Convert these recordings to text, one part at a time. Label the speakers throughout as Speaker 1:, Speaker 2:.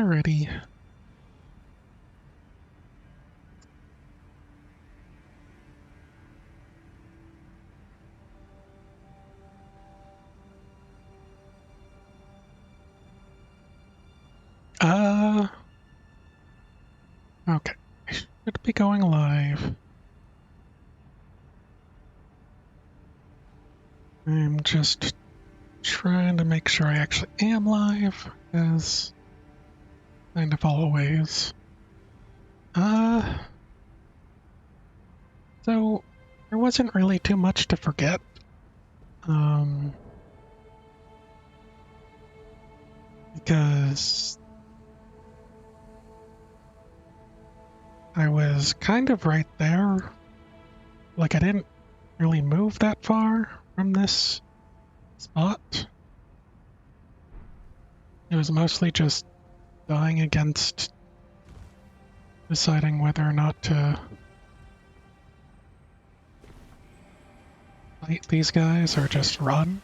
Speaker 1: Alrighty. Okay. I should be going live. I'm just trying to make sure I actually am live, as kind of always. So there wasn't really too much to forget. Because I was kind of right there. Like, I didn't really move that far from this spot. It was mostly just dying against deciding whether or not to fight these guys or just run.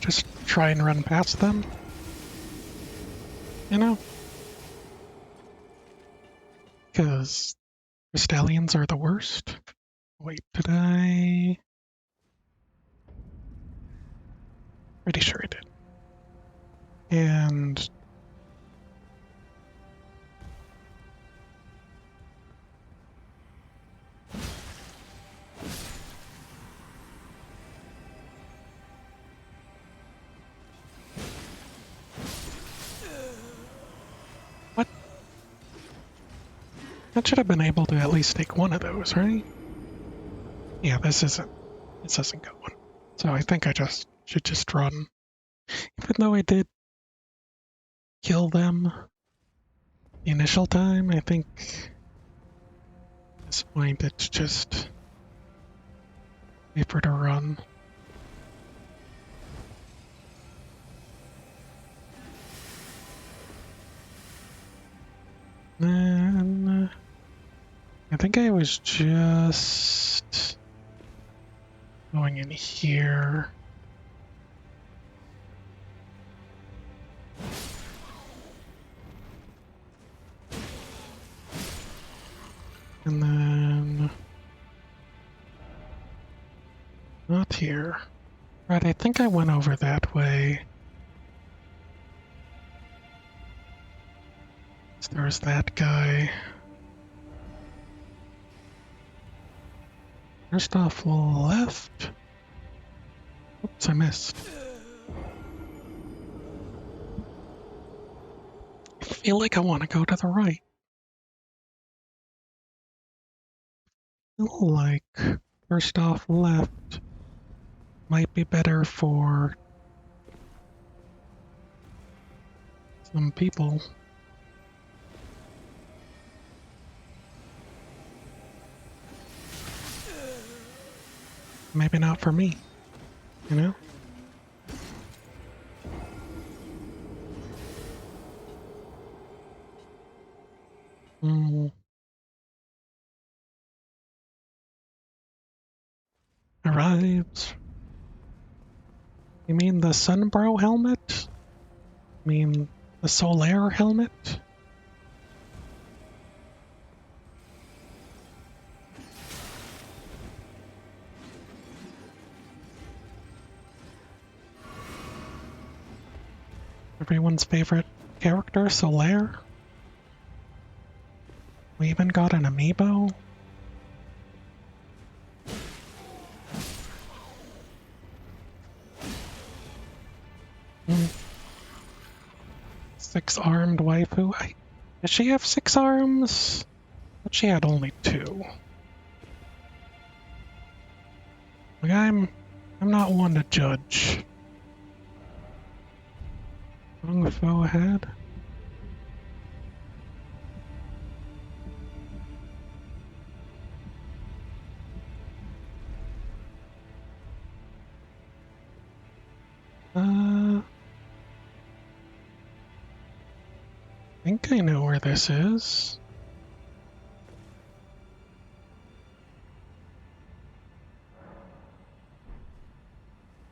Speaker 1: Just try and run past them. You know? Because the stallions are the worst. Wait, did I? Pretty sure I did. And what? That should have been able to at least take one of those, right? Yeah, this isn't going. So I think I should just run. Even though I did kill them the initial time, I think at this point it's just safer to run. Then I think I was just going in here. And then not here. Right, I think I went over that way. So there's that guy. First off, left. Oops, I missed. I feel like I want to go to the right. I feel like first off, left might be better for some people. Maybe not for me, you know? Arrives. You mean the Sunbro helmet? You mean the Solaire helmet? Everyone's favorite character, Solaire? We even got an amiibo? Six-armed waifu? Does she have 6 arms? But she had only 2. Like, I'm not one to judge. Wrong foe ahead? I think I know where this is.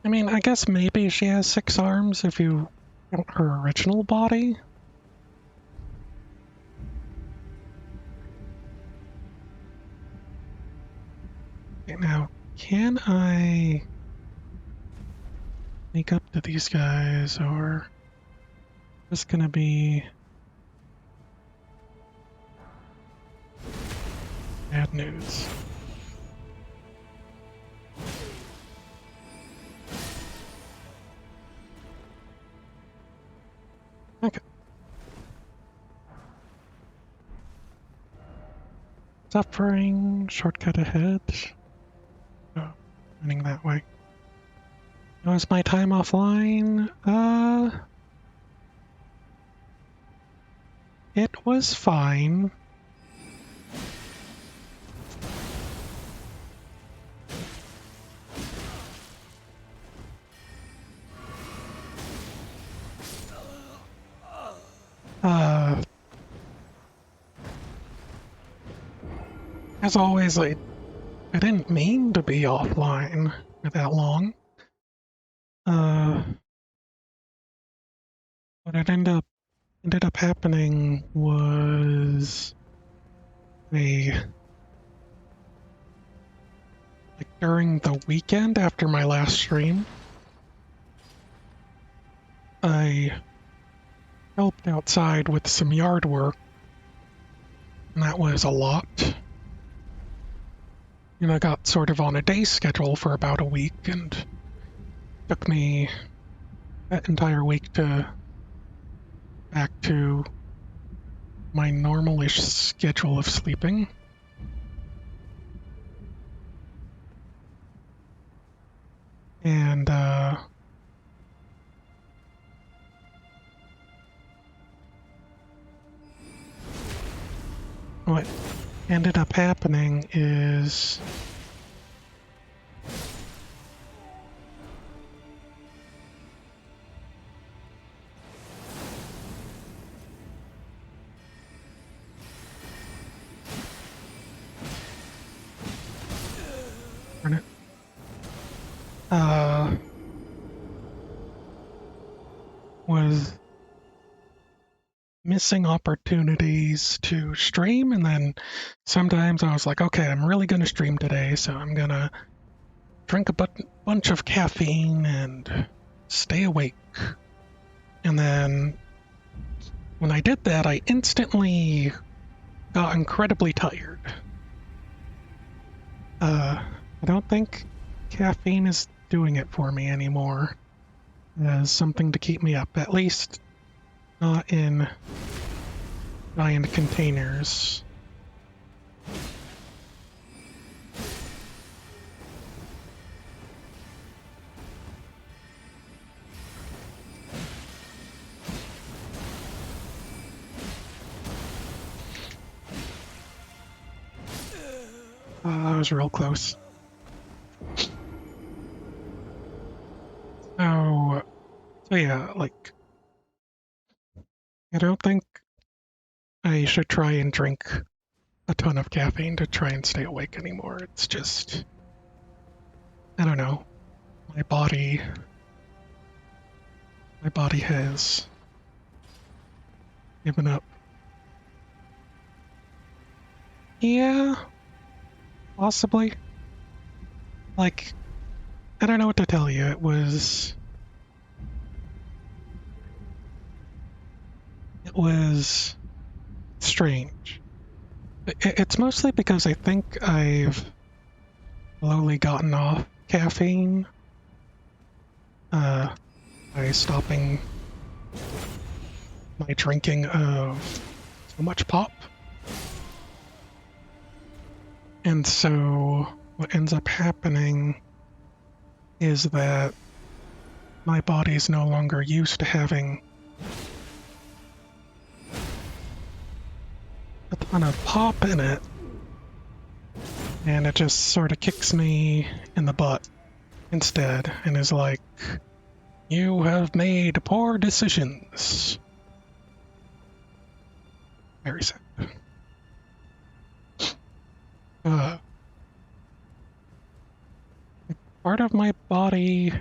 Speaker 1: I mean, I guess maybe she has 6 arms if you count her original body. Okay, now, can I sneak up to these guys, or is this gonna be bad news? Okay. Suffering, shortcut ahead. Oh, running that way. How was my time offline? It was fine. As always, I didn't mean to be offline for that long. What it ended up happening was a like during the weekend after my last stream, I helped outside with some yard work, and that was a lot. And I got sort of on a day schedule for about a week, and took me that entire week to back to my normal-ish schedule of sleeping. And what ended up happening is was missing opportunities to stream, and then sometimes I was like, okay, I'm really gonna stream today, so I'm gonna drink a bunch of caffeine and stay awake. And then when I did that, I instantly got incredibly tired. I don't think caffeine is doing it for me anymore as something to keep me up, at least not in giant containers. That was real close. So yeah, like, I don't think I should try and drink a ton of caffeine to try and stay awake anymore. It's just, I don't know, my body has given up. Yeah, possibly. Like, I don't know what to tell you. It was strange. It's mostly because I think I've slowly gotten off caffeine by stopping my drinking of so much pop. And so what ends up happening is that my body's no longer used to having a ton of pop in it, and it just sort of kicks me in the butt instead and is like, you have made poor decisions. Very sad. Part of my body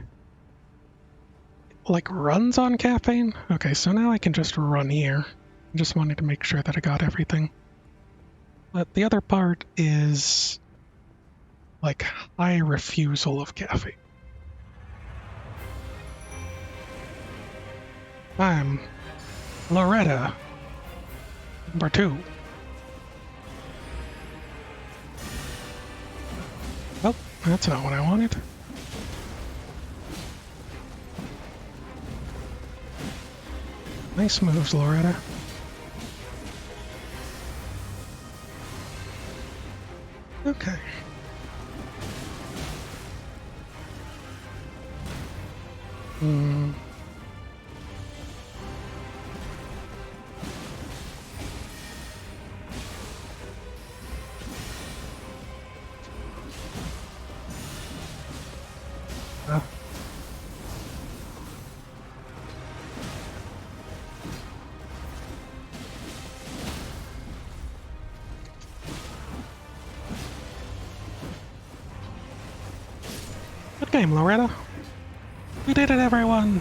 Speaker 1: like, runs on caffeine? Okay, so now I can just run here. I just wanted to make sure that I got everything. But the other part is, like, high refusal of caffeine. I'm Loretta, number 2. Oh, that's not what I wanted. Nice moves, Loretta. Okay. Hmm. Good game, Loretta. We did it, everyone!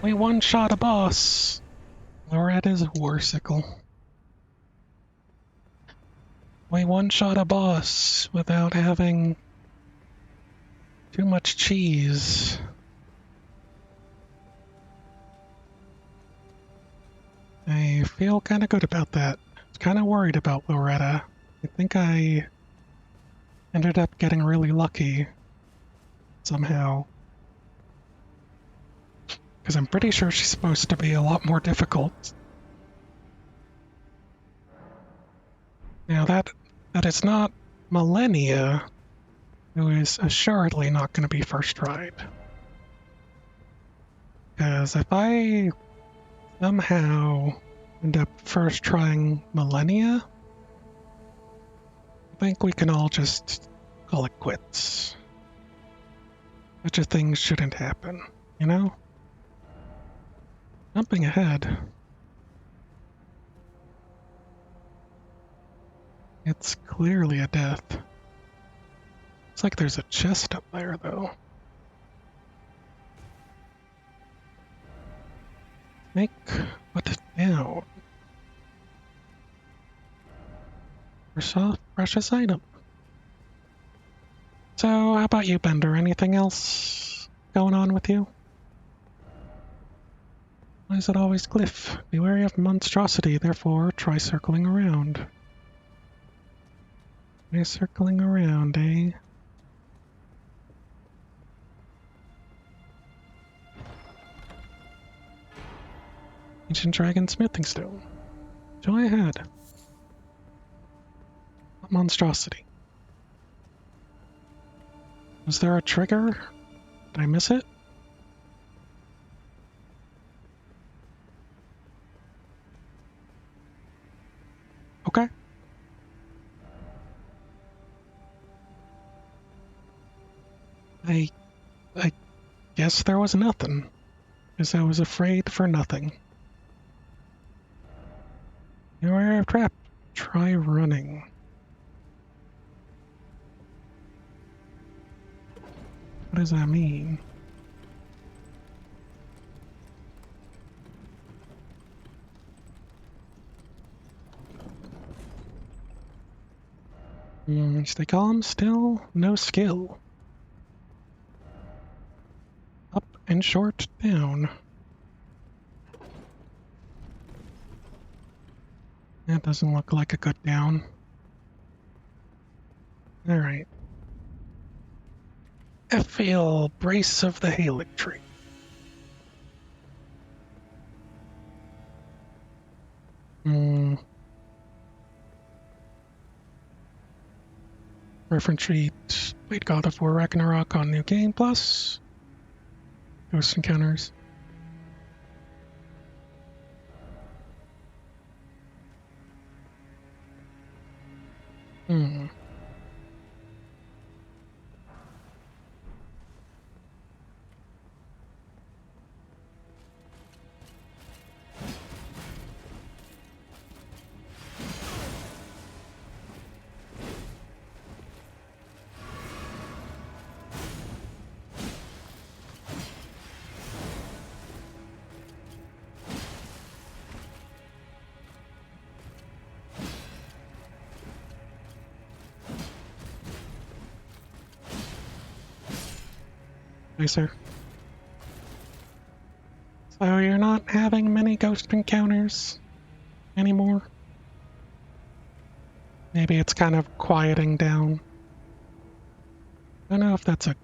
Speaker 1: We one-shot a boss. Loretta's Warsicle. We one-shot a boss without having too much cheese. I feel kind of good about that. I was kind of worried about Loretta. I think I ended up getting really lucky somehow. Because I'm pretty sure she's supposed to be a lot more difficult. Now that is not Malenia, who is assuredly not going to be first tried. Because if I somehow end up first trying Malenia, I think we can all just call it quits. Such a thing shouldn't happen, you know? Jumping ahead. It's clearly a death. Looks like there's a chest up there, though. Make put it down. Precious item. So, how about you, Bender? Anything else going on with you? Why is it always Cliff? Be wary of monstrosity, therefore try circling around. Try circling around, eh? Ancient Dragon Smithing Stone. Joy ahead. What monstrosity? Was there a trigger? Did I miss it? Okay. I guess there was nothing, because I was afraid for nothing. You are trapped. Try running. What does that mean? Stay calm, still, no skill. Up and short, down. That doesn't look like a good down. Alright. Feel brace of the Halic tree. Reference sheet. Played God of War Ragnarok on New Game Plus. Ghost Encounters. Nicer. So you're not having many ghost encounters anymore? Maybe it's kind of quieting down. I don't know if that's a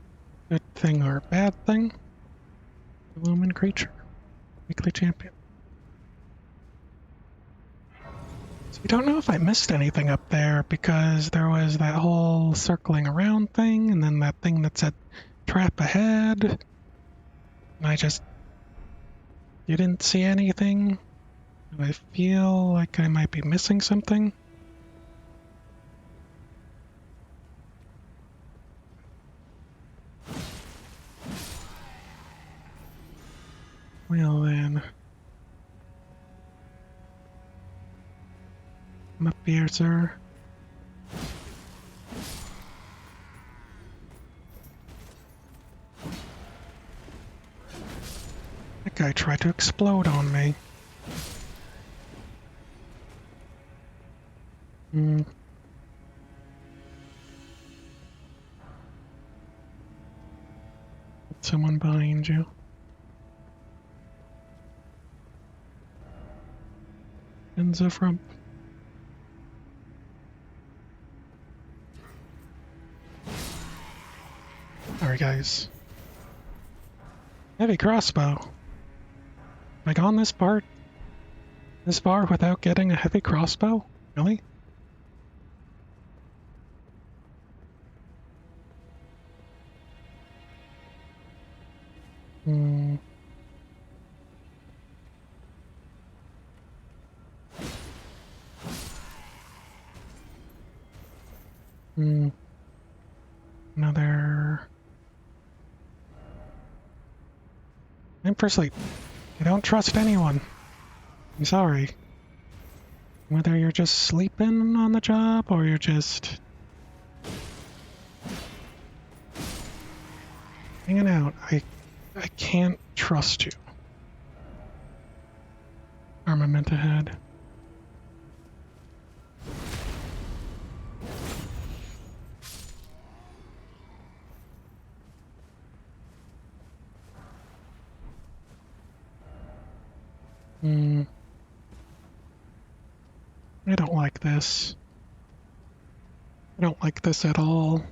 Speaker 1: good thing or a bad thing. Lumen creature. Weekly champion. So I don't know if I missed anything up there because there was that whole circling around thing and then that thing that said trap ahead. And I just didn't see anything. Do I feel like I might be missing something? Well then. Come up here, sir. That guy tried to explode on me. Hmm. Someone behind you. Enzo from. Sorry, guys. Heavy crossbow. Have I gone this far without getting a heavy crossbow? Really? Hmm. Hmm. Another. I'm for sleep. I don't trust anyone. I'm sorry. Whether you're just sleeping on the job or you're just hanging out, I can't trust you. Armament ahead. Hmm. I don't like this. I don't like this at all.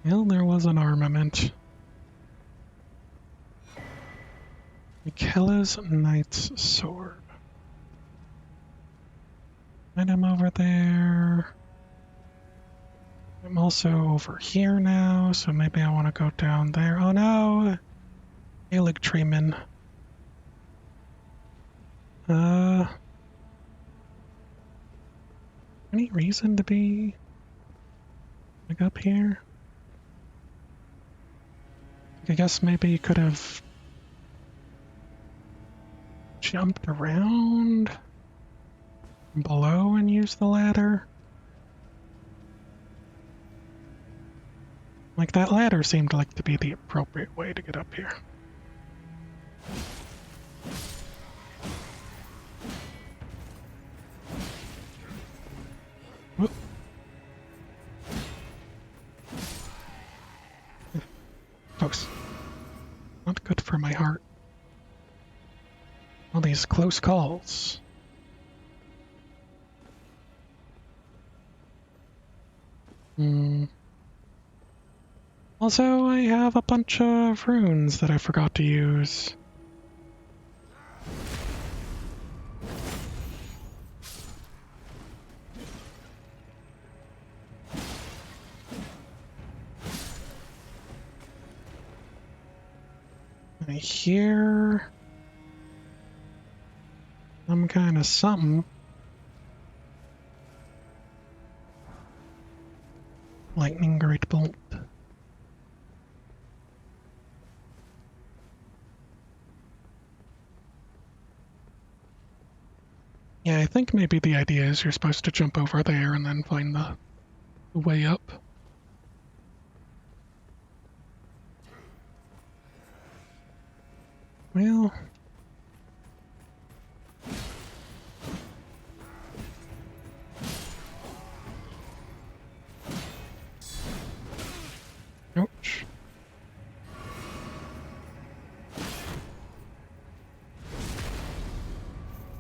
Speaker 1: Well, there was an armament. Michaela's Knight's Sword. And I'm over there. I'm also over here now, so maybe I want to go down there. Oh no! Alig Treeman. Any reason to be like up here? I guess maybe you could have jumped around below and used the ladder. Like that ladder seemed like to be the appropriate way to get up here. Whoop. Close. Not good for my heart. All these close calls. Also, I have a bunch of runes that I forgot to use. I hear some kind of something. Lightning Great Bolt. Yeah, I think maybe the idea is you're supposed to jump over there and then find the way up. Well,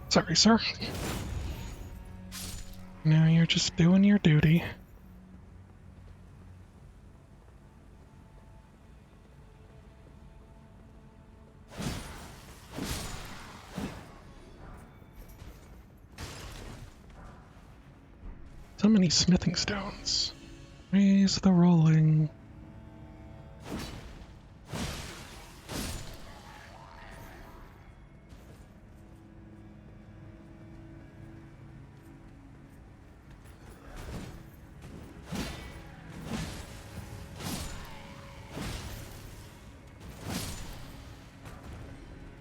Speaker 1: Sorry, sir. Now you're just doing your duty. So many smithing stones. Raise the rolling.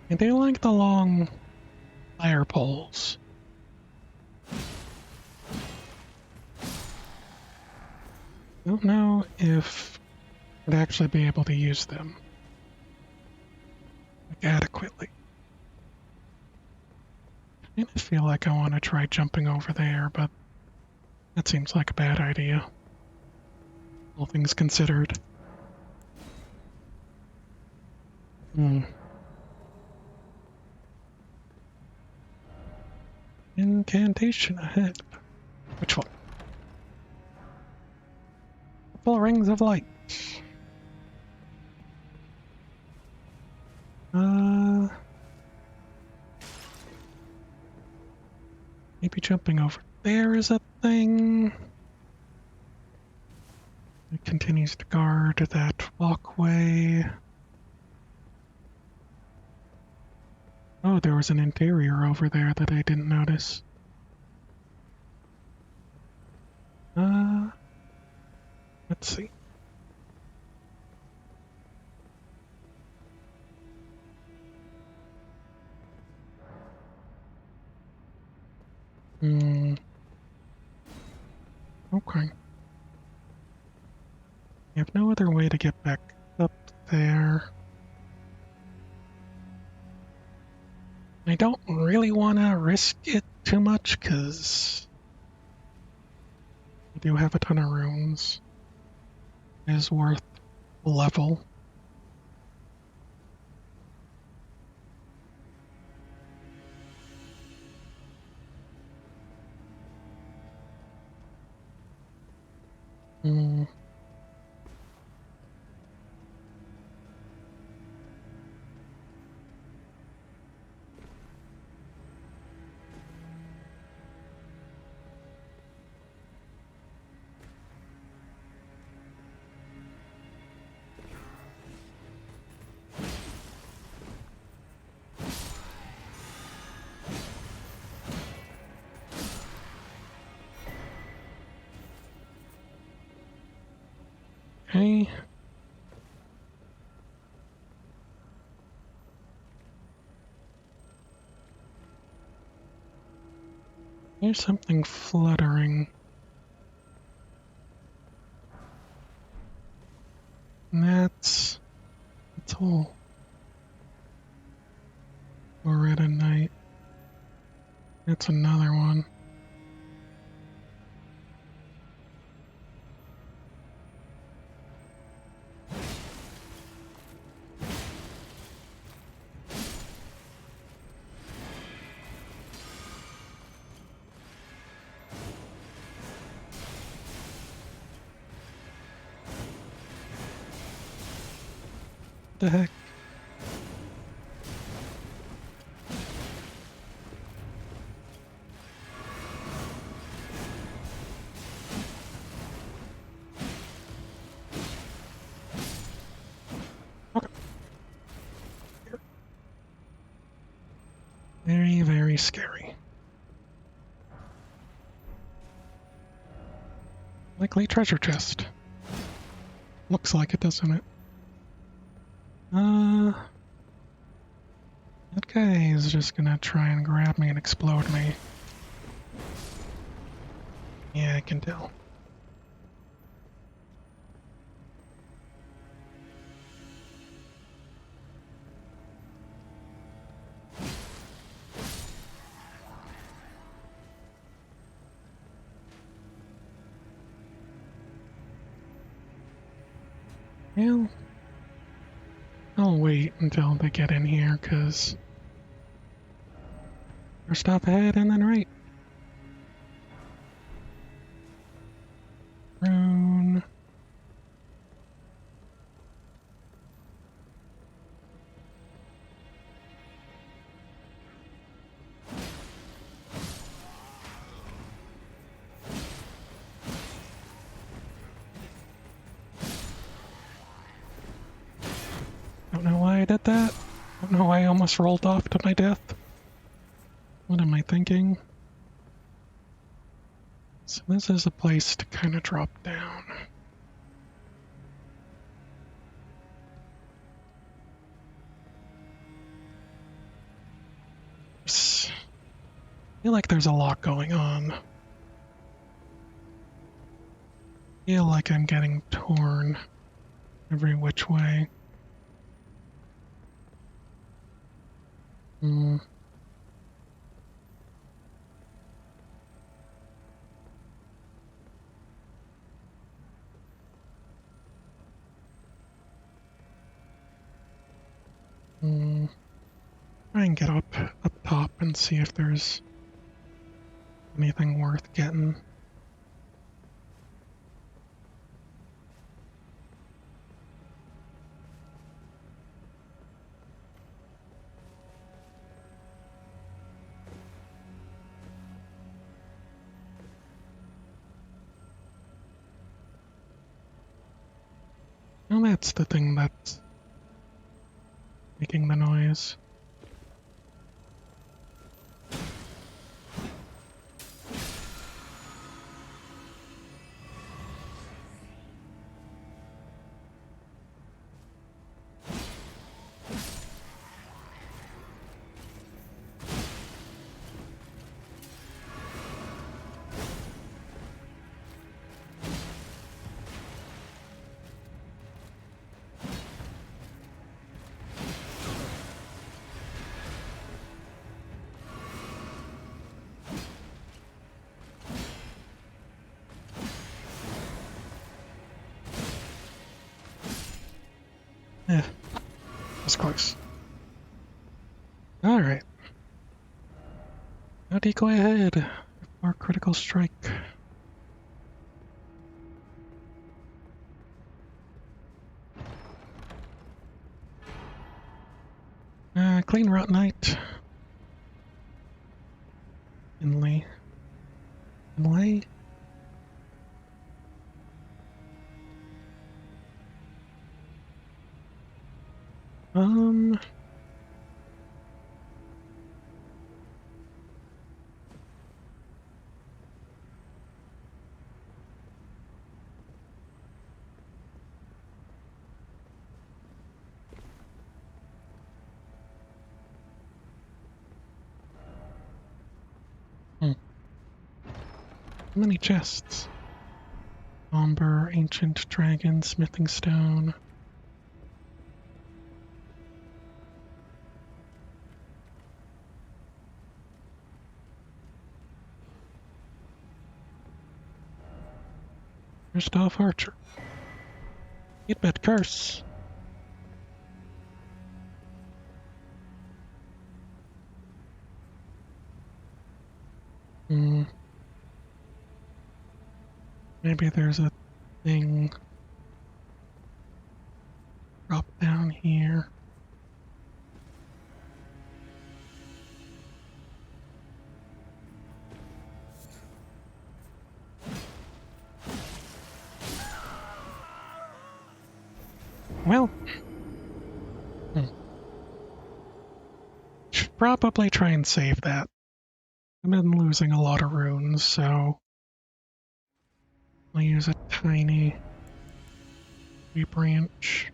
Speaker 1: And they like the long fire poles. Don't know if I'd actually be able to use them adequately. I kind of feel like I want to try jumping over there, but that seems like a bad idea, all things considered. Hmm. Incantation ahead. Which one? Purple rings of light. Maybe jumping over there is a thing. It continues to guard that walkway. Oh, there was an interior over there that I didn't notice. Let's see. Okay. I have no other way to get back up there. I don't really want to risk it too much, because I do have a ton of rooms. It is worth a level. Hmm. Okay. Here's something fluttering. And that's all. Loretta Knight. That's another one. What the heck? Okay. Very, very scary. Likely treasure chest. Looks like it, doesn't it? That guy is just gonna try and grab me and explode me. Yeah, I can tell. Well, I'll wait until they get in here, 'cause First off ahead and then right. Rune. Don't know why I did that. Don't know why I almost rolled off to my death. What am I thinking? So this is a place to kind of drop down. I feel like there's a lot going on. I feel like I'm getting torn every which way. Hmm. Try and get up top and see if there's anything worth getting. Well, that's the thing that's making the noise. Yeah, that's close. Alright. Now decoy ahead for critical strike. Clean Rot Knight. Inlay. Inlay? Um... How many chests? Somber, Ancient Dragon, Smithing Stone. First off, Archer. Hit bet curse. Maybe there's a thing. Drop down here. Well, should probably try and save that. I've been losing a lot of runes, so I'll use a tiny branch.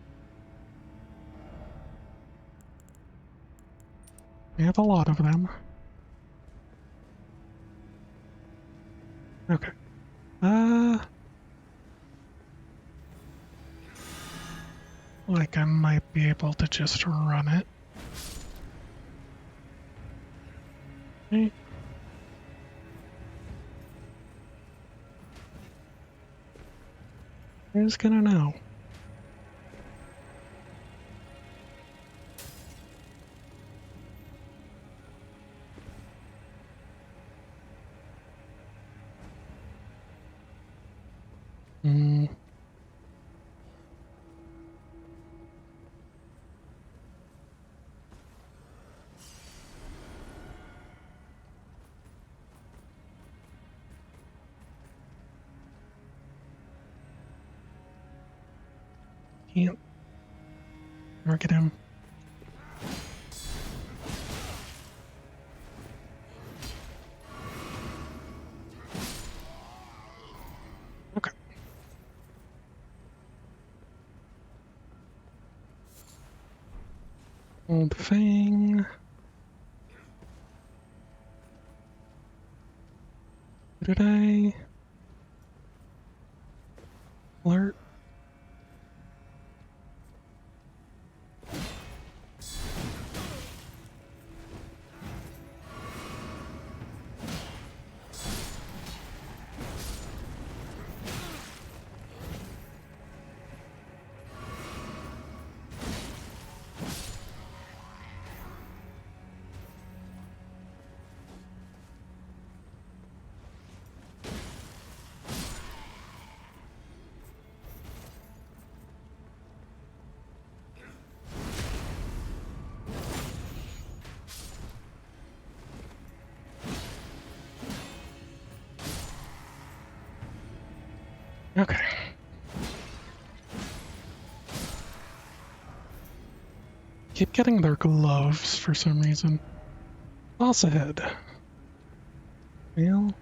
Speaker 1: We have a lot of them. Okay. Like I might be able to just run it. Okay. Who's gonna know? Mm. Can't target him. Okay. Old Fang. Did I alert? Okay. Keep getting their gloves for some reason. Boss ahead. Well,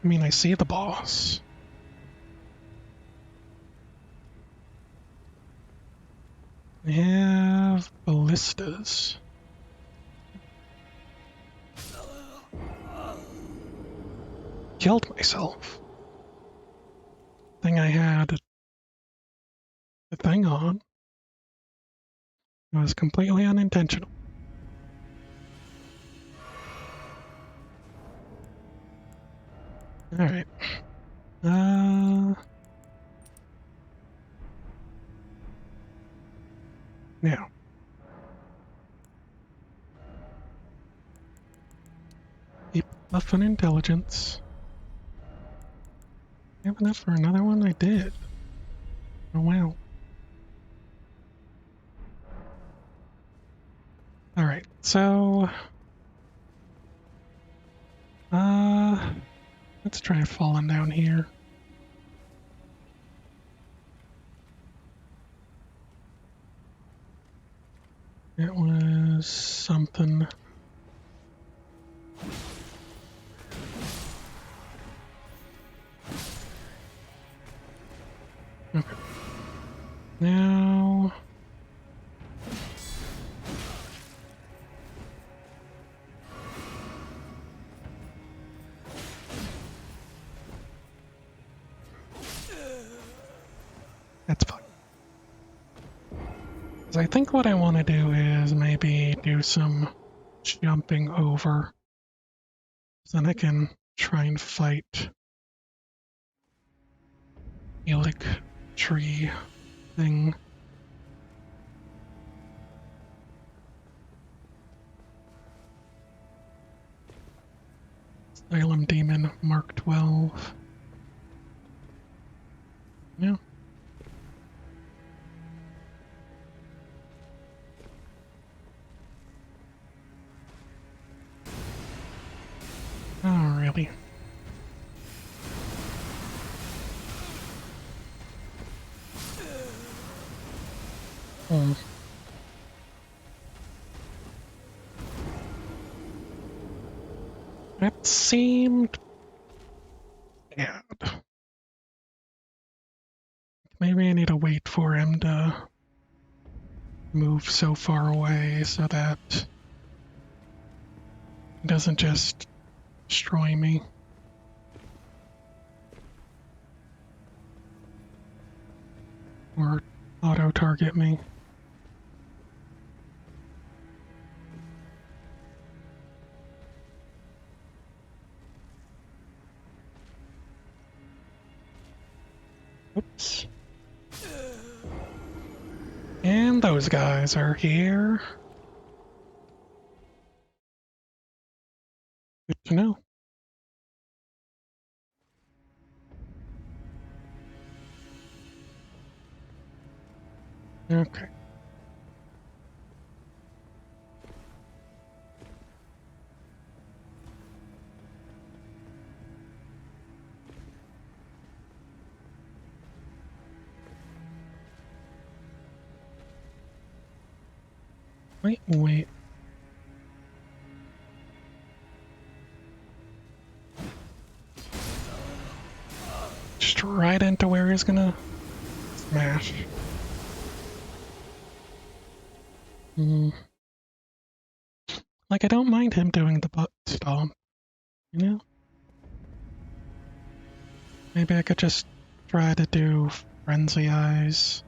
Speaker 1: I mean, I see the boss. I have ballistas. Killed myself. Thing I had the thing on. It was completely unintentional. Alright. Now. Keep up on intelligence. You have enough for another one? I did. Oh wow. Alright, so let's try falling down here. It was something. Okay. Now that's fine. So I think what I want to do is maybe do some jumping over. So then I can try and fight Helic tree thing. Asylum Demon Mark 12. Yeah. Oh, really? Hmm. That seemed bad. Maybe I need to wait for him to move so far away so that he doesn't just destroy me. Or auto-target me. Oops. And those guys are here. Okay. Wait. Just right into where he's gonna smash. Hmm. Like, I don't mind him doing the butt stomp, you know? Maybe I could just try to do frenzy eyes.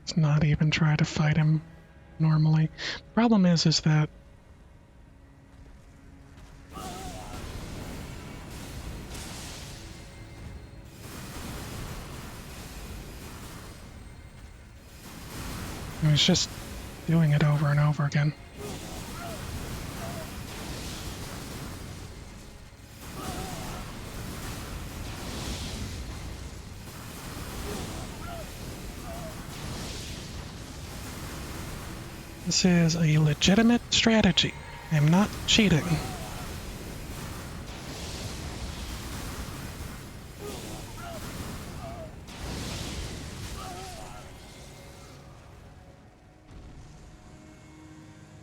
Speaker 1: Let's not even try to fight him normally. Problem is that I was just doing it over and over again. This is a legitimate strategy. I'm not cheating.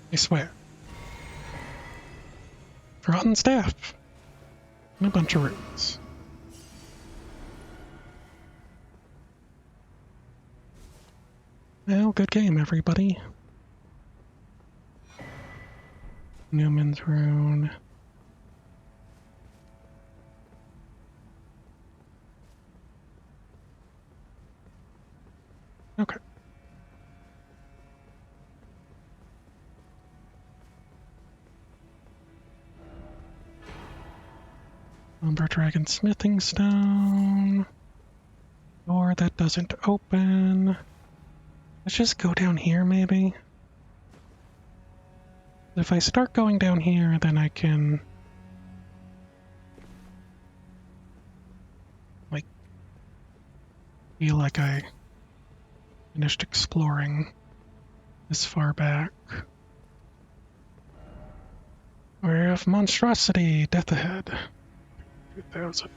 Speaker 1: I swear. Rotten staff. And a bunch of runes. Well, good game, everybody. Newman's rune. Okay. Umber Dragon Smithing Stone. Door that doesn't open. Let's just go down here, maybe. If I start going down here, then I can... like, feel like I finished exploring this far back. We have Monstrosity, Death Ahead. 2000.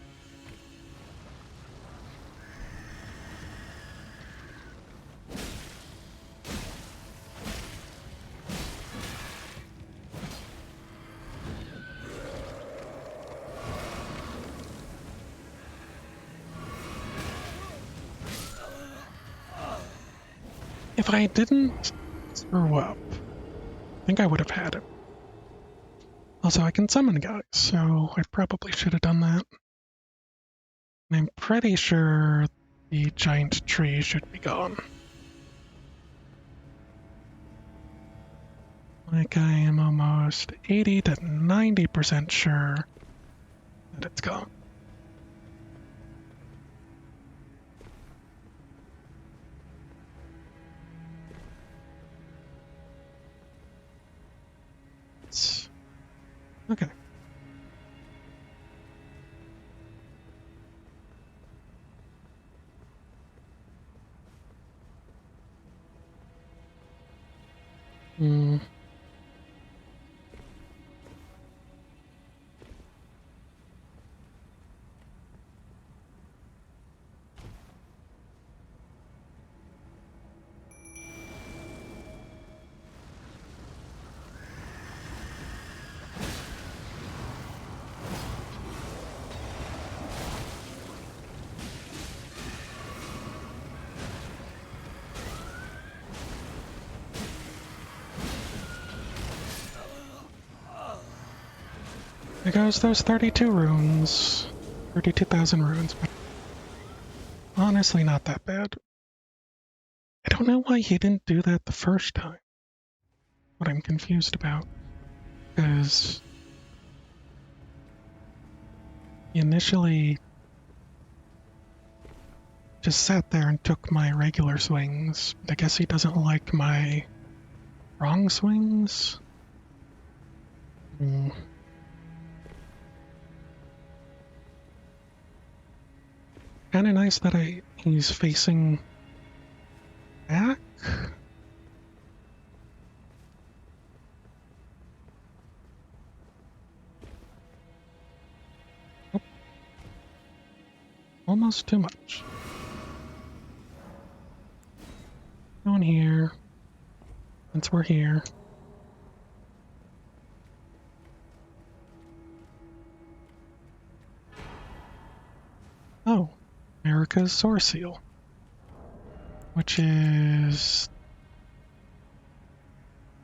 Speaker 1: If I didn't screw up, I think I would have had it. Also, I can summon guys, so I probably should have done that. And I'm pretty sure the giant tree should be gone. Like, I am almost 80 to 90% sure that it's gone. Okay. Hmm. There goes those 32 runes. 32,000 runes, but honestly not that bad. I don't know why he didn't do that the first time. What I'm confused about. Because he initially just sat there and took my regular swings, but I guess he doesn't like my wrong swings? Mm. Kind of nice that he's facing back. Oh, almost too much. Going here. Since we're here. Oh, America's Source Seal, which is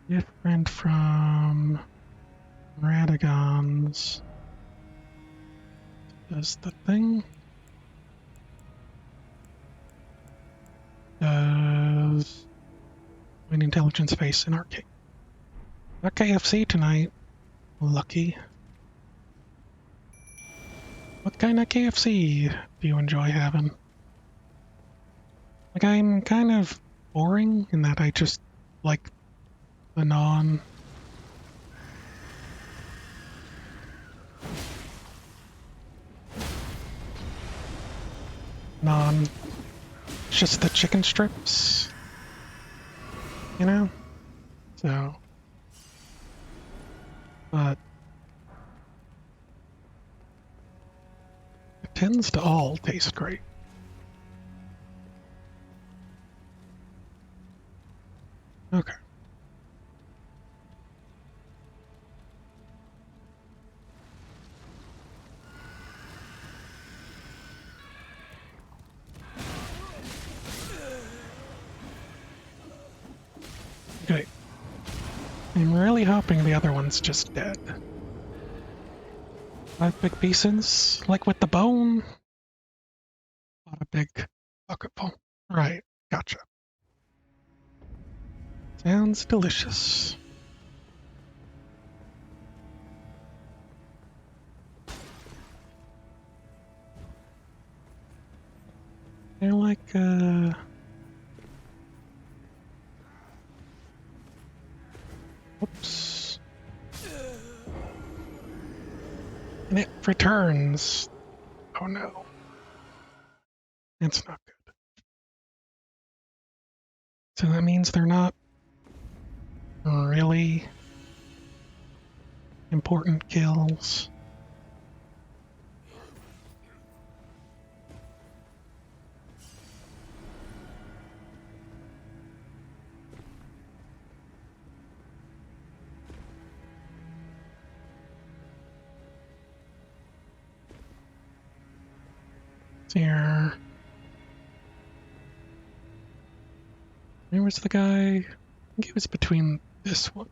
Speaker 1: different from Radagon's. Does the thing? Does an intelligence face in arcade? Not KFC tonight. Lucky. What kind of KFC do you enjoy having? Like, I'm kind of boring in that I just like the non. Just the chicken strips, you know? So, but it tends to all taste great. Okay. Good. I'm really hoping the other one's just dead. 5 big pieces, like with the bone. Not a big bucketful. Right, gotcha. Sounds delicious. They're like, whoops. And it returns. Oh no. That's not good. So that means they're not really important kills. Here. Where was the guy? I think he was between this one.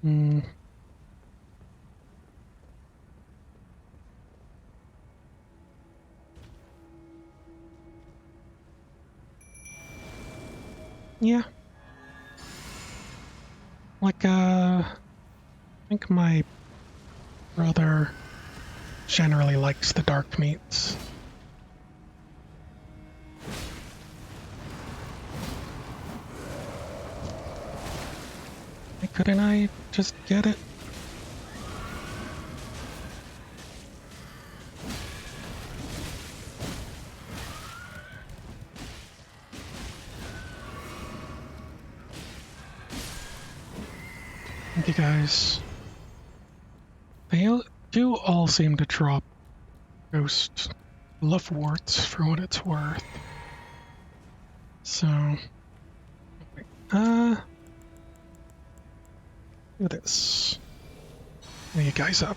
Speaker 1: Hmm. Yeah. Like, I think my brother generally likes the dark meats. Couldn't I just get it? Thank you guys. They do all seem to drop ghost loveworts for what it's worth. So, do this. Are you guys up?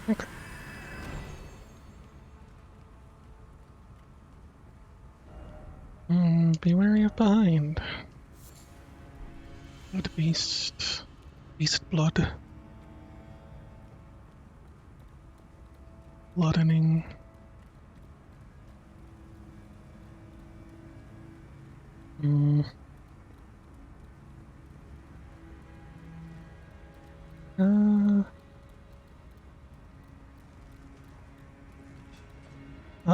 Speaker 1: Okay. Be wary of behind. Blood beast. Beast blood. Bloodening.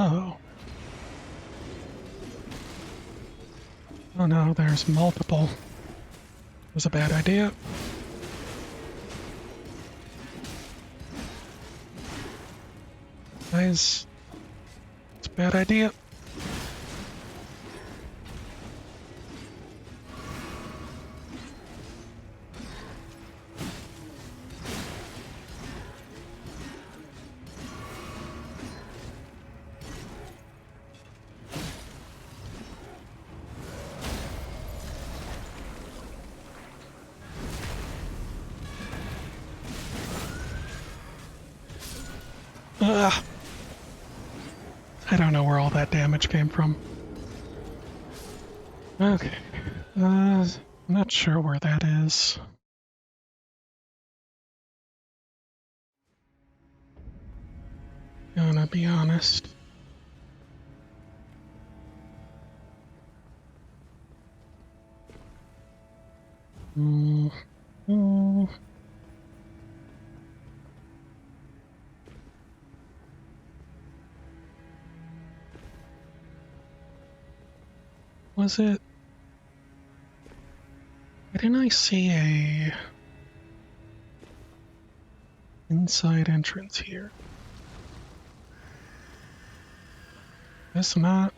Speaker 1: Oh. Oh no, there's multiple. It was a bad idea. Guys, it's a bad idea. Ugh. I don't know where all that damage came from. Okay. I'm not sure where that is. Gonna be honest. Mm, mm. Was it? Didn't I see a inside entrance here? Guess not.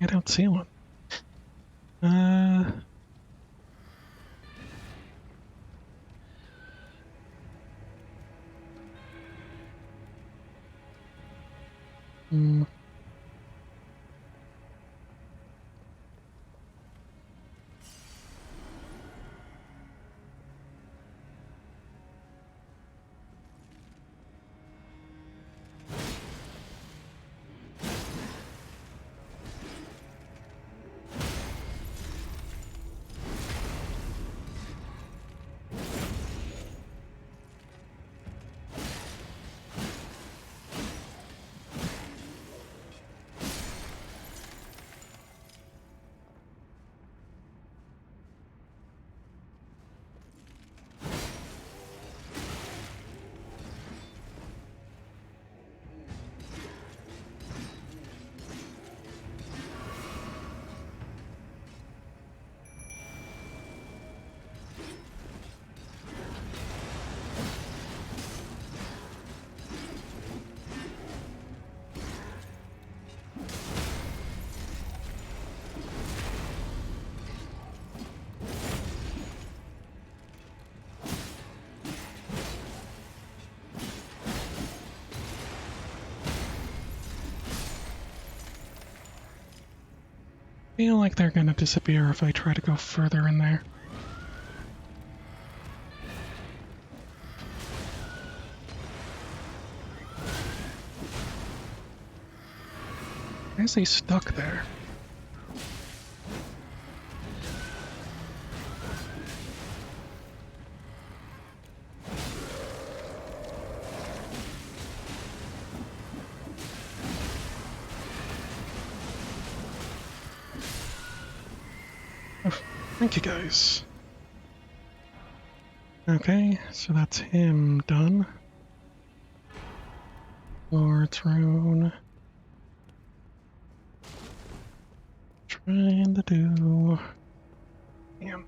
Speaker 1: I don't see one. Uh, hmm. Feel like they're gonna disappear if I try to go further in there. Why is he stuck there? Oh, thank you guys. Okay, so that's him done. Lord's Rune. Trying to do. Damn.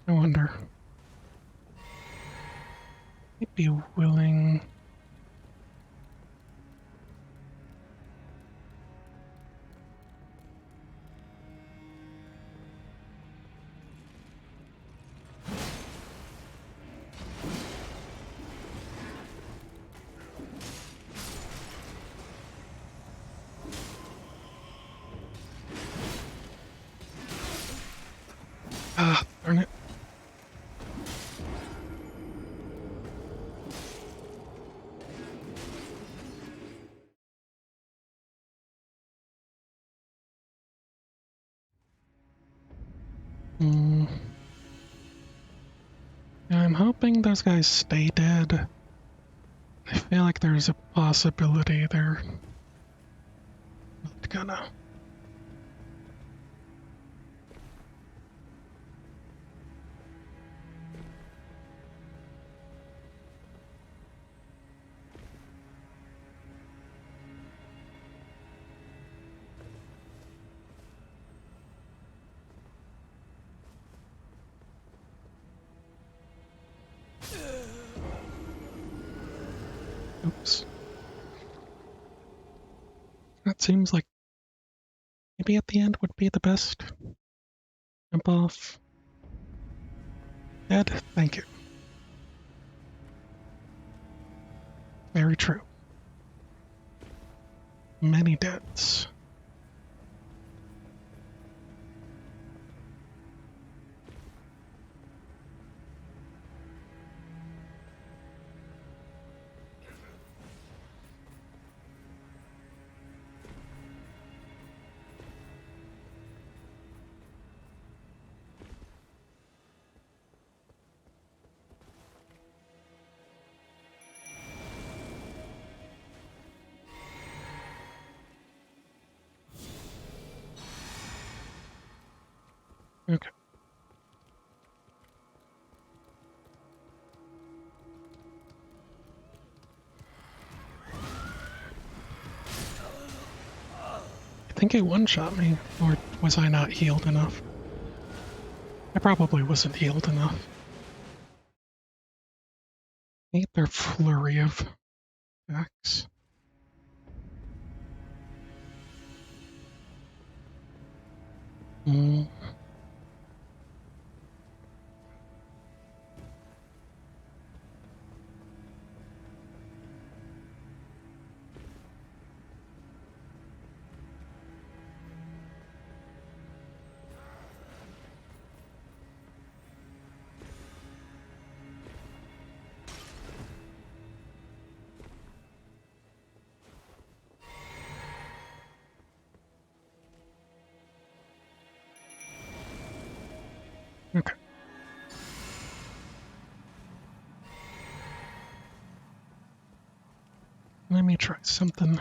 Speaker 1: I wonder. I'd be willing. Ah, darn it. Hmm. I'm hoping those guys stay dead. I feel like there's a possibility they're not gonna. Oops. That seems like maybe at the end would be the best. Jump off. Dead? Thank you. Very true. Many deaths. Okay. I think he one-shot me, or was I not healed enough? I probably wasn't healed enough. Hate their flurry of attacks. Mm. Okay. Let me try something.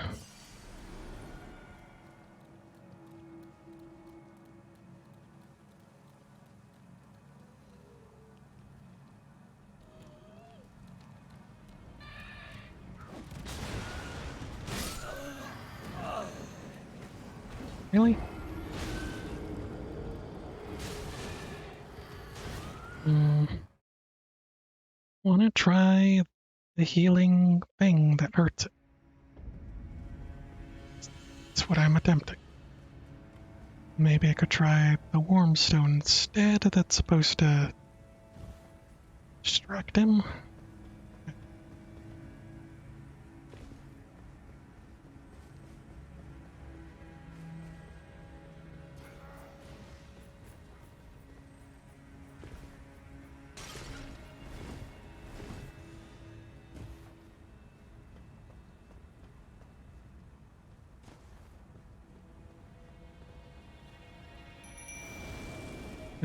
Speaker 1: Really? Want to try the healing thing that hurts it. That's what I'm attempting. Maybe I could try the warm stone instead. That's supposed to distract him.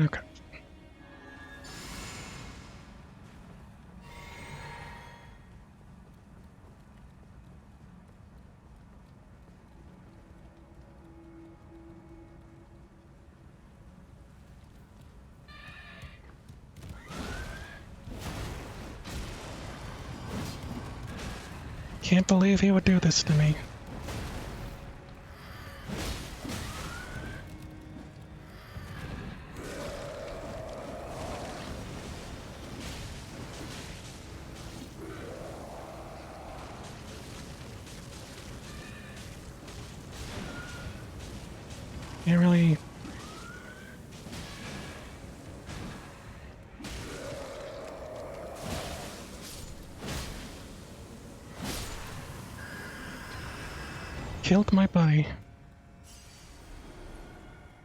Speaker 1: Okay. Can't believe he would do this to me. Can't really... Killed my buddy.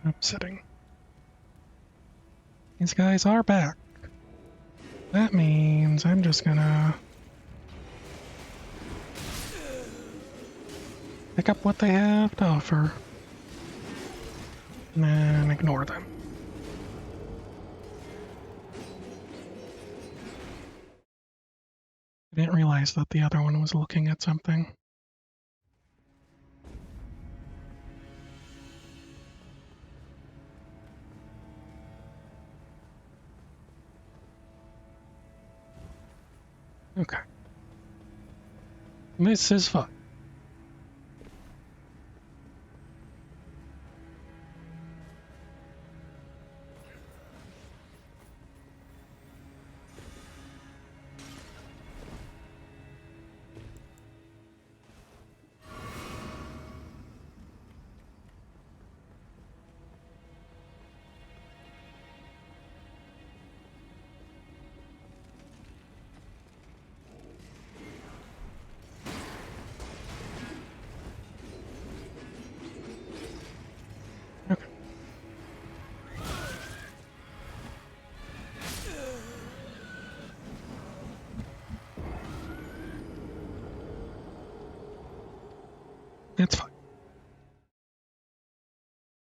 Speaker 1: Upsetting. These guys are back. That means I'm just gonna pick up what they have to offer and then ignore them. I didn't realize that the other one was looking at something. Okay. This is fun.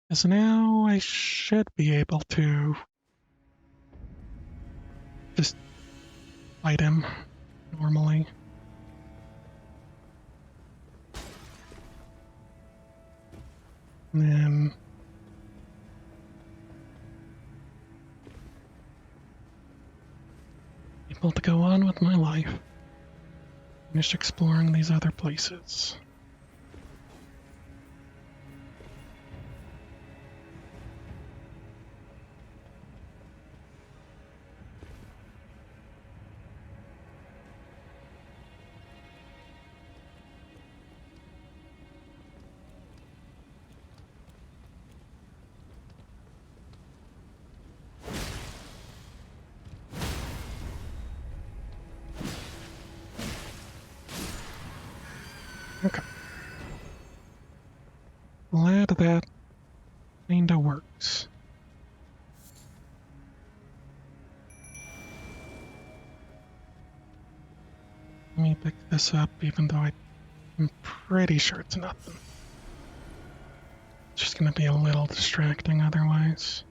Speaker 1: Because now I should be able to just fight him normally. And then able to go on with my life. Finish exploring these other places. Okay. Glad that kinda works. Let me pick this up, even though I'm pretty sure it's nothing. It's just gonna be a little distracting otherwise.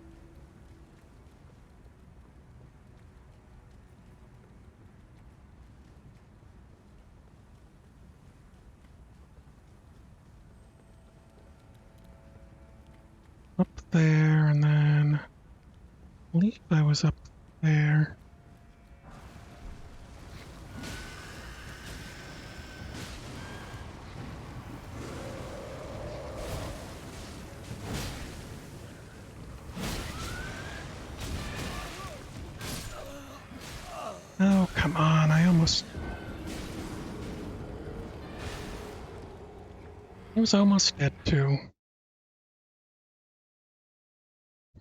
Speaker 1: Up there, and then I believe I was up there. Oh, come on, I was almost dead too.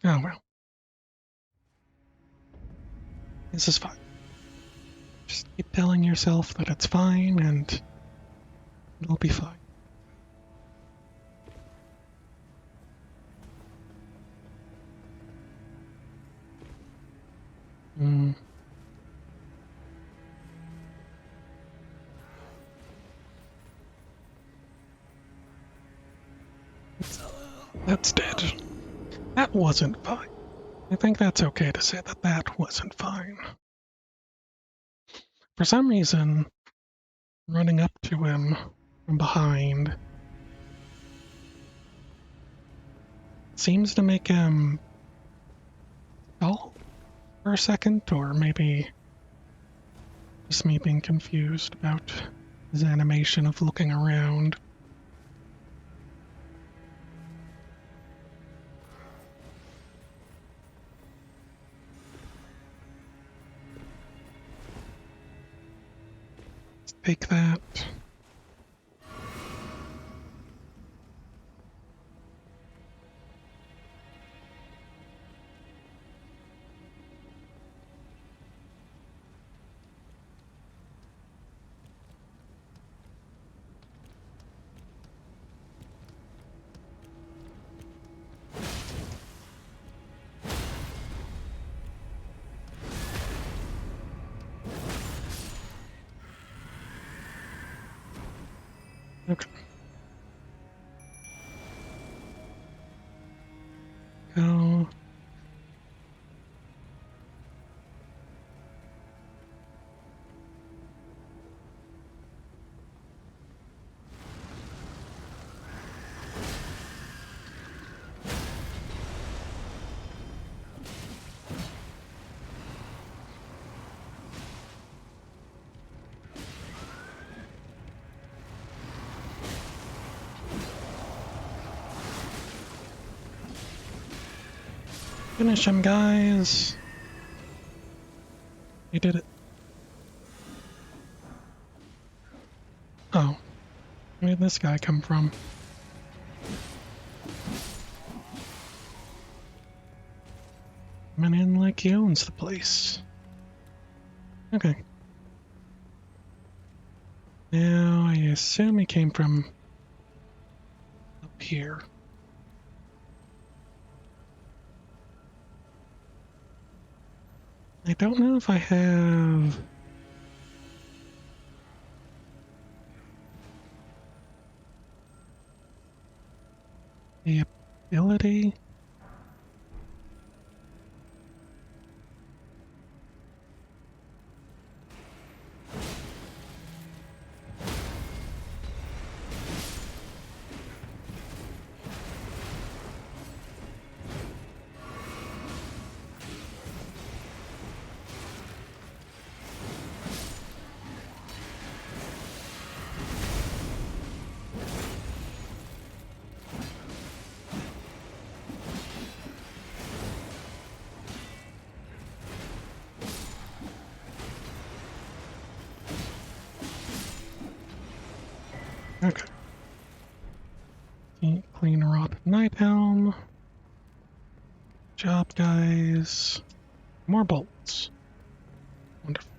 Speaker 1: Oh well. This is fine. Just keep telling yourself that it's fine and it'll be fine. Hmm. That's dead. That wasn't fine. I think that's okay to say that that wasn't fine. For some reason, running up to him from behind seems to make him stall for a second, or maybe just me being confused about his animation of looking around. Let's take that. Okay. Go. Finish him, guys. You did it. Oh. Where did this guy come from? Coming in like he owns the place. Okay. Now, I assume he came from up here. I don't know if I have... the ability. Okay. Clean rot night helm. Job, guys. More bolts. Wonderful.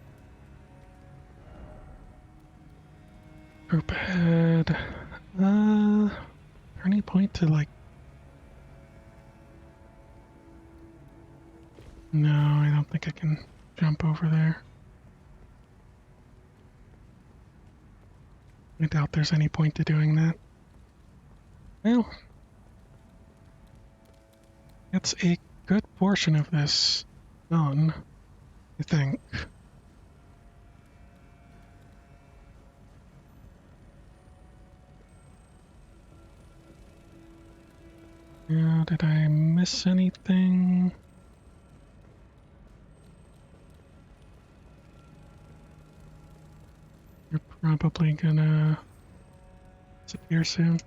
Speaker 1: Group ahead. Any point to like? No, I don't think I can jump over there. I doubt there's any point to doing that. Well, it's a good portion of this done, I think. Yeah, did I miss anything? You're probably gonna disappear soon.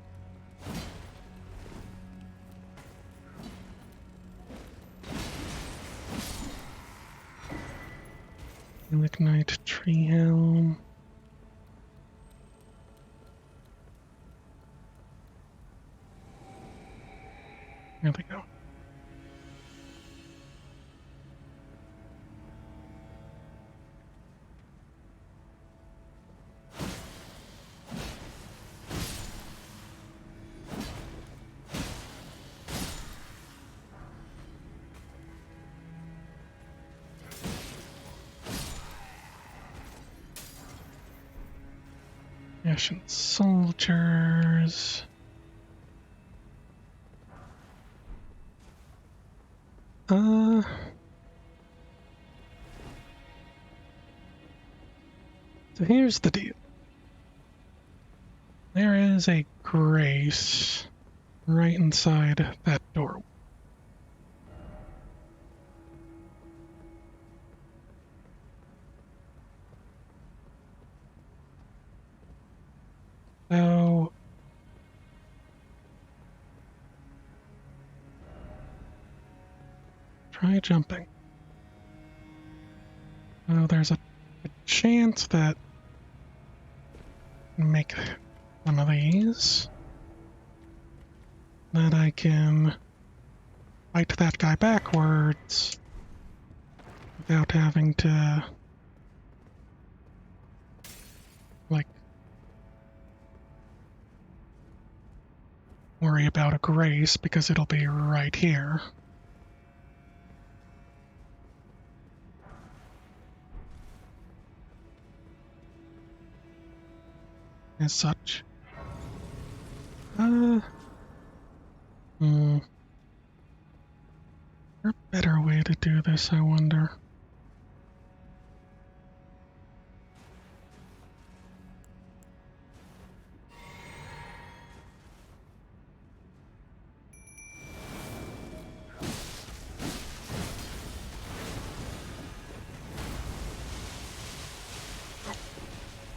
Speaker 1: Lignite tree helm. There we go. Ashen soldiers. So here's the deal. There is a grace right inside that door. So try jumping. Oh, there's a chance that make one of these that I can fight that guy backwards without having to like worry about a grace because it'll be right here. As such. Is there a better way to do this, I wonder?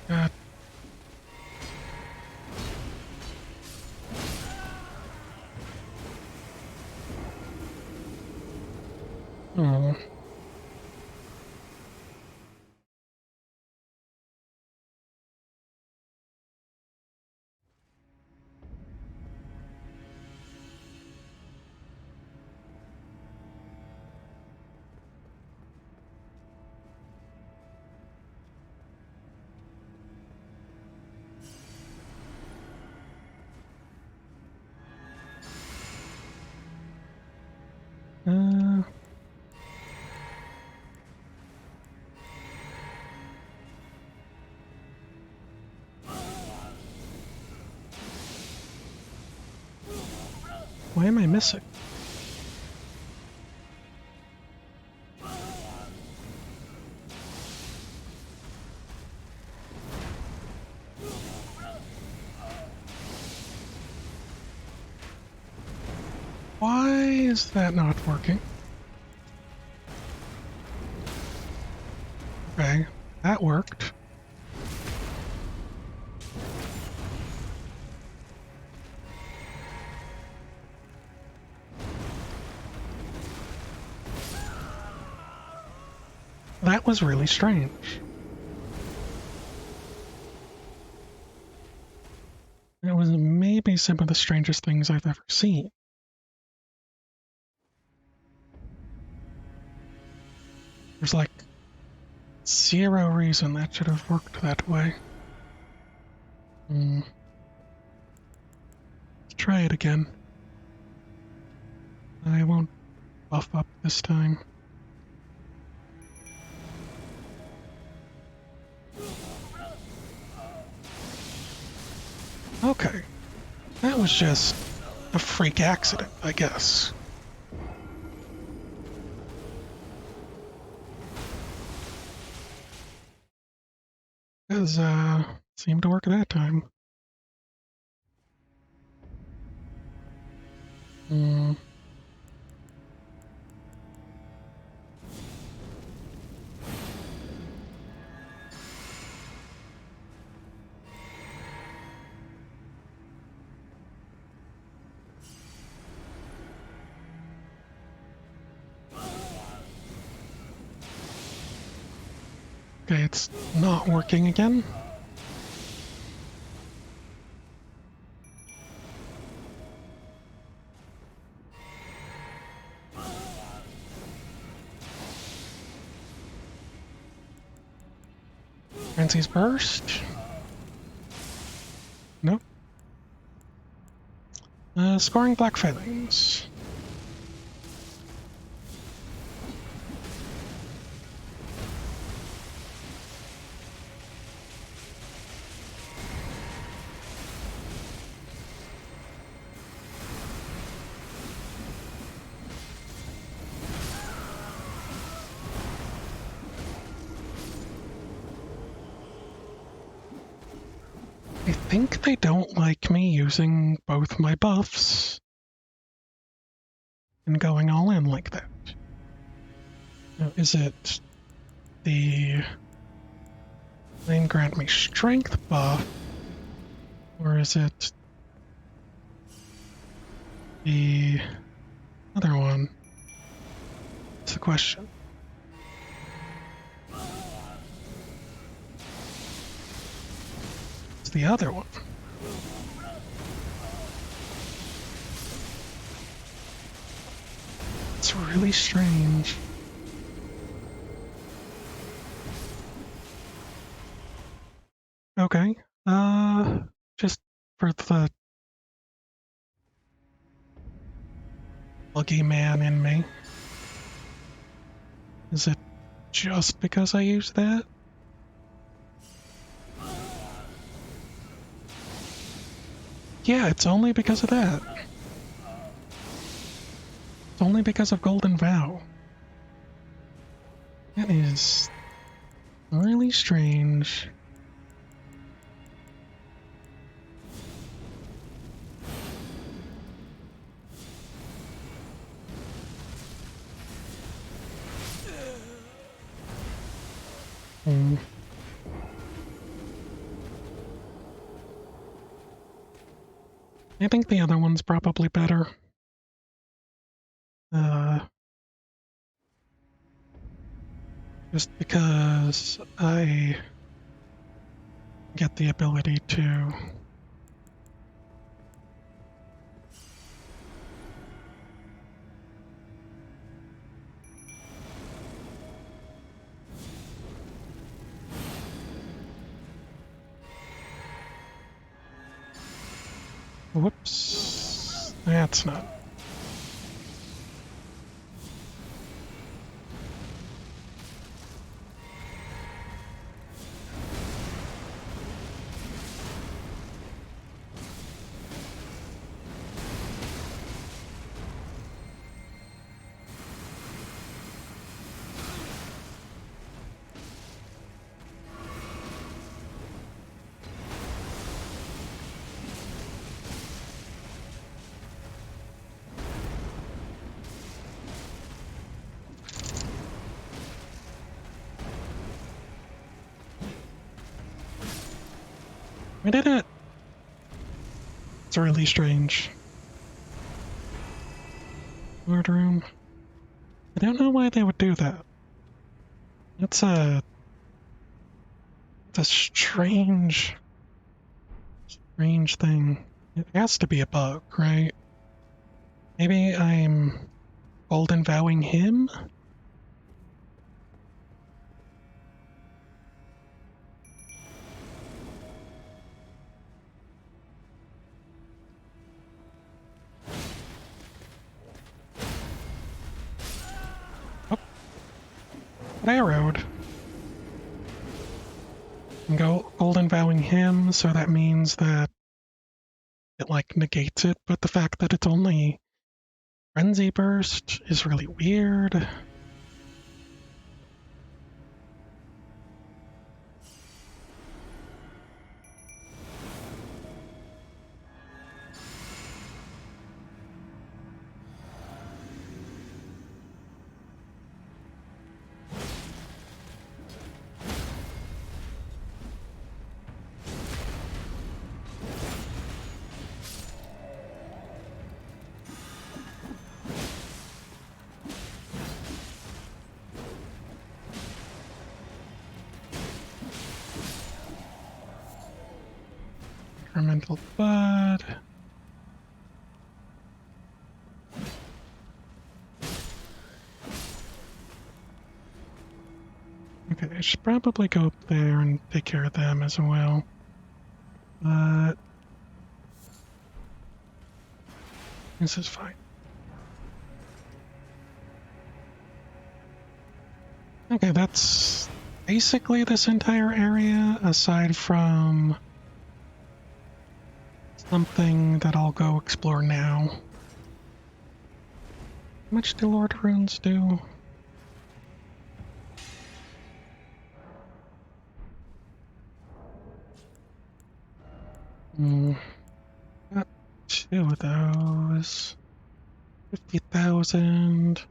Speaker 1: God. Oh. Why am I missing? Why is that not working? Okay, that worked. That was really strange. It was maybe some of the strangest things I've ever seen. There's like zero reason that should have worked that way. Let's try it again. I won't buff up this time. Okay. That was just a freak accident, I guess. Because, seemed to work that time. Okay, it's not working again. Frenzy's Burst? Nope. Scoring Black Failings. I think they don't like me using both my buffs and going all in like that. Now, is it the Flame Grant Me Strength buff, or is it the other one? That's the question. It's the other one. It's really strange. Okay. Just for the buggy man in me. Is it just because I used that? Yeah, it's only because of that. It's only because of Golden Vow. That is really strange. I think the other one's probably better. Just because I get the ability to whoops. That's not. We did it! It's really strange. Lord room. I don't know why they would do that. It's a strange thing. It has to be a bug, right? Maybe I'm golden vowing him? Oh, arrowed. I'm golden vowing him, so that means that it like negates it, but the fact that it's only frenzy burst is really weird. Incremental bud. Okay, I should probably go up there and take care of them as well. But this is fine. Okay, that's basically this entire area, aside from something that I'll go explore now. How much do Lord Runes do? Got two of those. 50,000.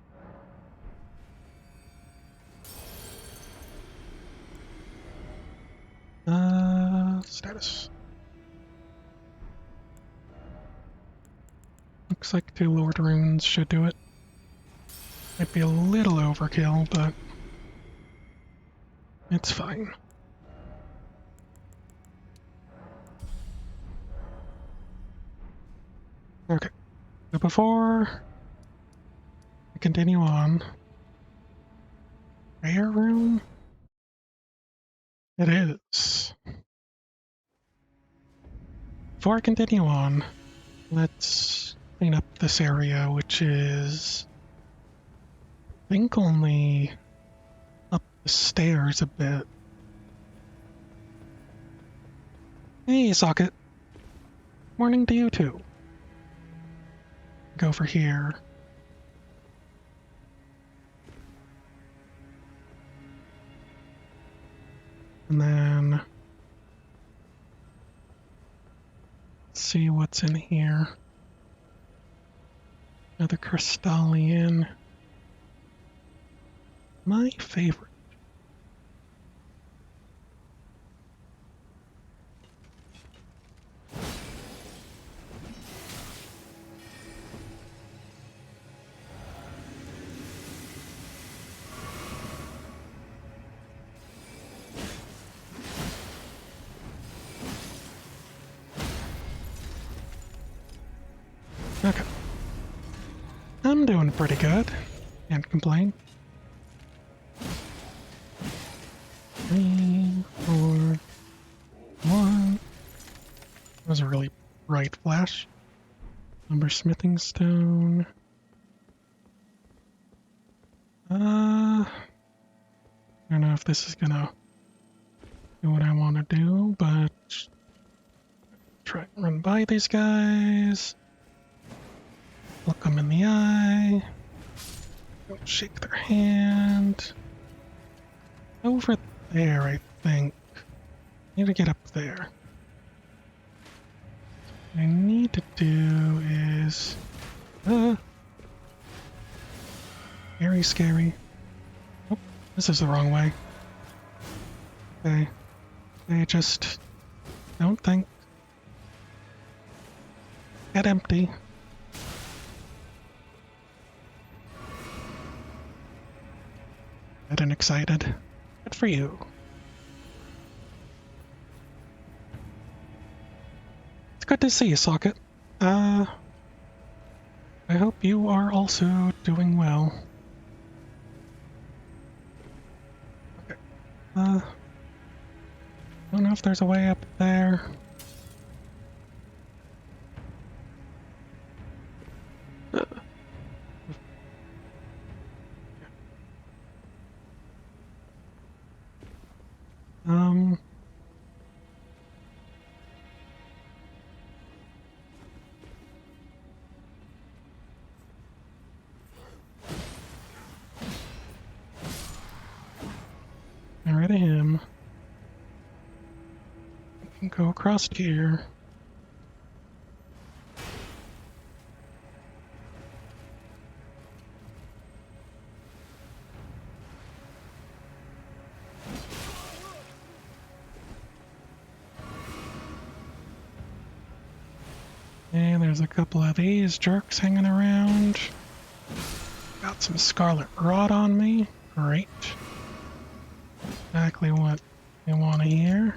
Speaker 1: Status. Looks like two Lord Runes should do it. Might be a little overkill, but it's fine. Okay, so before I continue on, prayer room? It is. Before I continue on, let's clean up this area, which is, I think, only up the stairs a bit. Hey, Socket. Morning to you too. Go for here. And then let's see what's in here. Another Crystallian. My favorite. Okay. I'm doing pretty good. Can't complain. 3, 4, 1. That was a really bright flash. Lumber smithing stone. I don't know if this is gonna do what I want to do, but try and run by these guys. Look them in the eye. Don't shake their hand. Over there, I think. Need to get up there. What I need to do is... very scary. Oh, this is the wrong way. Okay. Okay, just Don't think. Get empty. Getting excited. Good for you. It's good to see you, Socket. I hope you are also doing well. Okay. Don't know if there's a way up there. Um... Get rid of him. We can go across here. And there's a couple of these jerks hanging around. Got some scarlet rot on me. Great. Exactly what we want to hear.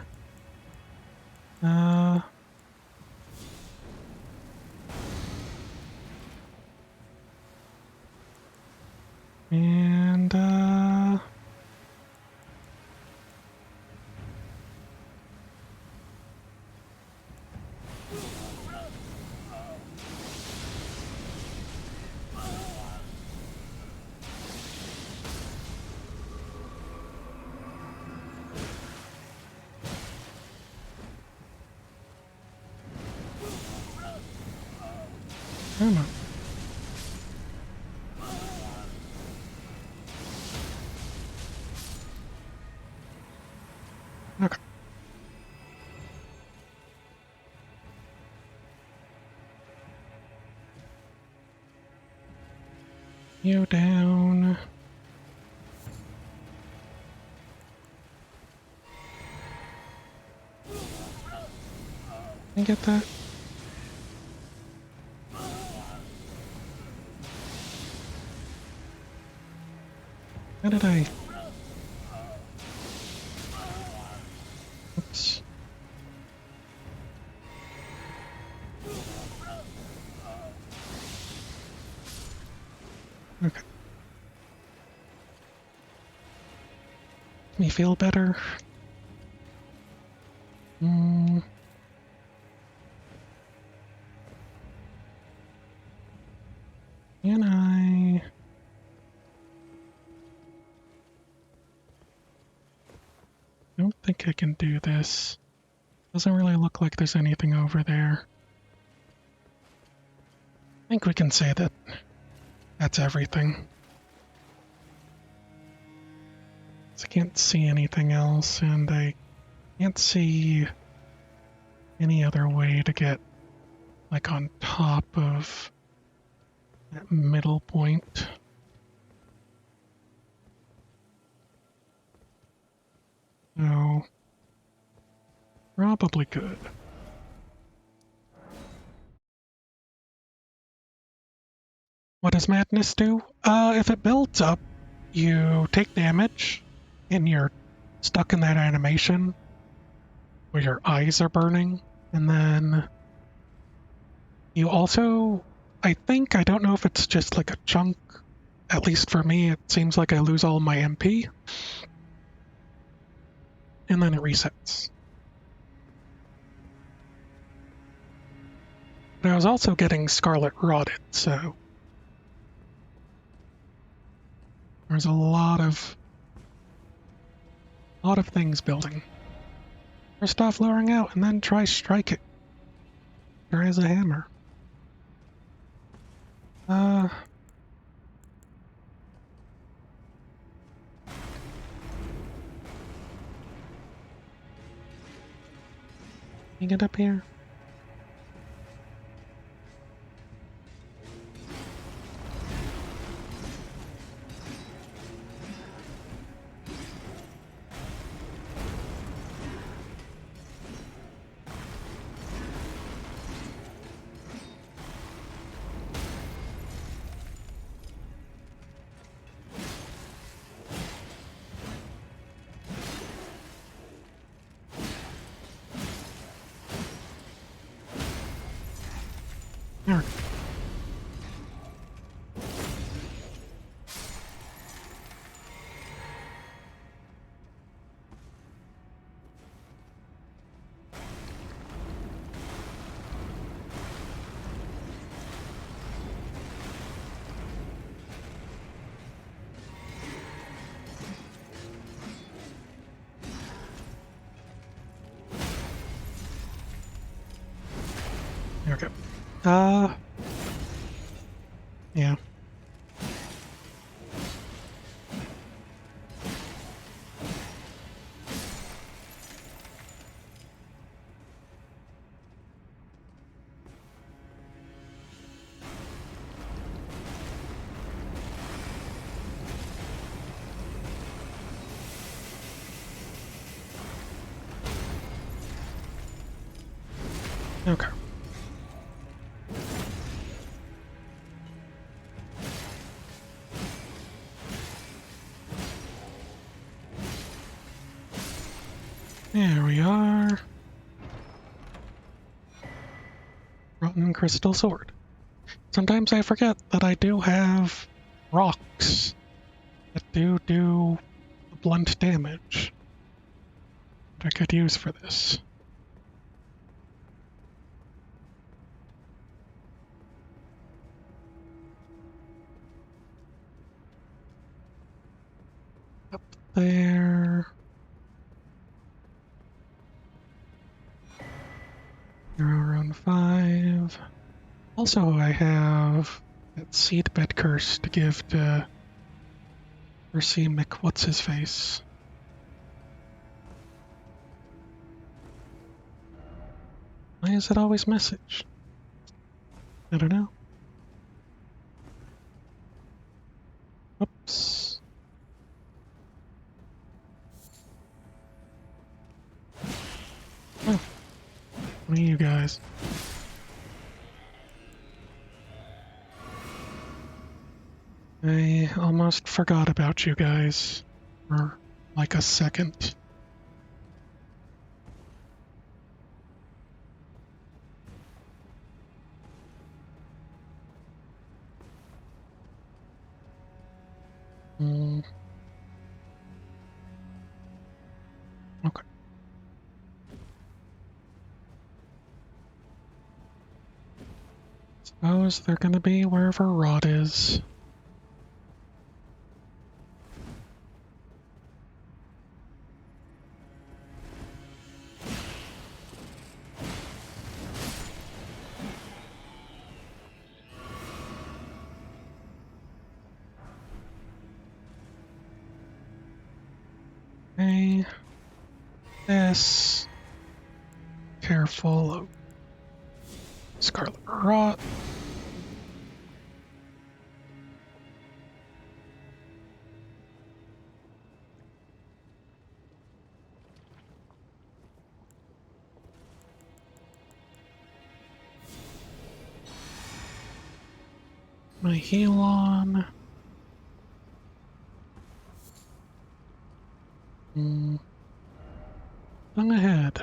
Speaker 1: And come on. Okay. You down. Can you get that? How did I? Oops. Okay. Me feel better? Can I? I don't think I can do this. Doesn't really look like there's anything over there. I think we can say that that's everything. I can't see anything else, and I can't see any other way to get, like, on top of that middle point. So, probably good. What does madness do? If it builds up, you take damage, and you're stuck in that animation where your eyes are burning, and then you also, I don't know if it's just like a chunk, at least for me, it seems like I lose all my MP, and then it resets. But I was also getting scarlet rotted, so there's a lot of things building. First off, lowering out, and then try strike it. There is a hammer. You get up here? There. Okay. Yeah. Okay. There we are. Rotten crystal sword. Sometimes I forget that I do have rocks that do blunt damage that I could use for this. Up there. Around 5. Also, I have that seedbed curse to give to Percy Mc what's his face. Why is it always message? I don't know. Oops. Oh, one of you guys. I almost forgot about you guys for like a second. Hmm. Okay. Suppose they're gonna be wherever Rod is. Okay. This. Careful of Scarlet Rot. My heal on. Tongue ahead.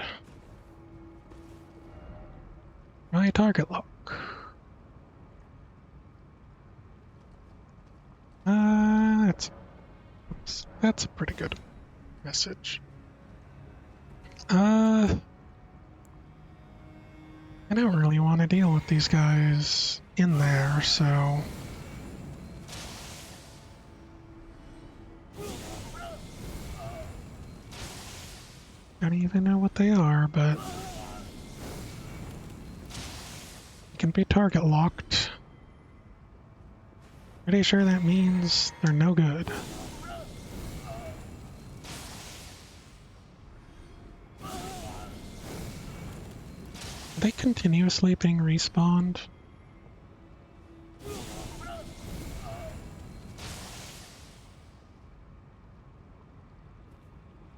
Speaker 1: My target lock. That's a pretty good message. I don't really want to deal with these guys in there, so... I don't even know what they are, but... You can be target locked. Pretty sure that means they're no good. Are they continuously being respawned?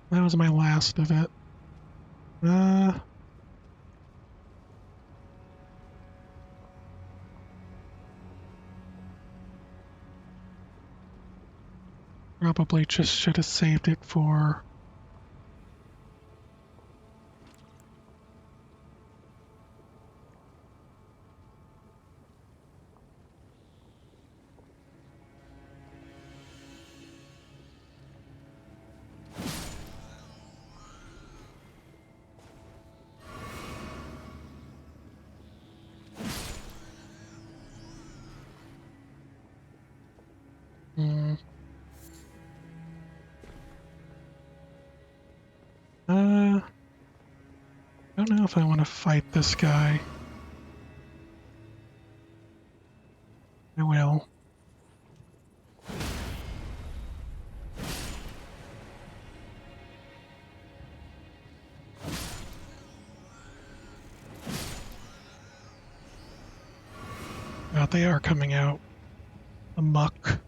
Speaker 1: That was my last of it. Probably just should have saved it for... Don't know if I want to fight this guy. I will. God, they are coming out amok.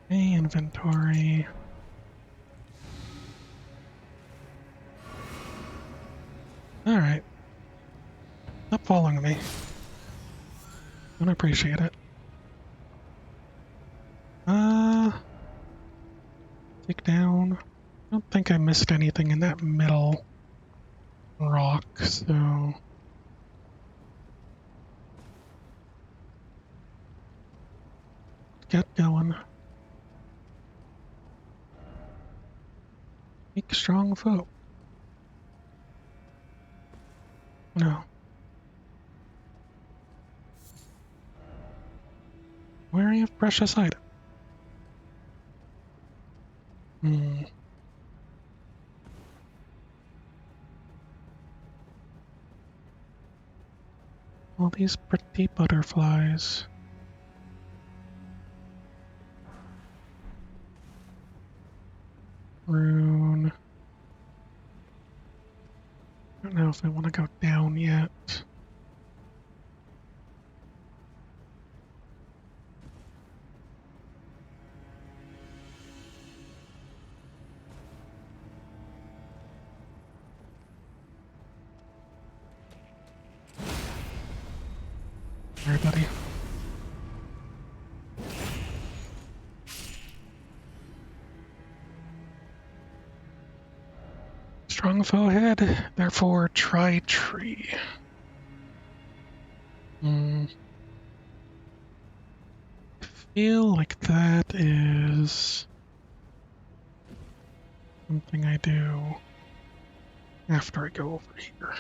Speaker 1: Hey, inventory. Alright. Stop following me. Don't appreciate it. Take down. I don't think I missed anything in that middle rock, so get going. Make strong foe. No. Wary of precious item. Hmm. All these pretty butterflies. Rune. I don't know if I want to go down yet. Everybody. Strong foe ahead, therefore try tree. Feel like that is something I do after I go over here.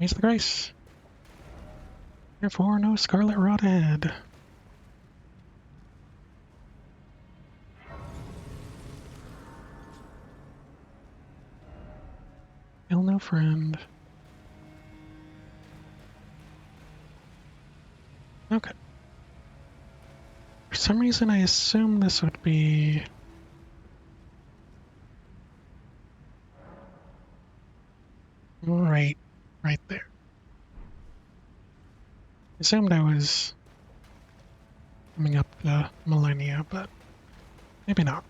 Speaker 1: Here's the grace. Therefore, no scarlet rot ahead. Kill no friend. Okay. For some reason, I assumed this would be right there. I assumed I was coming up to Malenia, but maybe not.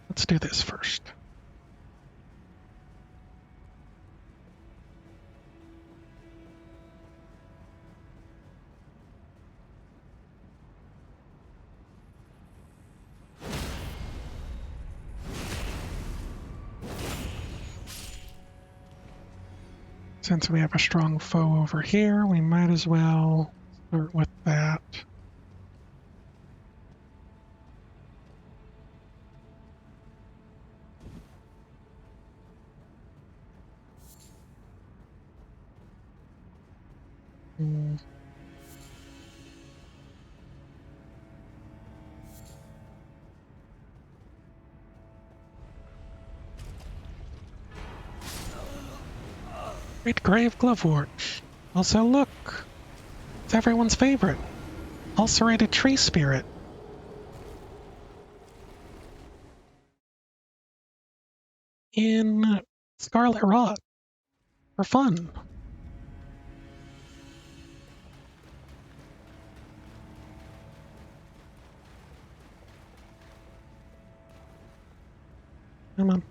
Speaker 1: Let's do this first. Since we have a strong foe over here, we might as well start with that. Great Grave Glovewort. Also, look! It's everyone's favorite. Ulcerated Tree Spirit. In Scarlet Rot. For fun. Come on.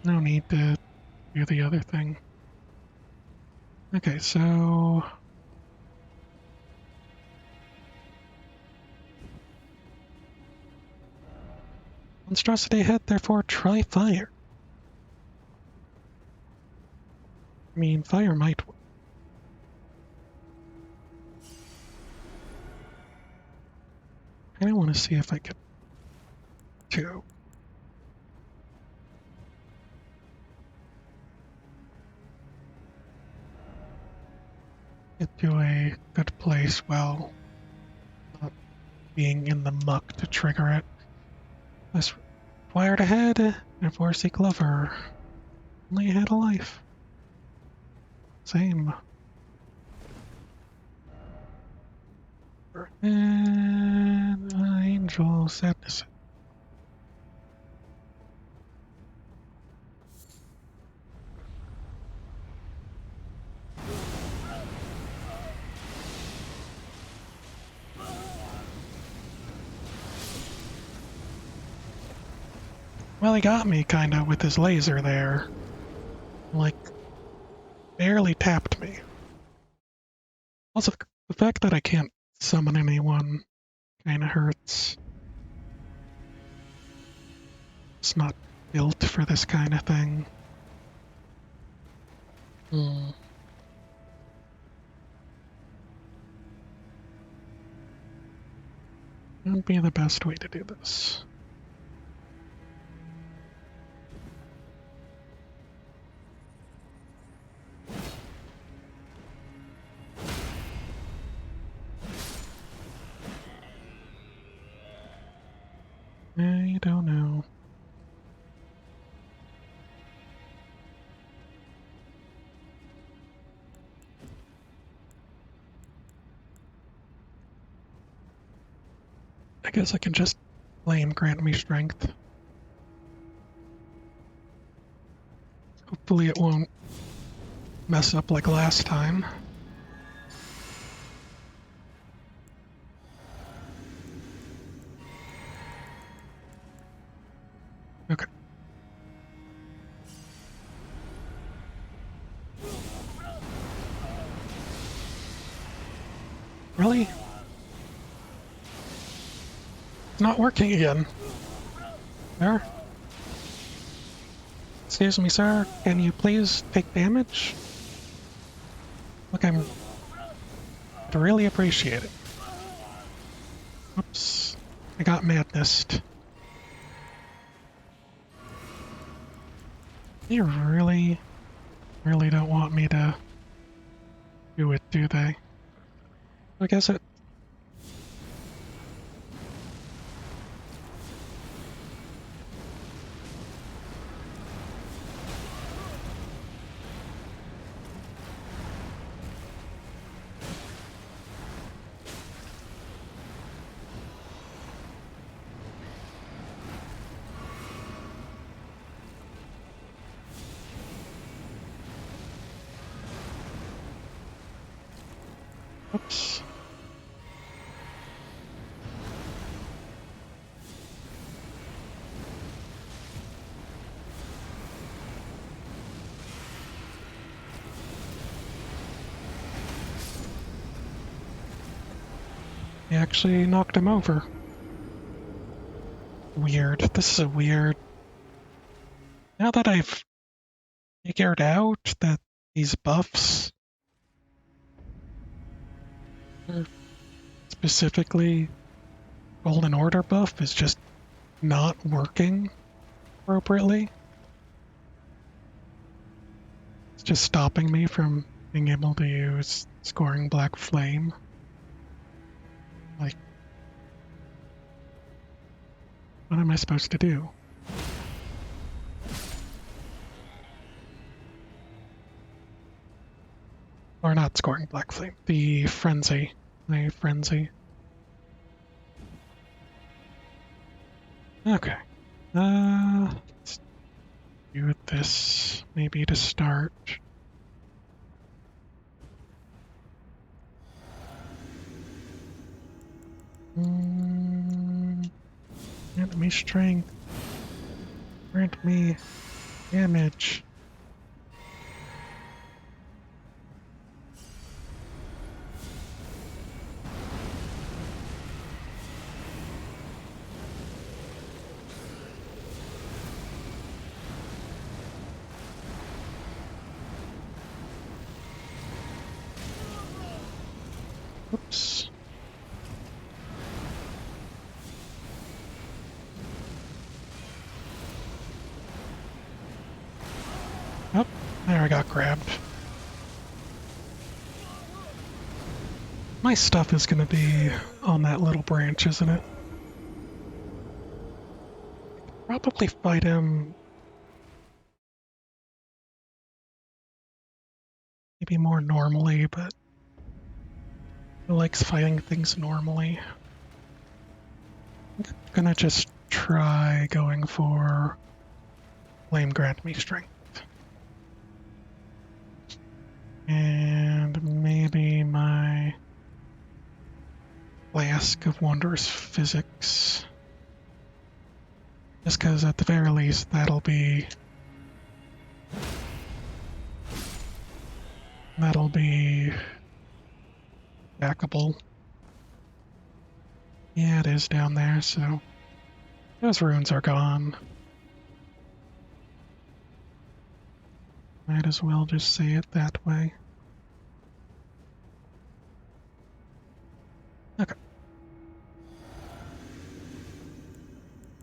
Speaker 1: No need to do the other thing. Okay, so Monstrosity ahead, therefore try fire. I mean, fire might work. I kinda want to see if I could do. Get to a good place while not being in the muck to trigger it. Less required ahead, therefore seek lover. Only had a life. Same. And angel sadness. Well, he got me kinda with his laser there. Like, barely tapped me. Also, the fact that I can't summon anyone kinda hurts. It's not built for this kind of thing. Wouldn't be the best way to do this. I don't know. I guess I can just blame grant me strength. Hopefully it won't mess up like last time. Okay. Really? It's not working again. There? Excuse me, sir. Can you please take damage? Look, I'd really appreciate it. Oops. I got madness. They really don't want me to do it, do they? I guess it... Oops. He actually knocked him over. Weird. This is a weird... Now that I've figured out that these buffs are specifically Golden Order buff is just not working appropriately. It's just stopping me from being able to use Scoring Black Flame. Like, what am I supposed to do? Or not Scoring Black Flame, the Frenzy. My Frenzy. Okay. Let's do this maybe to start. Grant me strength. Grant me damage. Oops. Oh, there I got grabbed. My stuff is going to be on that little branch, isn't it? Probably fight him maybe more normally, but he likes fighting things normally. I'm gonna just try going for Flame Grant Me Strength. And maybe my Flask of Wondrous Physics. Just because at the very least that'll be backable. Yeah, it is down there, so those runes are gone. Might as well just say it that way. Okay.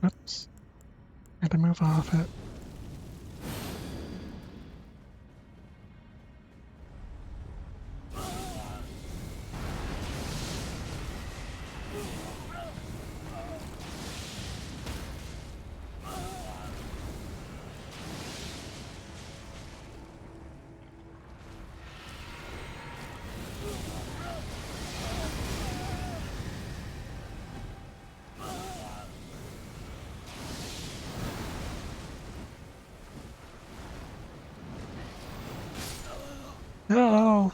Speaker 1: Oops. Had to move off it. Oh,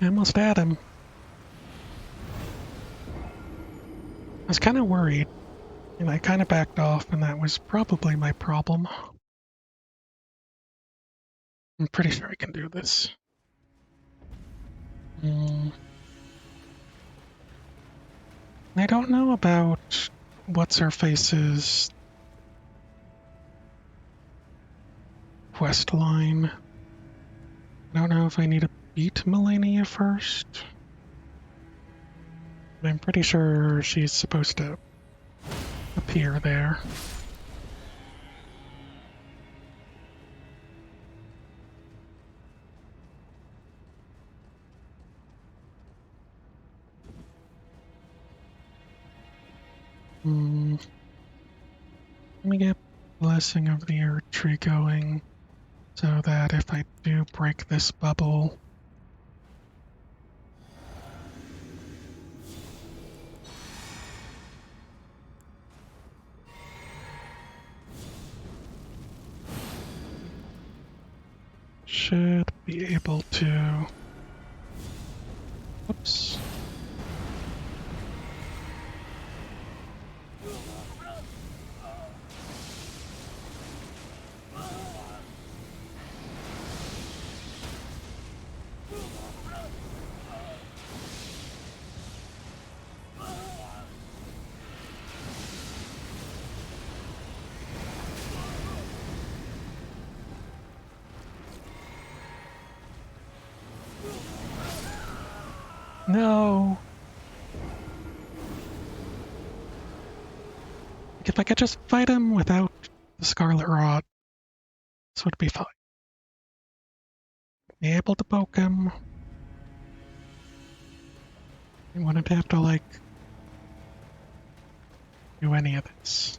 Speaker 1: I almost had him. I was kind of worried, and I kind of backed off, and that was probably my problem. I'm pretty sure I can do this. I don't know about What's-Her-Face's quest line. I don't know if I need to beat Malenia first. But I'm pretty sure she's supposed to appear there. Let me get Blessing of the Earth Tree going so that if I do break this bubble, should be able to. Oops. No. If I could just fight him without the Scarlet Rod, this would be fine. Be able to poke him. I wouldn't have to, like, do any of this.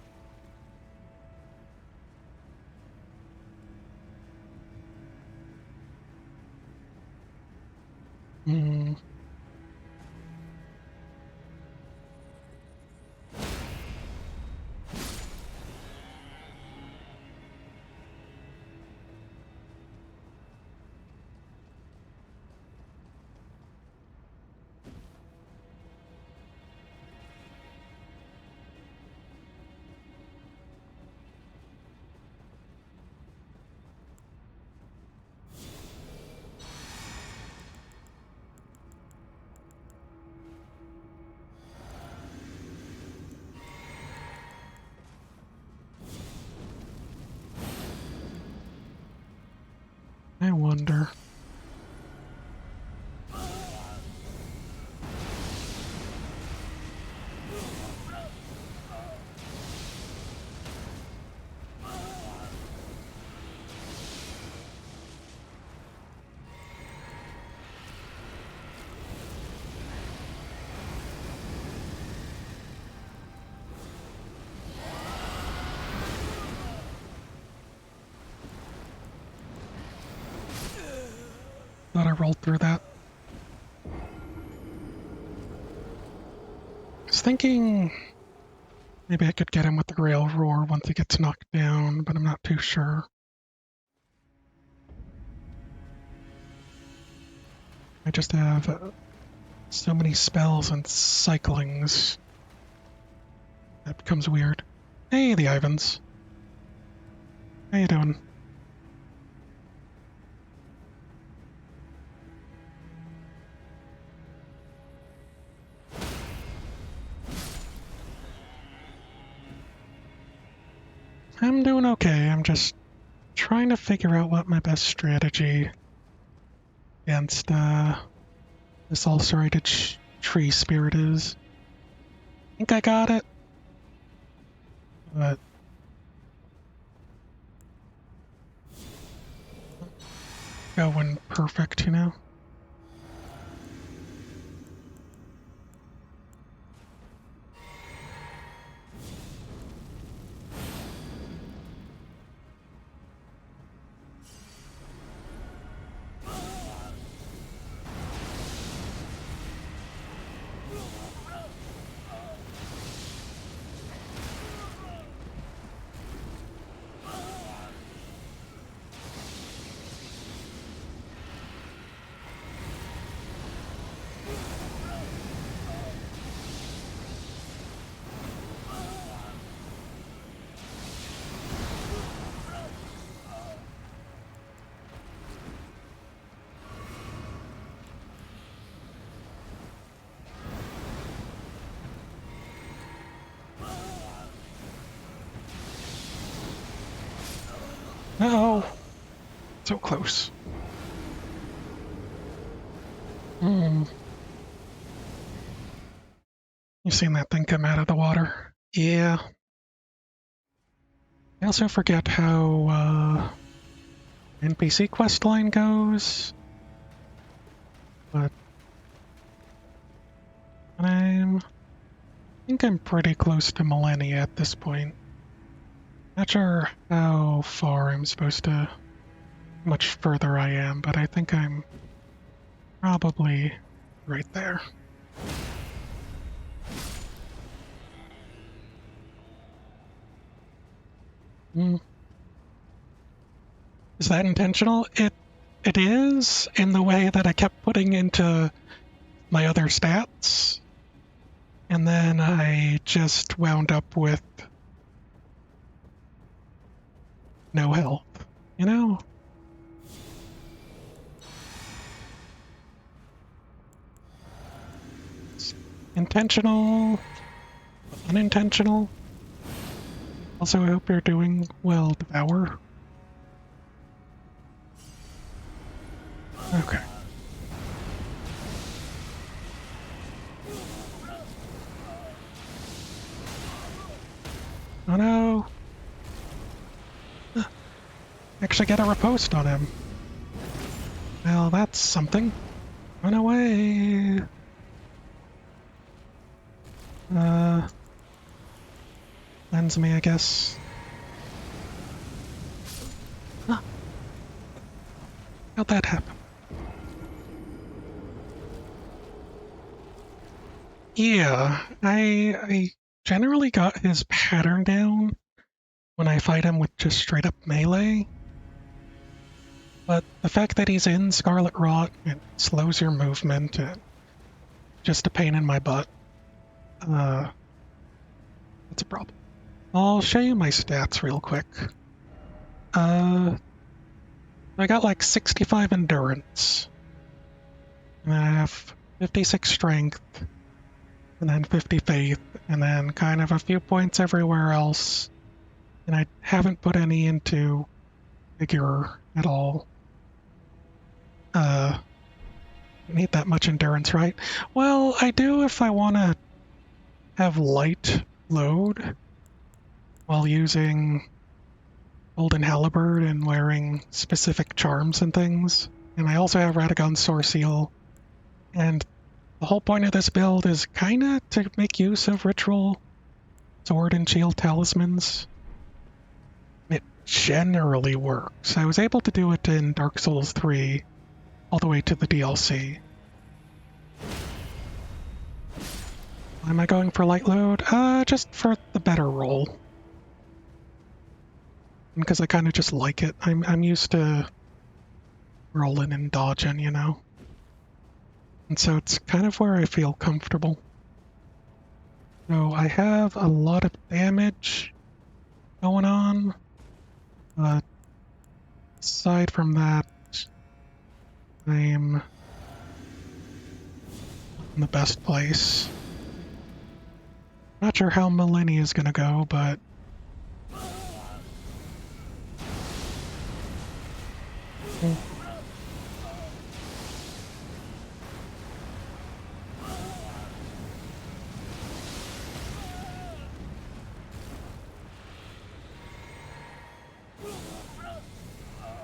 Speaker 1: I wonder. I rolled through that. I was thinking maybe I could get him with the rail roar once he gets knocked down, but I'm not too sure. I just have so many spells and cyclings. That becomes weird. Hey, the Ivans. How you doing? I'm doing okay. I'm just trying to figure out what my best strategy against this ulcerated tree spirit is. I think I got it, but going perfect, you know? No! So close. Hmm. You seen that thing come out of the water? Yeah. I also forget how NPC questline goes, but I think I'm pretty close to Malenia at this point. Not sure how far I'm supposed to, much further I am, but I think I'm probably right there. Hmm. Is that intentional? It is, in the way that I kept putting into my other stats, and then I just wound up with no health, you know? It's intentional, unintentional. Also, I hope you're doing well, Devour. Okay. Oh no! Actually get a riposte on him. Well, that's something. Run away! Lends me, I guess. Huh. How'd that happen? Yeah, I generally got his pattern down when I fight him with just straight up melee. But the fact that he's in Scarlet Rot, it slows your movement, and just a pain in my butt. That's a problem. I'll show you my stats real quick. I got like 65 endurance, and I have 56 strength, and then 50 faith, and then kind of a few points everywhere else. And I haven't put any into figure at all. Don't need that much endurance, right? Well, I do if I want to have light load while using Golden Halberd and wearing specific charms and things. And I also have Radagon Soreseal. And the whole point of this build is kinda to make use of ritual sword and shield talismans. It generally works. I was able to do it in Dark Souls 3 all the way to the DLC. Why am I going for light load? Just for the better roll. Because I kind of just like it. I'm used to rolling and dodging, you know? And so it's kind of where I feel comfortable. So I have a lot of damage going on. Aside from that, I'm in the best place. Not sure how Malenia is gonna go, but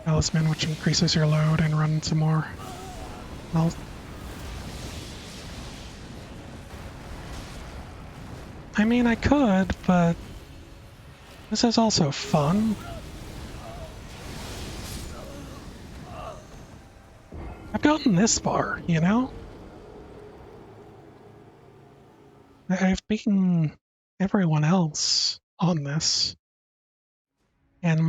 Speaker 1: talisman, which increases your load, and run some more health. I mean, I could, but this is also fun. I've gotten this far, you know? I've beaten everyone else on this. And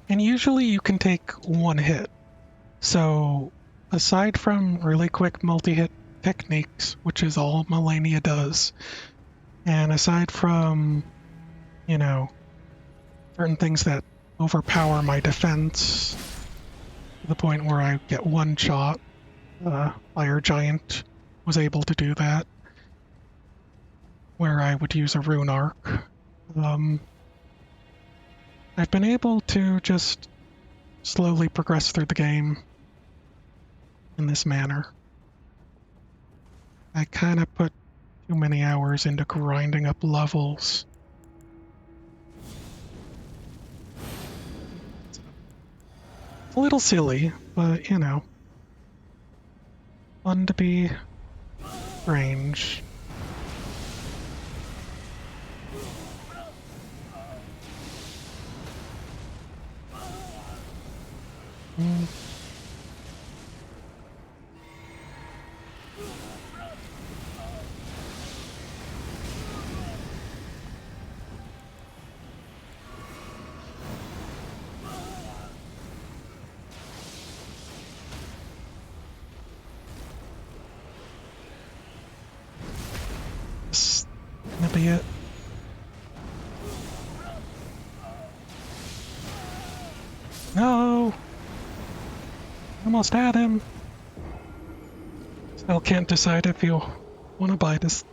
Speaker 1: and usually you can take one hit. So aside from really quick multi-hit techniques, which is all Malenia does, and aside from, you know, certain things that overpower my defense to the point where I get one shot, Fire Giant was able to do that, where I would use a rune arc. I've been able to just slowly progress through the game in this manner. I kind of put too many hours into grinding up levels. It's a little silly, but you know, fun to be strange. This gonna be it. No! Almost had him. Still can't decide if you want to buy this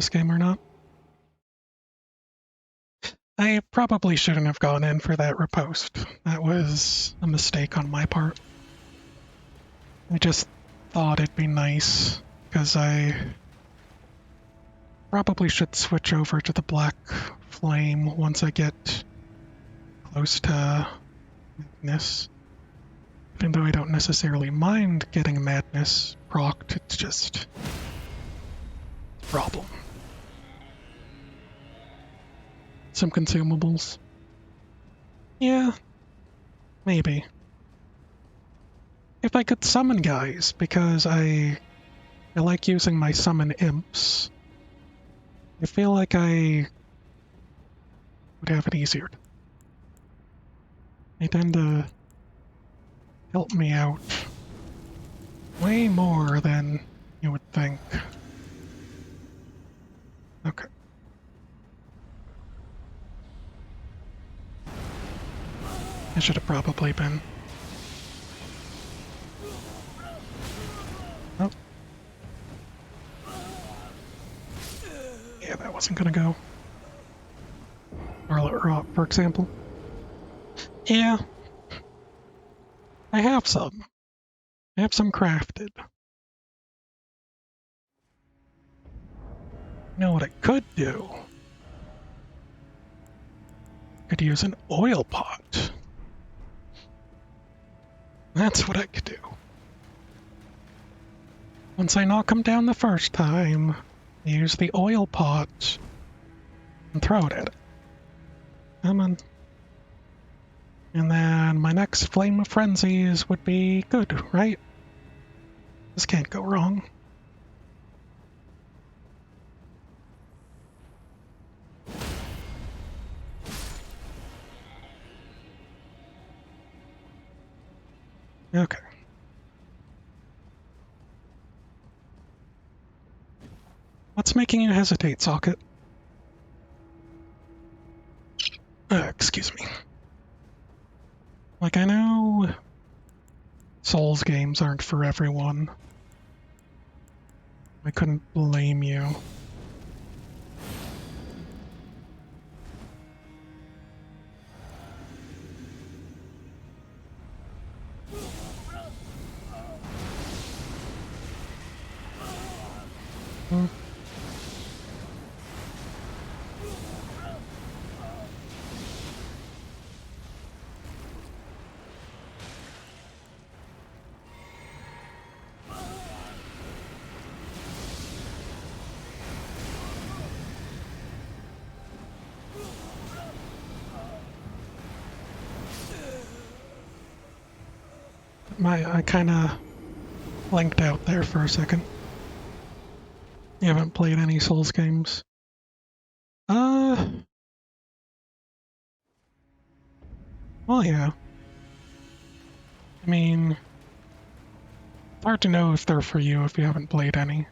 Speaker 1: game or not. I probably shouldn't have gone in for that riposte. That was a mistake on my part. I just thought it'd be nice, because I probably should switch over to the Black Flame once I get close to Madness. Even though I don't necessarily mind getting Madness procced, it's just a problem. Some consumables. Yeah, maybe. If I could summon guys, because I like using my summon imps. I feel like I would have it easier. They tend to help me out way more than you would think. Okay. I should have probably been. Oh. Yeah, that wasn't gonna go. Scarlet Rot, for example. Yeah. I have some. I have some crafted. You know what I could do? I could use an oil pot. That's what I could do. Once I knock him down the first time, I use the oil pot and throw it at it. Come on. And then my next Flame of Frenzies would be good, right? This can't go wrong. Okay. What's making you hesitate, Socket? Excuse me. Like, I know Souls games aren't for everyone. I couldn't blame you. Hmm. I kinda blanked out there for a second. You haven't played any Souls games? Well, yeah. I mean, it's hard to know if they're for you if you haven't played any.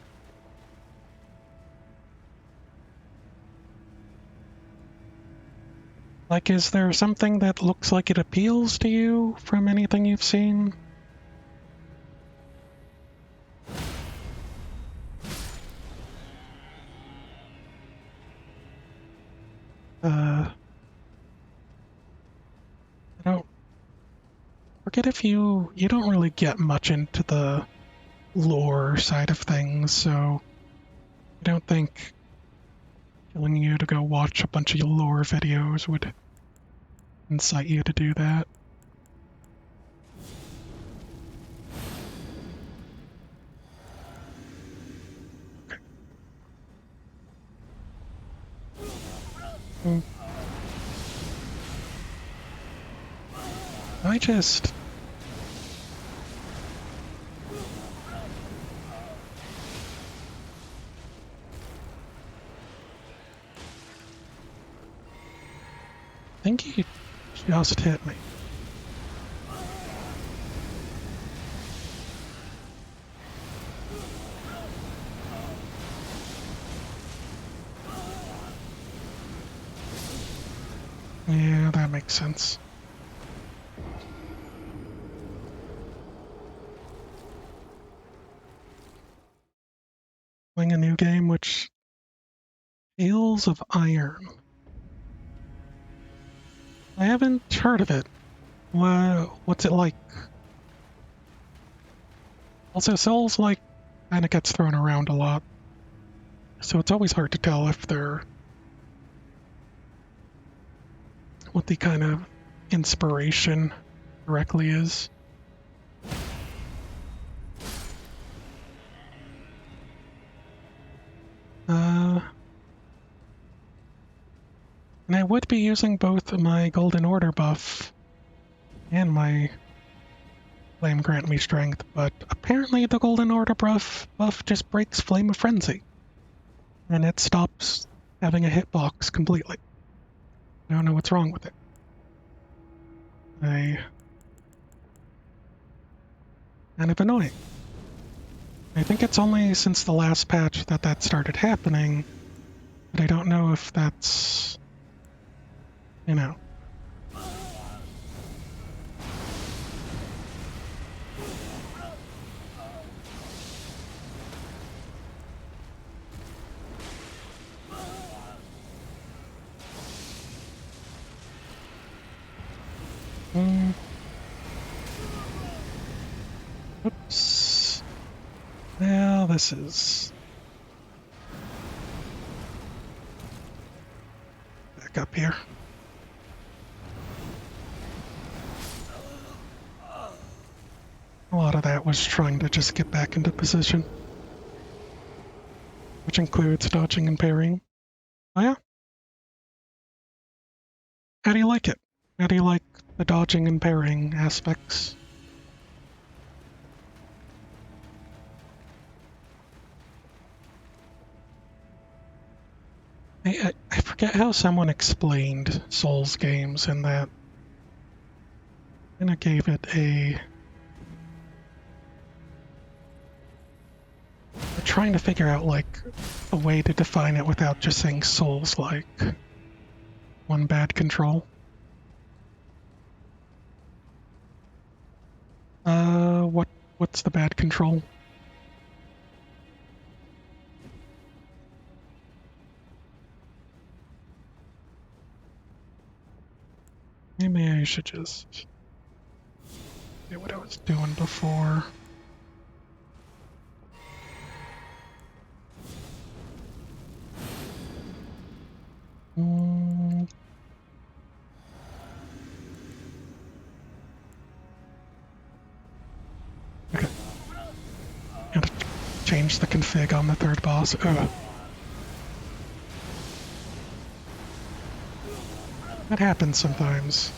Speaker 1: Like, is there something that looks like it appeals to you from anything you've seen? I don't forget if you don't really get much into the lore side of things, so I don't think telling you to go watch a bunch of lore videos would incite you to do that. Hmm. I just... think he just hit me. Yeah, that makes sense. Playing a new game, which... Tales of Iron. I haven't heard of it. What's it like? Also, Souls, like, kinda gets thrown around a lot. So it's always hard to tell if they're... what the kind of inspiration directly is. And I would be using both my Golden Order buff and my Flame Grant Me Strength, but apparently the Golden Order buff just breaks Flame of Frenzy, and it stops having a hitbox completely. I don't know what's wrong with it. Kind of annoying. I think it's only since the last patch that started happening, but I don't know if that's, you know. Oops. Well, this is... back up here. A lot of that was trying to just get back into position, which includes dodging and parrying. Oh yeah? How do you like it? How do you like the dodging and parrying aspects? I forget how someone explained Souls games in that. And I gave it a... I'm trying to figure out, like, a way to define it without just saying Souls-like. One bad control. What's the bad control? Maybe I should just do what I was doing before. Okay. Gotta change the config on the third boss. Ugh. That happens sometimes.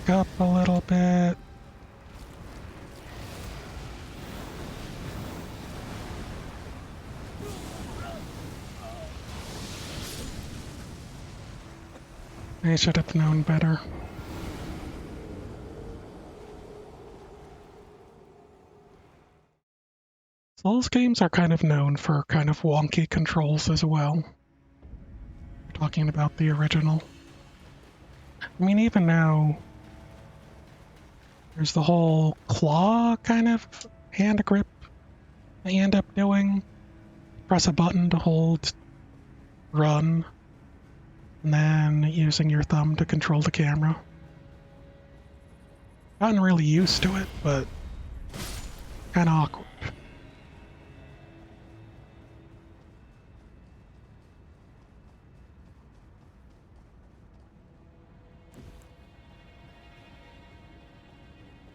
Speaker 1: Up a little bit. I should have known better. Souls games are kind of known for kind of wonky controls as well. We're talking about the original. I mean, even now, there's the whole claw kind of hand grip that you end up doing. Press a button to hold run, and then using your thumb to control the camera. Gotten really used to it, but kind of awkward.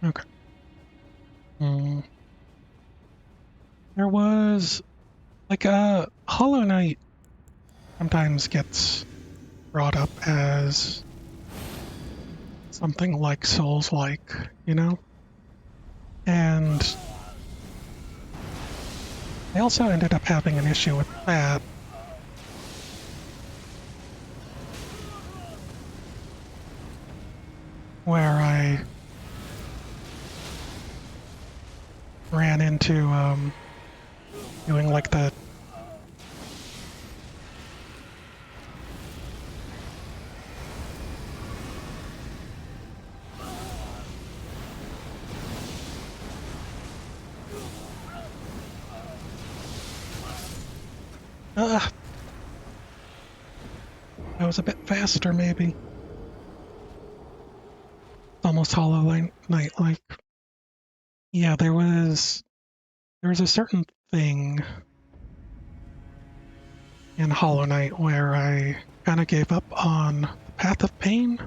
Speaker 1: Okay. There was, like, Hollow Knight sometimes gets brought up as something like Souls-like, you know? And I also ended up having an issue with that. Where I ran into, doing like the that was a bit faster, maybe. Almost Hollow Knight-like. Yeah, there was a certain thing in Hollow Knight where I kind of gave up on the Path of Pain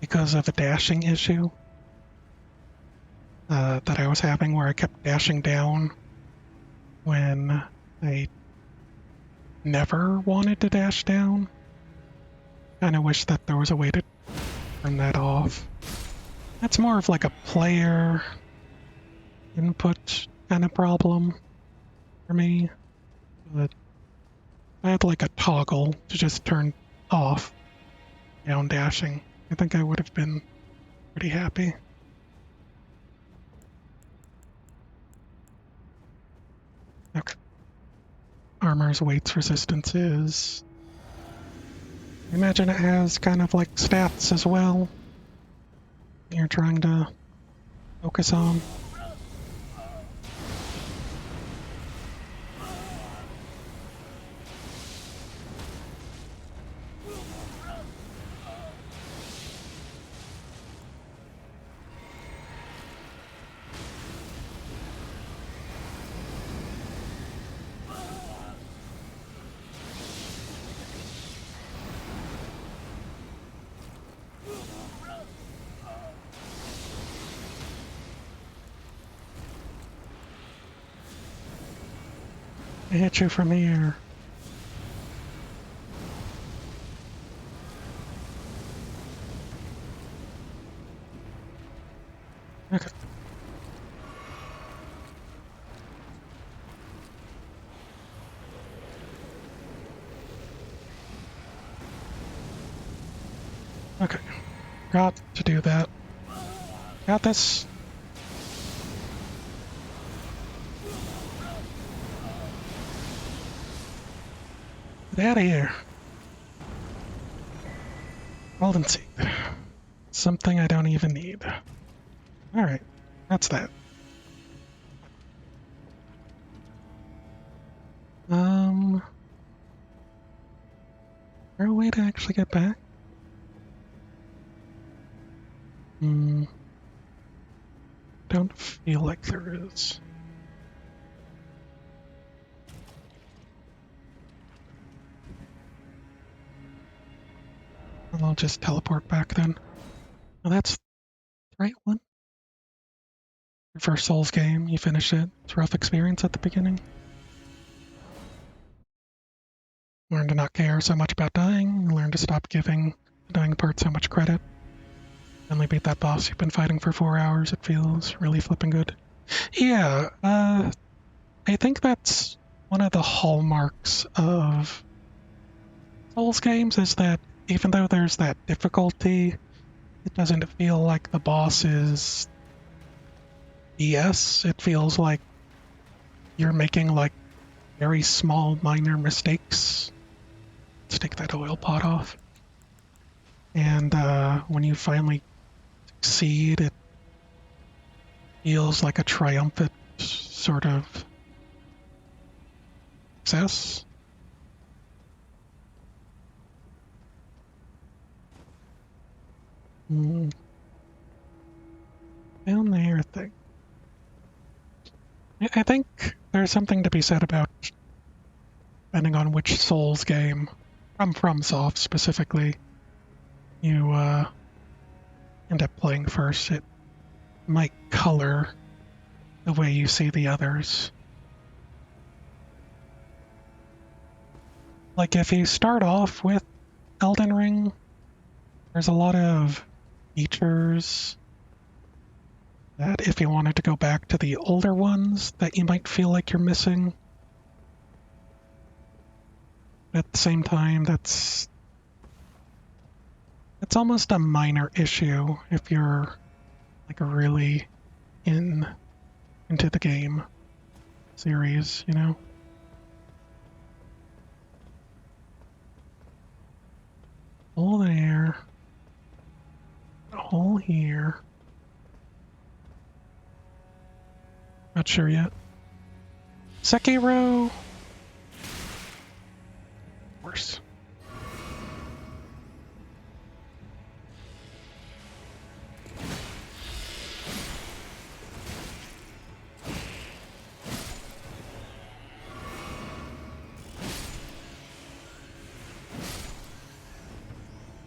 Speaker 1: because of a dashing issue that I was having, where I kept dashing down when I never wanted to dash down. Kind of wish that there was a way to turn that off. That's more of like a player input kind of problem for me. But I had like a toggle to just turn off down dashing. I think I would have been pretty happy. Okay. Armor's weights resistance is... I imagine it has kind of like stats as well you're trying to focus on. I hit you from here. Okay. Okay. Got to do that. Got this. Get out of here. Golden seed. Something I don't even need. Alright. That's that. Is there a way to actually get back? Don't feel like there is. I'll just teleport back then. Oh, that's the right one. Your first Souls game, you finished it. It's a rough experience at the beginning. Learn to not care so much about dying. Learn to stop giving the dying part so much credit. Finally beat that boss you've been fighting for 4 hours. It feels really flipping good. Yeah, I think that's one of the hallmarks of Souls games is that even though there's that difficulty, it doesn't feel like the boss is BS. It feels like you're making like very small minor mistakes. Let's take that oil pot off. And when you finally succeed, it feels like a triumphant sort of success. Down there thing. I think there's something to be said about, depending on which Souls game, from FromSoft specifically, you end up playing first. It might color the way you see the others. Like if you start off with Elden Ring, there's a lot of features that if you wanted to go back to the older ones that you might feel like you're missing. At the same time, that's almost a minor issue if you're like really into the game series, you know? Hole there. A hole here. Not sure yet. Sekiro. Worse.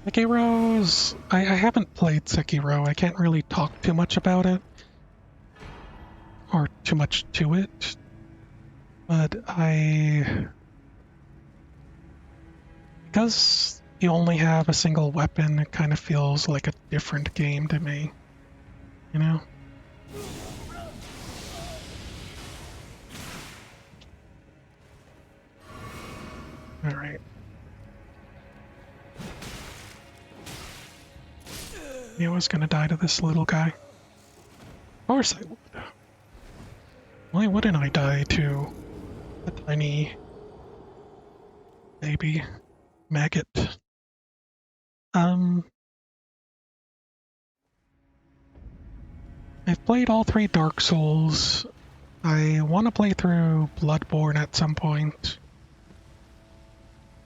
Speaker 1: Sekiro's... I haven't played Sekiro. I can't really talk too much about it. Or too much to it. But because you only have a single weapon, it kind of feels like a different game to me. You know? Alright. I was gonna die to this little guy. Of course I would. Why wouldn't I die to a tiny baby maggot? I've played all 3 Dark Souls. I want to play through Bloodborne at some point.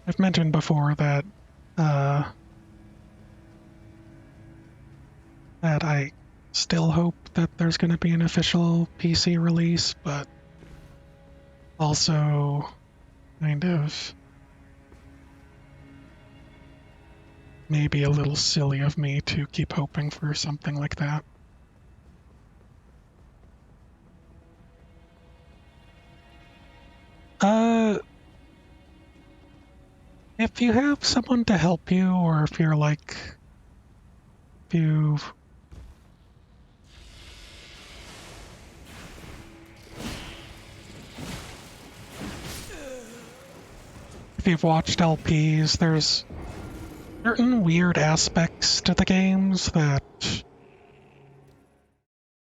Speaker 1: I've mentioned before that that I still hope that there's going to be an official PC release, but also kind of maybe a little silly of me to keep hoping for something like that. if you have someone to help you, or if you're like, if you've if you've watched LPs, there's certain weird aspects to the games that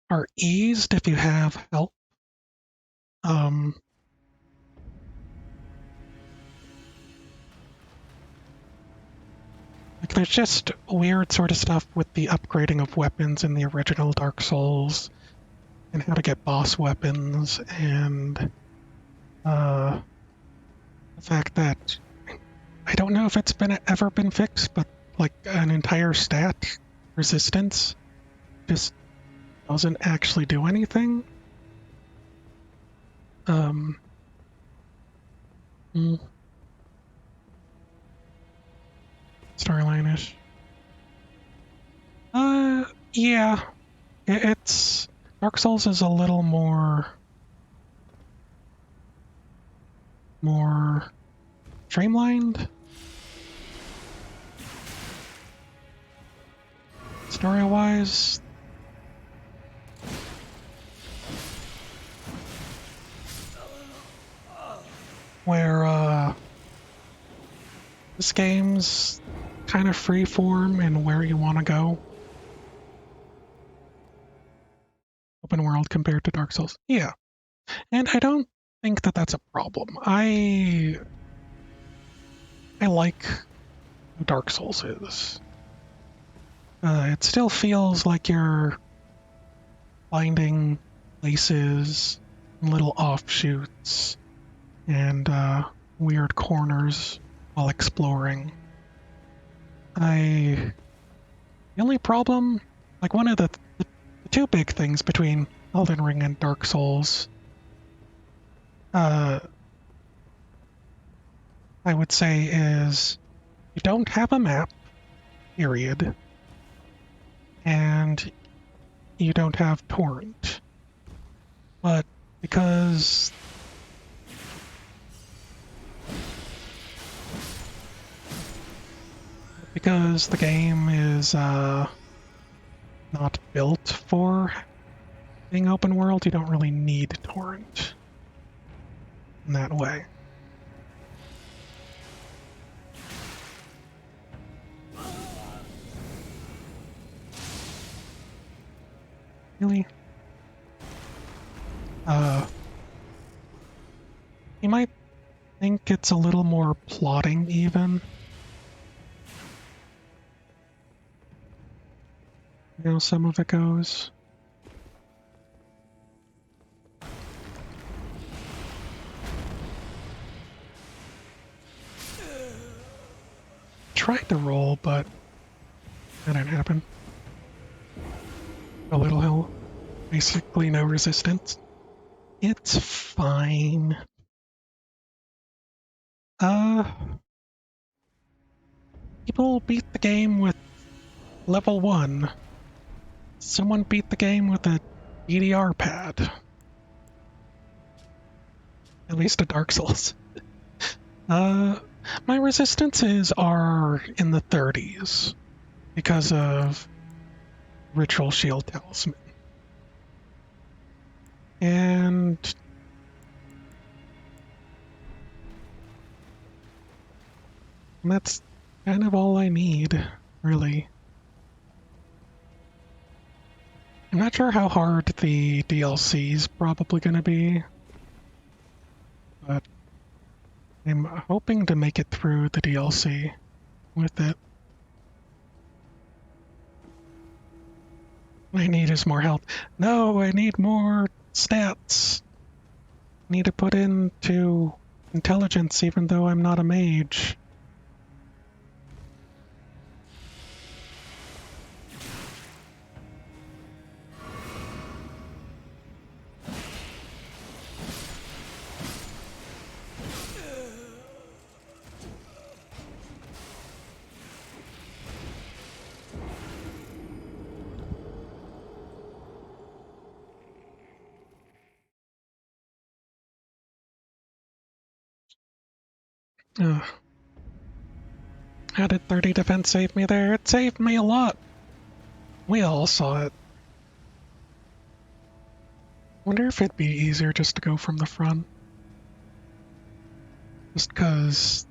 Speaker 1: are eased if you have help. Um, like there's just weird sort of stuff with the upgrading of weapons in the original Dark Souls, and how to get boss weapons, and the fact that I don't know if it's been ever been fixed, but like an entire stat resistance just doesn't actually do anything. Um, mm, Storyline-ish. Yeah, it's Dark Souls is a little more streamlined story-wise. Where this game's kind of freeform in where you want to go. Open world compared to Dark Souls. Yeah, and I don't think that that's a problem. I like who Dark Souls is. It still feels like you're finding places, little offshoots, and weird corners while exploring. The only problem, like one of the two big things between Elden Ring and Dark Souls, uh, I would say is you don't have a map, period, and you don't have torrent. But because the game is not built for being open world, you don't really need torrent in that way. Really? Uh, you might think it's a little more plotting even. You know, some of it goes. Tried to roll, but that didn't happen. A little hill. Basically no resistance. It's fine. Uh, People beat the game with level 1. Someone beat the game with a EDR pad. At least a Dark Souls. Uh, my resistances are in the 30s because of Ritual Shield Talisman. And that's kind of all I need, really. I'm not sure how hard the DLC's probably going to be, but I'm hoping to make it through the DLC with it. I need is more health. No, I need more stats. I need to put into intelligence even though I'm not a mage. Ugh. How did 30 defense save me there? It saved me a lot. We all saw it. Wonder if it'd be easier just to go from the front. Just because,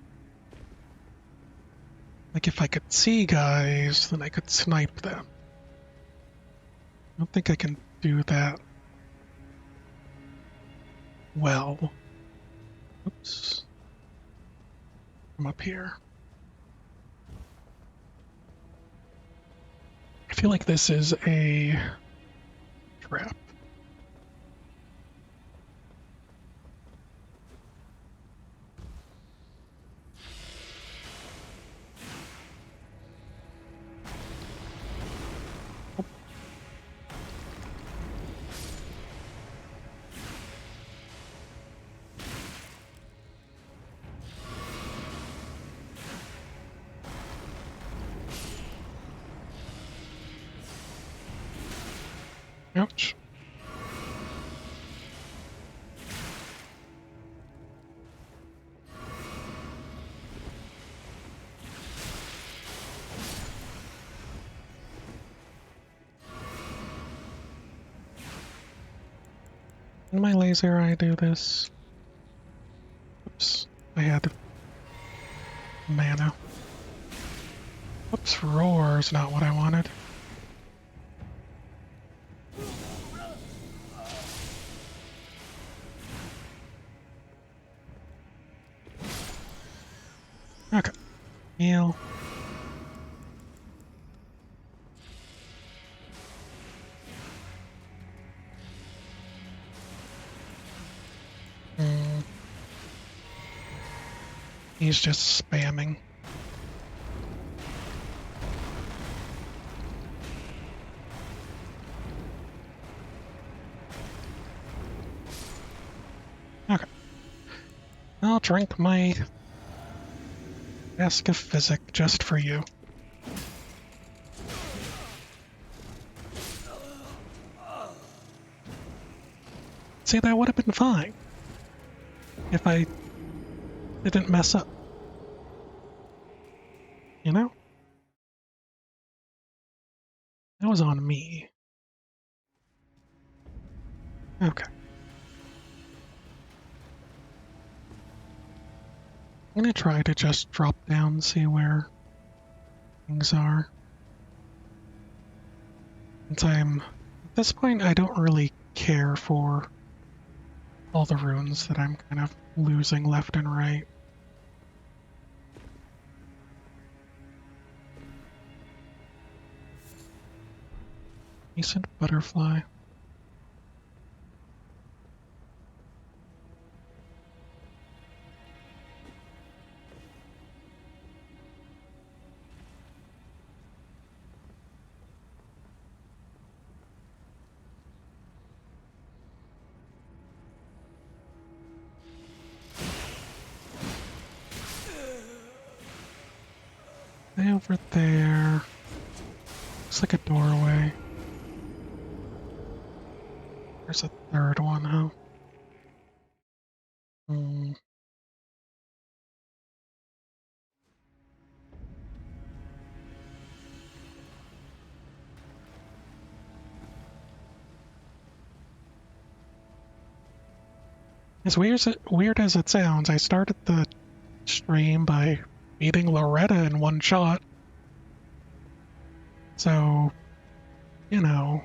Speaker 1: like, if I could see guys, then I could snipe them. I don't think I can do that well. Oops. I'm up here. I feel like this is a trap. Ouch. In my laser, I do this. Oops. I had mana. Oops, roar's not what I wanted. Okay. Heal. He's just spamming. Okay. I'll drink my Ask of Physic just for you. See, that would have been fine if I didn't mess up. You know? That was on me. Okay. I'm gonna try to just drop down, see where things are. Since at this point, I don't really care for all the runes that I'm kind of losing left and right. Decent butterfly. Over there. Looks like a doorway. There's a third one, huh? As weird as it sounds, I started the stream by beating Loretta in one shot. So, you know.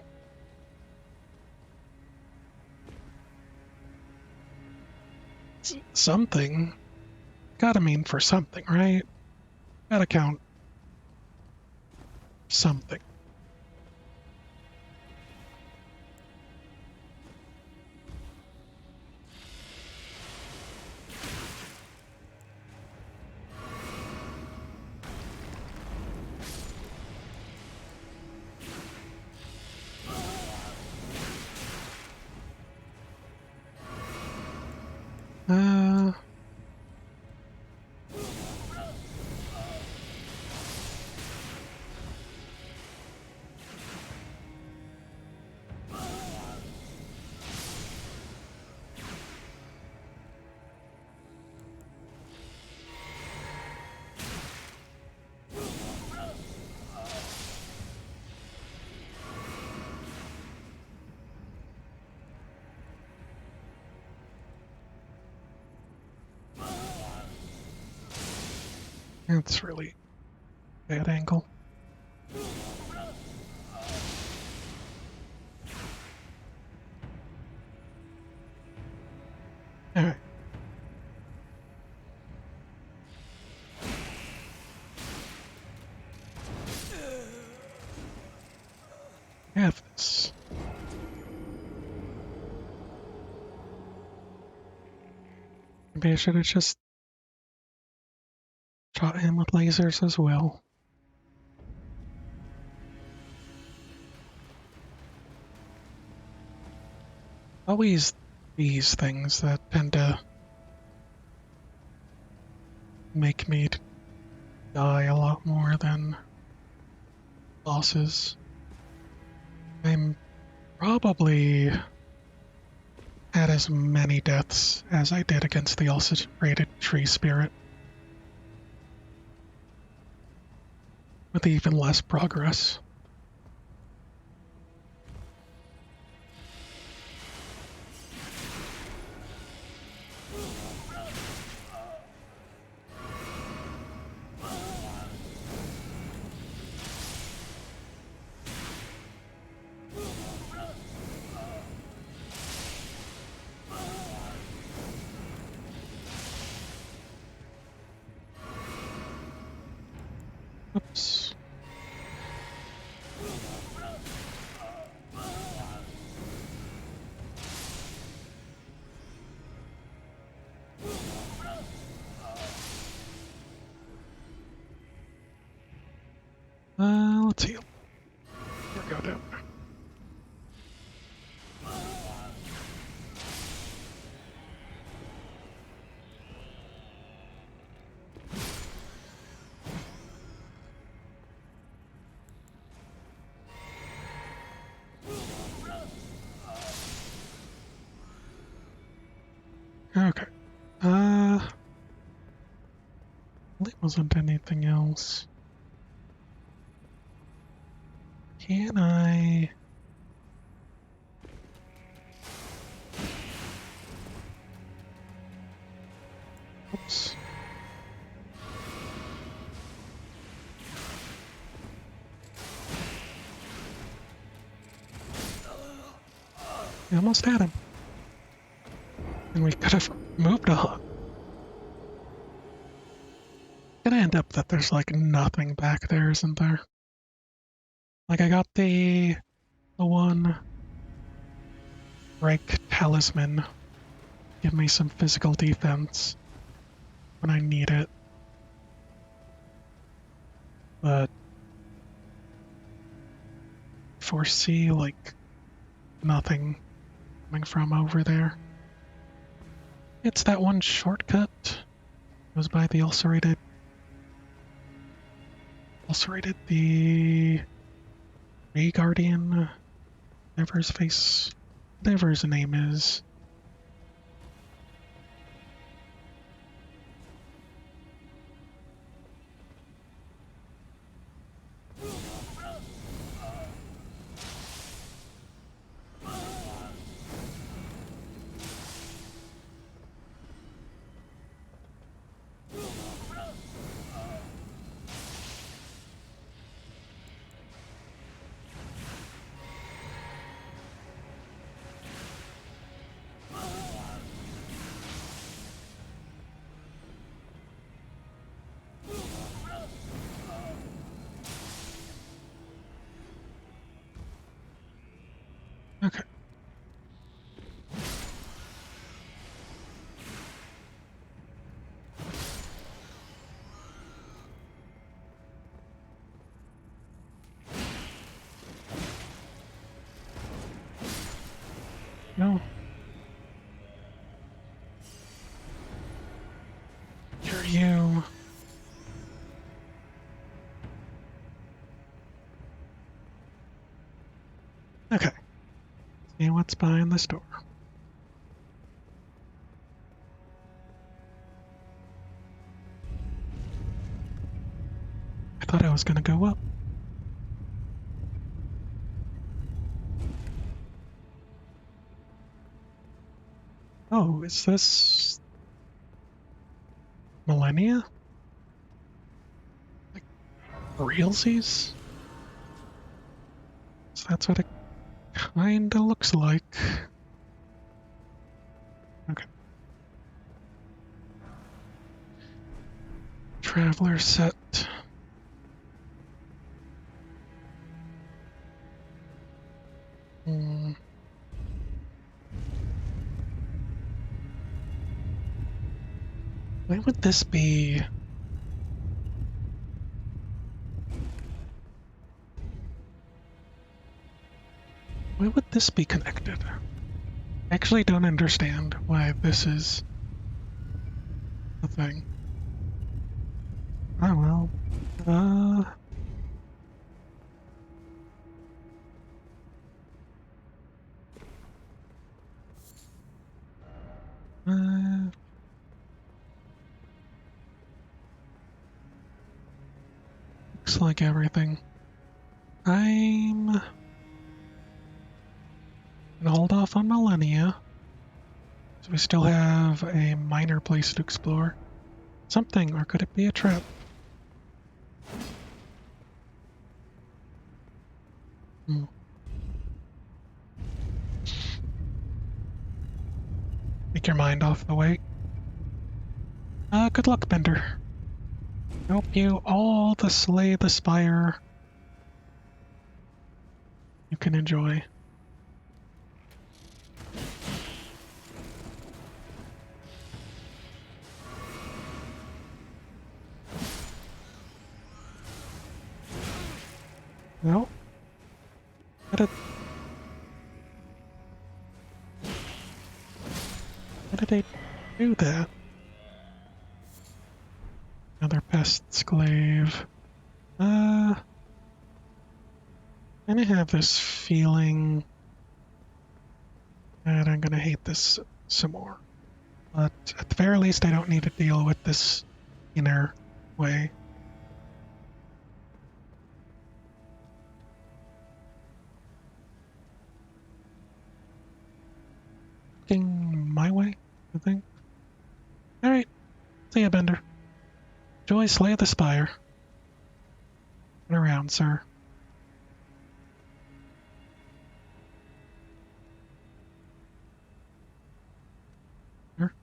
Speaker 1: Something. Gotta mean for something, right? Gotta count something. Uh... That's really bad angle. Alright. Have this. Maybe I should have just shot him with lasers as well. Always these things that tend to make me die a lot more than bosses. I'm probably had as many deaths as I did against the ulcerated tree spirit, with even less progress. Oops. Let's heal. Here we go down. Okay. There wasn't anything else. Can I... Oops. We almost had him. And we could have moved on. Gonna end up that there's like nothing back there, isn't there? Like I got the one break talisman. Give me some physical defense when I need it. But foresee like nothing coming from over there. It's that one shortcut. It was by the ulcerated the Ray Guardian, whatever his name is. Okay. No. You're you. Okay. See what's behind this door. I thought I was gonna go up. Oh, is this Malenia? Realsies? So that's what it kinda looks like. Okay. Traveler set. Hmm. Why would this be? Why would this be connected? I actually don't understand why this is a thing. Oh well. Uh, looks like everything. I'm gonna hold off on Malenia, so we still have a minor place to explore. Something, or could it be a trap? Hmm. Take your mind off the weight. Good luck, Bender. Hope you all the slay the spire you can enjoy. No? How did they do that? Another pest glaive. And I have this feeling that I'm gonna hate this some more. But at the very least, I don't need to deal with this inner way. Looking my way, I think. Alright, see ya, Bender. Joy slay the spire. Turn around, sir. Here.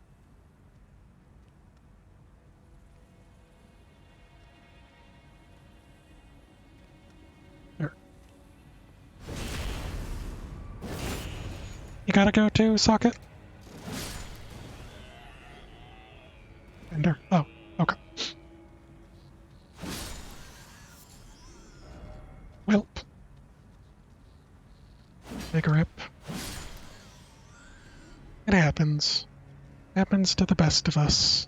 Speaker 1: There. You gotta go too, socket? Bender. Oh, okay. Welp. Big rip. It happens. Happens to the best of us.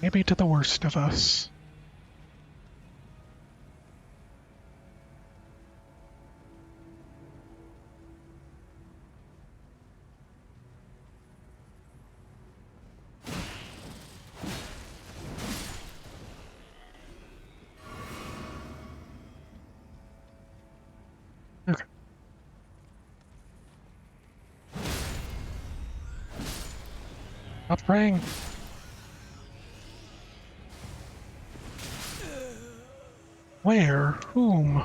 Speaker 1: Maybe to the worst of us. Okay. Stop praying. Where? Whom?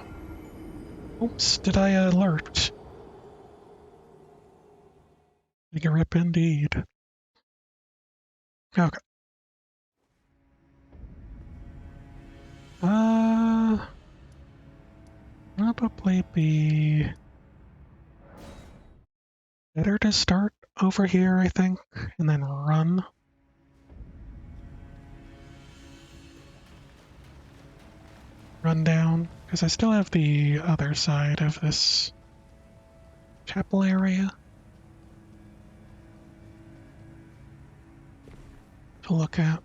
Speaker 1: Oops, did I alert? Big rip indeed. Okay. Uh, probably be better to start over here, I think, and then run. Run down, because I still have the other side of this chapel area to look at.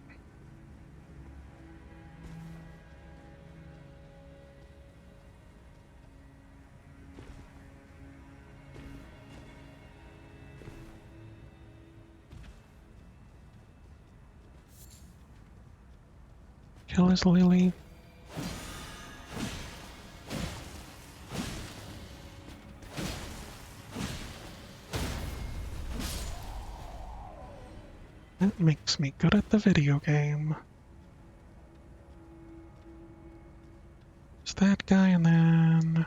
Speaker 1: Kill his lily. That makes me good at the video game. that guy, and then...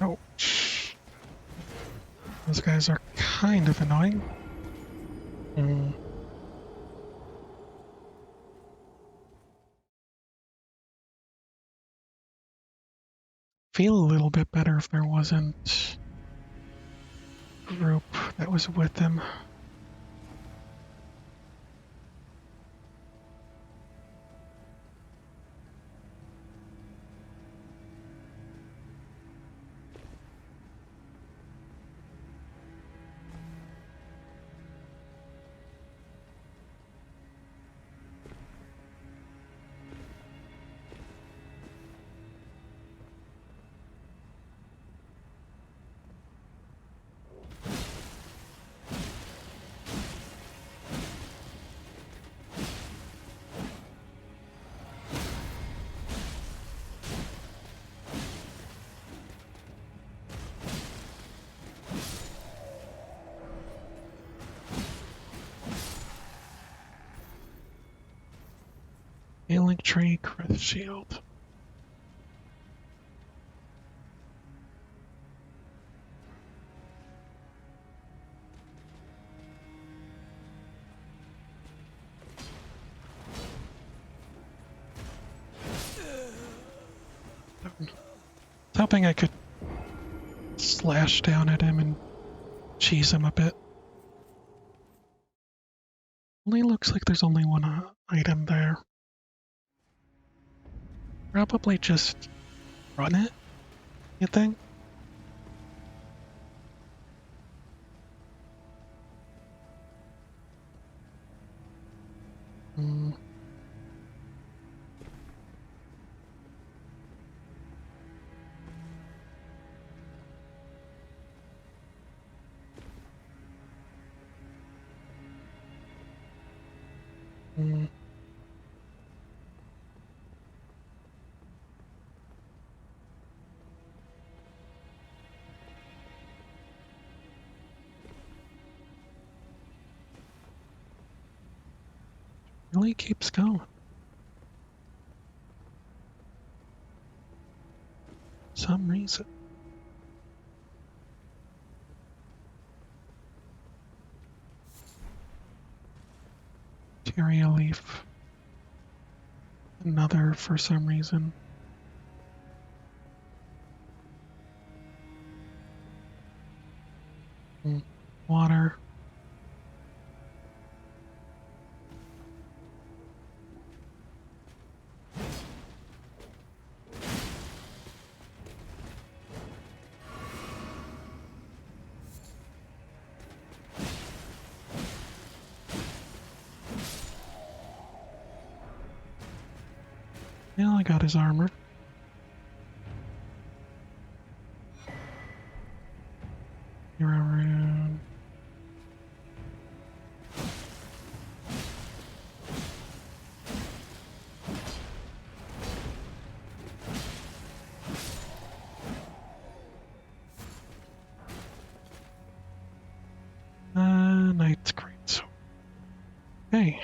Speaker 1: Oh, those guys are kind of annoying. Feel a little bit better if there wasn't a group that was with him. Healing tree, crest shield. I was hoping I could slash down at him and cheese him a bit. Only looks like there's only one item there. Probably just run it, you think? Hmm. Hmm. Really keeps going. For some reason. Materia leaf. Another for some reason. Water. Yeah, I got his armor. You're around. Knight's great. Hey.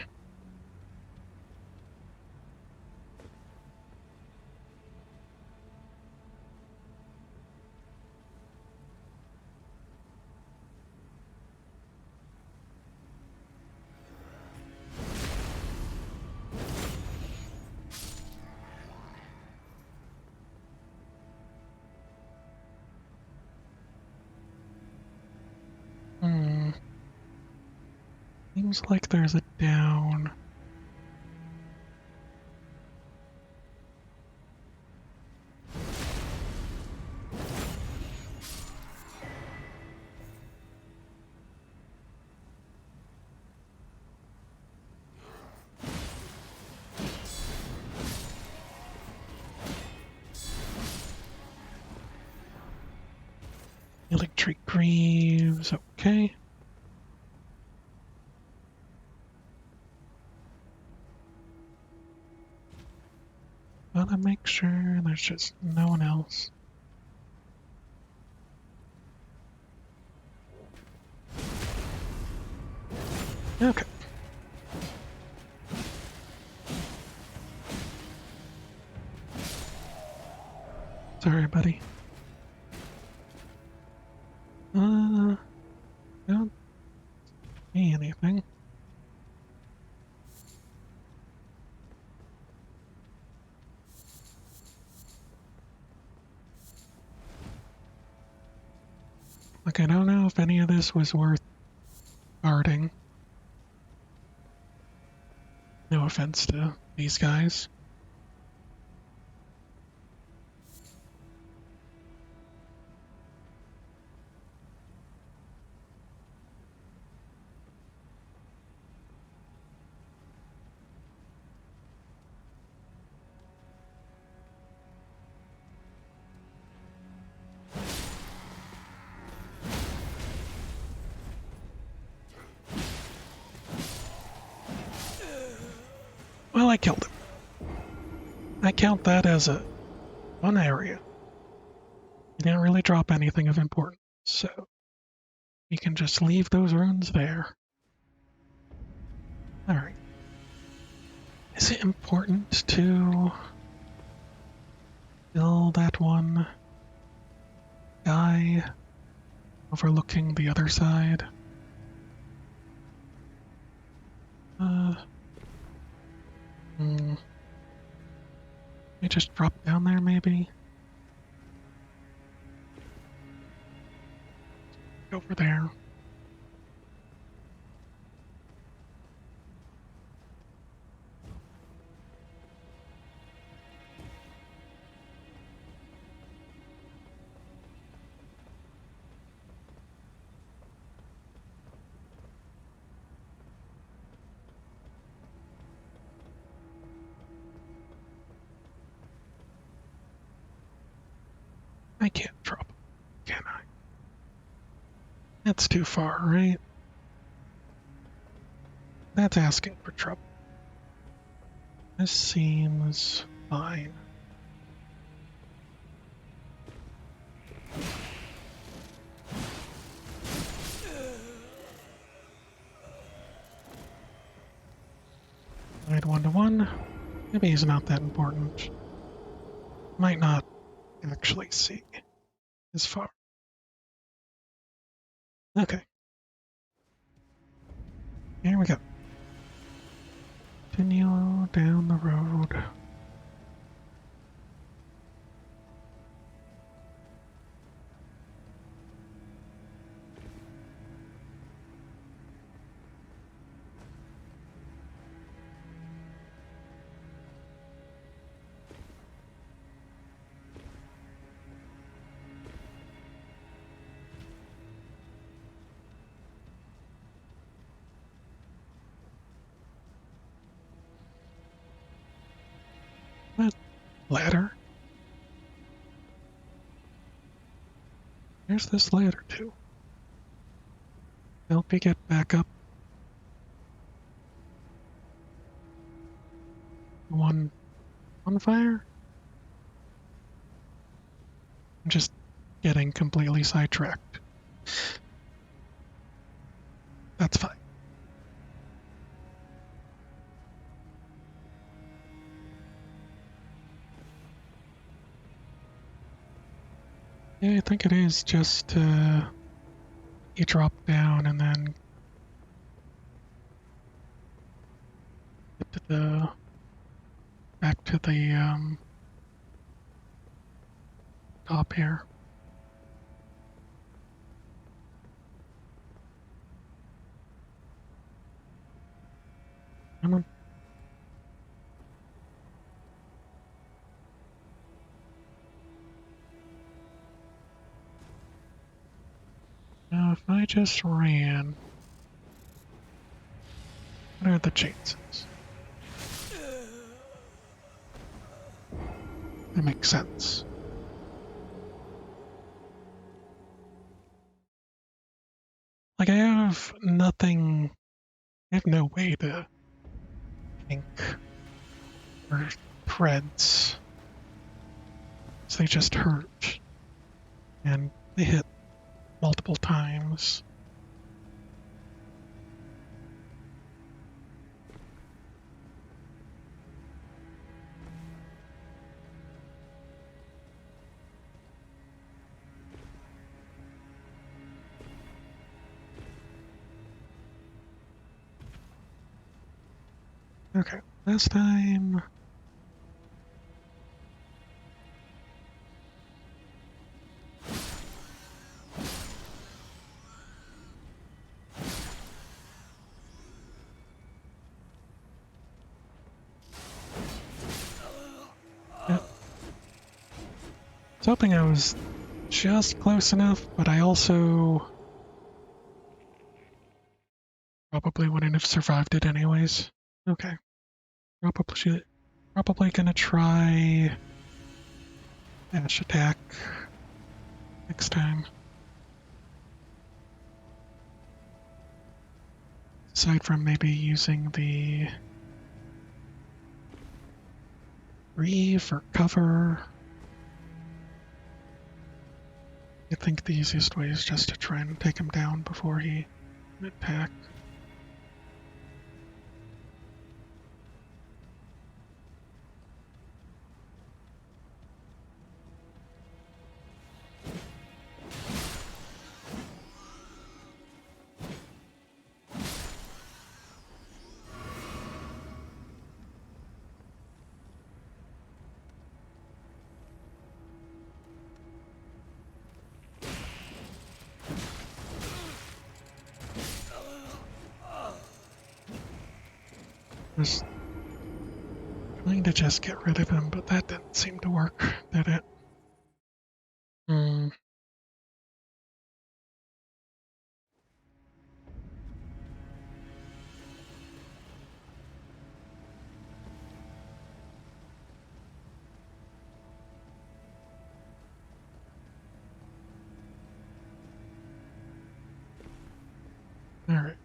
Speaker 1: Seems like there's a down. Electric Greaves, okay. make sure there's just no one else. Okay. Sorry, buddy. Don't see anything. Like, I don't know if any of this was worth guarding. No offense to these guys. Well, I killed him. I count that as a fun area. He didn't really drop anything of importance, so we can just leave those runes there. Alright. Is it important to kill that one guy overlooking the other side? We just drop down there, maybe? Over there. I can't drop, can I? That's too far, right? That's asking for trouble. This seems fine. Side 1-to-1. Maybe he's not that important. Might not actually see as far. Okay. Here we go. Continue down the road. That ladder. There's this ladder too. Help you get back up. One on fire? I'm just getting completely sidetracked. That's fine. Yeah, I think it is just you drop down and then get to the back to the top here. Come on. Now, if I just ran, what are the chances? That makes sense. Like, I have nothing, I have no way to think or threads So they just hurt. And they hit multiple times. Okay, last time. Yeah. I was hoping I was just close enough, but I also probably wouldn't have survived it anyways. Okay. Probably gonna try dash attack next time. Aside from maybe using the reeve or cover, I think the easiest way is just to try and take him down before he can attack. I was trying to just get rid of him, but that didn't seem to work, did it? Hmm. Alright.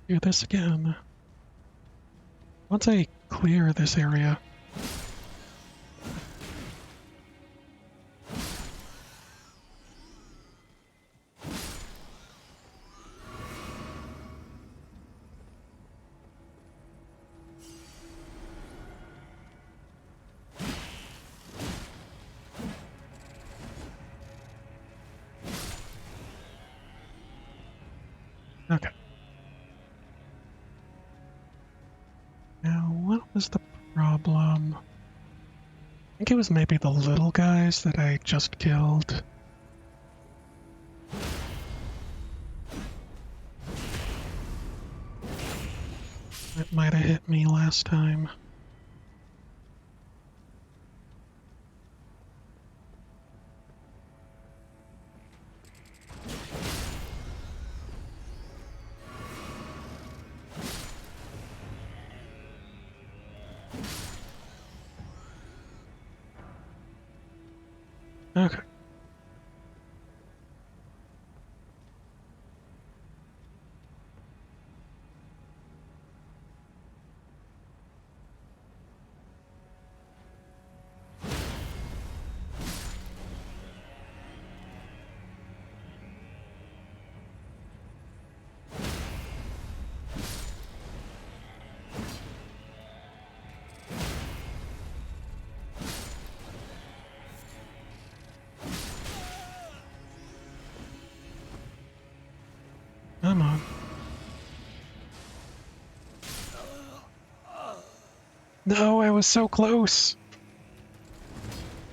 Speaker 1: Do this again. Once I clear this area, okay. Now, what was the problem? I think it was maybe the little guys that I just killed. That might have hit me last time. Okay. Come on. No, I was so close.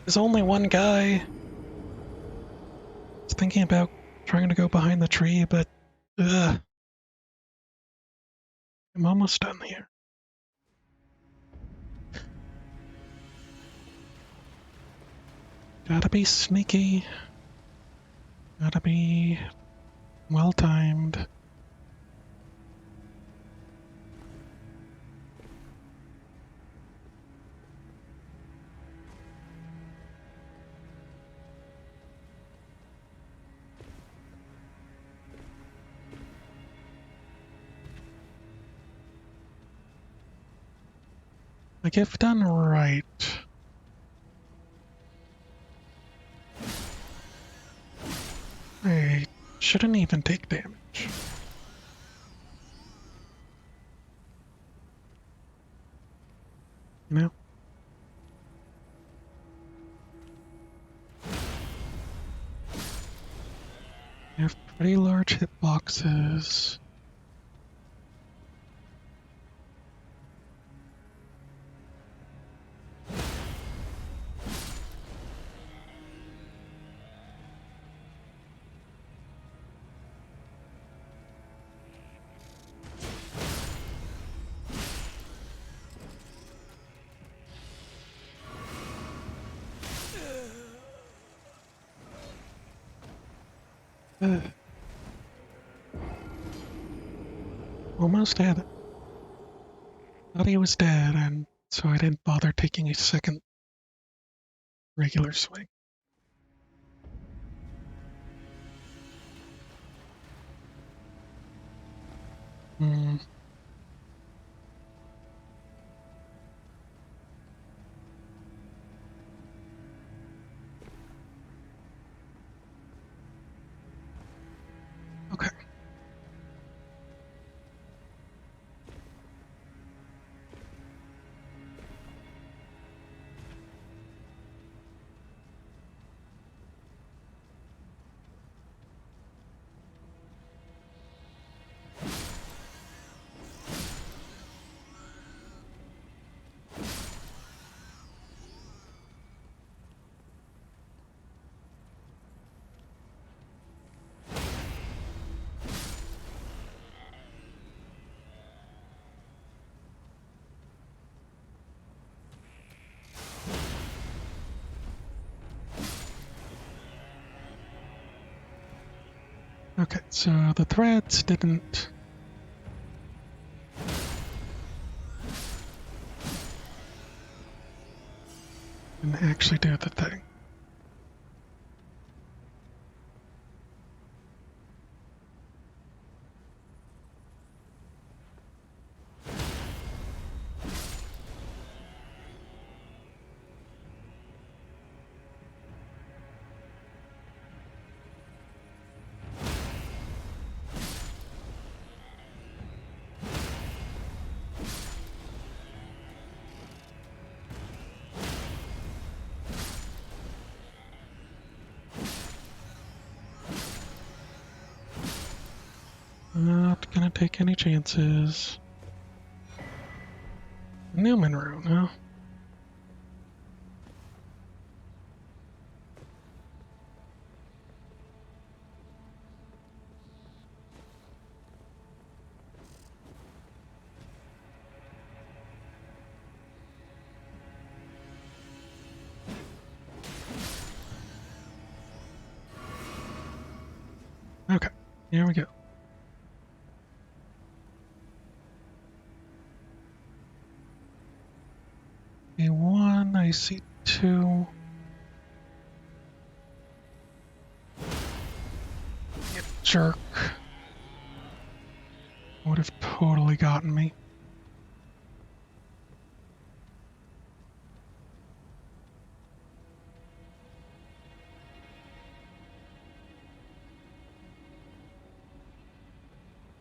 Speaker 1: There's only one guy. I was thinking about trying to go behind the tree, but ugh. I'm almost done here. Gotta be sneaky. Gotta be well timed. Like, if done right, I shouldn't even take damage. You know? I have pretty large hitboxes. Almost had it. Thought he was dead, and so I didn't bother taking a second regular swing. Hmm. Okay. Okay, so the threads didn't actually do the thing. Not gonna take any chances. Newman rune, huh? Okay, here we go. A1, I see 2. You jerk. Would have totally gotten me.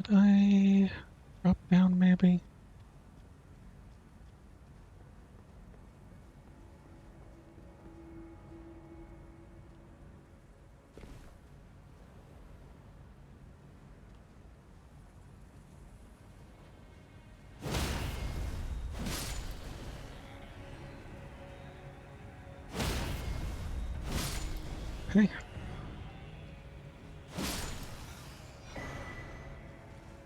Speaker 1: Did I drop down maybe? Okay.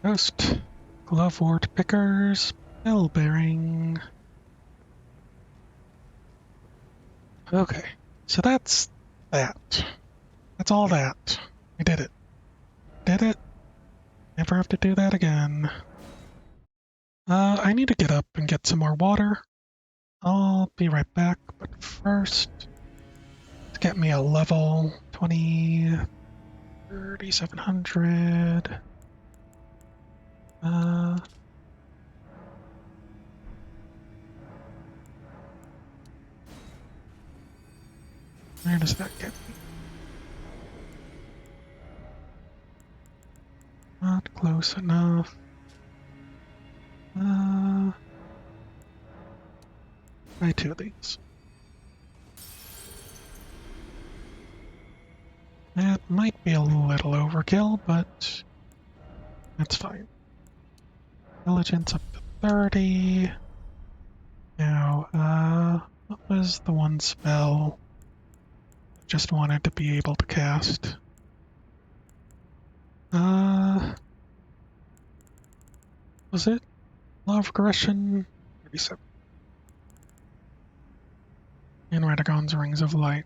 Speaker 1: Ghost. Glovewort pickers. Bell bearing. Okay. So that's that. That's all that. I did it. Did it. Never have to do that again. I need to get up and get some more water. I'll be right back, but first, let's get me a level 20, 3700. Uh, Where does that get me? Not close enough. Try two of these. That might be a little overkill, but that's fine. Intelligence up to 30. Now, what was the one spell I just wanted to be able to cast? Was it Law of Aggression? 37. And Radagon's Rings of Light.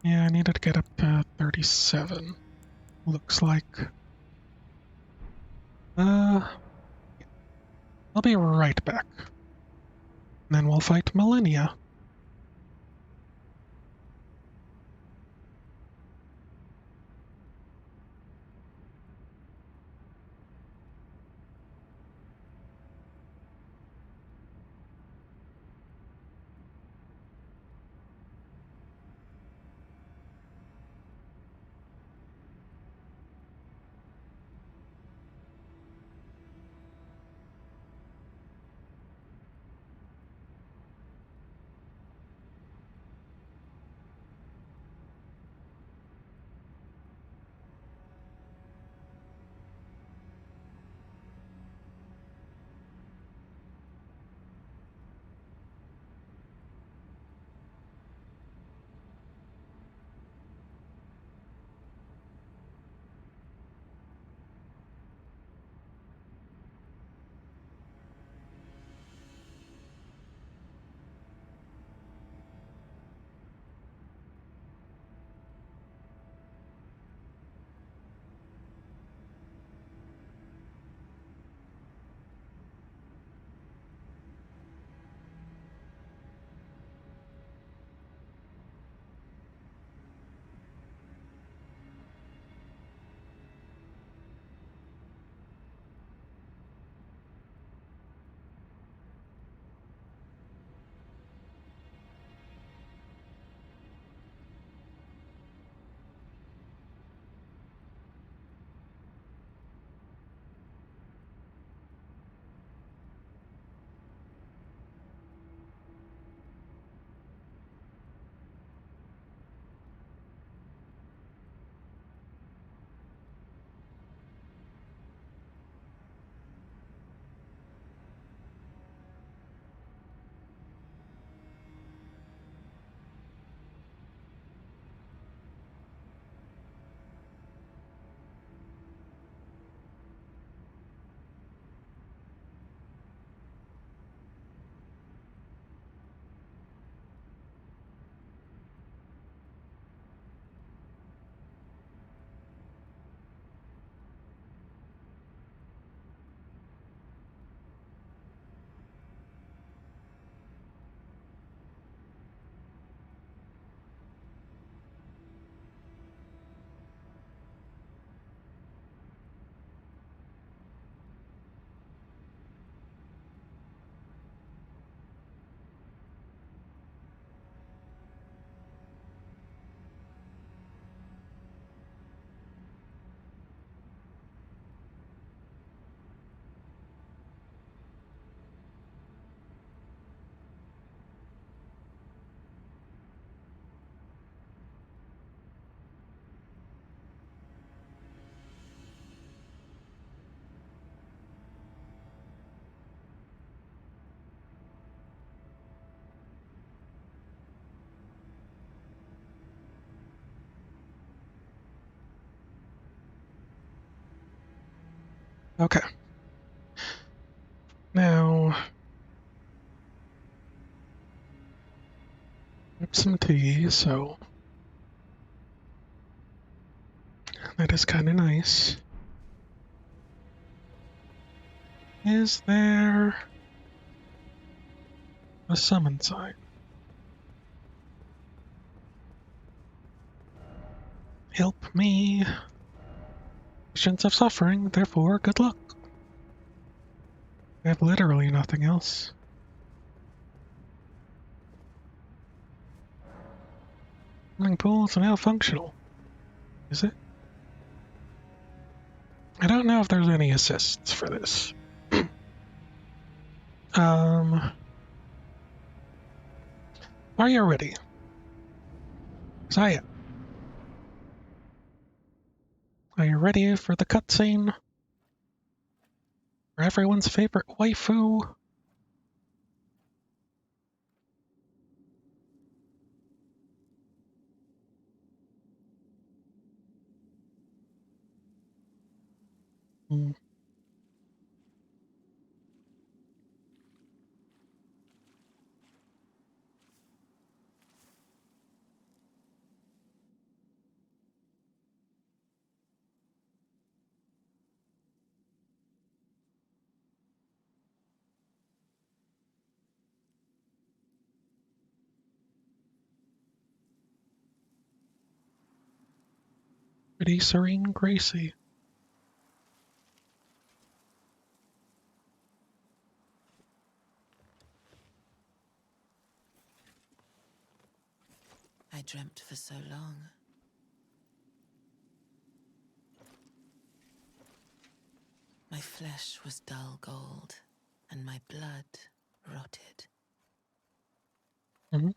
Speaker 1: Yeah, I needed to get up to 37. Looks like. I'll be right back. And then we'll fight Malenia. Okay. Now, have some tea, so that is kind of nice. Is there a summon sign? Help me. Patience of suffering, therefore good luck. I have literally nothing else. Swimming pool is now functional. Is it? I don't know if there's any assists for this. Are you ready? 'Cause I am. Are you ready for the cutscene? For everyone's favorite waifu? Hmm. Pretty serene Gracie.
Speaker 2: I dreamt for so long. My flesh was dull gold, and my blood rotted.
Speaker 1: Mm-hmm.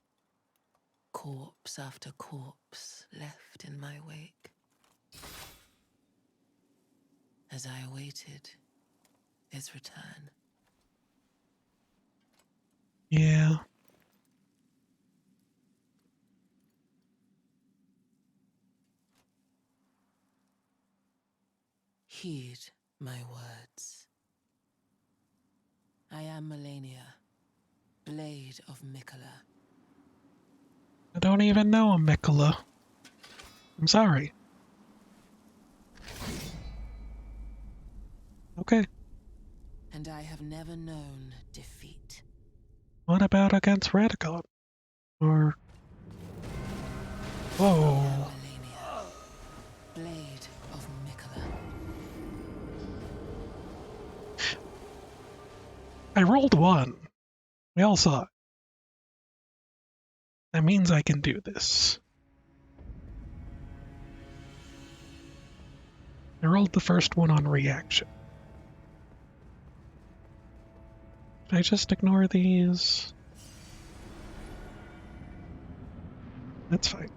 Speaker 2: Corpse after corpse left in my wake. As I awaited his return.
Speaker 1: Yeah.
Speaker 2: Heed my words. I am Malenia, Blade of Mikola.
Speaker 1: I don't even know a Mikola. I'm sorry. Okay.
Speaker 2: And I have never known defeat.
Speaker 1: What about against Radagon? Or...
Speaker 2: I am
Speaker 1: Whoa.
Speaker 2: Malenia, Blade of Mikola.
Speaker 1: I rolled 1. We all saw it. That means I can do this. I rolled the first one on reaction. Should I just ignore these? That's fine.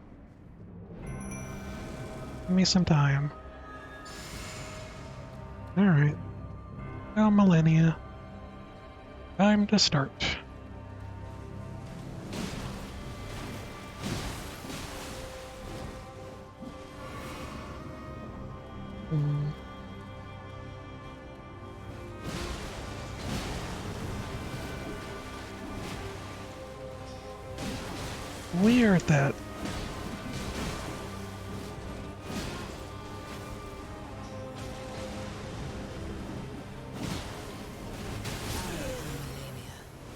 Speaker 1: Give me some time. Alright. Well, Malenia. Time to start. Hmm. Weird that...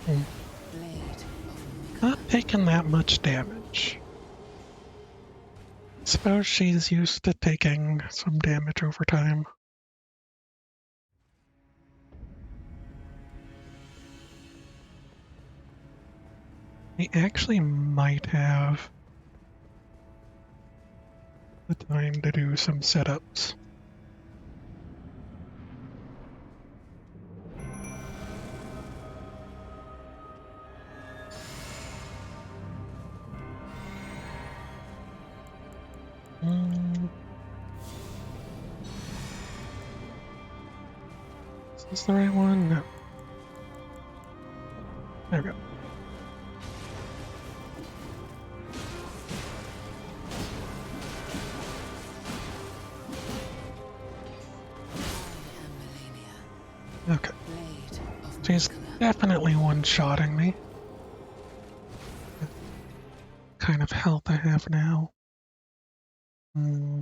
Speaker 1: Hmm.
Speaker 2: Blade of Mikola.
Speaker 1: Not taking that much damage. Suppose she's used to taking some damage over time. I actually might have the time to do some setups. Hmm. Is this the right one? No. There we go.
Speaker 2: I am Malenia,
Speaker 1: Okay.
Speaker 2: Blade of
Speaker 1: She's
Speaker 2: Mikola.
Speaker 1: definitely one-shotting me. What kind of health I have now. Hmm.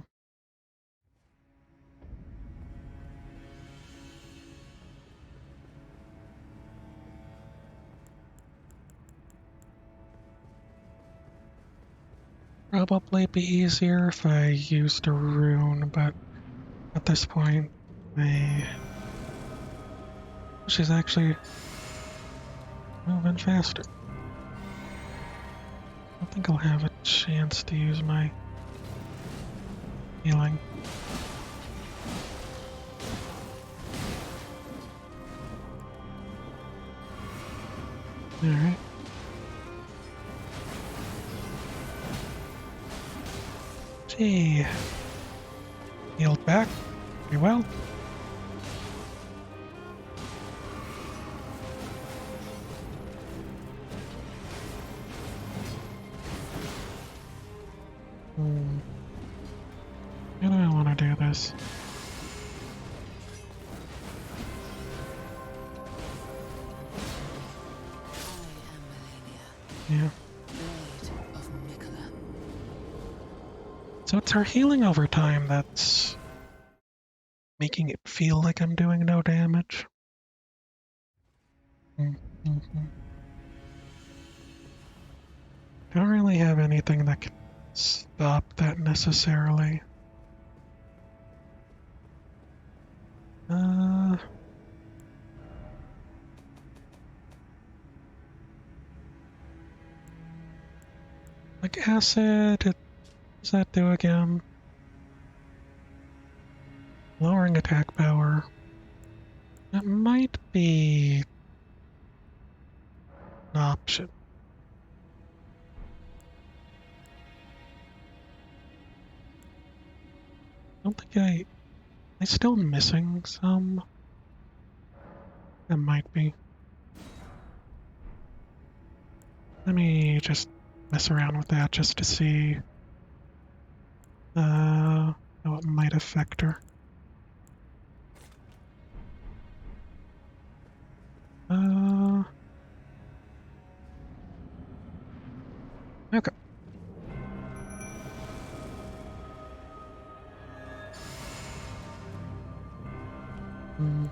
Speaker 1: Probably be easier if I used a rune, but at this point, she's actually moving faster. don't think I'll have a chance to use my healing. Alright. Gee. Healed back pretty well. How do I want to do this? Yeah. So it's her healing over time that's making it feel like I'm doing no damage. Mm-hmm. Don't really have anything that can stop that necessarily. Like acid, what does that do again? Lowering attack power. That might be an option. I don't think I still missing some. That might be. Let me just mess around with that just to see how it might affect her. Okay. Mm.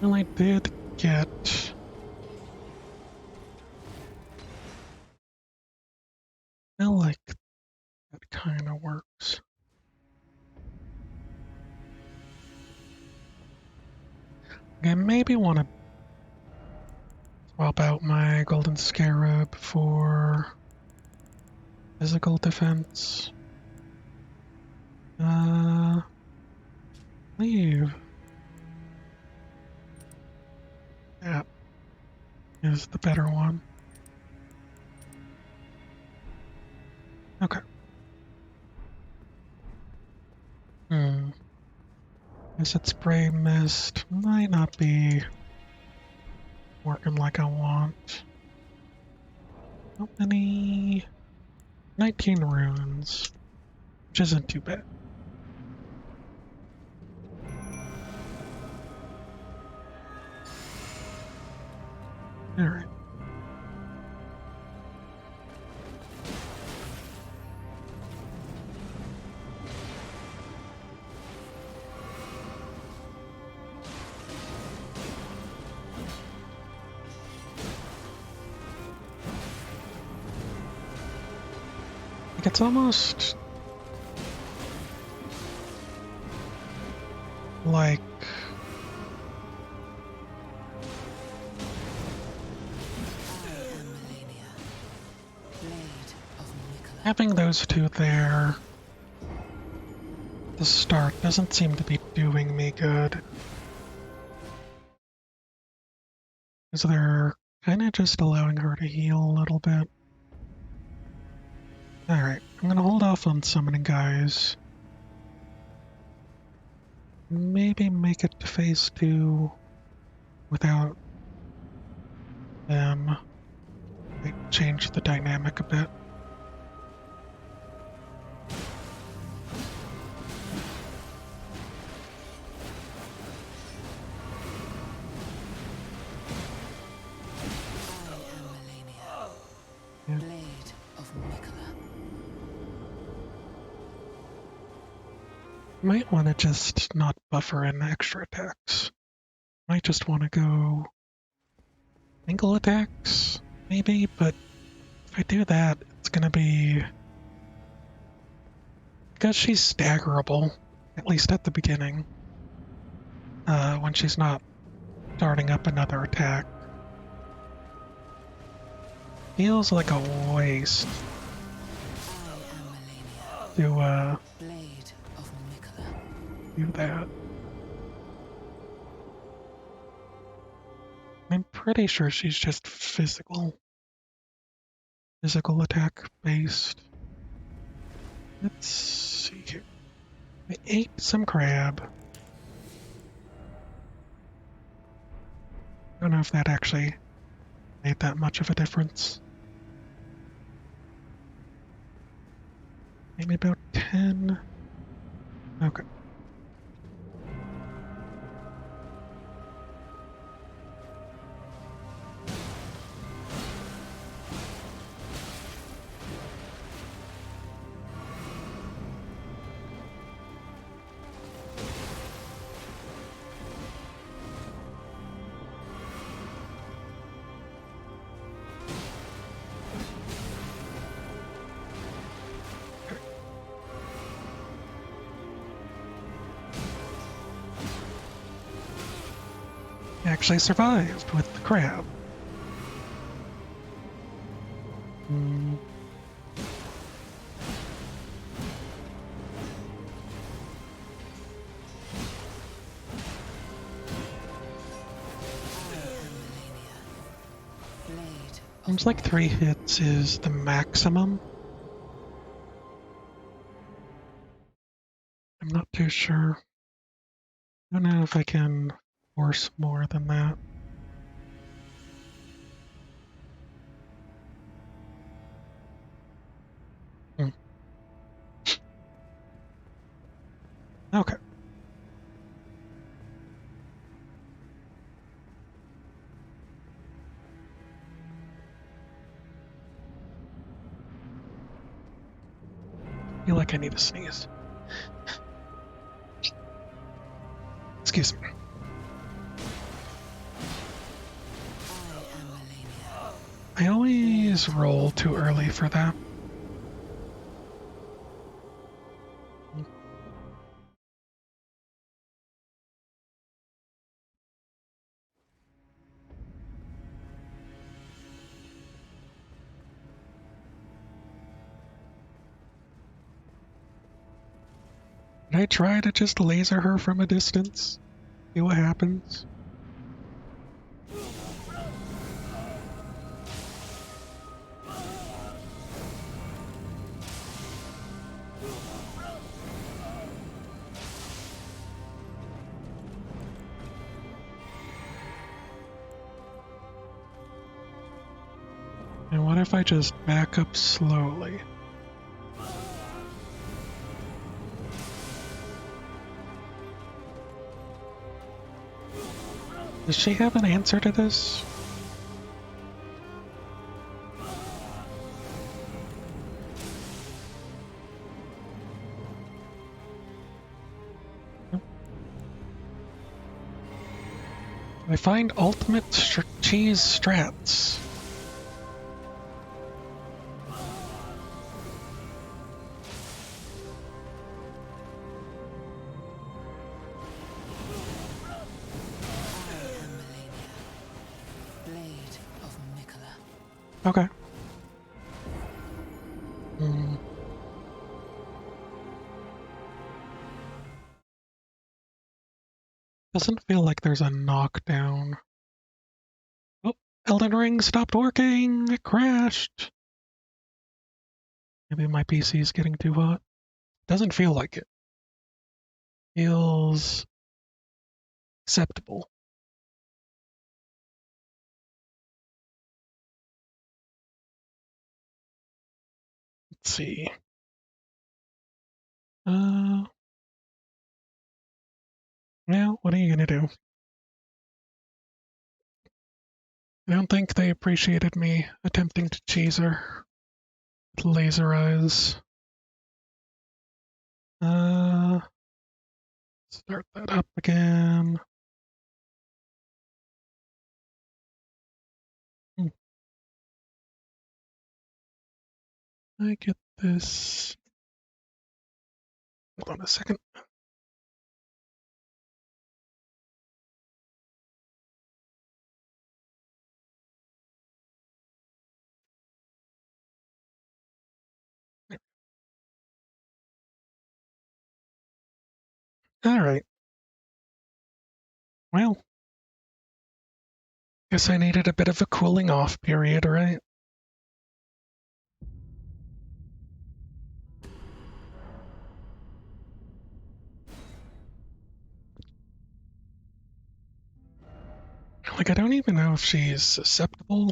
Speaker 1: Well, I did get... I like that kind of works. I maybe want to swap out my golden scarab for physical defense. Leave. That is the better one. Okay. Acid spray mist might not be working like I want. How many? 19 runes, which isn't too bad. Alright. Like it's almost like having those two there at the start doesn't seem to be doing me good. Because they're kind of just allowing her to heal a little bit. Alright, I'm gonna hold off on summoning guys. Maybe make it to phase 2 without them. Might change the dynamic a bit. Yeah.
Speaker 2: Blade of Mikola.
Speaker 1: Might want to just not buffer in extra attacks. Might just want to go single attacks, maybe, but if I do that, it's gonna be... Because she's staggerable, at least at the beginning, when she's not starting up another attack. Feels like a waste
Speaker 2: I am Malenia,
Speaker 1: to
Speaker 2: blade of Mikola.
Speaker 1: do that. I'm pretty sure she's just physical attack based. Let's see here. I ate some crab. I don't know if that actually made that much of a difference. Maybe about 10. Okay. Actually survived with the crab. Hmm.
Speaker 2: I am Malenia, blade of
Speaker 1: Seems like 3 hits is the maximum. I'm not too sure. I don't know if I can force more than that. Hmm. Okay. I feel like I need to sneeze. Excuse me.
Speaker 2: I am Malenia.
Speaker 1: I always roll too early for that. Did I try to just laser her from a distance? See what happens? And what if I just back up slowly? Does she have an answer to this? I find ultimate cheese strats.
Speaker 2: I am Malenia, blade of Mikola.
Speaker 1: Okay. Hmm. Doesn't feel like there's a knockdown. Oh, Elden Ring stopped working! It crashed! Maybe my PC is getting too hot. Doesn't feel like it. Feels acceptable. Let's see. Now, what are you gonna do? I don't think they appreciated me attempting to cheese her with laser eyes. Start that up again. I get this. Hold on a second. All right. Well, guess I needed a bit of a cooling off period, right? Like, I don't even know if she's susceptible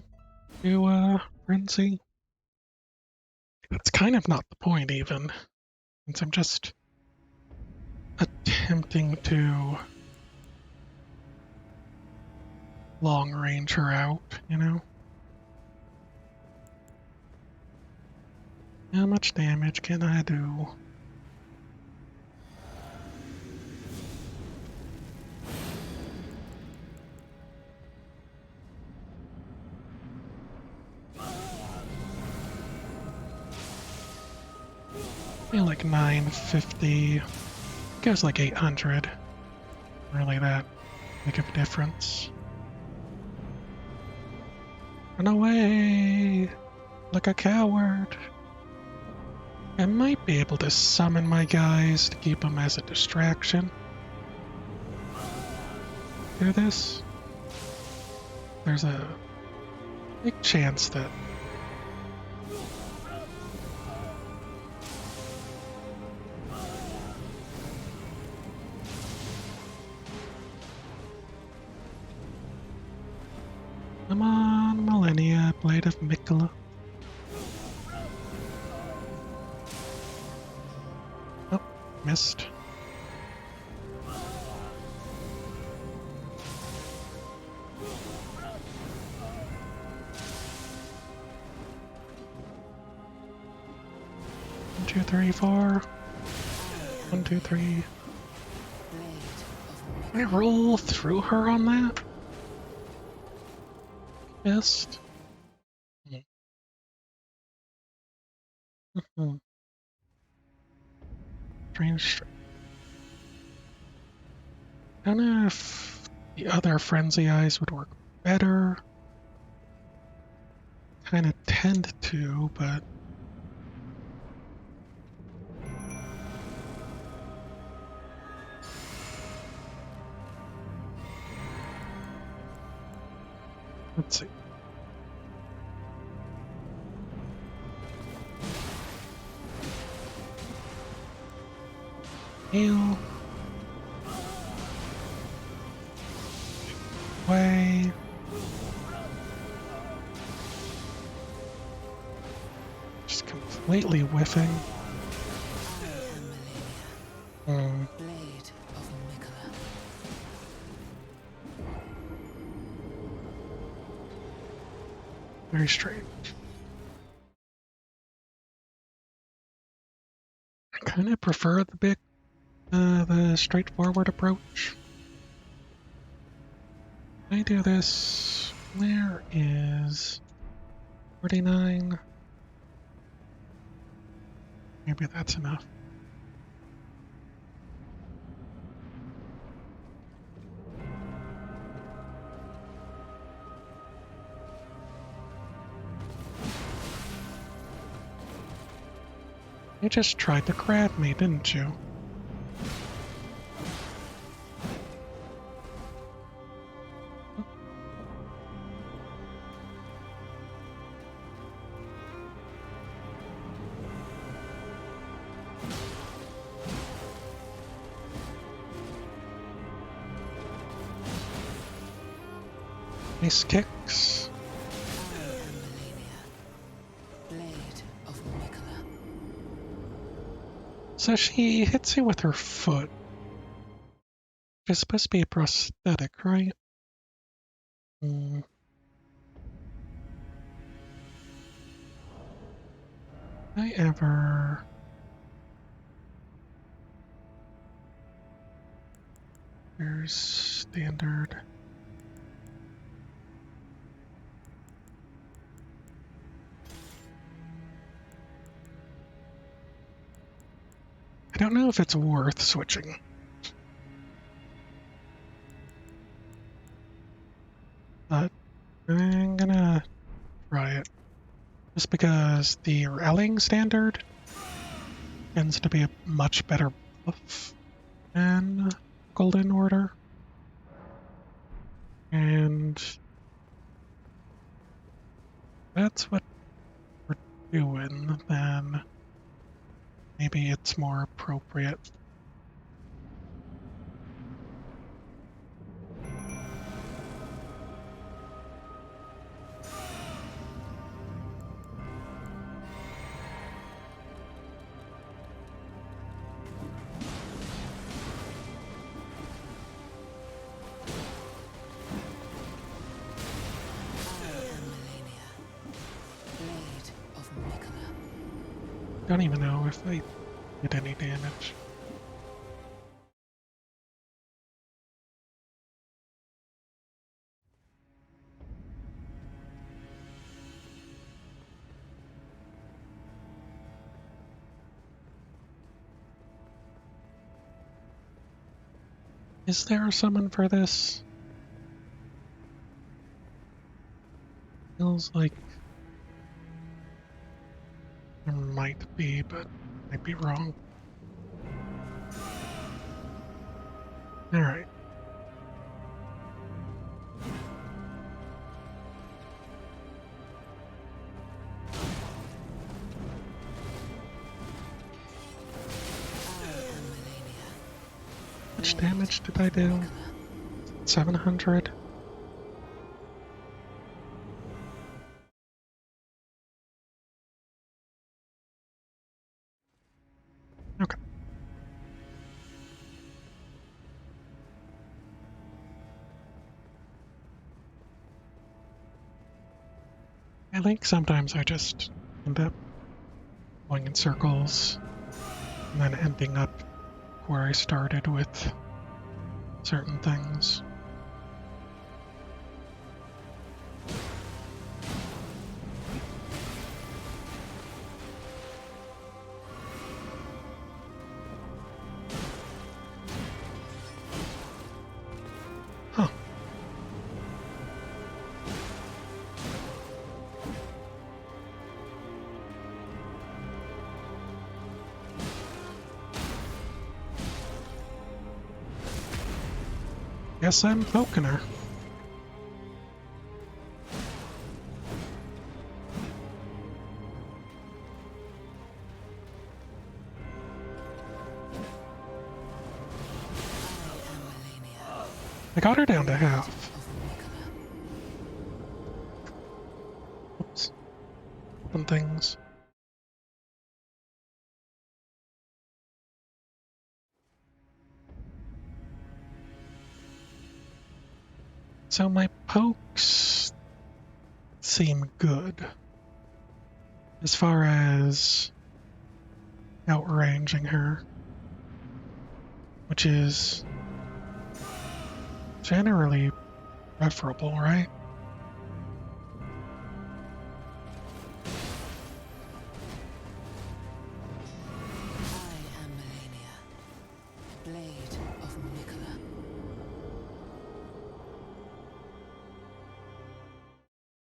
Speaker 1: to, frenzy. That's kind of not the point, even. Since I'm just attempting to long range her out, you know? How much damage can I do? Maybe like 950. Goes like 800. Really that big of a difference. Run away! Like a coward! I might be able to summon my guys to keep them as a distraction. Do this? There's a big chance that come on, Malenia, Blade of Mikola. Oh, missed. One, two, three, four. 1, 2, 3. Can I roll through her on that? Missed. Strange. I don't know if the other frenzy eyes would work better. Kind of tend to, but let's see. Heal. Way. Just completely whiffing. Hmm.
Speaker 2: Blade of Mikola.
Speaker 1: Very strange. I kind of prefer the straightforward approach. I do this. Where is 49? Maybe that's enough. You just tried to grab me, didn't you? Nice kicks.
Speaker 2: Malenia. Blade of Mikola.
Speaker 1: So she hits you with her foot. It's supposed to be a prosthetic, right? Hmm. I ever... There's standard. I don't know if it's worth switching. But I'm gonna try it. Just because the rallying standard tends to be a much better buff than Golden Order. And that's what we're doing, then maybe it's more appropriate. Don't even know if I did any damage. Is there a summon for this? Feels like there might be, but might be wrong. Alright. How much damage did I do? 700? Okay. I think sometimes I just end up going in circles and then ending up where I started with certain things. Huh. Guess I'm poking her. I got her down to half. Oops. Some things. So my pokes seem good as far as outranging her, which is generally preferable, right?
Speaker 2: I am Malenia, blade of Nicola.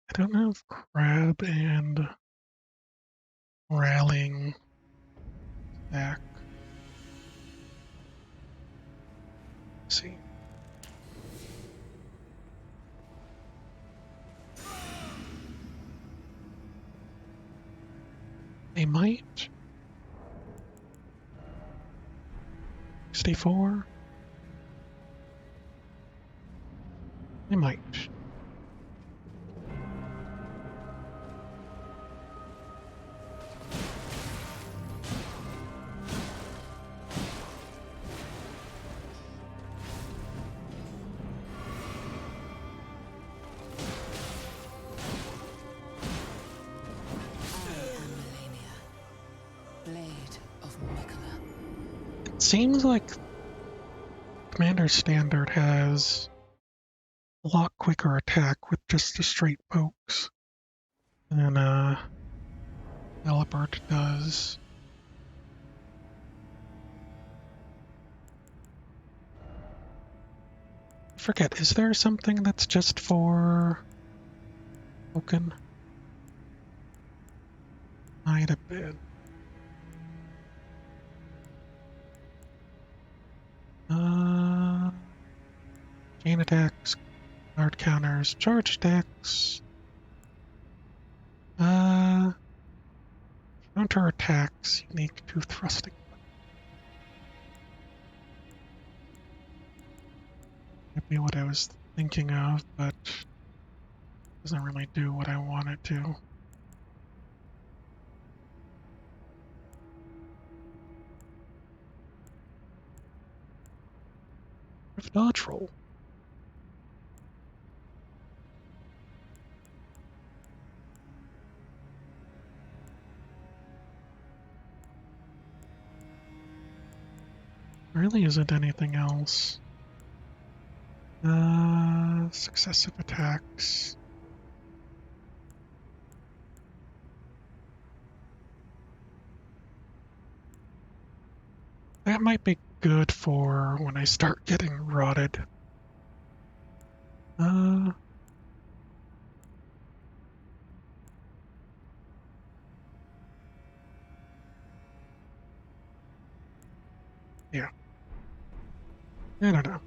Speaker 1: I don't know if crab and rallying back. Let's see. They might. 64. They might. Seems like Commander Standard has a lot quicker attack with just the straight pokes than Delibird does. I forget, is there something that's just for Token? Might have been. Chain attacks, guard counters, charge attacks. Counter attacks unique to thrusting. Might be what I was thinking of, but doesn't really do what I want it to. Dodge roll. Really isn't anything else. Successive attacks. That might be good for when I start getting rotted. Yeah. I don't know.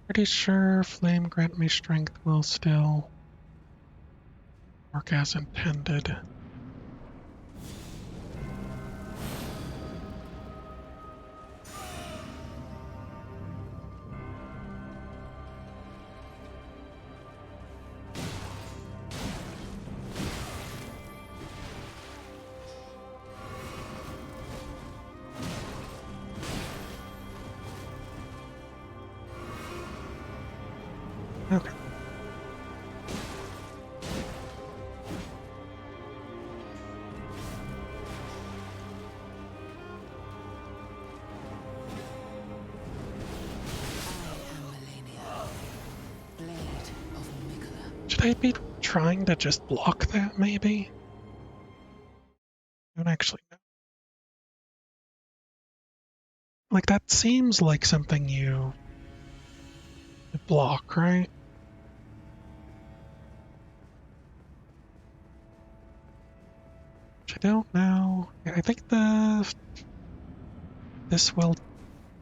Speaker 1: Pretty sure Flame Grant Me Strength will still work as intended. Okay. Should I be trying to just block that, maybe? I don't actually know. Like, that seems like something you block, right? Which I don't know. Yeah, I think this will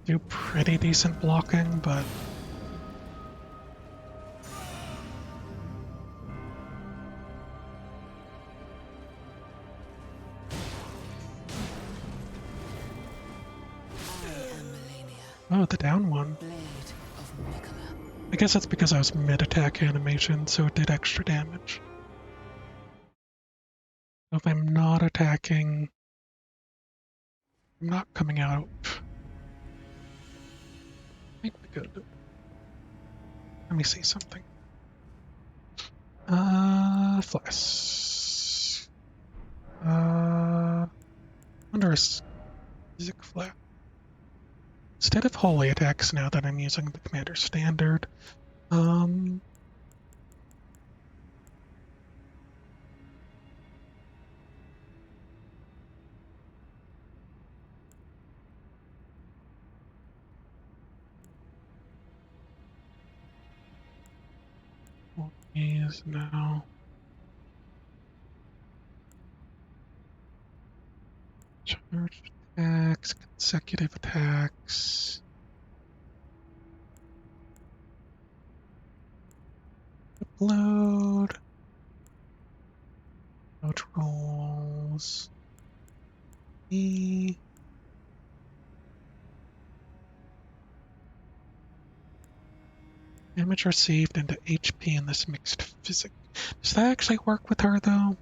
Speaker 1: do pretty decent blocking, but oh, the down one. I guess that's because I was mid-attack animation, so it did extra damage. So if I'm not attacking, I'm not coming out. Might be good. Let me see something. Flash. Under a physic flat. Instead of holy attacks, now that I'm using the commander standard, what is now charge attacks, consecutive attacks. Upload. Out rolls. E. Damage received into HP in this mixed physic. Does that actually work with her, though?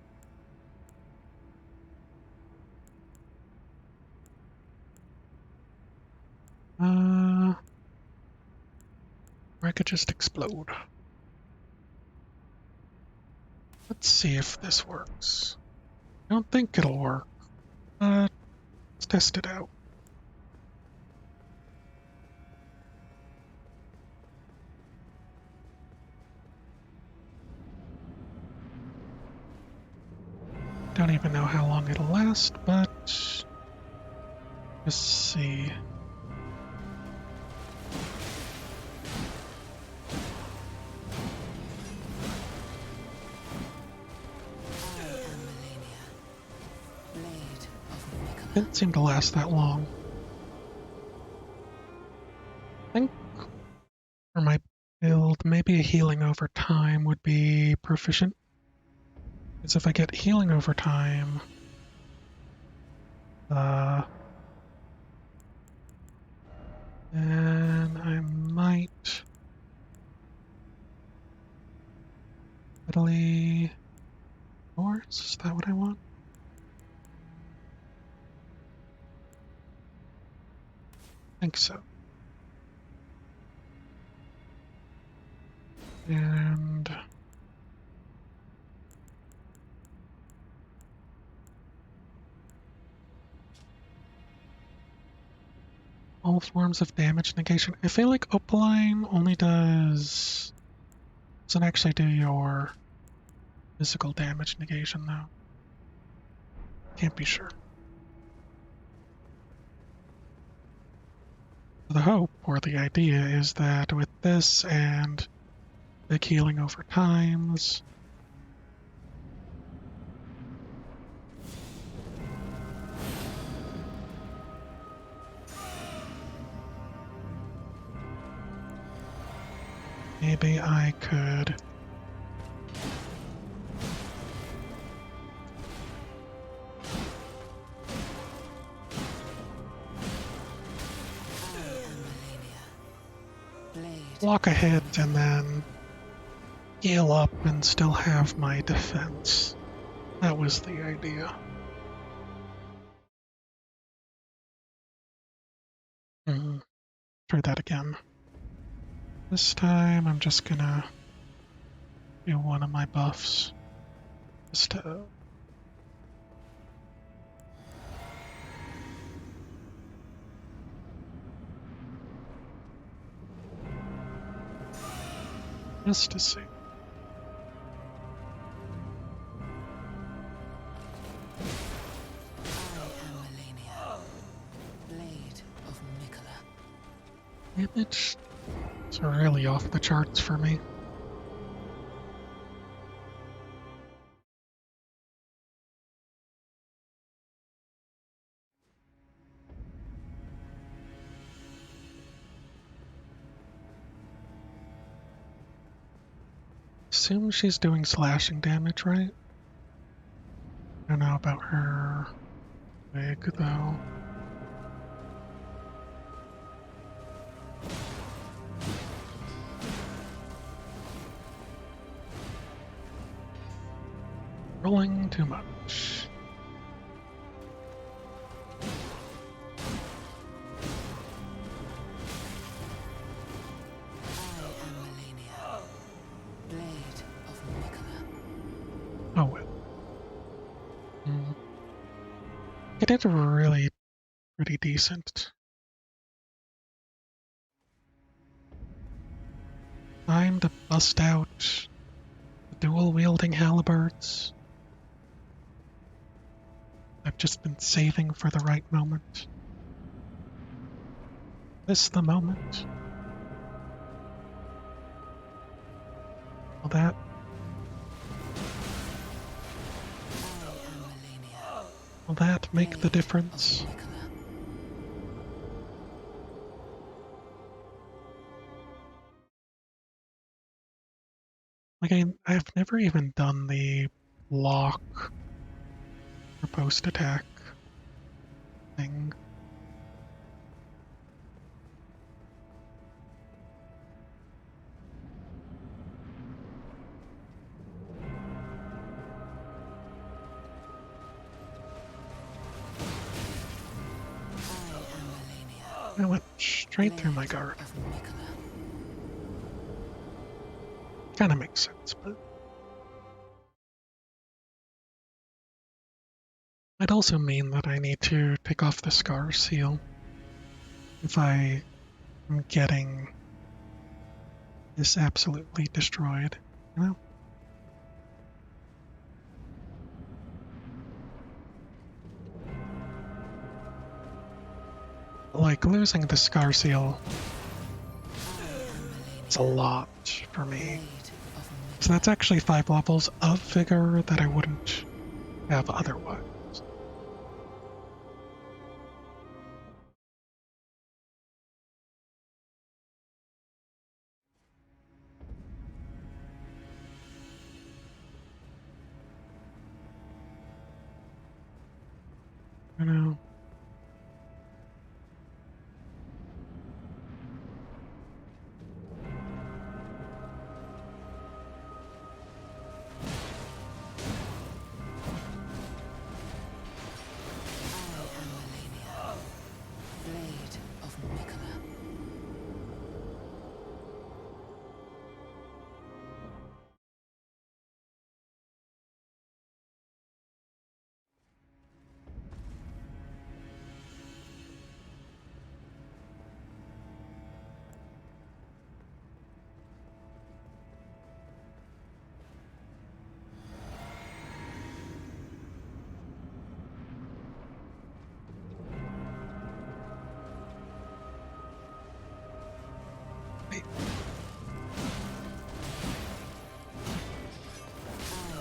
Speaker 1: Or I could just explode. Let's see if this works. I don't think it'll work. Let's test it out. Don't even know how long it'll last, but let's see. Didn't seem to last that long. I think for my build, maybe a healing over time would be proficient. Because if I get healing over time, then I might Italy North. Is that what I want? I think so. And all forms of damage negation. I feel like Opaline only doesn't actually do your physical damage negation though. Can't be sure. The hope or the idea is that with this and big healing over times, maybe I could walk ahead and then heal up and still have my defense. That was the idea. Try that again. This time I'm just gonna do one of my buffs. Just to see. Damage is really off the charts for me. Assume she's doing slashing damage, right? I don't know about her wig, though. Rolling too much. Oh well. It did really pretty decent. Time to bust out the dual-wielding halberds. I've just been saving for the right moment. This the moment. Will that make the difference? Like, I've never even done the block or post-attack thing. I went straight through my guard. Kinda makes sense, but might also mean that I need to take off the scar seal if I am getting this absolutely destroyed, you know? Like, losing the scar seal is a lot for me. So that's actually 5 levels of vigor that I wouldn't have otherwise. You know?
Speaker 2: I am Malenia, blade of Mikola.
Speaker 1: Wait,
Speaker 2: I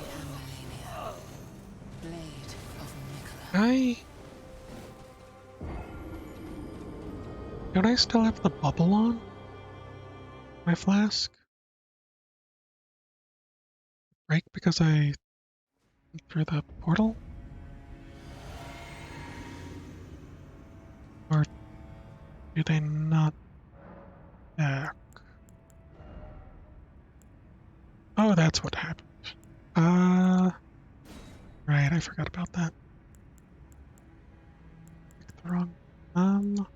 Speaker 2: am Malenia, blade of Mikola.
Speaker 1: don't I still have the bubble on my flask? Break because I went through the portal? Or do they not? Uh, oh, that's what happened. Uh, right, I forgot about that. Picked the wrong.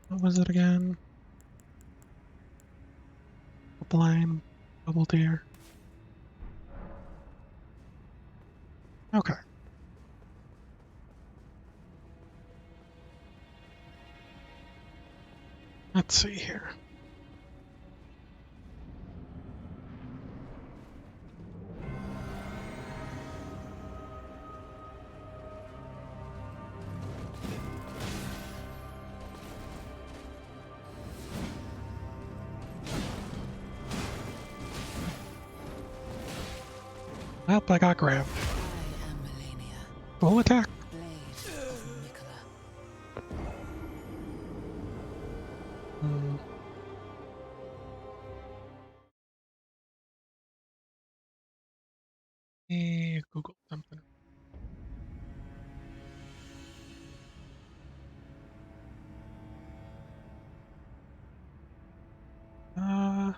Speaker 1: What was it again? Blind, double deer. Okay, let's see here. Well, I got grabbed.
Speaker 2: I am Malenia,
Speaker 1: Full attack.
Speaker 2: blade of Mikola.
Speaker 1: Hmm. Google something. Uh,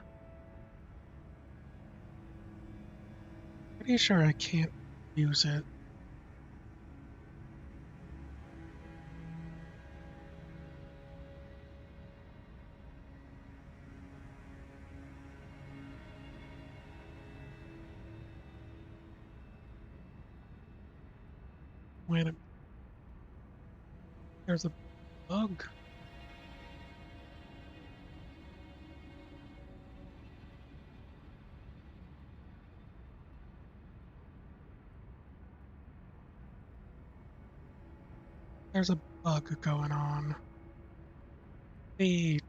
Speaker 1: pretty sure I can't use it. Wait a minute. There's a bug. There's a bug going on. The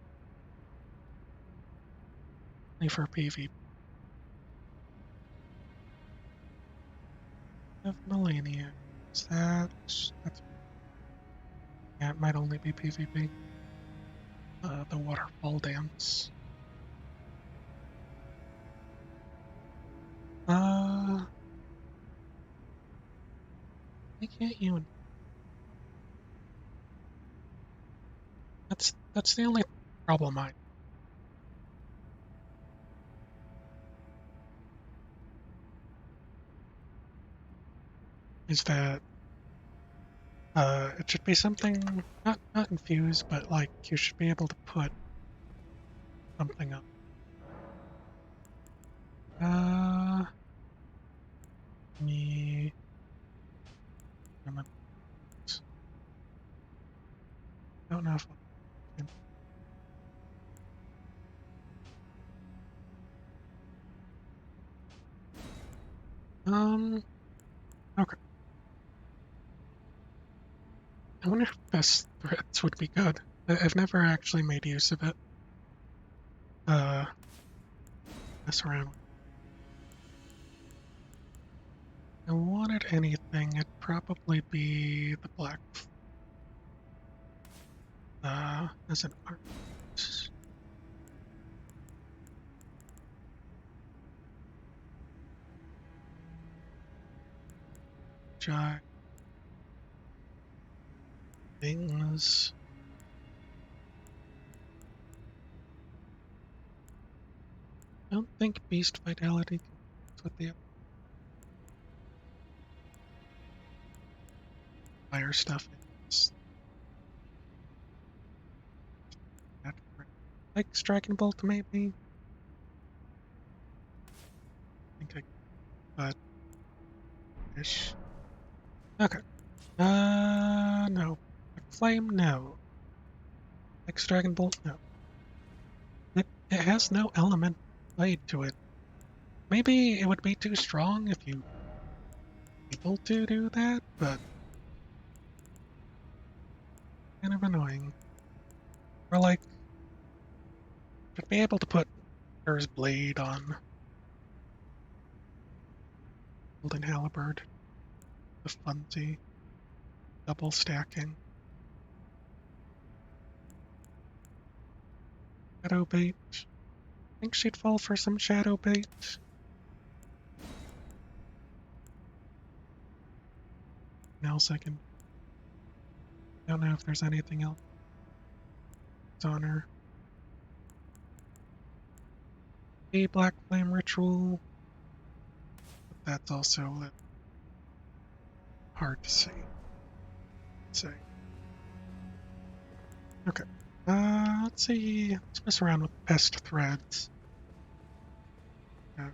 Speaker 1: only for PvP of Malenia. Is that's yeah, it might only be PvP. The waterfall dance. Uh, why can't you? That's the only problem I is that it should be something not infused, but like you should be able to put something up. Uh, me. don't know if I can. Okay. I wonder if best threads would be good. I've never actually made use of it. Uh, mess around with. If I wanted anything, it'd probably be the black. As an art. Giant things. I don't think Beast Vitality competes with the fire stuff. It's not great. Like Dragon Bolt, maybe. I think but ish. Okay. No. Black Flame, no. Like Dragon Bolt, no. It has no element played to it. Maybe it would be too strong if you able to do that, but kind of annoying. Or like, should be able to put Mirror's Blade on Golden Halberd, the Funzy, double stacking. Shadow Bait. I think she'd fall for some Shadow Bait. Now second. Don't know if there's anything else on her. A Black Flame Ritual, but that's also hard to say. Okay. Let's see. Let's mess around with Pest Threads. Uh,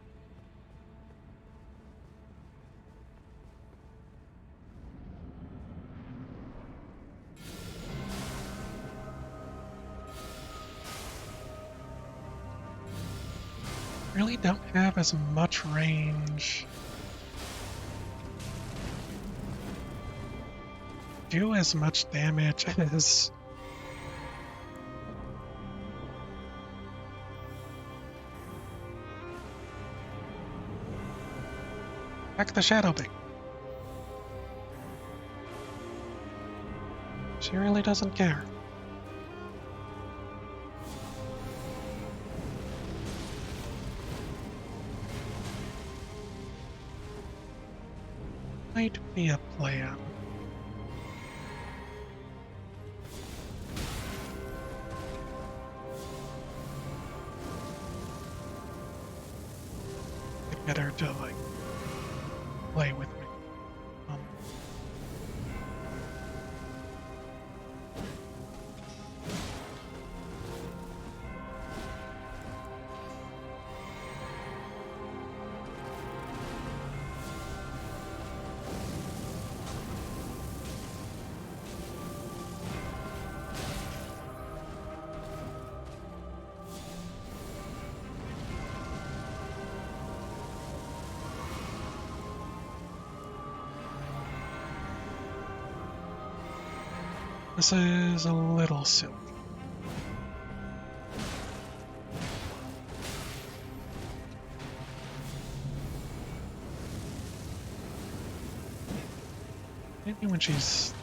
Speaker 1: really don't have as much range. Do as much damage as back the Shadow Bait. She really doesn't care. Might be a plan. I'd get her to like play with me. Um, this is a little silly. Maybe when she's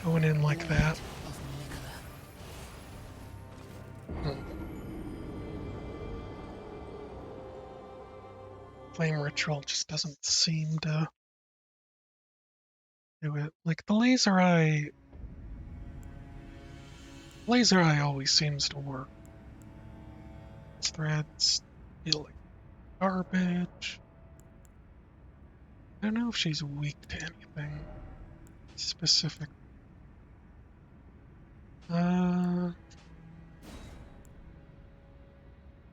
Speaker 1: going in like that. Flame Ritual just doesn't seem to do it. Like the laser eye always seems to work. Its threads feel like garbage. I don't know if she's weak to anything specific. Uh,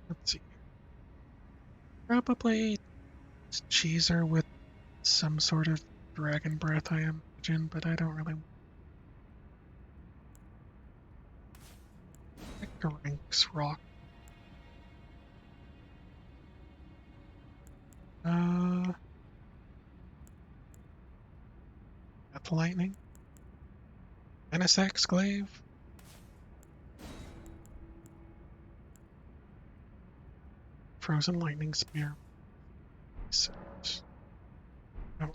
Speaker 1: let's see. Probably cheese her with some sort of dragon breath, I imagine, but I don't really like the ranks rock. Got the lightning. Menace exclave. Frozen lightning spear. Oh,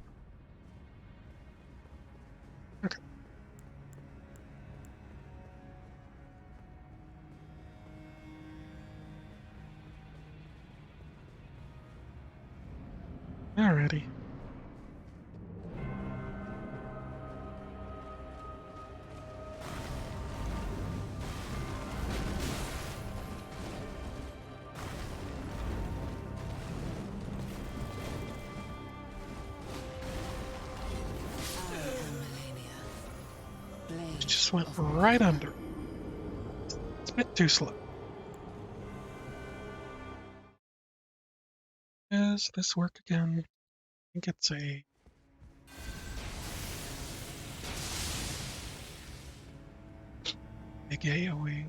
Speaker 1: okay. Alrighty.
Speaker 2: Blade
Speaker 1: Just went
Speaker 2: of
Speaker 1: right
Speaker 2: Malenia.
Speaker 1: under. It's a bit too slow. Does this work again? I think it's a big AoE.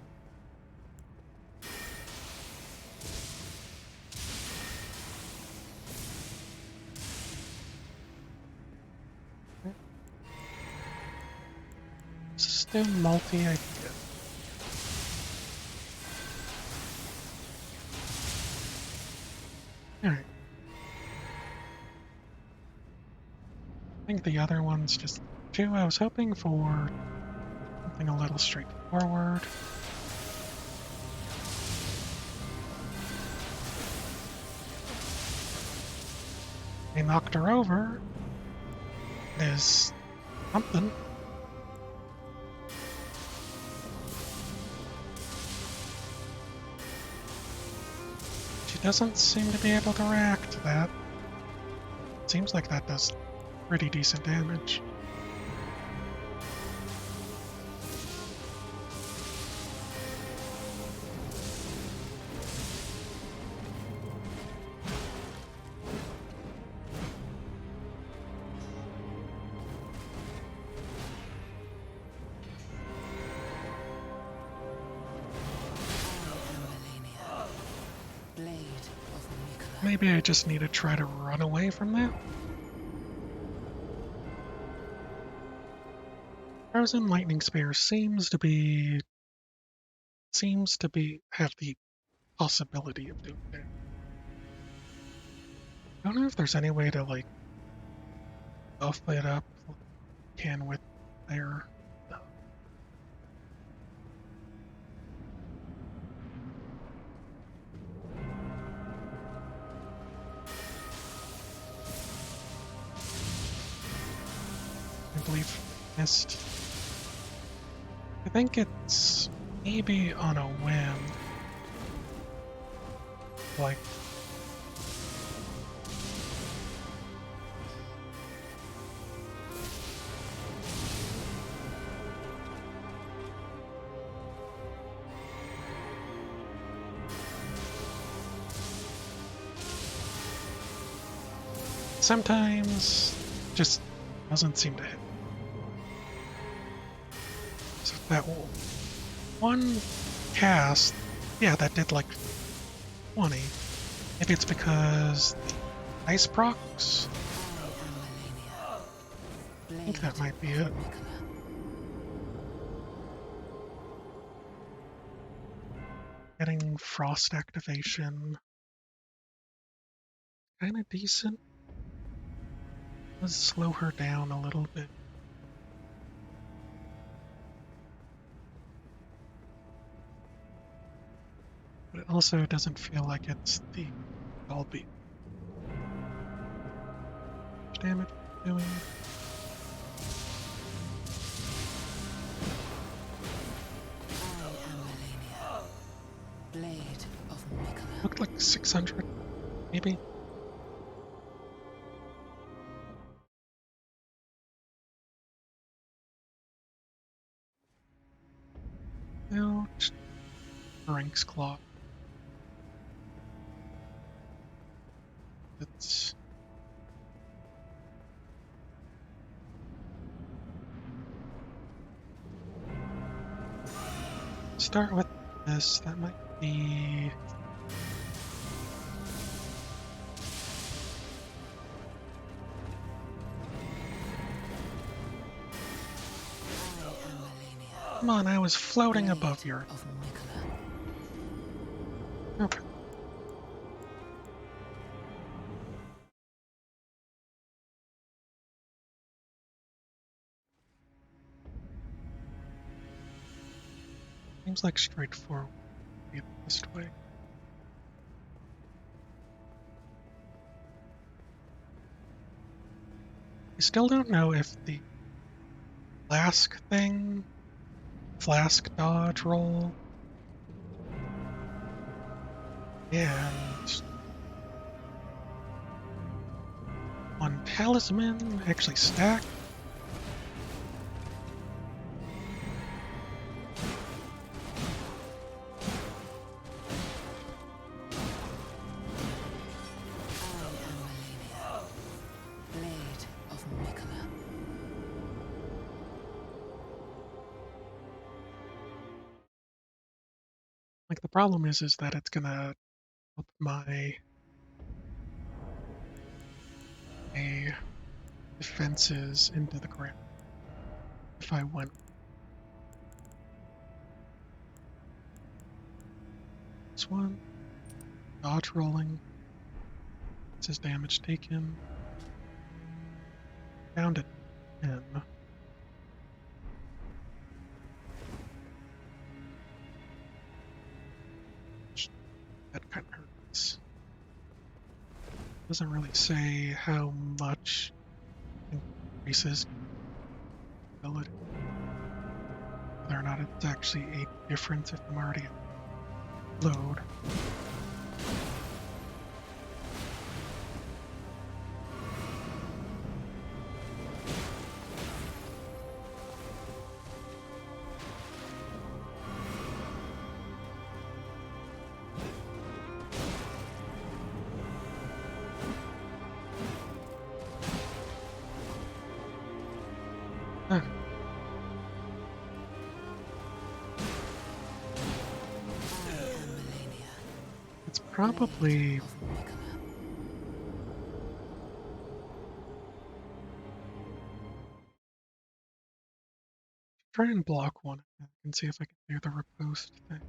Speaker 1: Still multi-idea. Alright. I think the other one's just two. I was hoping for something a little straightforward. They knocked her over. There's something. She doesn't seem to be able to react to that. Seems like that does pretty decent damage.
Speaker 2: Malenia. Blade of Malenia.
Speaker 1: Maybe I just need to try to run away from that. Frozen lightning spear seems to be have the possibility of doing that. I don't know if there's any way to like buff it up like you can with their I believe missed. I think it's maybe on a whim. Like sometimes just doesn't seem to hit. So that one cast, yeah, that did like 20. Maybe it's because the ice procs. I think that might be it. Getting frost activation. Kinda decent. Let's slow her down a little bit. But it also doesn't feel like it's the all beat damage doing.
Speaker 2: Blade of Malenia.
Speaker 1: Looked like 600, maybe. Ouch. Frank's Claw. It's start with this. That might be...
Speaker 2: I am Malenia,
Speaker 1: Come on, I was floating
Speaker 2: blade
Speaker 1: above your...
Speaker 2: of Mikola.
Speaker 1: Okay. Seems like straightforward would be the best way. I still don't know if the flask dodge roll, and one talisman actually stack.
Speaker 2: I am Malenia, blade of Mikola.
Speaker 1: Like the problem is that it's gonna up my defenses into the ground if I went this one. Dodge rolling. This is damage taken. Found it. 10. That kind of hurts. Doesn't really say how much increases ability. Whether or not it's actually a difference if I'm already at load. Huh.
Speaker 2: I am Malenia,
Speaker 1: It's
Speaker 2: blade
Speaker 1: probably
Speaker 2: of Mikola.
Speaker 1: try and block one and see if I can do the riposte thing.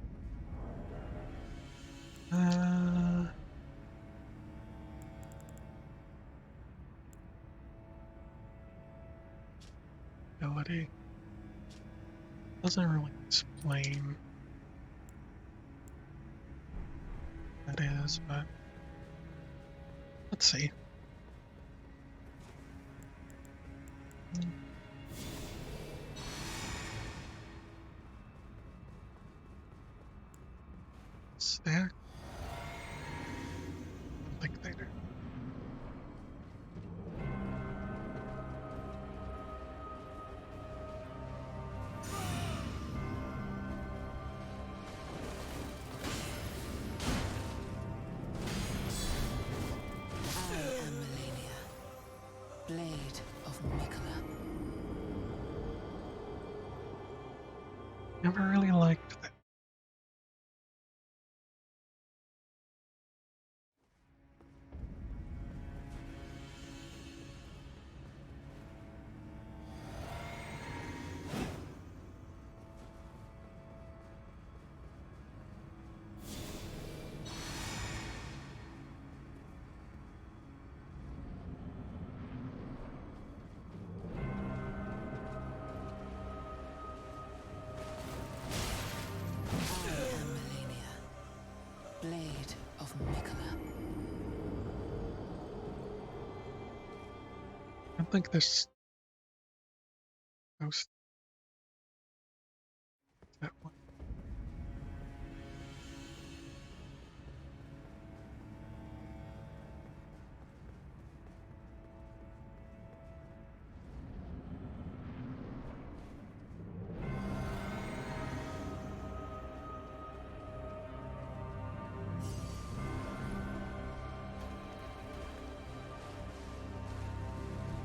Speaker 1: Ability doesn't really explain what that is, but let's see. Stack? I don't think they do.
Speaker 2: I am Malenia, blade of Mikola.
Speaker 1: Never really liked that.
Speaker 2: I am Malenia, blade of Mikola.
Speaker 1: I don't think this goes that way.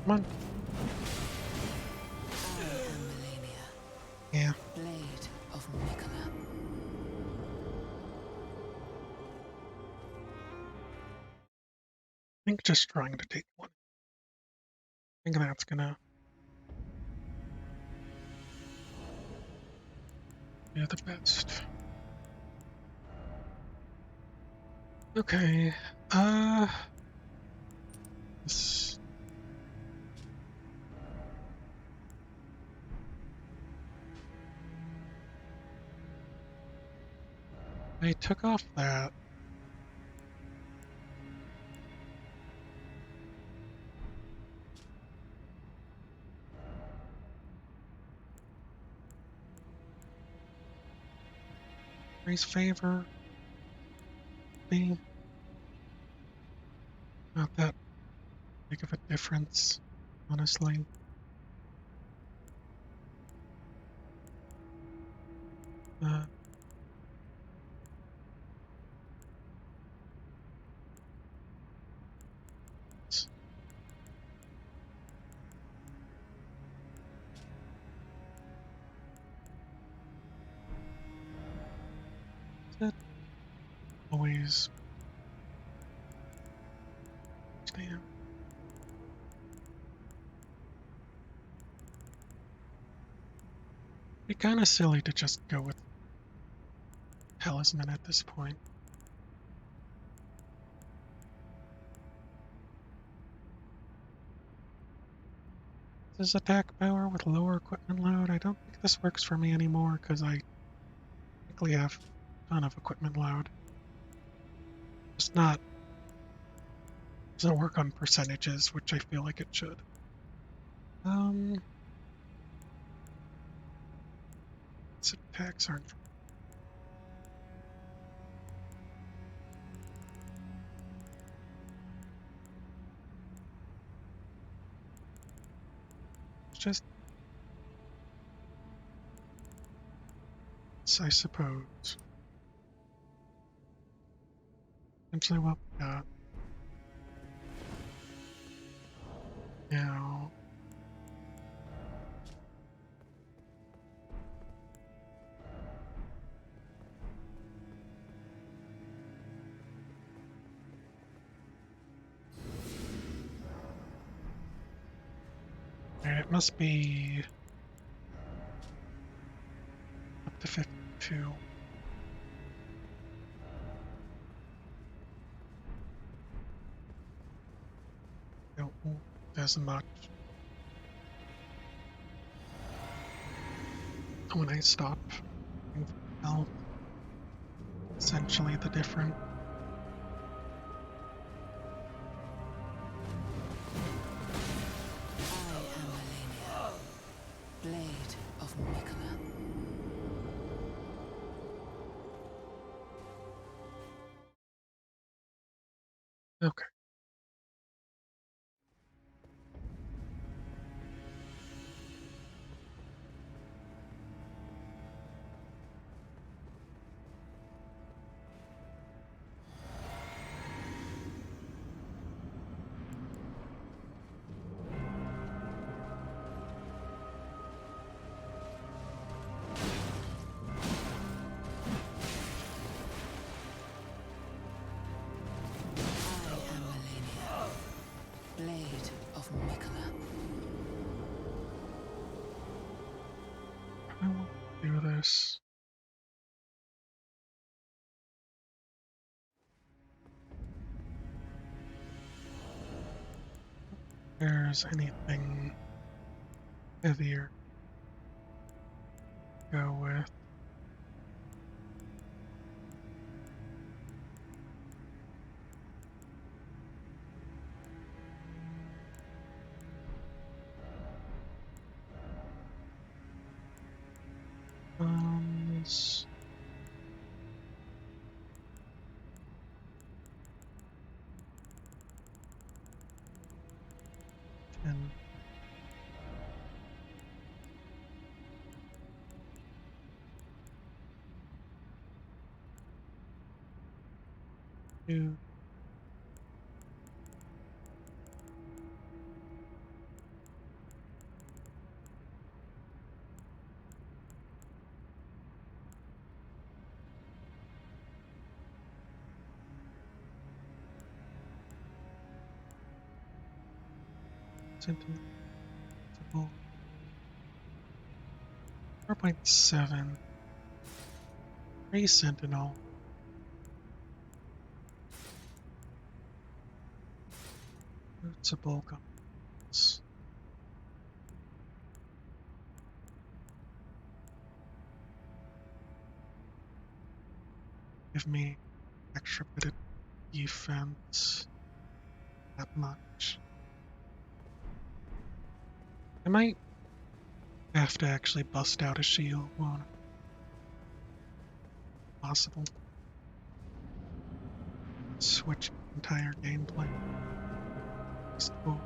Speaker 1: Come on.
Speaker 2: I am Malenia,
Speaker 1: Yeah.
Speaker 2: blade of Mikola.
Speaker 1: think just trying to take one. I think that's gonna be the best. Okay. This, I took off that. Raise favor. Be not that big of a difference, honestly. Uh, it's- that always stand. Be kind of silly to just go with talisman at this point. This is attack power with lower equipment load. I don't think this works for me anymore because I technically have a ton of equipment load. It's not doesn't work on percentages, which I feel like it should. Its attacks aren't. It's just, I suppose. Essentially what we got. Now, it must be up to 52. Don't move as much. When I stop moving for health, essentially the difference.
Speaker 2: I am Malenia, blade of Mikola.
Speaker 1: Okay.
Speaker 2: I am Malenia, blade of Mikola.
Speaker 1: I want to do this. If there's anything heavier to go with. S- and two. Sentinel. 4.7. 3 Sentinel. Crucible guns. Give me extra bit of defense. That much. I might have to actually bust out a shield, won't it? Possible. Switch entire gameplay. Cool.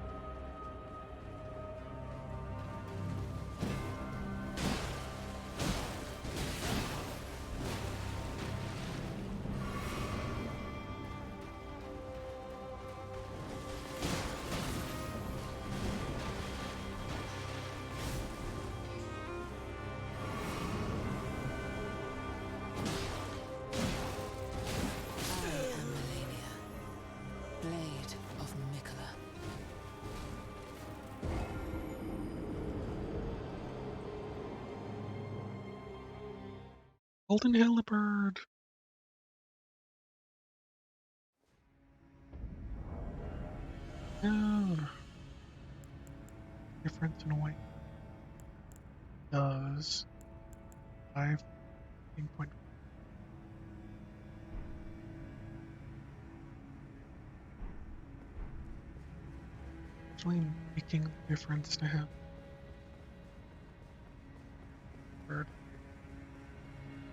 Speaker 2: I am Malenia, blade of Mikola.
Speaker 1: Golden Halberd. Oh. Difference in a way. Does 5.5. Actually making a difference to him. Bird.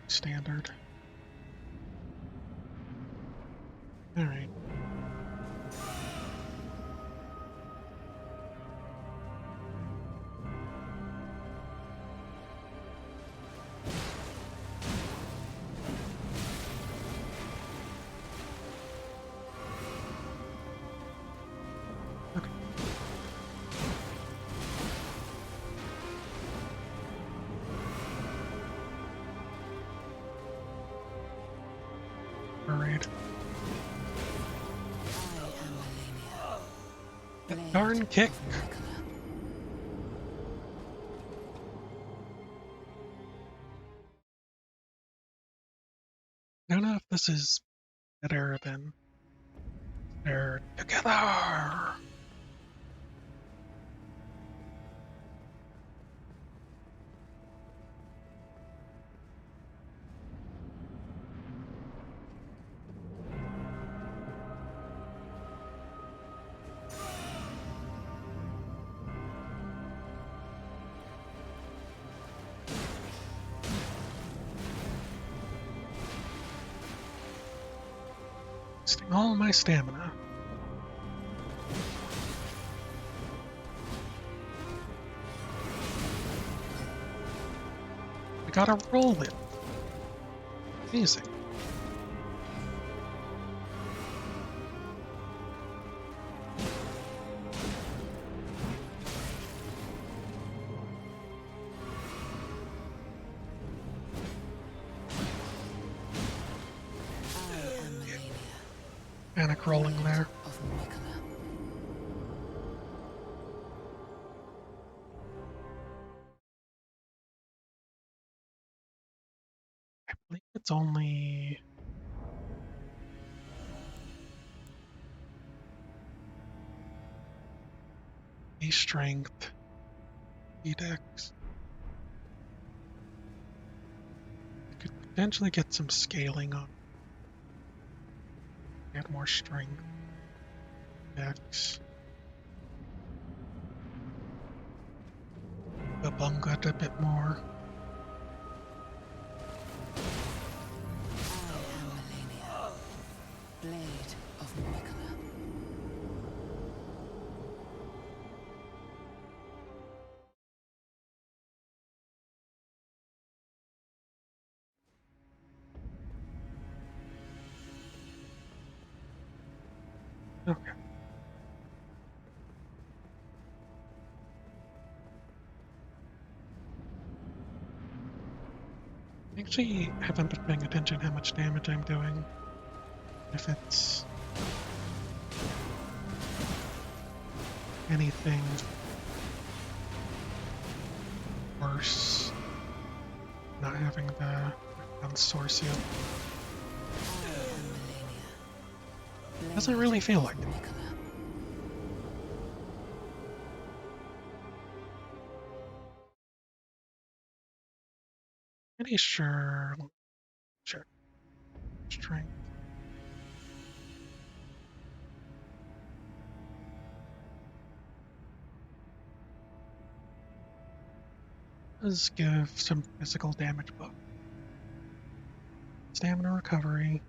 Speaker 1: Standard. Alright. Okay. Alright.
Speaker 2: I am Malenia, blade
Speaker 1: Darn kick.
Speaker 2: of Mikola.
Speaker 1: I don't know if this is better than they're together. Wasting all my stamina. I gotta roll it. Amazing.
Speaker 2: I am Malenia,
Speaker 1: Panic rolling
Speaker 2: blade
Speaker 1: there.
Speaker 2: of Mikola.
Speaker 1: I believe it's only a strength. Dex. I could potentially get some scaling on. Get more strength. Dex. Babunga a bit more.
Speaker 2: I am Malenia, blade of Mikola.
Speaker 1: Okay. I actually haven't been paying attention how much damage I'm doing. If it's anything worse. Not having the consortium. Doesn't really feel like it. Pretty sure. Sure. Strength. Does give some physical damage buff. Stamina recovery.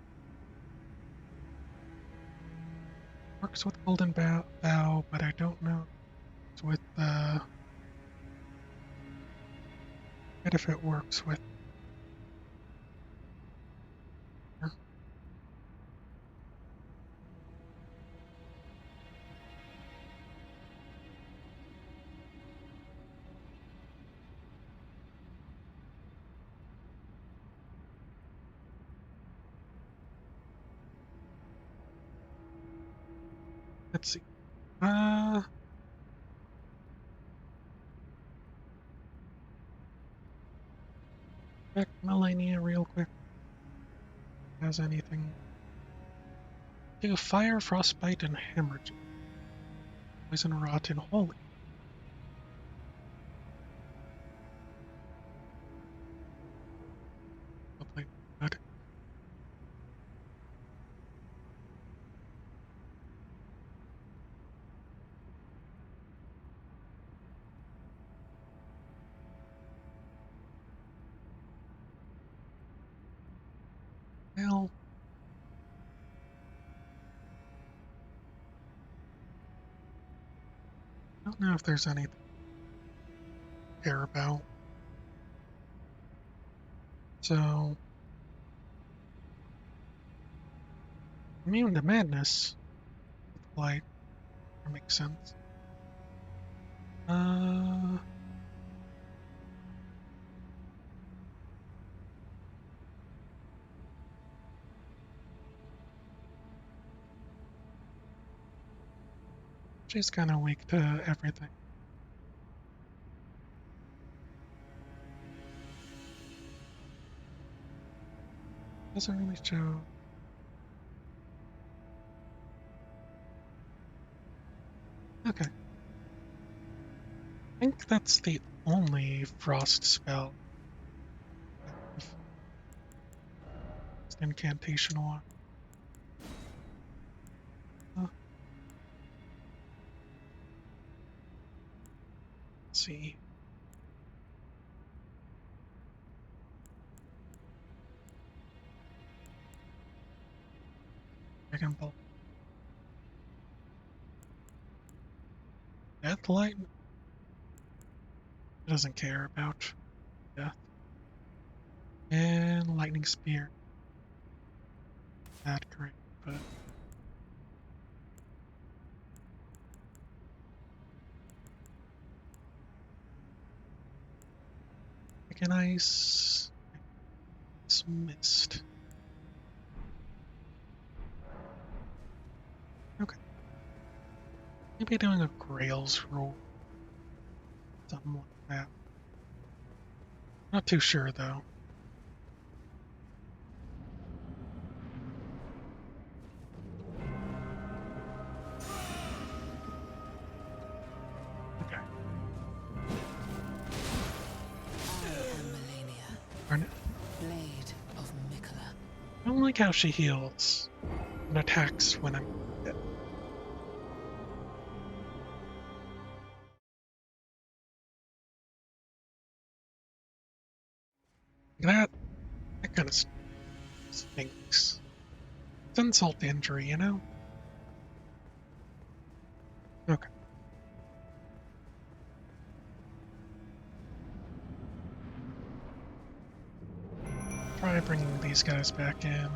Speaker 1: Works with Golden Bow, but I don't know it's with if it works with. Let's see. Check Malenia real quick. Has anything? Do fire, frostbite, and hemorrhage. Poison, rot, and holy. Probably not. Well, I don't know if there's anything to care about. So, immune to madness with light. That makes sense. She's kind of weak to everything. Doesn't really show. Okay. I think that's the only frost spell. Just incantation one. Let's see. Dragon Bolt. Death Light? It doesn't care about death. And Lightning Spear. Not great, but like an ice. It's mist. Okay. Maybe doing a Grails roll. Something like that. Not too sure though. Okay. Darn it.
Speaker 2: Blade of Mikola.
Speaker 1: I don't like how she heals and attacks when I'm dead. That kind of stinks. It's insult to injury, you know? Okay. Try bringing these guys back in.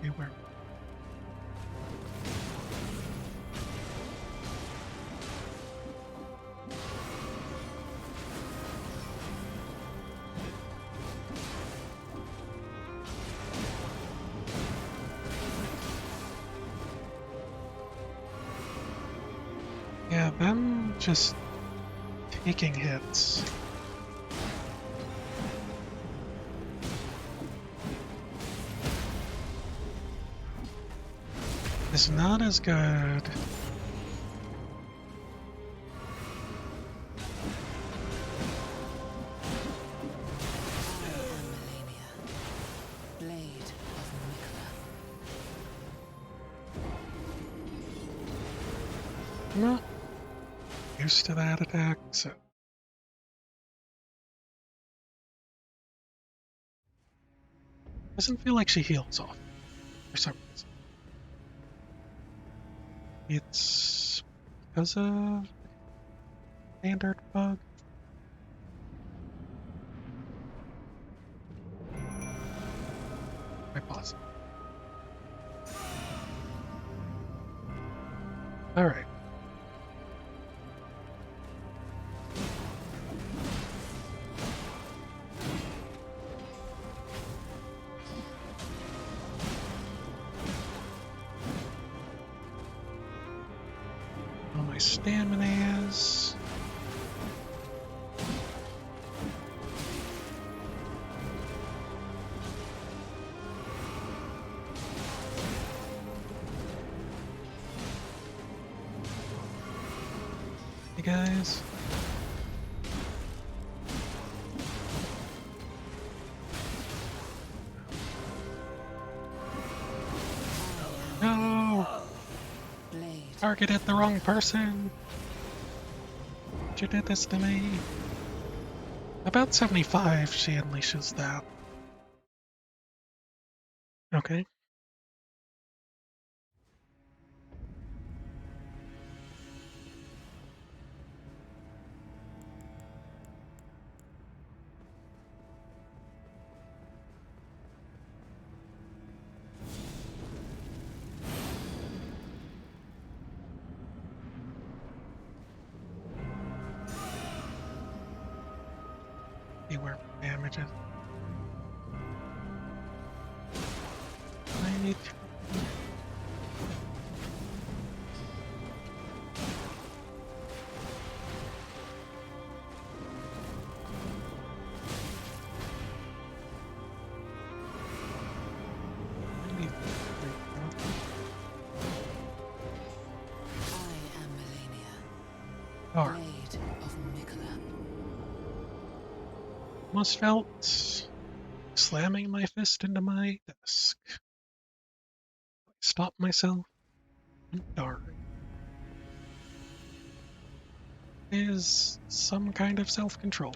Speaker 1: See where. Yeah, them just taking hits. Is not as good.
Speaker 2: Malenia, blade of Mikla.
Speaker 1: I'm not used to that attack, so. Doesn't feel like she heals off for some reason. It's because of standard bug. I pause. Alright. All my stamina is. Hey guys. No!
Speaker 2: Blade.
Speaker 1: Targeted the wrong person! You did this to me. About 75, she unleashes that. Okay. See where damage is. I need to. I need to.
Speaker 2: I am Malenia,
Speaker 1: Alright.
Speaker 2: blade of Mikla.
Speaker 1: Almost felt slamming my fist into my desk. Stop myself. Darn. Is some kind of self-control.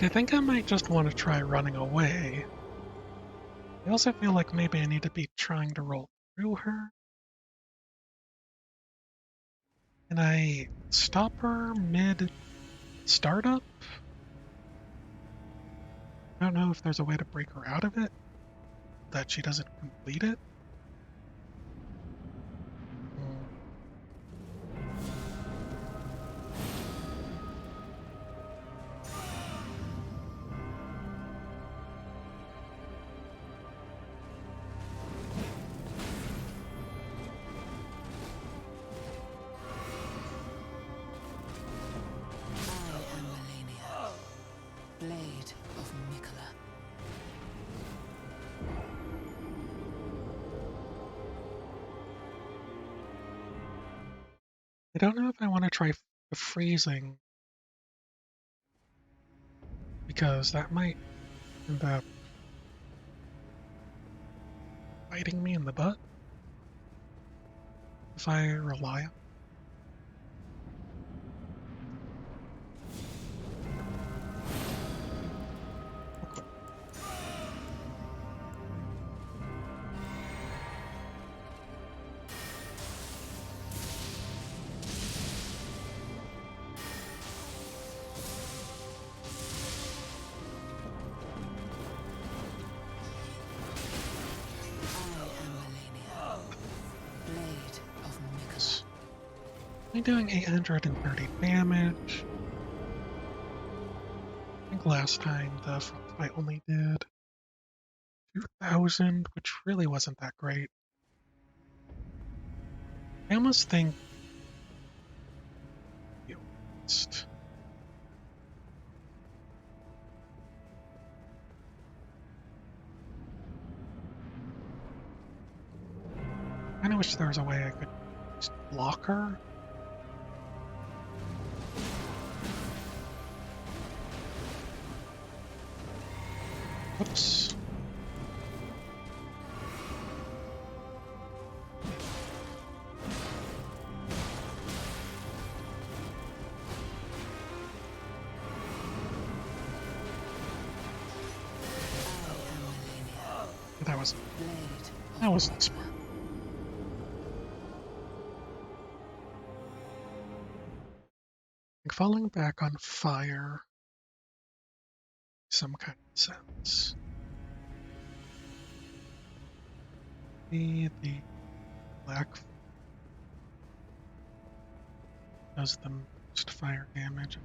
Speaker 1: I think I might just want to try running away. I also feel like maybe I need to be trying to roll through her. Can I stop her mid-startup? I don't know if there's a way to break her out of it, that she doesn't complete it. Hmm.
Speaker 2: I am Malenia, blade of Mikla.
Speaker 1: I don't know if I want to try freezing, because that might end up biting me in the butt if I rely on it. I'm doing 830 damage. I think last time the frostbite only did 2,000, which really wasn't that great. I almost think I kinda wish there was a way I could just block her. Whoops. That was smart. Like falling back on fire, some kind of sense. The black does the most fire damage.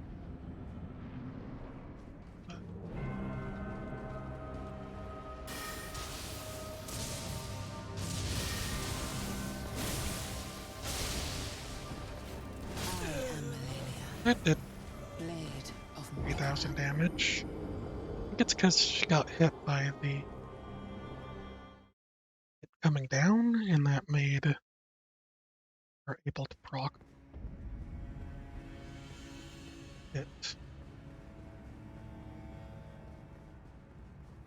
Speaker 1: But that did 3,000 damage. I think it's because she got hit by the it coming down, and that made her able to proc it.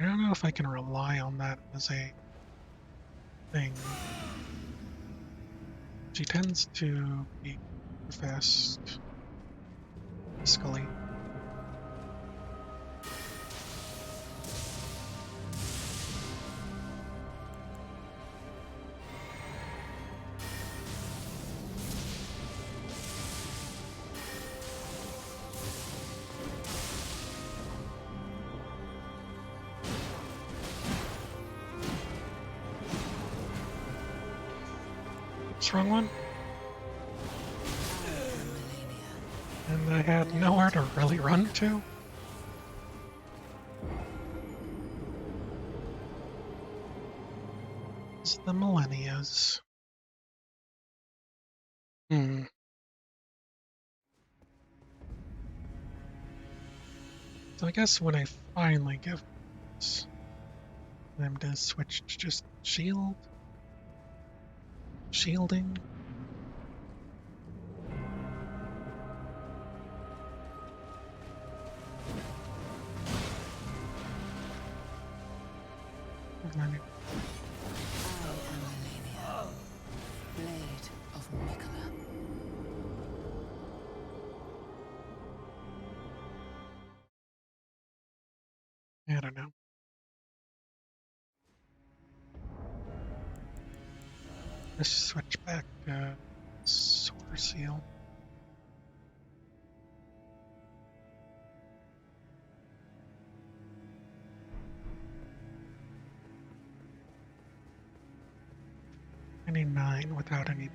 Speaker 1: I don't know if I can rely on that as a thing. She tends to be fast, Scully. What's wrong one? And I had nowhere to really run to. It's the Malenias. So I guess when I finally give them to switch to just shielding. And then
Speaker 2: Blade of Mikola.
Speaker 1: I don't know. Let's switch back to Sword Seal. I need 9 without any.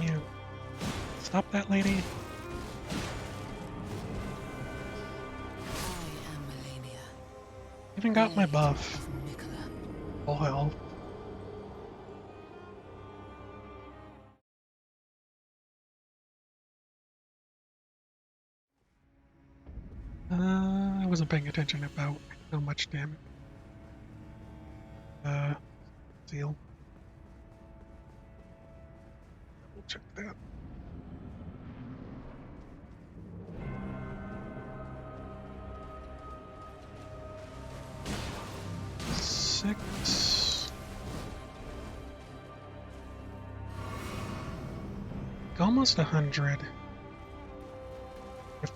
Speaker 1: You stop that lady.
Speaker 2: I am Malenia.
Speaker 1: Even got my
Speaker 2: Blade
Speaker 1: buff.
Speaker 2: of Mikola.
Speaker 1: Full health. I wasn't paying attention about how much damage. Seal. Double check that. 6. Almost 100. If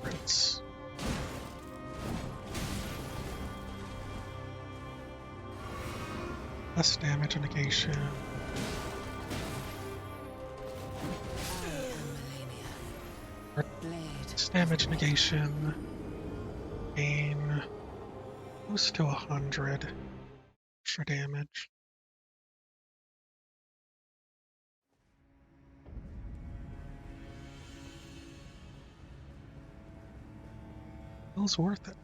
Speaker 1: Plus damage negation.
Speaker 2: I am Malenia, blade
Speaker 1: Plus
Speaker 2: of
Speaker 1: damage
Speaker 2: Mikula.
Speaker 1: negation. Gain close to 100 extra damage. Feels worth it.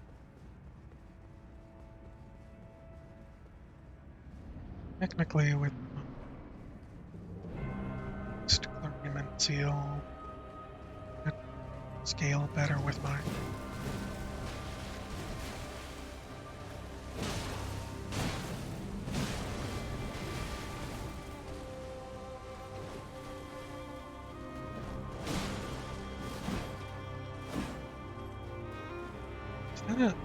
Speaker 1: Technically, with Clergyman Seal, it scale better with mine. Is that it?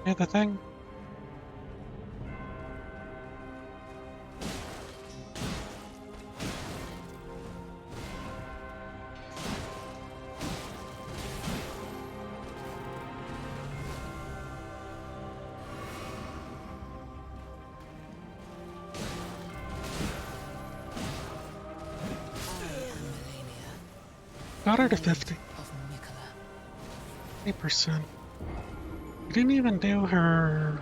Speaker 1: Yeah, the thing.
Speaker 2: I am Malenia,
Speaker 1: Got her to
Speaker 2: blade
Speaker 1: 50.
Speaker 2: of Mikula.
Speaker 1: 8%. We didn't even do her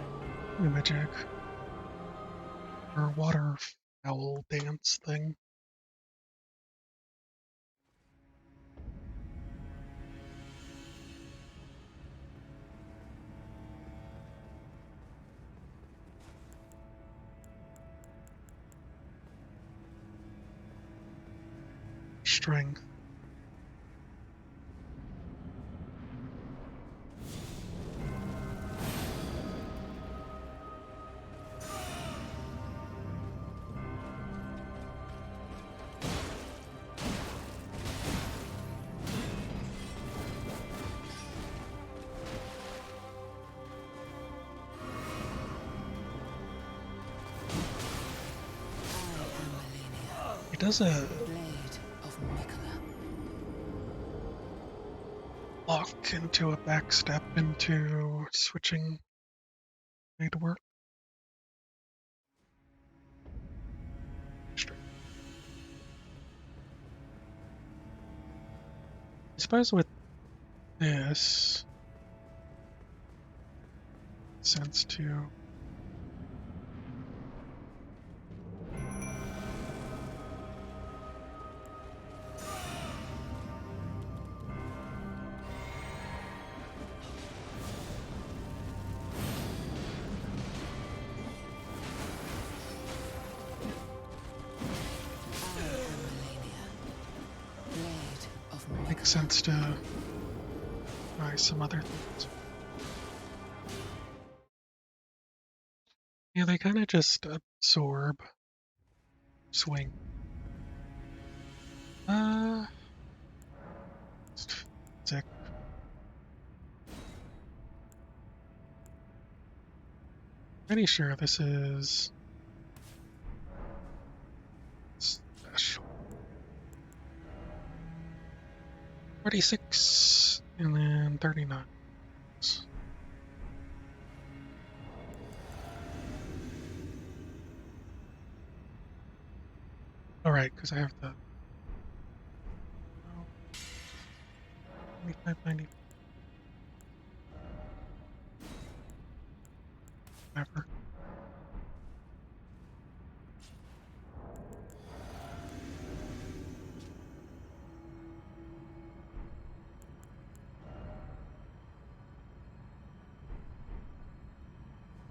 Speaker 1: magic. Her waterfowl dance thing. Strength.
Speaker 2: I am Malenia,
Speaker 1: It does a
Speaker 2: blade of Mikula.
Speaker 1: lock into a backstep into switching made work. I suppose with this sense to
Speaker 2: I am Malenia, blade of
Speaker 1: make
Speaker 2: Mikula.
Speaker 1: sense to try some other things. Yeah, they kind of just absorb swing. Uh, sick. Pretty sure this is special. 36 and then 39. All right, because I have the 25, 95. Whatever.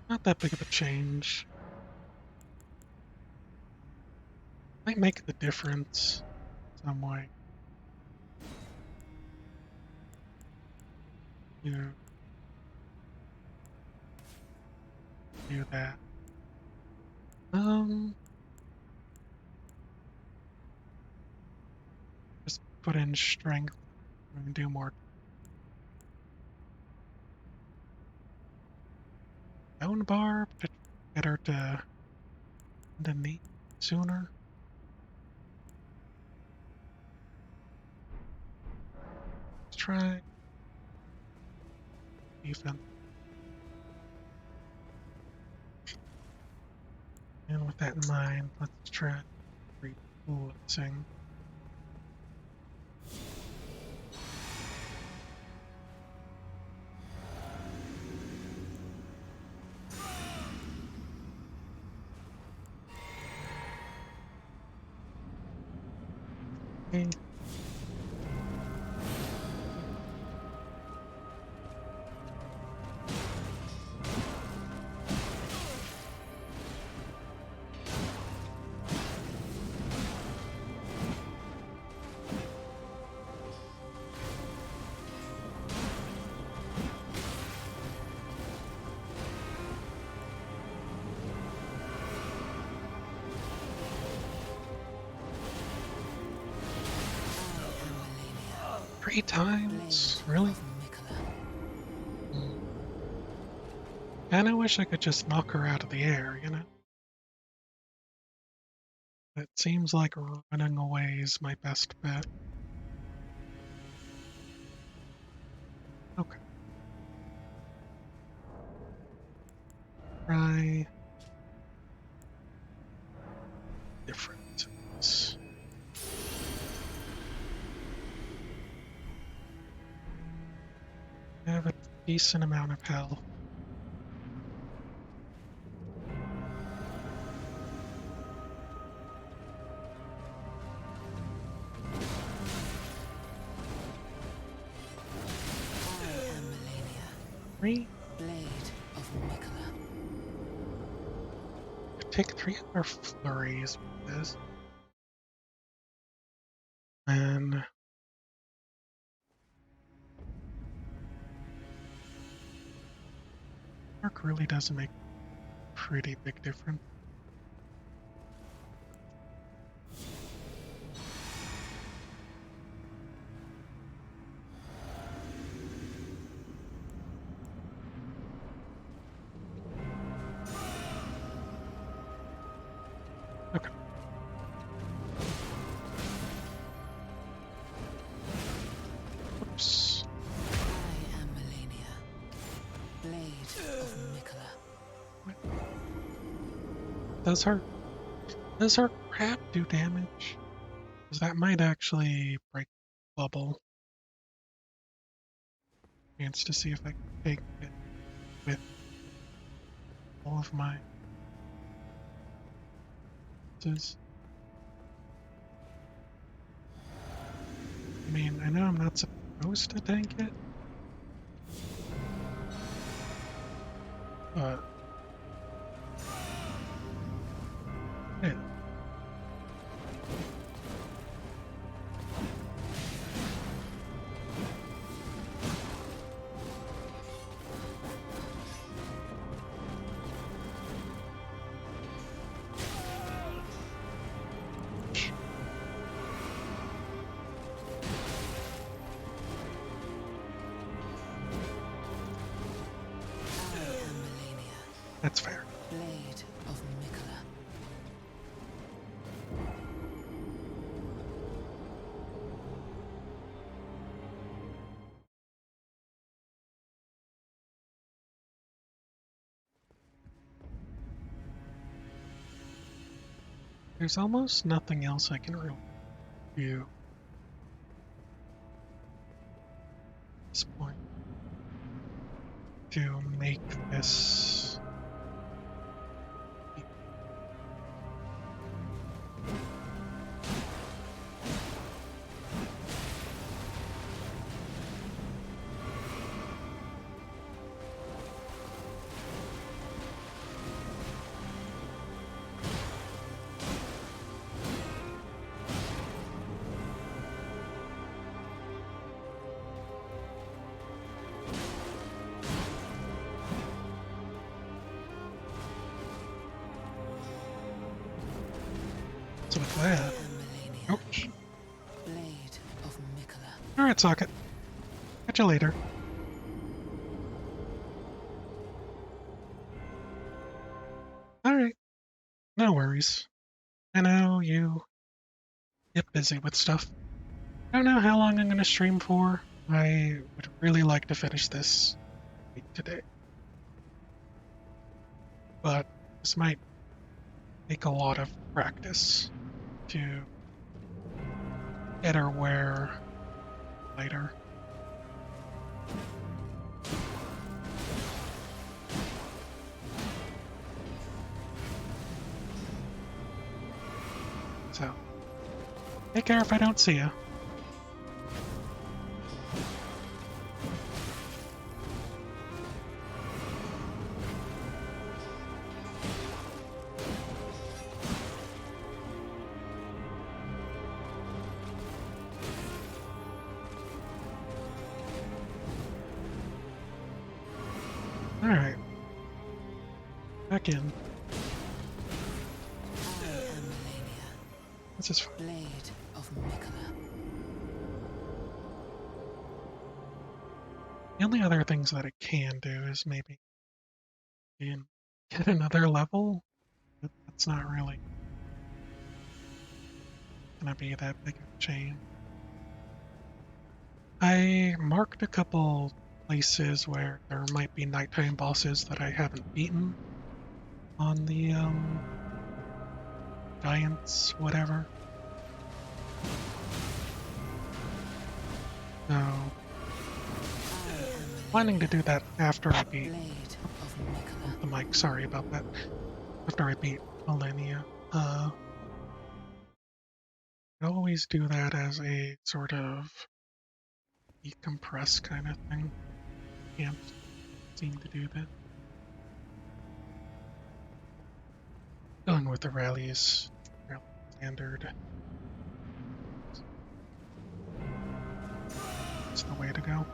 Speaker 1: Not that big of a change. Might make the difference some way. Yeah. do that. Just put in strength and do more. Down bar to get her to the knee sooner. Let's try defense. And with that in mind, let's try refluencing. Okay. Three times? Really? Kinda wish I could just knock her out of the air, you know? It seems like running away is my best bet. Okay. Try different. I have a decent amount of health.
Speaker 2: I am Malenia,
Speaker 1: Three?
Speaker 2: blade of Mikola.
Speaker 1: Take 3 other flurries with this. And arc really does make a pretty big difference. Okay. Oops.
Speaker 2: I am Malenia, blade of Mikola.
Speaker 1: What? Does her crap do damage? Because that might actually break the bubble. Chance to see if I can take it with all of my uses. I mean, I know I'm not supposed to tank it, but yeah.
Speaker 2: I am Malenia,
Speaker 1: That's fair.
Speaker 2: blade of Mikola.
Speaker 1: There's almost nothing else I can really do at this point to make this. with
Speaker 2: I
Speaker 1: that.
Speaker 2: am Malenia,
Speaker 1: Ouch.
Speaker 2: blade of Mikola.
Speaker 1: Alright, Socket. Catch you later. Alright, no worries. I know you get busy with stuff. I don't know how long I'm going to stream for. I would really like to finish this today, but this might take a lot of practice to get her where later. So, take care if I don't see you. Alright. Back in.
Speaker 2: I am Malenia,
Speaker 1: This is fine.
Speaker 2: blade of Mikola.
Speaker 1: The only other things that I can do is maybe get another level, but that's not really gonna be that big of a change. I marked a couple places where there might be nighttime bosses that I haven't beaten on the giants, whatever. So,
Speaker 2: I am
Speaker 1: planning to
Speaker 2: Malenia,
Speaker 1: do that after I beat
Speaker 2: blade of Mikola.
Speaker 1: the mic. Sorry about that. After I beat Malenia. I always do that as a sort of decompress kind of thing. Can't seem to do that. Going with the rallies, fairly standard. It's the way to go.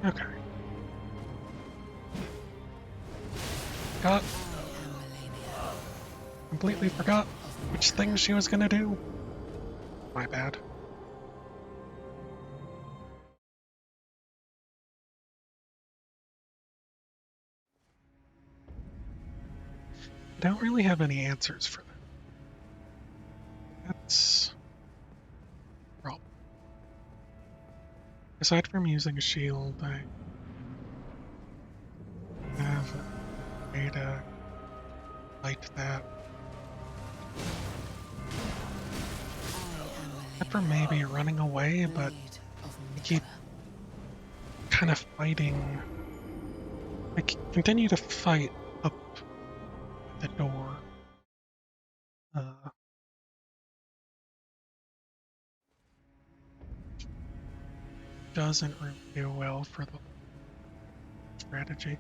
Speaker 1: Okay. Got
Speaker 2: I am Malenia,
Speaker 1: completely forgot
Speaker 2: of
Speaker 1: which
Speaker 2: Mikola.
Speaker 1: thing she was gonna do. My bad. I don't really have any answers for that. That's a problem. Aside from using a shield, I have a way to fight that.
Speaker 2: I am
Speaker 1: Except for
Speaker 2: Malenia,
Speaker 1: maybe running away, but
Speaker 2: blade of
Speaker 1: I keep
Speaker 2: Mikola.
Speaker 1: kind of fighting. Continue to fight up the door. Uh, doesn't really do well for the strategy.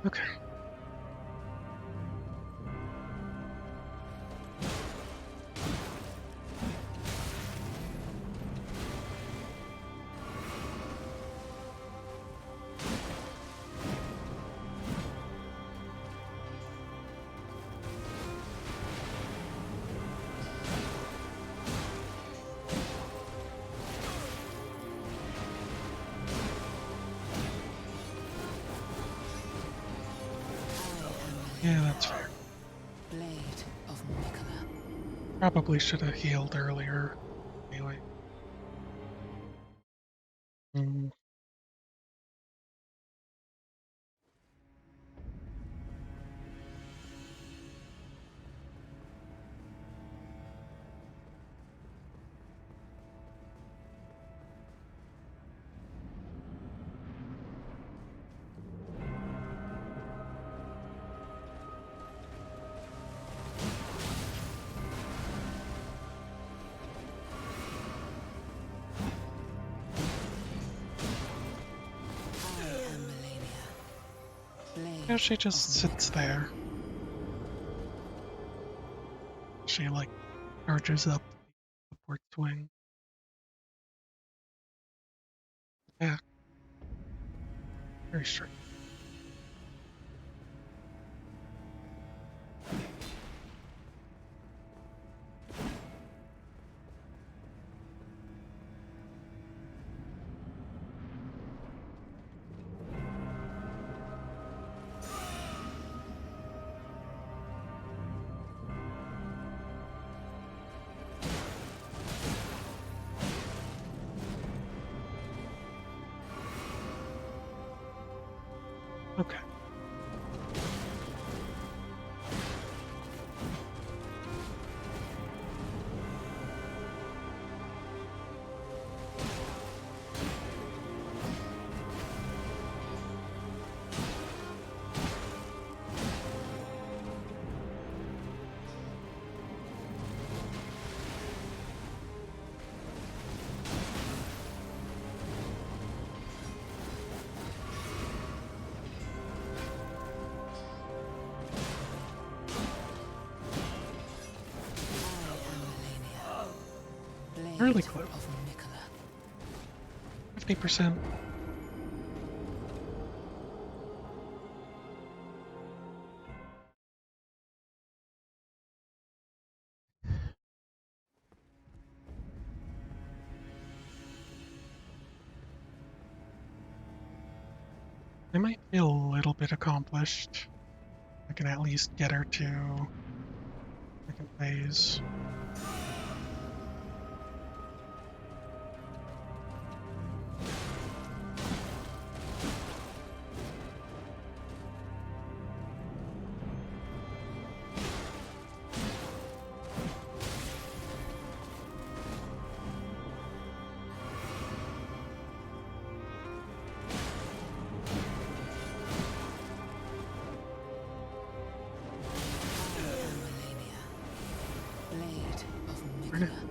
Speaker 1: Okay. Yeah, that's fair.
Speaker 2: Blade of Mikola.
Speaker 1: Probably should have healed earlier. Anyway. Mm, Now she just
Speaker 2: of
Speaker 1: sits
Speaker 2: Mikola.
Speaker 1: there. She, like, charges up the port swing. Yeah, very straight. Okay.
Speaker 2: I am Malenia,
Speaker 1: Really
Speaker 2: blade
Speaker 1: close.
Speaker 2: of Mikola.
Speaker 1: 50%. I might feel a little bit accomplished. I can at least get her to second phase.
Speaker 2: I am Malenia, blade of
Speaker 1: Darn it.
Speaker 2: Mikola.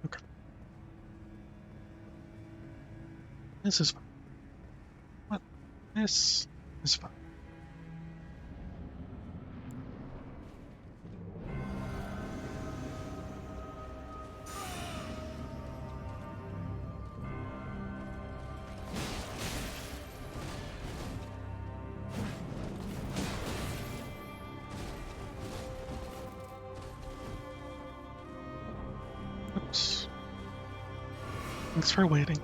Speaker 1: Okay. This is fine. What? This is fine. Oops. Thanks for waiting.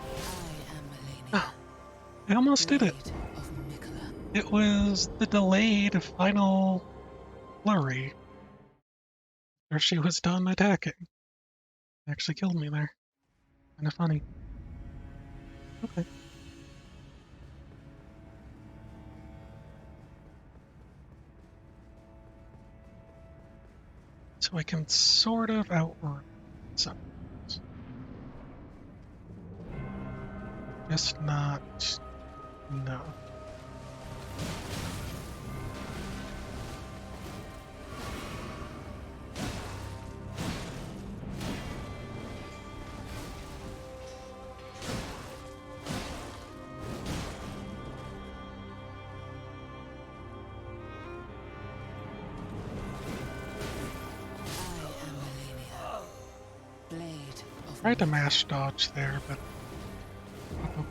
Speaker 2: I am Malenia,
Speaker 1: Oh, I almost did it.
Speaker 2: blade of Mikola.
Speaker 1: It was the delayed final flurry where she was done attacking. It actually killed me there. Kind of funny. Okay. So I can sort of outrun some. Just not. No.
Speaker 2: I am Malenia, blade of
Speaker 1: Tried to
Speaker 2: Mikola.
Speaker 1: mash dodge there, but probably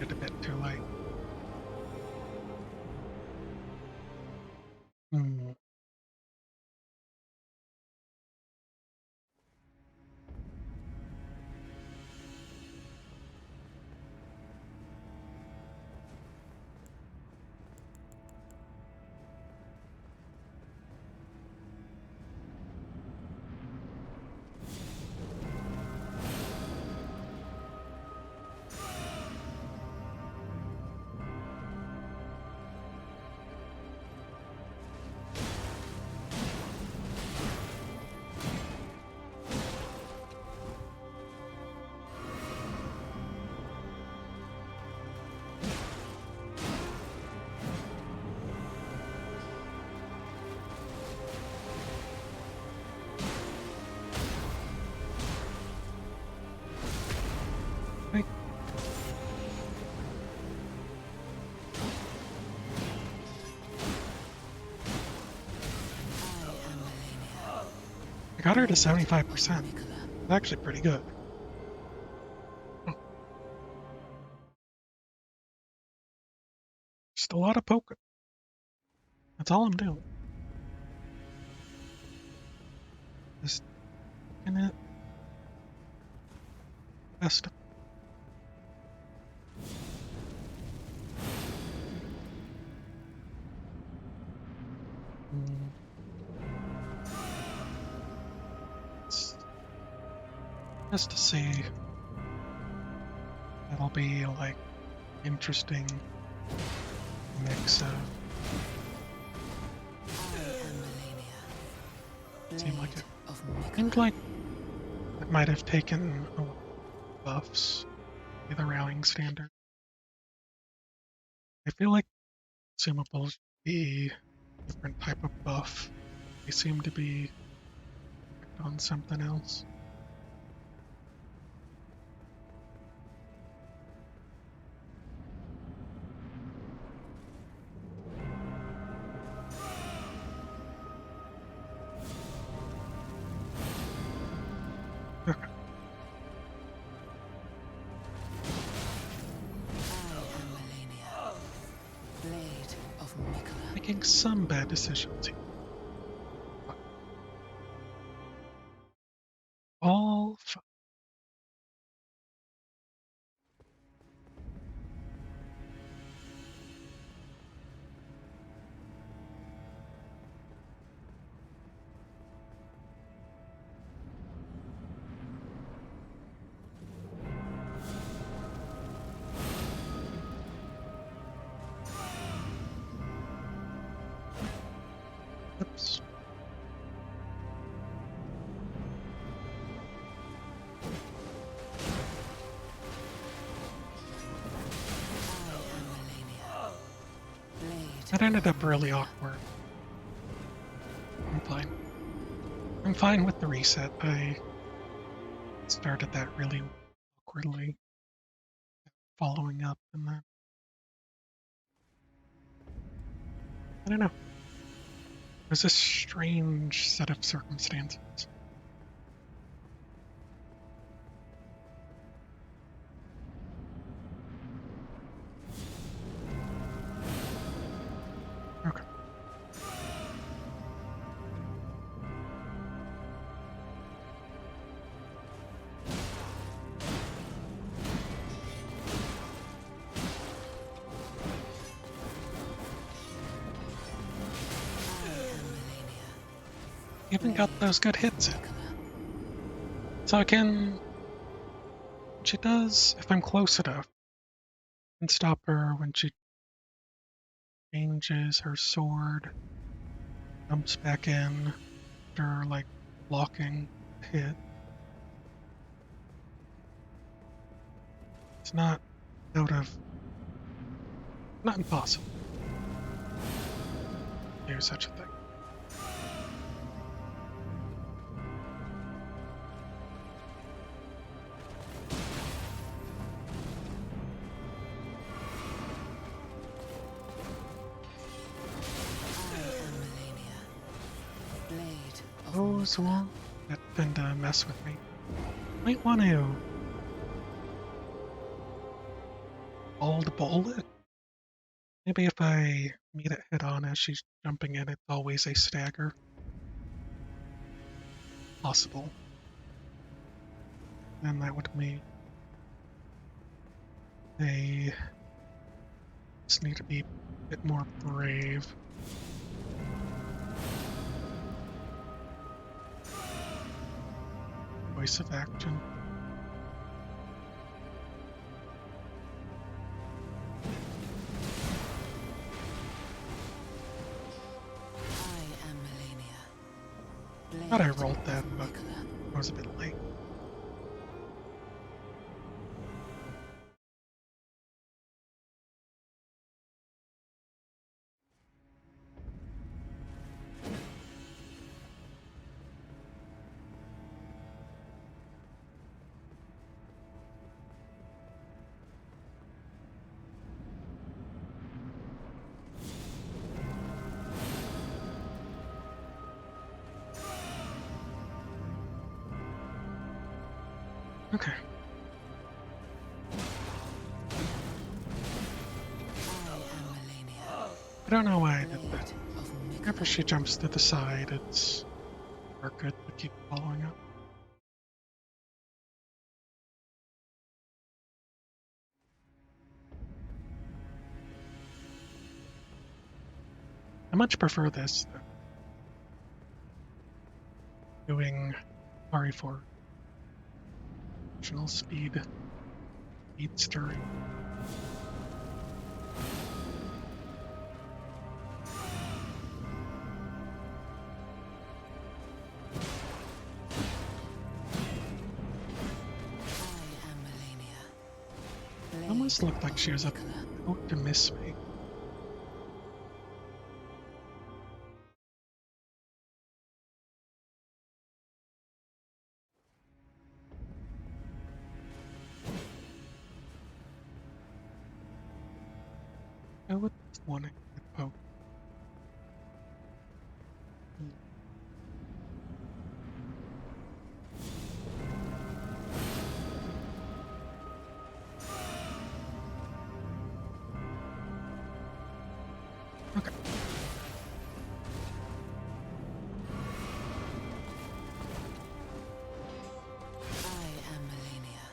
Speaker 1: did a bit too late. Hmm. Got her to
Speaker 2: Blade
Speaker 1: 75%.
Speaker 2: of Mikola.
Speaker 1: Actually pretty good. Just a lot of poking. That's all I'm doing. Just poking it. Best of Mm. Just to see. That'll be like interesting mix of.
Speaker 2: I am Malenia,
Speaker 1: Seemed like
Speaker 2: Blade
Speaker 1: it
Speaker 2: of
Speaker 1: seemed
Speaker 2: Mikola.
Speaker 1: like it might have taken a lot of buffs to the rallying standard. I feel like consumables be a different type of buff. They seem to be on something else. Okay.
Speaker 2: I am Malenia, Blade of Mikola.
Speaker 1: Making some bad decisions here. All fine. Oops.
Speaker 2: I am Malenia, Blade
Speaker 1: That ended
Speaker 2: of
Speaker 1: up really
Speaker 2: Mikola.
Speaker 1: awkward. I'm fine. I'm fine with the reset. I started that really awkwardly, following up, and then I don't know. It was a strange set of circumstances. Okay.
Speaker 2: I am Malenia,
Speaker 1: Even got
Speaker 2: Blade
Speaker 1: those good
Speaker 2: of
Speaker 1: hits in.
Speaker 2: Mikola.
Speaker 1: So I can. She does, if I'm close enough, and stop her when she changes her sword, jumps back in, after like blocking hit. It's not out of. Not impossible to do such a thing.
Speaker 2: I am Malenia, Blade of
Speaker 1: Those
Speaker 2: Mikola.
Speaker 1: won't that tend to mess with me. Might want to bold bowl it. Maybe if I meet it head on as she's jumping in, it's always a stagger. Possible. Then that would mean they just need to be a bit more brave. Choice of action.
Speaker 2: I am Malenia,
Speaker 1: Thought I
Speaker 2: Blade
Speaker 1: rolled
Speaker 2: of
Speaker 1: that, but
Speaker 2: Mikola.
Speaker 1: I was a bit late. Okay.
Speaker 2: I am Malenia,
Speaker 1: I don't know why I did that.
Speaker 2: blade of
Speaker 1: Whenever
Speaker 2: Mikola.
Speaker 1: she jumps to the side, it's more good to keep following up. I much prefer this than doing RE4 additional speed stirring.
Speaker 2: I am Malenia,
Speaker 1: It almost
Speaker 2: blade
Speaker 1: looked like
Speaker 2: of
Speaker 1: she was
Speaker 2: Mikola.
Speaker 1: about to miss me. I would want to get poked. Okay.
Speaker 2: I am Malenia,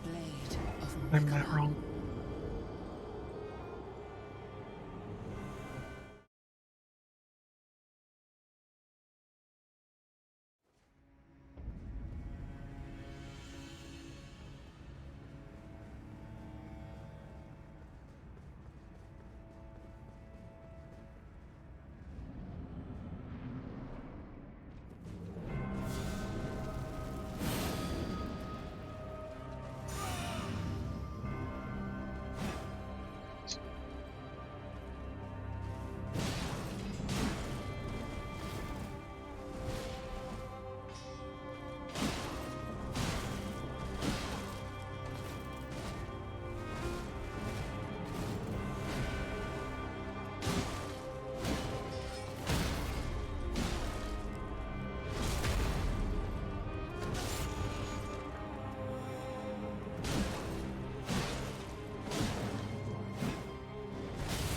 Speaker 2: blade of
Speaker 1: I'm that
Speaker 2: Mikola.
Speaker 1: wrong.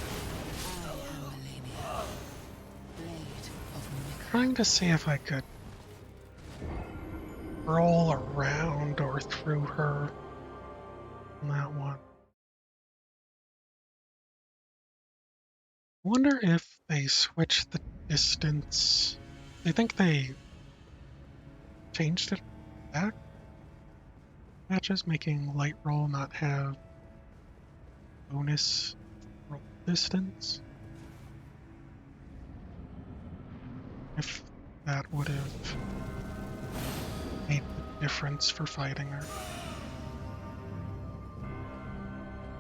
Speaker 2: I am Malenia, blade of Mikola.
Speaker 1: Trying to see if I could roll around or through her on that one. Wonder if they switch the distance. I think they changed it back matches, making light roll not have bonus roll distance. If that would have made the difference for fighting her.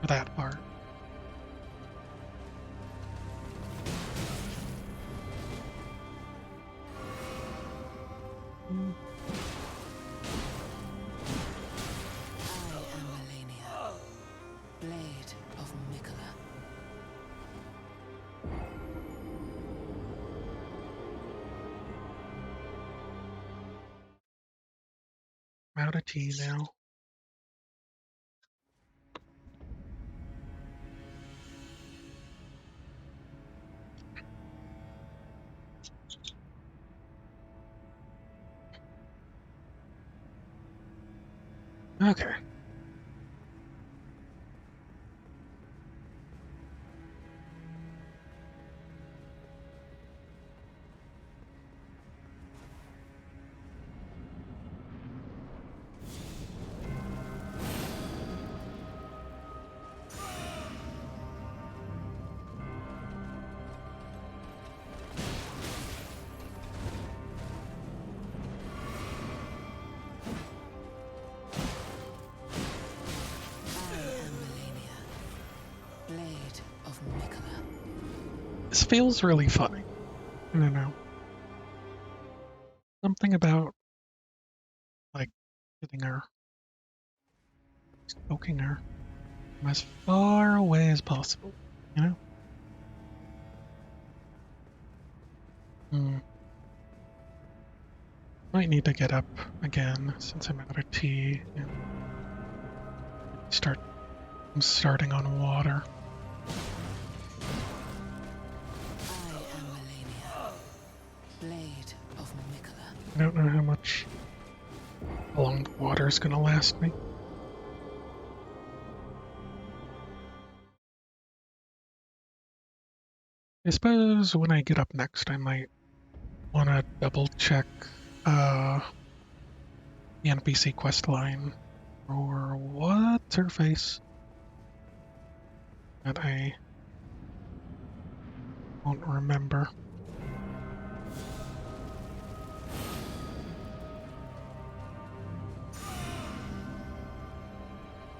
Speaker 1: For that part. Mm,
Speaker 2: I am Malenia, blade of Mikola.
Speaker 1: I'm out of tea now. Okay.
Speaker 2: I am Malenia, blade of Mikola.
Speaker 1: This feels really funny. I don't know. Something about like hitting her, poking her from as far away as possible. You know? Hmm. Might need to get up again since I'm out of tea and I'm starting on water.
Speaker 2: I am Malenia, blade of Mikola.
Speaker 1: I don't know how long the water is gonna last me. I suppose when I get up next, I might want to double check uh, the NPC quest line or what's her face that I won't remember.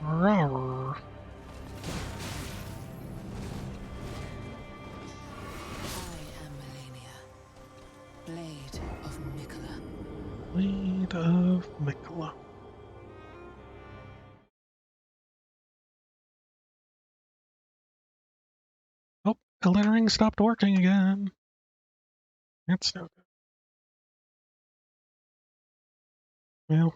Speaker 1: Rawr.
Speaker 2: I am Malenia, blade of Mikola.
Speaker 1: Blade of Mikola. Oh, Elden Ring stopped working again. That's no good. Well,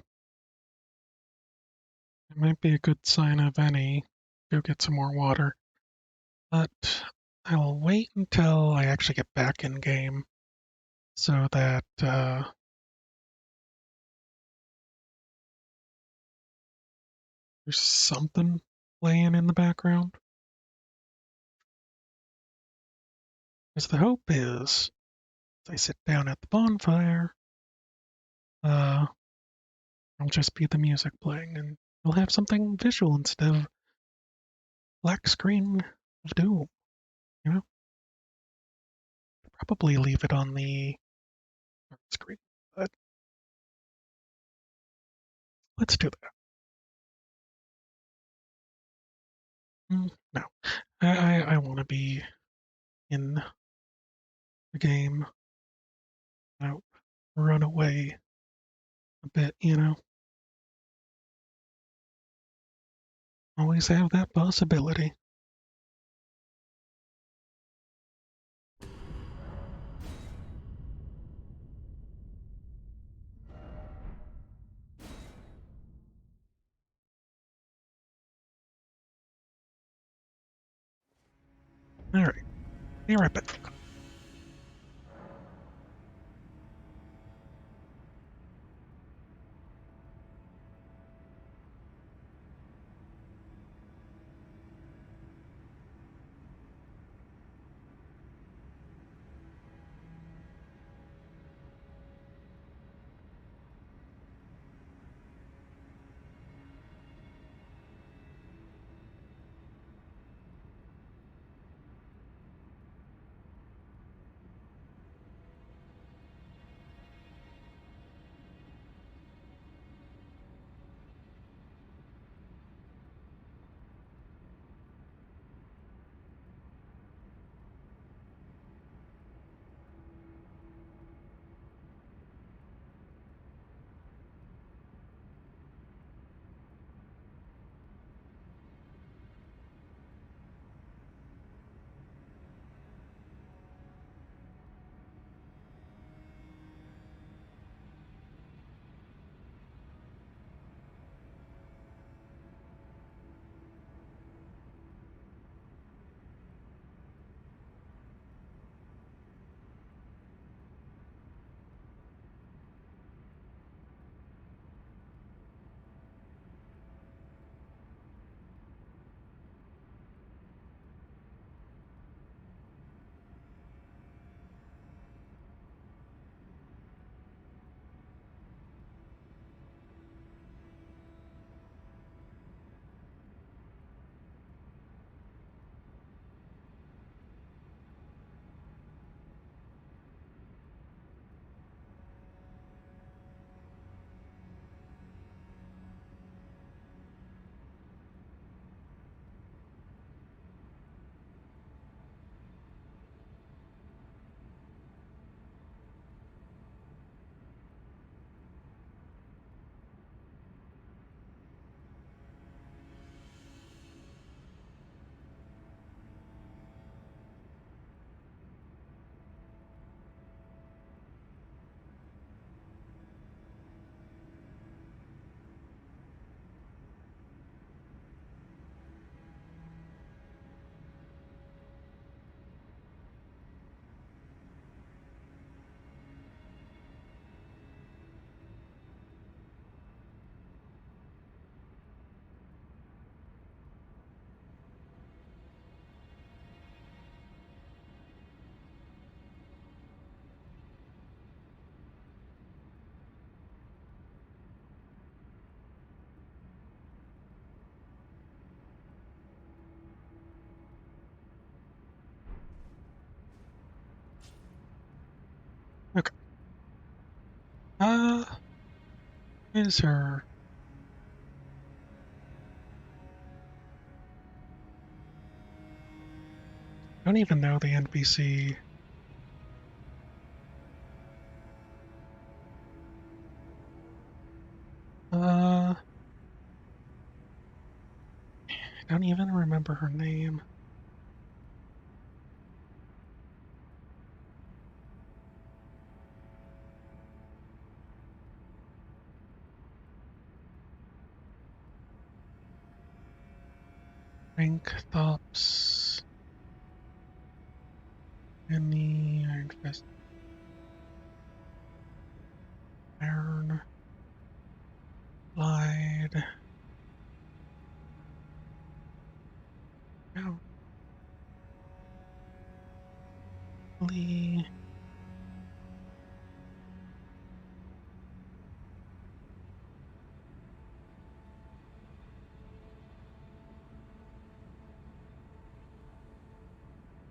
Speaker 1: it might be a good sign of any. Go get some more water. But I'll wait until I actually get back in game so that there's something playing in the background. Because the hope is, as I sit down at the bonfire, uh, it'll just be the music playing and we'll have something visual instead of black screen of doom, you know? Probably leave it on the screen, but let's do that. No, I want to be in the game. I don't run away a bit, you know? Always have that possibility. Alright, be right back. Is her? I don't even know the NPC. I don't even remember her name. Rank Thops. Any Infest. Iron. Lied. No. Lee.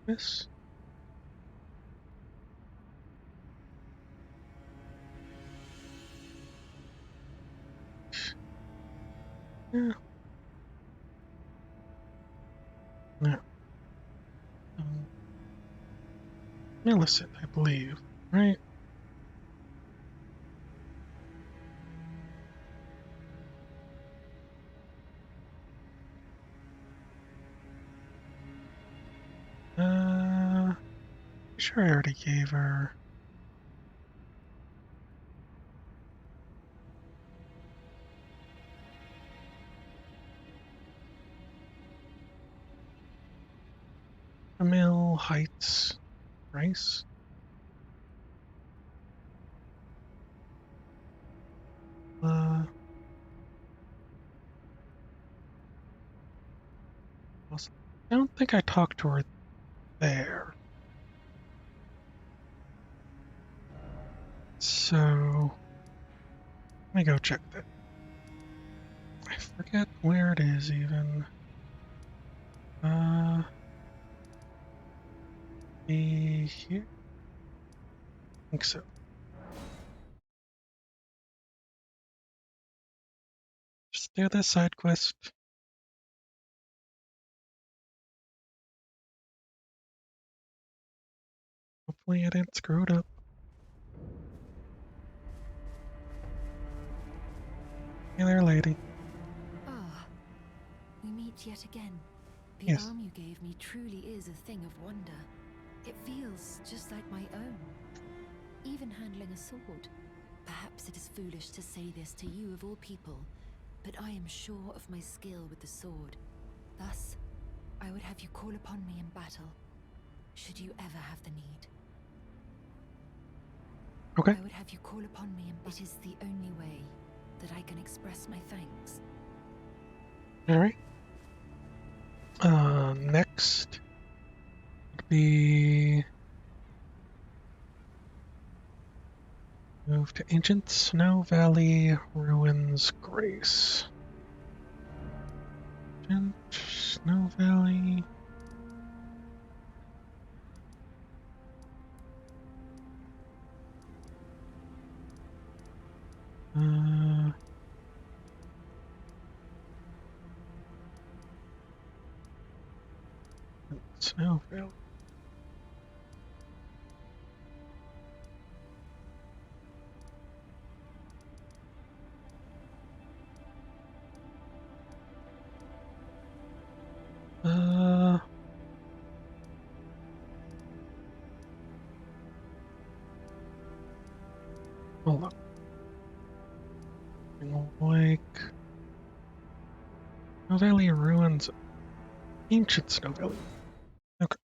Speaker 1: This. Yeah. No. Millicent, I believe. Right? Sure I already gave her. Emil Heights. Rice. I don't think I talked to her there. So let me go check that. I forget where it is even. Be here? I think so. Just do this side quest. Hopefully I didn't screw it up. Hey there, lady.
Speaker 3: Ah, we meet yet again. The
Speaker 1: Yes.
Speaker 3: arm you gave me truly is a thing of wonder. It feels just like my own. Even handling a sword. Perhaps it is foolish to say this to you of all people, but I am sure of my skill with the sword. Thus, I would have you call upon me in battle, should you ever have the need.
Speaker 1: Okay.
Speaker 3: I would have you call upon me, and it is the only way that I can express my thanks.
Speaker 1: All right. Next would be move to Ancient Snow Valley Ruins Grace. Ancient Snow Valley. Snow Valley. Hold on. Like Snow Valley Ruins. Ancient Snow Valley. Okay.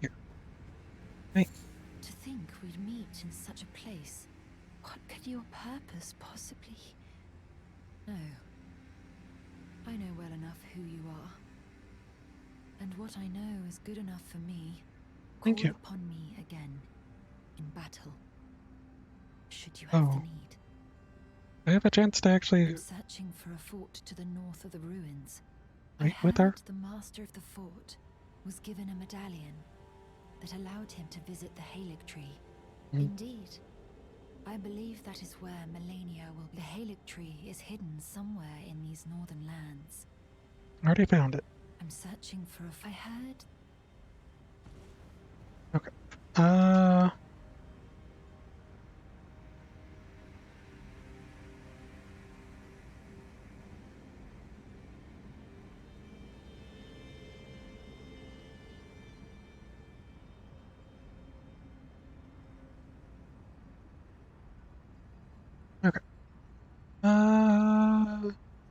Speaker 1: Here. Hey.
Speaker 3: To think we'd meet in such a place. What could your purpose possibly... No. I know well enough who you are. And what I know is good enough for me.
Speaker 1: Thank
Speaker 3: Call
Speaker 1: you.
Speaker 3: upon me again, in battle, should you have the
Speaker 1: Oh.
Speaker 3: need.
Speaker 1: I have a chance to actually
Speaker 3: I'm searching for a fort to the north of the ruins. I
Speaker 1: wait with her.
Speaker 3: heard the master of the fort was given a medallion that allowed him to visit the Halig tree.
Speaker 1: Mm.
Speaker 3: Indeed, I believe that is where Malenia will be. The Halig tree is hidden somewhere in these northern lands.
Speaker 1: I already found it.
Speaker 3: I'm searching for a... I heard...
Speaker 1: Okay. Okay.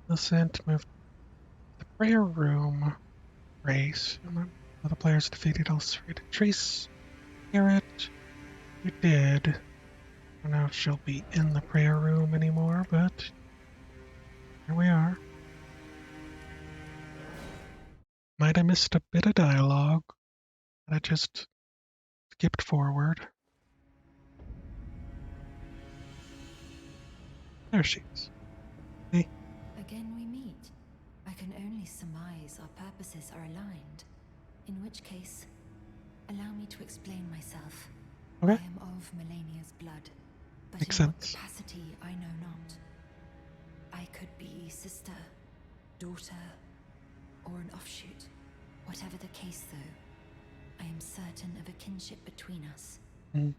Speaker 1: Listen to move to the prayer room race. The players defeated Ulcerated Trace. Garrett, you did. I don't know if she'll be in the prayer room anymore, but here we are. Might have missed a bit of dialogue, but I just skipped forward. There she is. Hey,
Speaker 3: Again we meet. I can only surmise our purposes are aligned. In which case, allow me to explain myself. I
Speaker 1: okay,
Speaker 3: am of Malenia's blood, but
Speaker 1: makes
Speaker 3: in what
Speaker 1: sense.
Speaker 3: capacity I know not. I could be sister, daughter, or an offshoot. Whatever the case, though, I am certain of a kinship between us.
Speaker 1: Mm.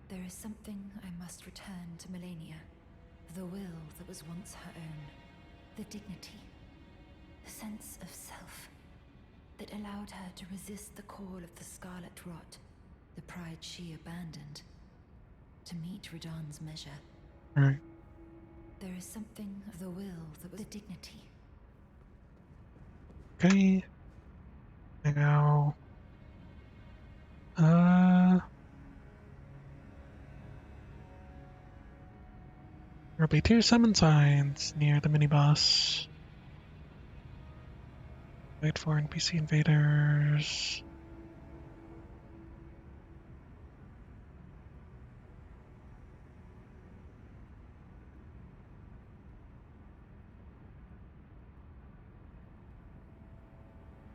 Speaker 3: There is something I must return to Malenia. The will that was once her own. The dignity. The sense of self that allowed her to resist the call of the Scarlet Rot. The pride she abandoned to meet Radan's measure.
Speaker 1: Alright.
Speaker 3: There is something of the will that was the dignity.
Speaker 1: Okay. Now, there'll be 2 summon signs near the mini-boss. Wait for NPC invaders.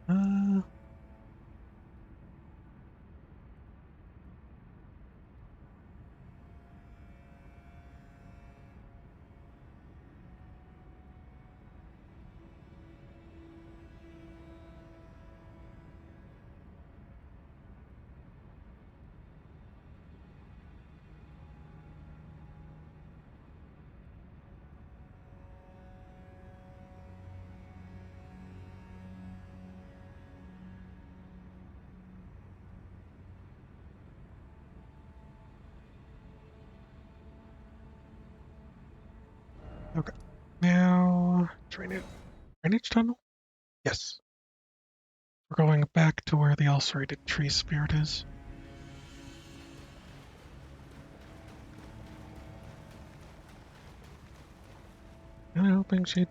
Speaker 1: Uh, okay. Now, drainage tunnel? Yes. We're going back to where the ulcerated tree spirit is. I'm hoping she'd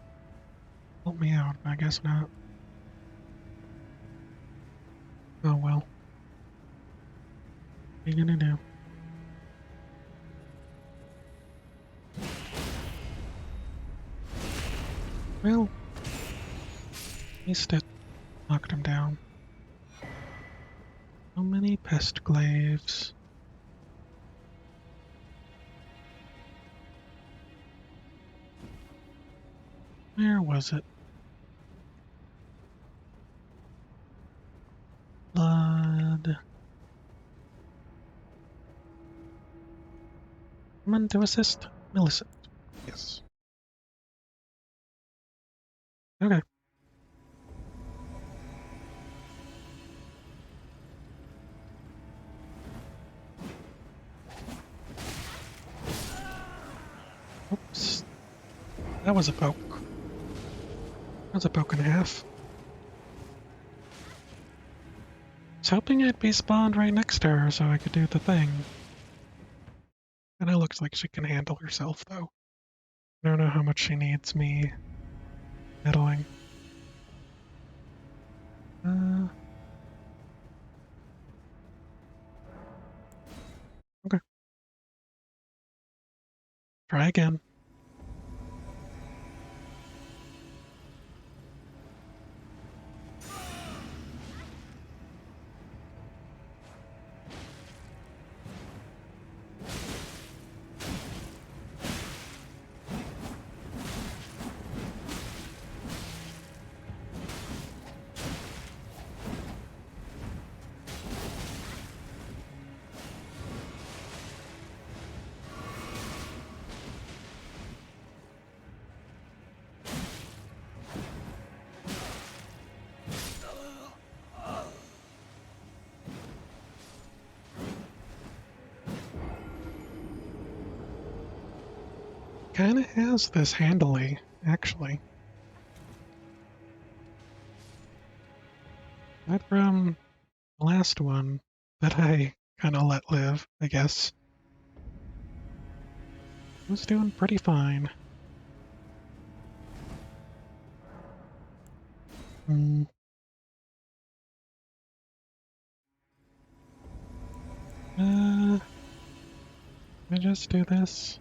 Speaker 1: help me out, but I guess not. Oh well. What are you gonna do? Well, at least it knocked him down. So many pest glaives. Where was it? Blood. Someone to assist? Millicent. Yes. Okay. Oops. That was a poke. That was a poke and a half. I was hoping I'd be spawned right next to her so I could do the thing. Kinda looks like she can handle herself, though. I don't know how much she needs me meddling. Okay. Try again. kind of has this handily, actually. That from the last one that I kind of let live, I guess. It was doing pretty fine. Hmm. Can I just do this?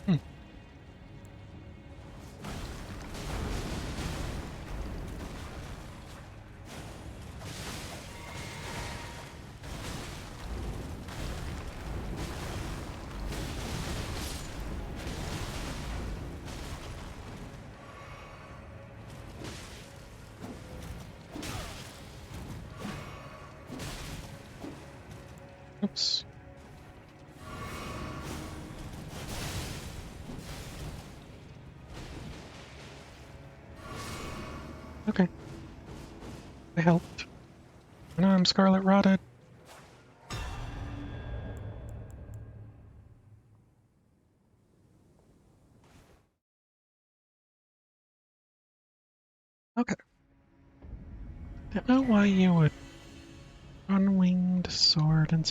Speaker 1: Hmm. Oops. Okay, I helped. Now I'm scarlet rotted. Okay. Don't know why you would unwinged sword and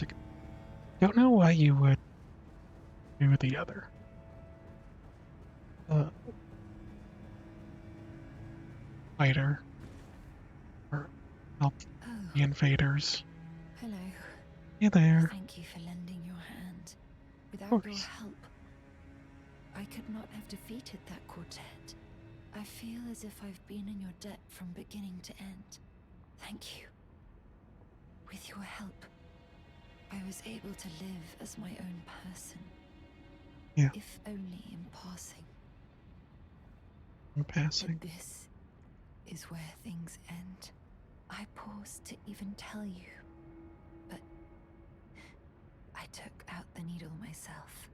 Speaker 1: don't know why you would do the other. Uh, fighter or help
Speaker 3: Oh,
Speaker 1: the invaders.
Speaker 3: hello.
Speaker 1: Hey there.
Speaker 3: Thank you for lending your hand.
Speaker 1: Of
Speaker 3: Without your
Speaker 1: course.
Speaker 3: help, I could not have defeated that quartet. I feel as if I've been in your debt from beginning to end. Thank you. With your help, I was able to live as my own person.
Speaker 1: Yeah,
Speaker 3: If only in passing.
Speaker 1: in
Speaker 3: But
Speaker 1: passing.
Speaker 3: this is where things end. I paused to even tell you, but I took out the needle myself.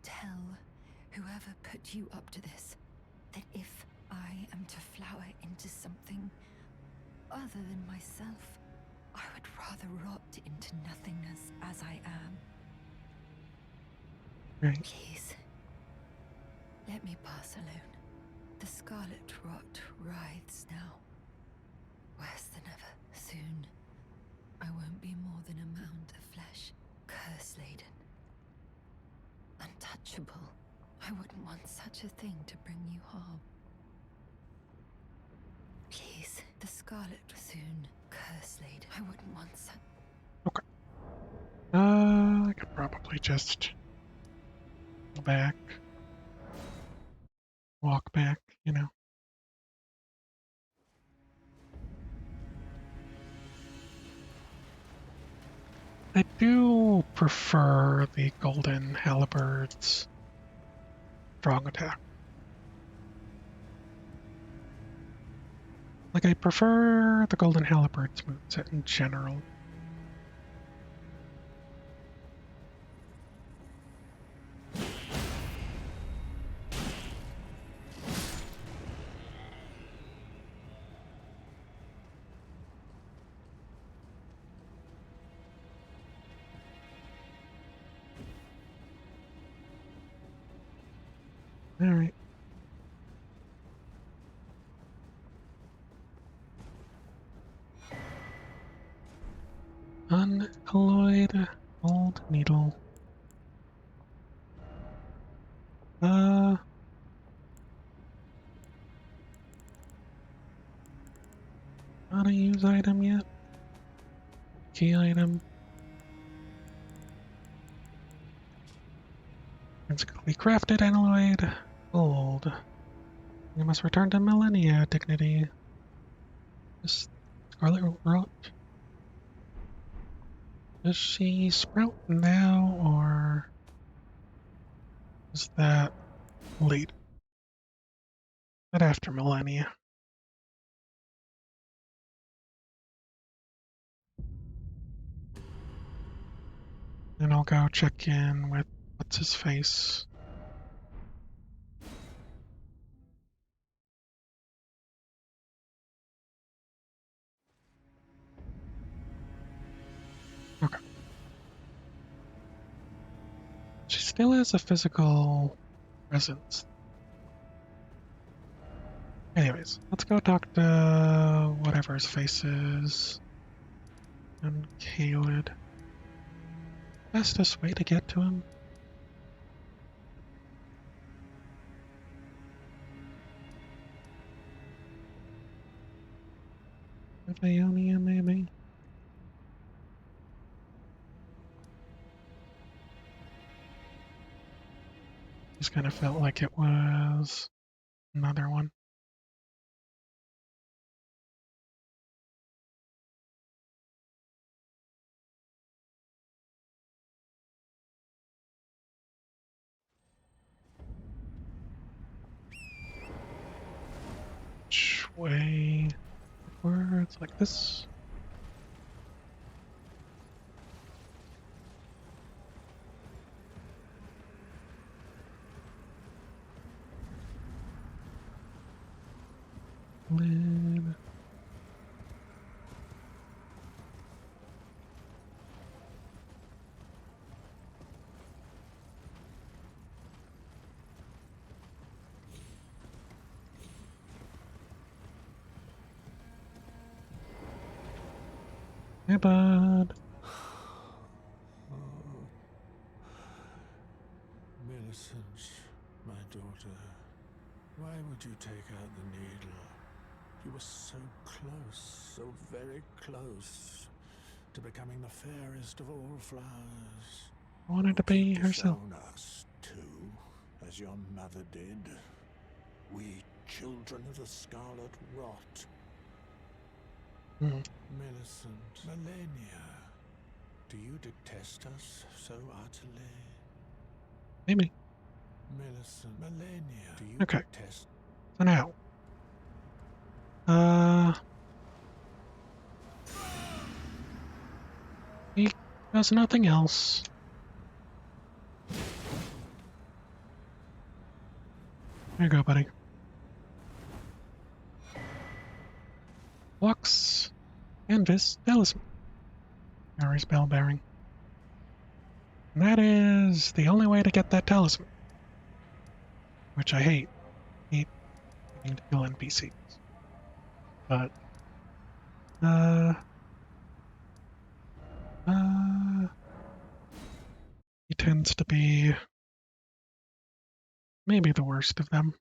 Speaker 3: Tell whoever put you up to this that if I am to flower into something other than myself, I would rather rot into nothingness as I am.
Speaker 1: Right.
Speaker 3: Please, let me pass alone. The scarlet rot writhes now. Worse than ever. Soon, I won't be more than a mound of flesh, curse-laden. Untouchable. I wouldn't want such a thing to bring you harm. Please, the scarlet soon, curse-laden. I wouldn't want such...
Speaker 1: Okay. I could probably just go back, walk back, you know. I do prefer the golden halberds strong attack. Like, I prefer the golden halberds moveset in general. Alright. Unalloyed gold needle. Uh, not a use item yet. Key item. Physically crafted alloyed gold. You must return to Malenia dignity. This Scarlet Rot. Does she sprout now or Is that late? But after Malenia. Then I'll go check in with what's his face. Okay. She still has a physical presence. Anyways, let's go talk to whatever his face is. And Kaled. Fastest way to get to him? Ionia, maybe? Just kind of felt like it was another one. Which way? Words like this? Lid. Hey, bud.
Speaker 4: Millicent, my daughter, why would you take out the needle? You were so close, so very close to becoming the fairest of all flowers.
Speaker 1: I wanted to be herself.
Speaker 4: Disown us, too, as your mother did. We children of the Scarlet Rot. Millicent, Malenia, do you detest us so utterly?
Speaker 1: Maybe.
Speaker 4: Millicent, Malenia, do you
Speaker 1: Okay.
Speaker 4: detest?
Speaker 1: For now. He does nothing else. There you go, buddy. Flux. Canvas. Talisman. Mary's bell bearing. And that is the only way to get that talisman. Which I hate. Hate having to kill NPCs. But, he tends to be maybe the worst of them.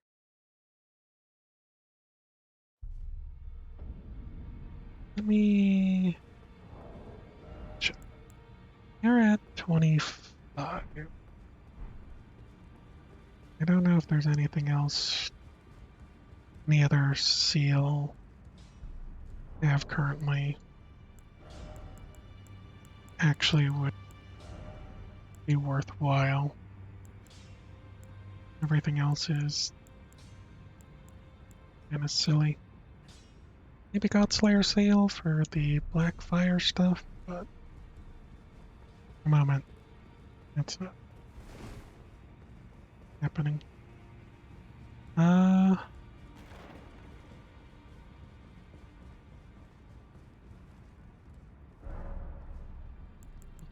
Speaker 1: Let me check. You're at 25. I don't know if there's anything else, any other seal I have currently actually would be worthwhile. Everything else is kind of silly. Maybe Godslayer seal for the Black Fire stuff, but at the moment, that's not happening.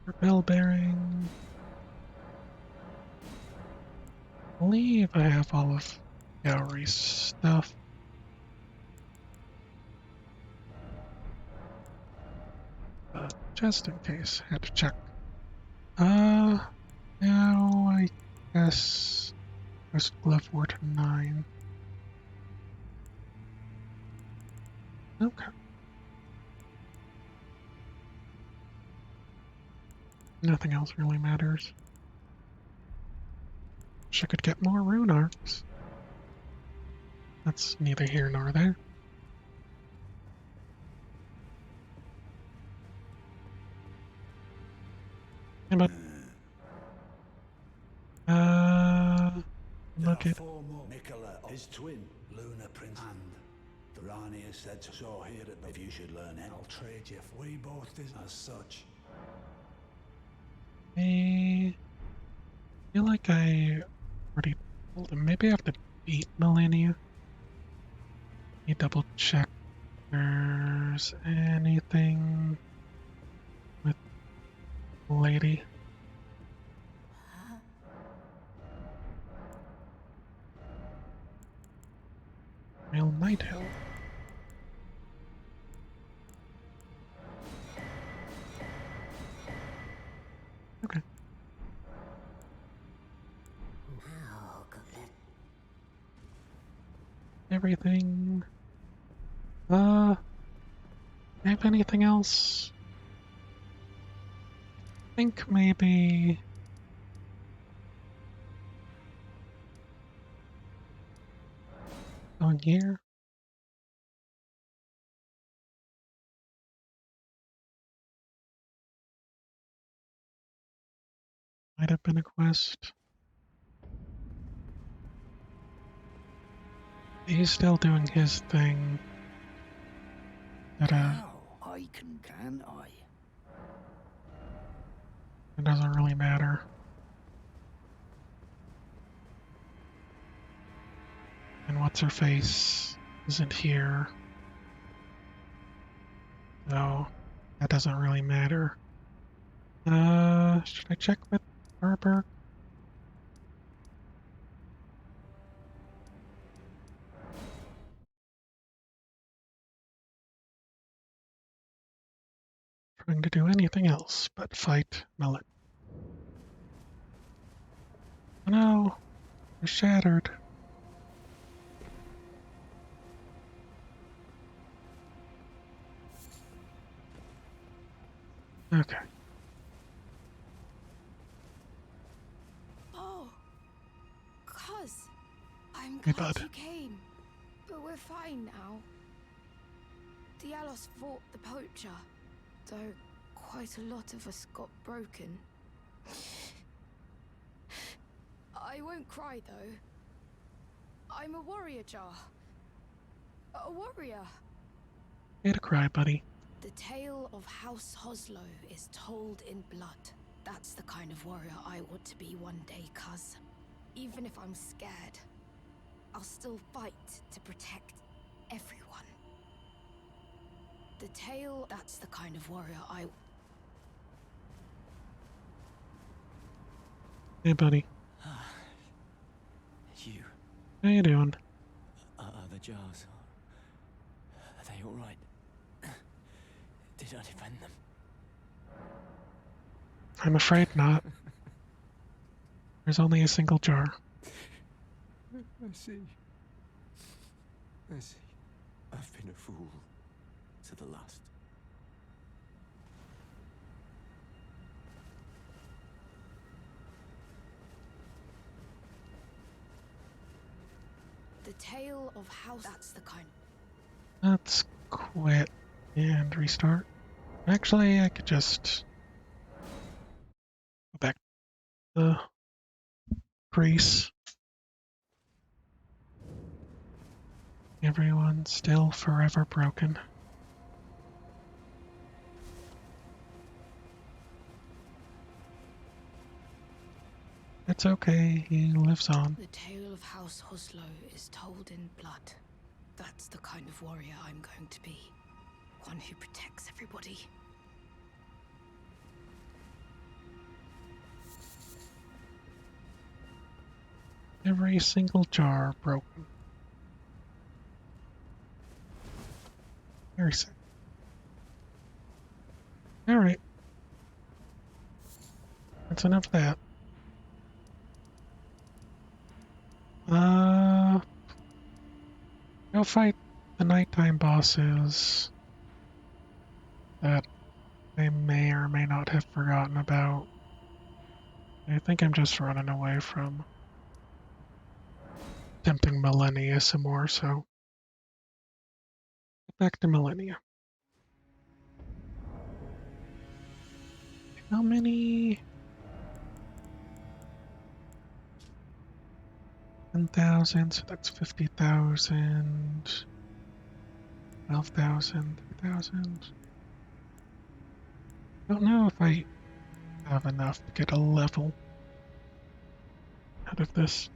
Speaker 1: For bell bearing, I believe I have all of Gowry's stuff. But just in case, had to check. Now I guess First Glove 4 to 9. Okay. Nothing else really matters. Wish I could get more rune arcs. That's neither here nor there. Hey, bud. naked.
Speaker 5: Mikola, his twin, Luna Prince, and the Rani has said so here at the if you should learn it. I'll trade you if we both did as such.
Speaker 1: I feel like I already told him. Maybe I have to beat Malenia. Let me double check if there's anything with the lady. Real Night Hill. Okay. Everything. Have anything else? I think maybe. Going here. Might have been a quest. He's still doing his thing. That
Speaker 5: I can I?
Speaker 1: it doesn't really matter. And what's her face isn't here. So that doesn't really matter. Should I check with Barber? Trying to do anything else but fight Melon. Oh no, they're shattered. Okay.
Speaker 3: Oh, Cuz, I'm
Speaker 1: Hey,
Speaker 3: glad
Speaker 1: bud.
Speaker 3: you came. But we're fine now. Dialos fought the poacher, though quite a lot of us got broken. I won't cry, though. I'm a warrior, Jar. A warrior.
Speaker 1: Hey to cry, buddy.
Speaker 3: The tale of House Hoslow is told in blood. That's the kind of warrior I want to be one day, Cuz. Even if I'm scared, I'll still fight to protect everyone. The tale, that's the kind of warrior I...
Speaker 1: Hey, buddy.
Speaker 6: You.
Speaker 1: How you doing?
Speaker 6: Are the jars? Are they all right? Did I defend them?
Speaker 1: I'm afraid not. There's only a single jar.
Speaker 6: I see. I see. I've been a fool to the last.
Speaker 3: The tale of House... That's the kind...
Speaker 1: Let's quit and restart. Actually, I could just go back to the crease. Everyone's still forever broken. It's okay, he lives on.
Speaker 3: The tale of House Hoslow is told in blood. That's the kind of warrior I'm going to be. One who protects everybody.
Speaker 1: Every single jar broken. Very sad. Alright. That's enough of that. Go fight the nighttime bosses that I may or may not have forgotten about. I think I'm just running away from tempting Malenia some more, so back to Malenia. How many? 7,000, so that's 50,000, 12,000, 3,000. Don't know if I have enough to get a level out of this.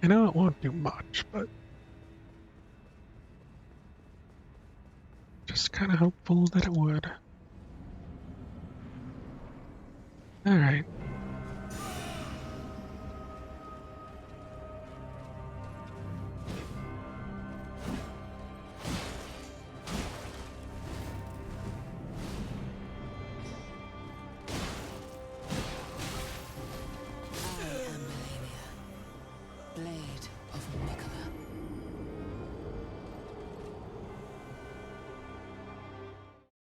Speaker 1: I know it won't do much, but just kind of hopeful that it would. Alright.
Speaker 2: I am Malenia, Blade of Nicola.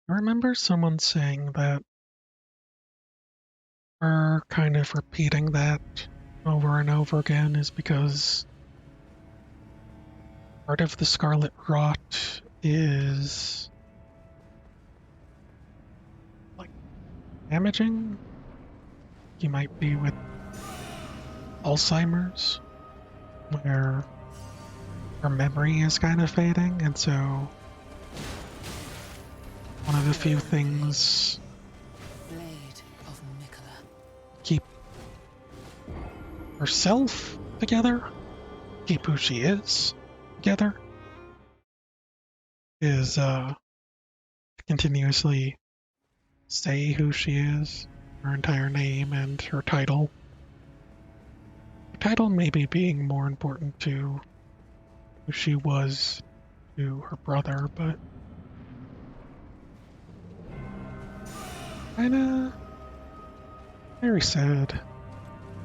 Speaker 1: I remember someone saying that her kind of repeating that over and over again is because part of the Scarlet Rot is like damaging. You might be with Alzheimer's, where her memory is kind of fading, and so one of the few things
Speaker 2: Blade of Nicola.
Speaker 1: keep herself together, keep who she is together, is continuously say who she is, her entire name and her title. Her title maybe being more important to who she was to her brother, but kinda very sad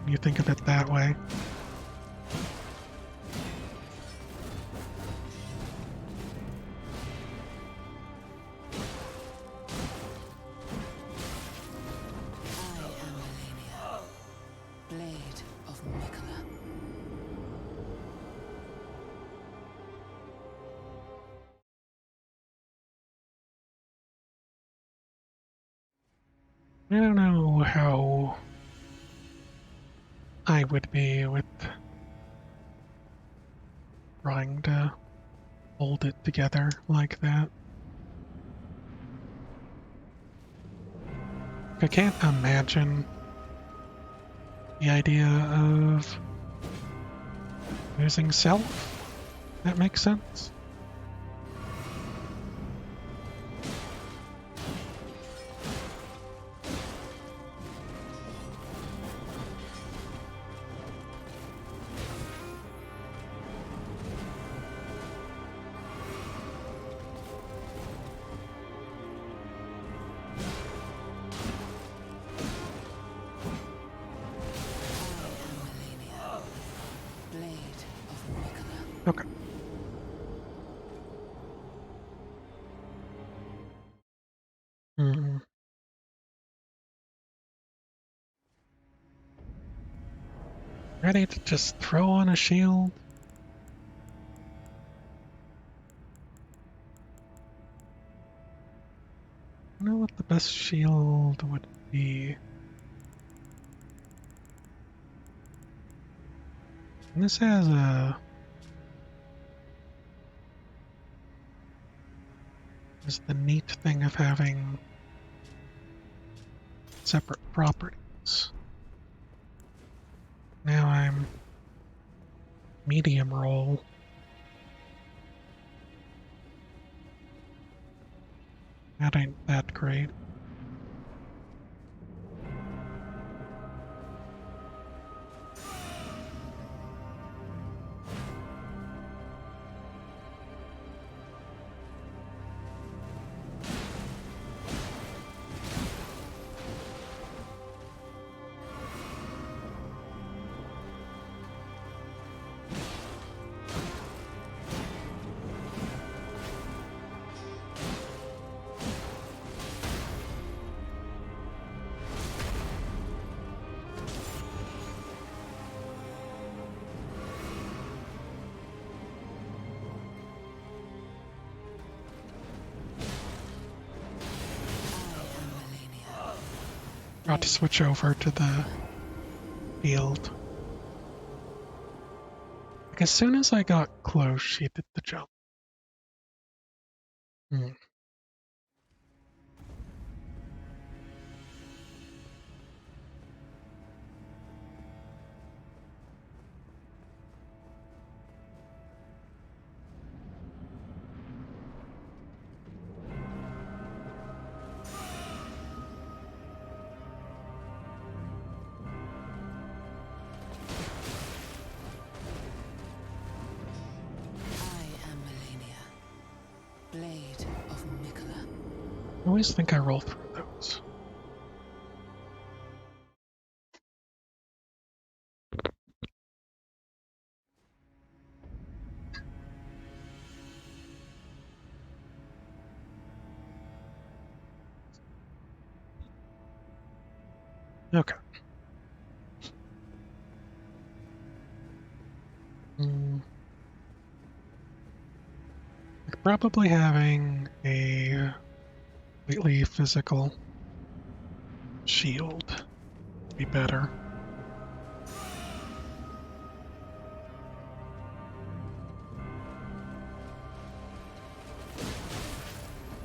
Speaker 1: when you think of it that way.
Speaker 2: I am Malenia, Blade of Nicola.
Speaker 1: I don't know how I would be with trying to hold it together like that. I can't imagine the idea of losing self. That makes sense.
Speaker 2: I am Malenia, Blade of Nicola.
Speaker 1: Okay. Hmm. Ready to just throw on a shield? I don't know what the best shield would be. And this has is the neat thing of having separate properties. Now I'm medium roll. That ain't that great.
Speaker 2: I am Malenia,
Speaker 1: Got to switch over to the field. Like as soon as I got close, she did the jump. Hmm.
Speaker 2: I am Malenia, Blade of Mikola.
Speaker 1: I always think I roll through those. Okay. Hmm. Like probably having a completely physical shield would be better.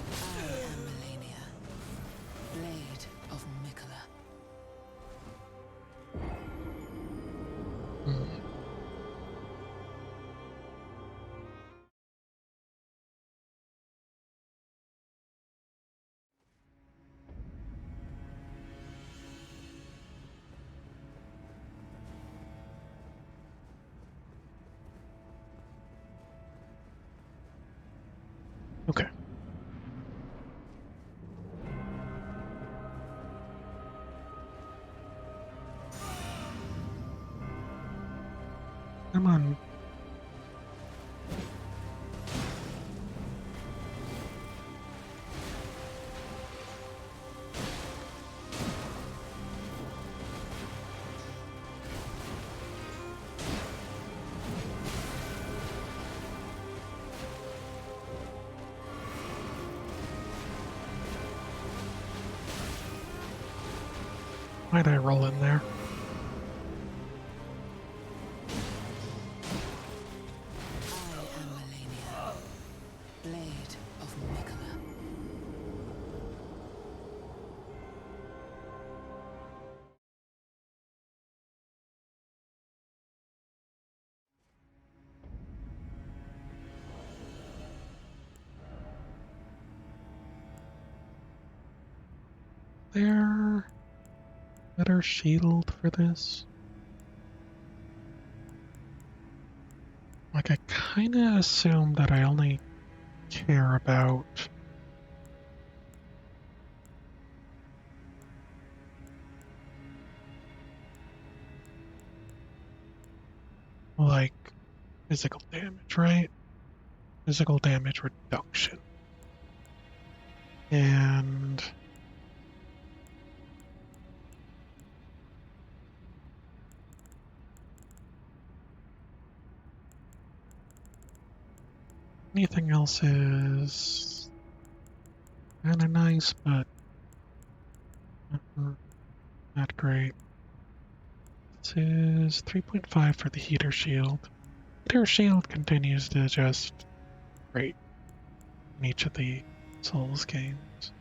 Speaker 2: I am Malenia, Blade of Mikola.
Speaker 1: Hmm. Okay. Come on. Why'd I roll in there?
Speaker 2: I am Malenia, Blade of Mikola.
Speaker 1: There better shield for this? Like I kinda assume that I only care about like physical damage, right? Physical damage reduction. And anything else is kinda nice, but not not great. This is 3.5 for the heater shield. Heater shield continues to just great in each of the Souls games.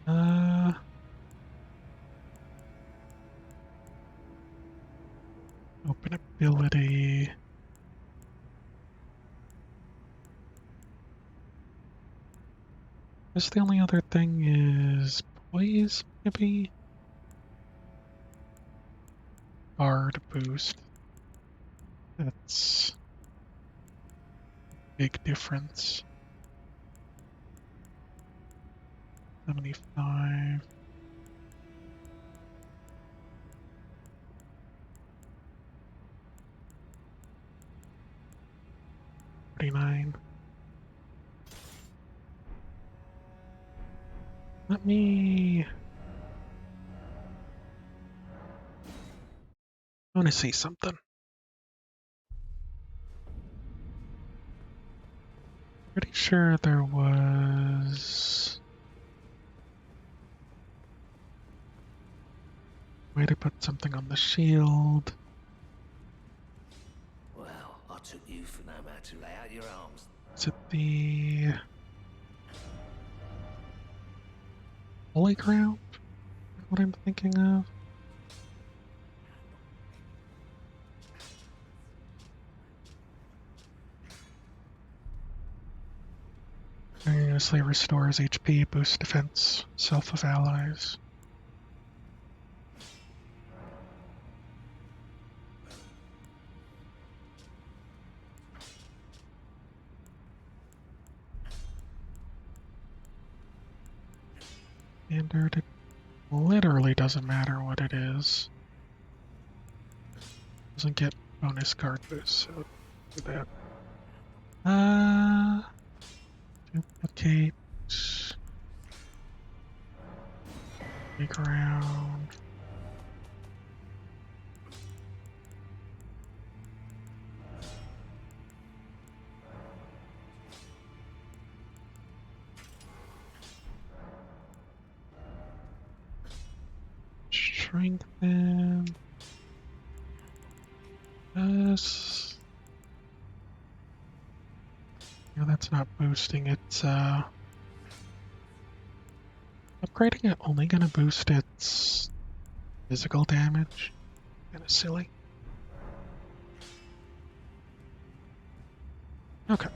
Speaker 1: Uh, open ability. Guess the only other thing is poise, maybe? Guard boost. That's a big difference. 75. 49. Let me. I want to see something. Pretty sure there was. Way to put something on the shield.
Speaker 7: Well, I took you for no man to lay out your arms.
Speaker 1: Is it the holy ground? What I'm thinking of? Continuously restores HP, boosts defense, self of allies. Standard, it literally doesn't matter what it is. Doesn't get bonus card boost, so do that. Duplicate. Playground. Strengthen. Yes. No, that's not boosting. It's upgrading it only gonna boost its physical damage. Kinda silly. Okay.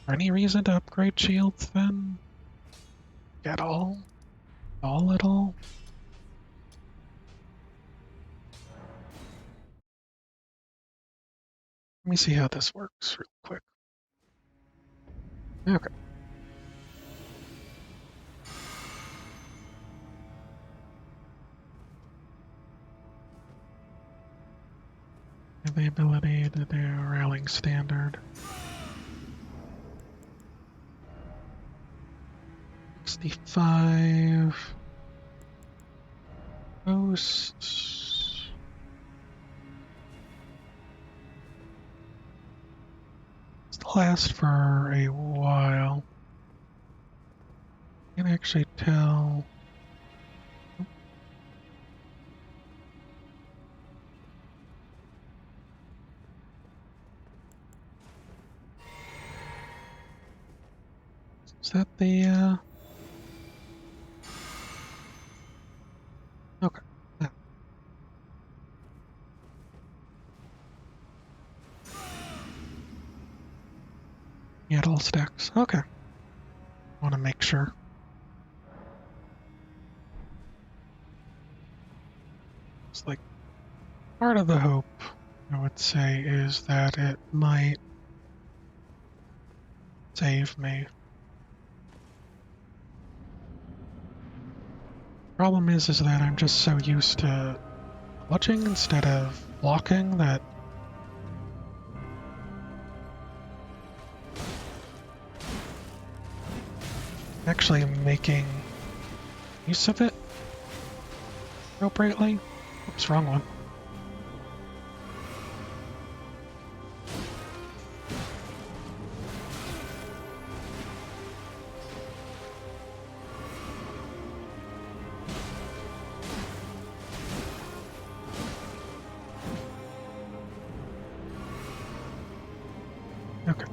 Speaker 1: Any reason to upgrade shields then? At all? All at all? Let me see how this works real quick. Okay. The ability to do rallying standard. 65. Ghosts. It's last for a while. Can't actually tell. Is that the okay. Yeah. Yeah, it all stacks. Okay. Want to make sure. It's like part of the hope, I would say, is that it might save me. Problem is that I'm just so used to clutching instead of blocking that actually making use of it appropriately. Oops, wrong one. Okay.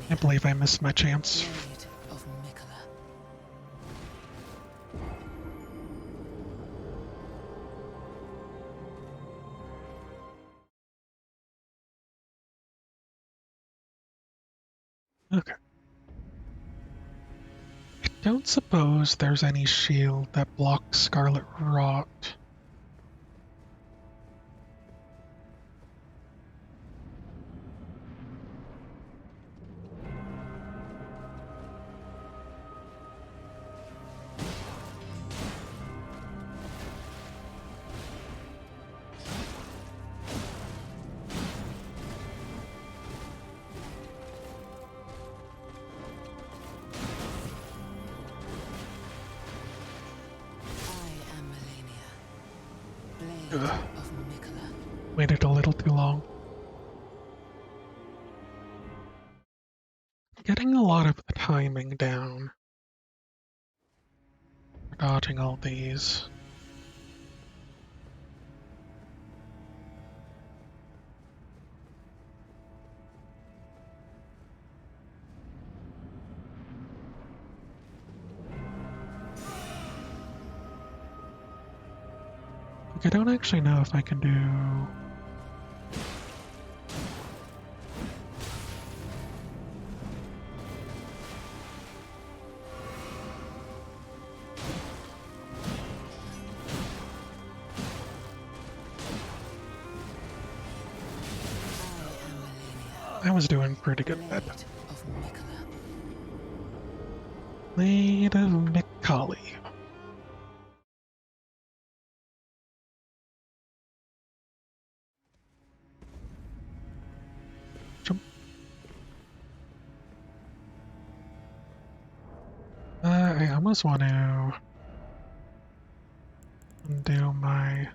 Speaker 1: I believe I missed my chance.
Speaker 2: Blade of Mikola.
Speaker 1: Okay. I don't suppose there's any shield that blocks Scarlet Rot.
Speaker 2: I am Malenia. Blade
Speaker 1: Ugh.
Speaker 2: of Mikola.
Speaker 1: Waited a little too long. getting a lot of the timing down. For dodging all these. Like, I don't actually know if I can do... I was doing pretty good at that. Blade of Mikali. Jump. I almost want to undo my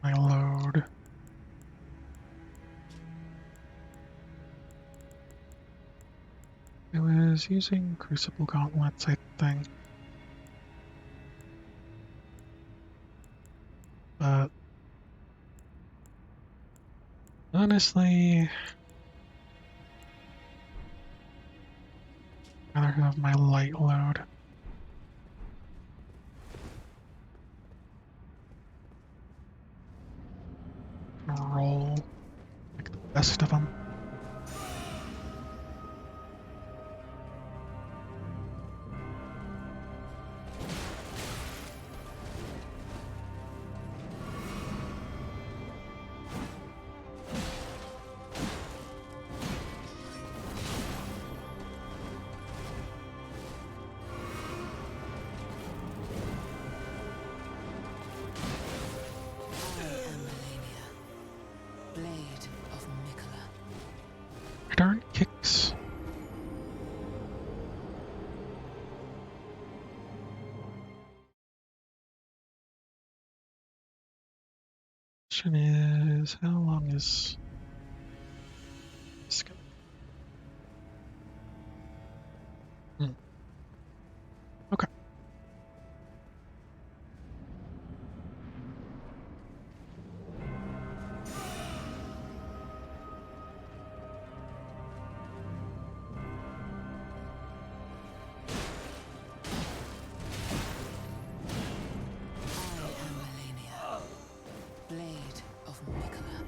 Speaker 1: load. I was using Crucible Gauntlets, I think. But honestly, I'd rather have my light load. Roll like the best of them. Darn kicks. Question is, how long is this gonna be? Okay.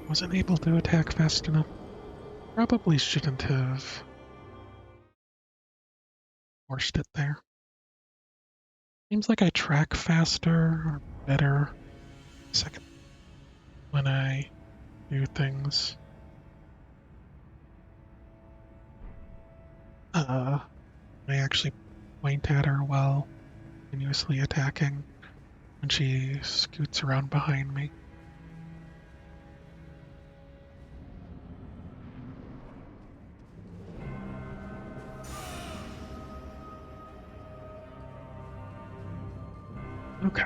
Speaker 1: Wasn't able to attack fast enough. Probably shouldn't have forced it there. Seems like I track faster or better second when I do things. I actually point at her while continuously attacking when she scoots around behind me. Okay.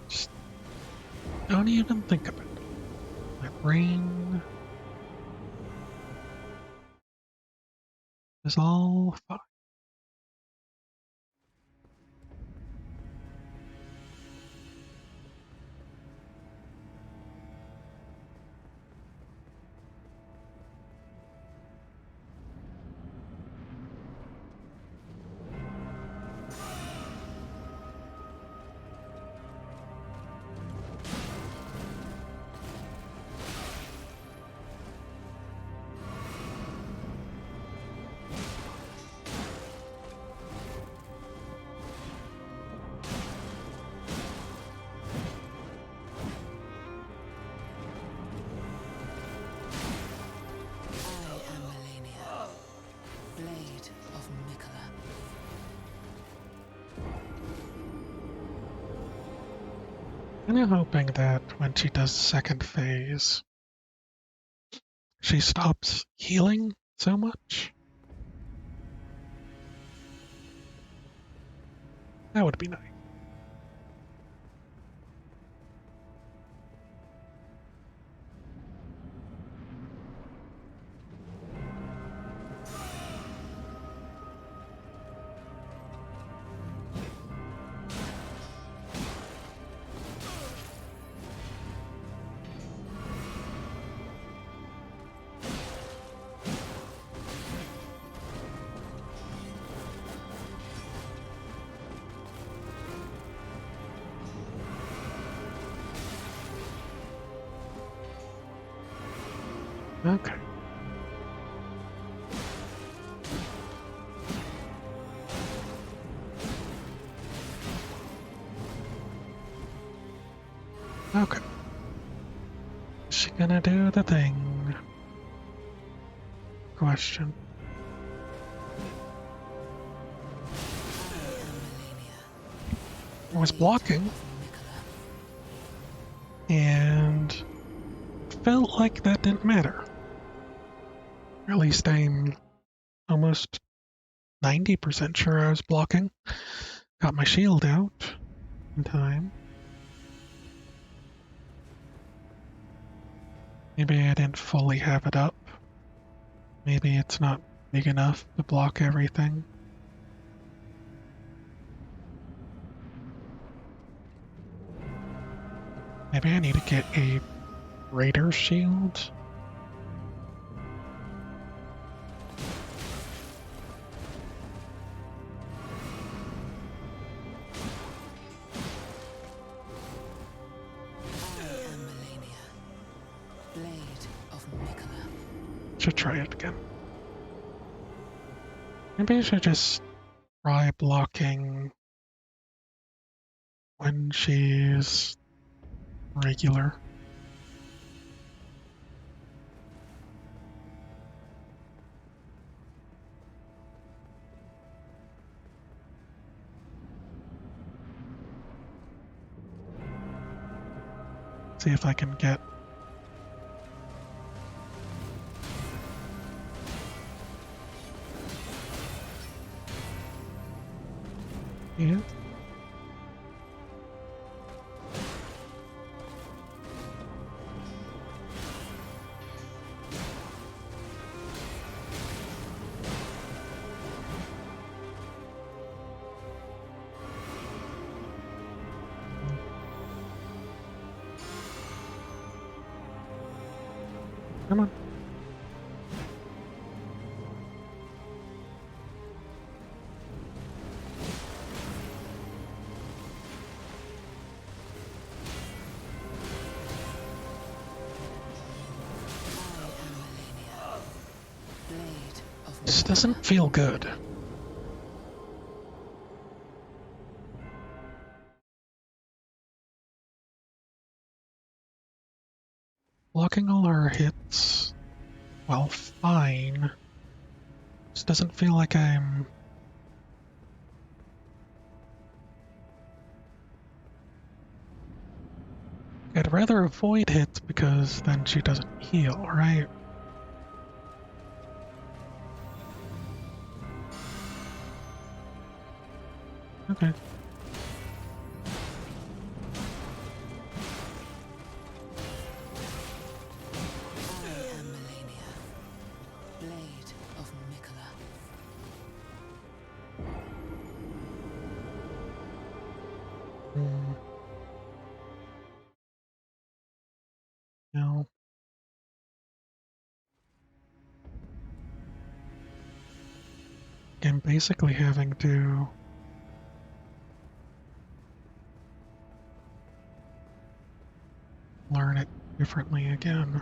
Speaker 1: Just don't even think about it. My brain is all fine. Kind of hoping that when she does second phase, she stops healing so much. That would be nice. Okay. Okay. Is she gonna do the thing? Question. I was blocking, and felt like that didn't matter. Or at least I'm almost 90% sure I was blocking. Got my shield out in time. Maybe I didn't fully have it up. Maybe it's not big enough to block everything. Maybe I need to get a Raider shield. Should try it again. Maybe I should just try blocking when she's regular. See if I can get yeah. Come on. This doesn't feel good. Blocking all our hits, well, fine. This doesn't feel like I'm... I'd rather avoid hits because then she doesn't heal, right? Okay. No. I'm basically having to learn it differently again.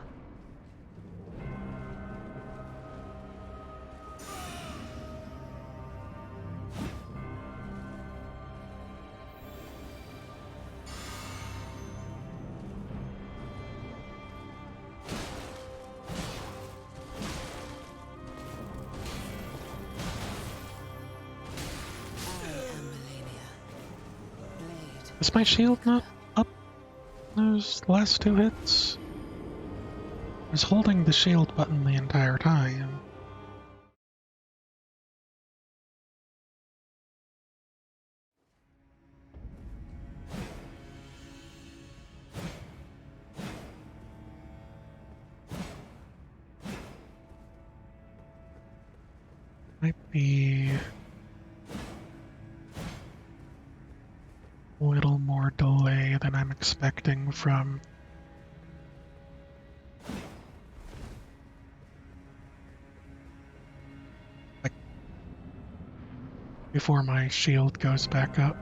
Speaker 1: Is my shield not up those last two hits? I was holding the shield button the entire time. Might be a little more delay than I'm expecting from like before my shield goes back up.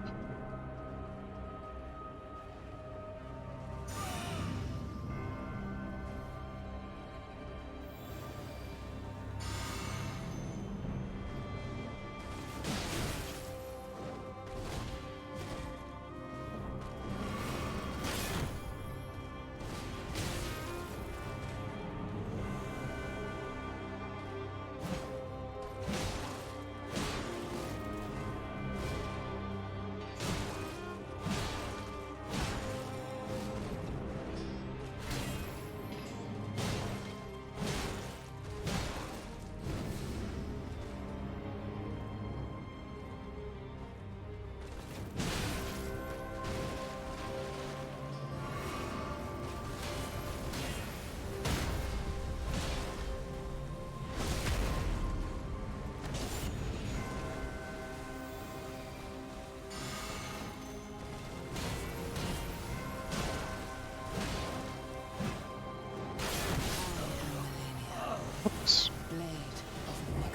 Speaker 1: Oops.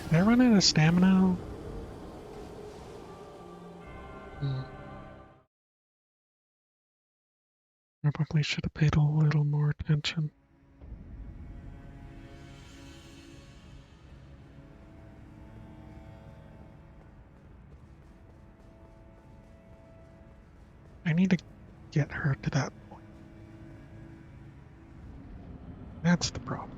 Speaker 1: Did I run out of stamina? Probably should have paid a little more attention. I need to get her to that point. That's the problem.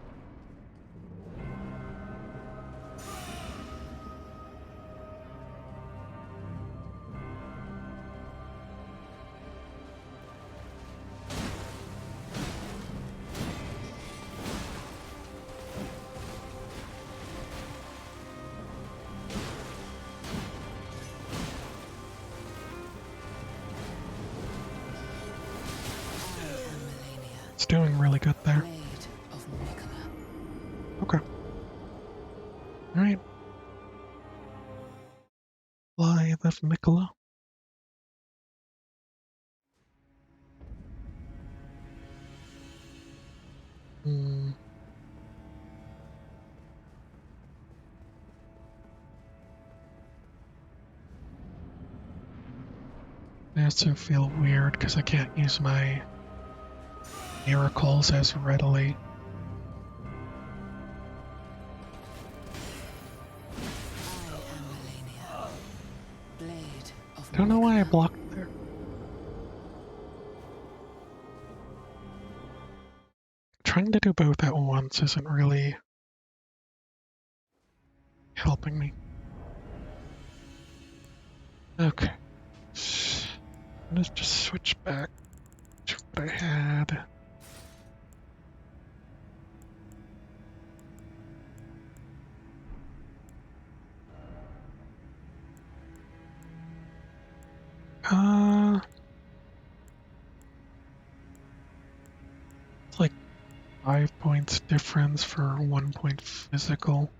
Speaker 1: It's doing really good there. Okay. Alright. Lithe of Mikola. I also feel weird because I can't use my miracles as readily. I don't know why I blocked there. Trying to do both at once isn't really helping me. Okay. Let's just switch back to what I had. It's like 5 points difference for 1 point physical.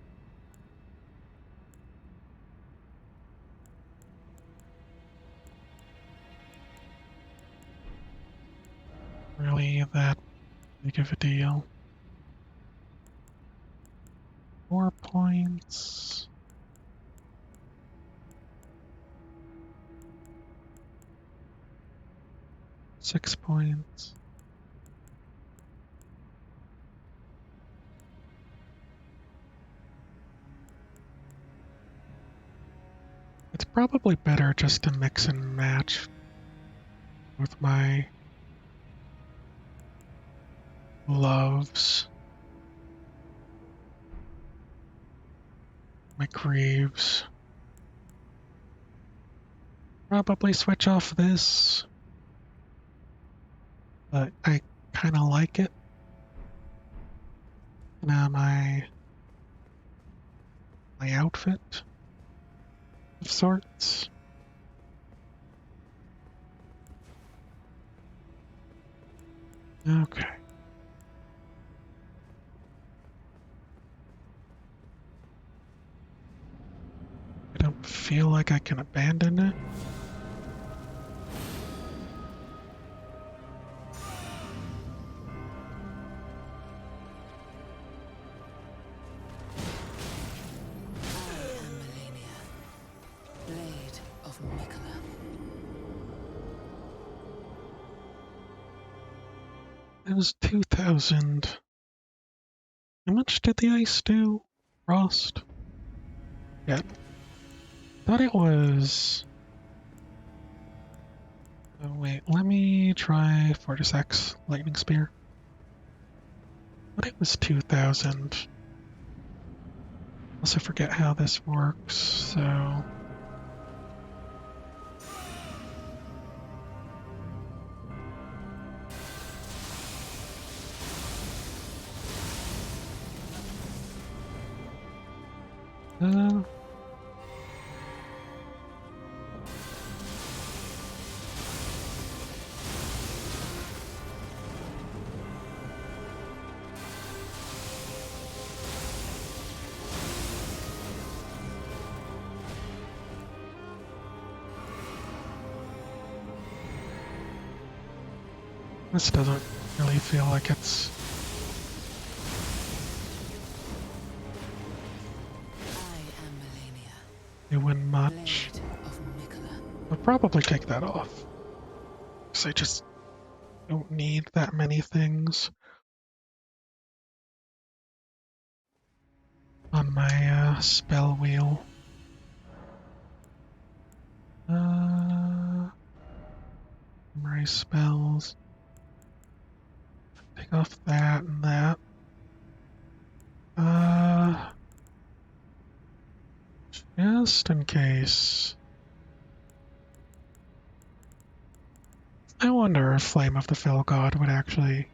Speaker 1: Really that big of a deal. 4 points. Six points. It's probably better just to mix and match with my loves, my greaves. Probably switch off this, but I kind of like it. Now my outfit of sorts. Okay. feel like I can abandon it.
Speaker 2: I am Malenia, blade of Mikola.
Speaker 1: It was 2,000. How much did the ice do? Frost? Yeah. Thought it was... Oh wait, let me try Fortis X Lightning Spear. Thought it was 2,000. Also forget how this works, so... Uh... This doesn't really feel like it's...
Speaker 2: I am Malenia,
Speaker 1: doing much.
Speaker 2: blade of Mikola.
Speaker 1: I'll probably take that off. Because I just don't need that many things on my spell wheel. Memory spells. Take off that and that. Just in case. I wonder if Flame of the Fell God would actually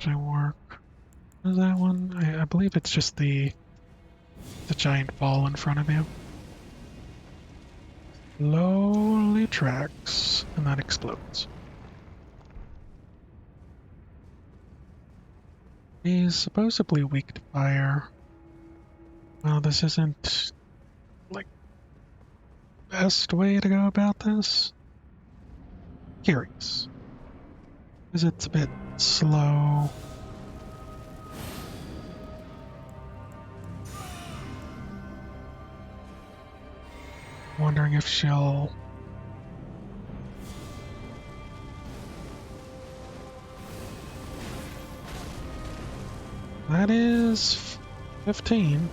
Speaker 1: work. What is that one? I believe it's just the giant ball in front of you. Slowly tracks, and that explodes. He's supposedly weak to fire. Well, this isn't, like, best way to go about this. Curious. Because it's a bit slow. Wondering if she'll... That is 15.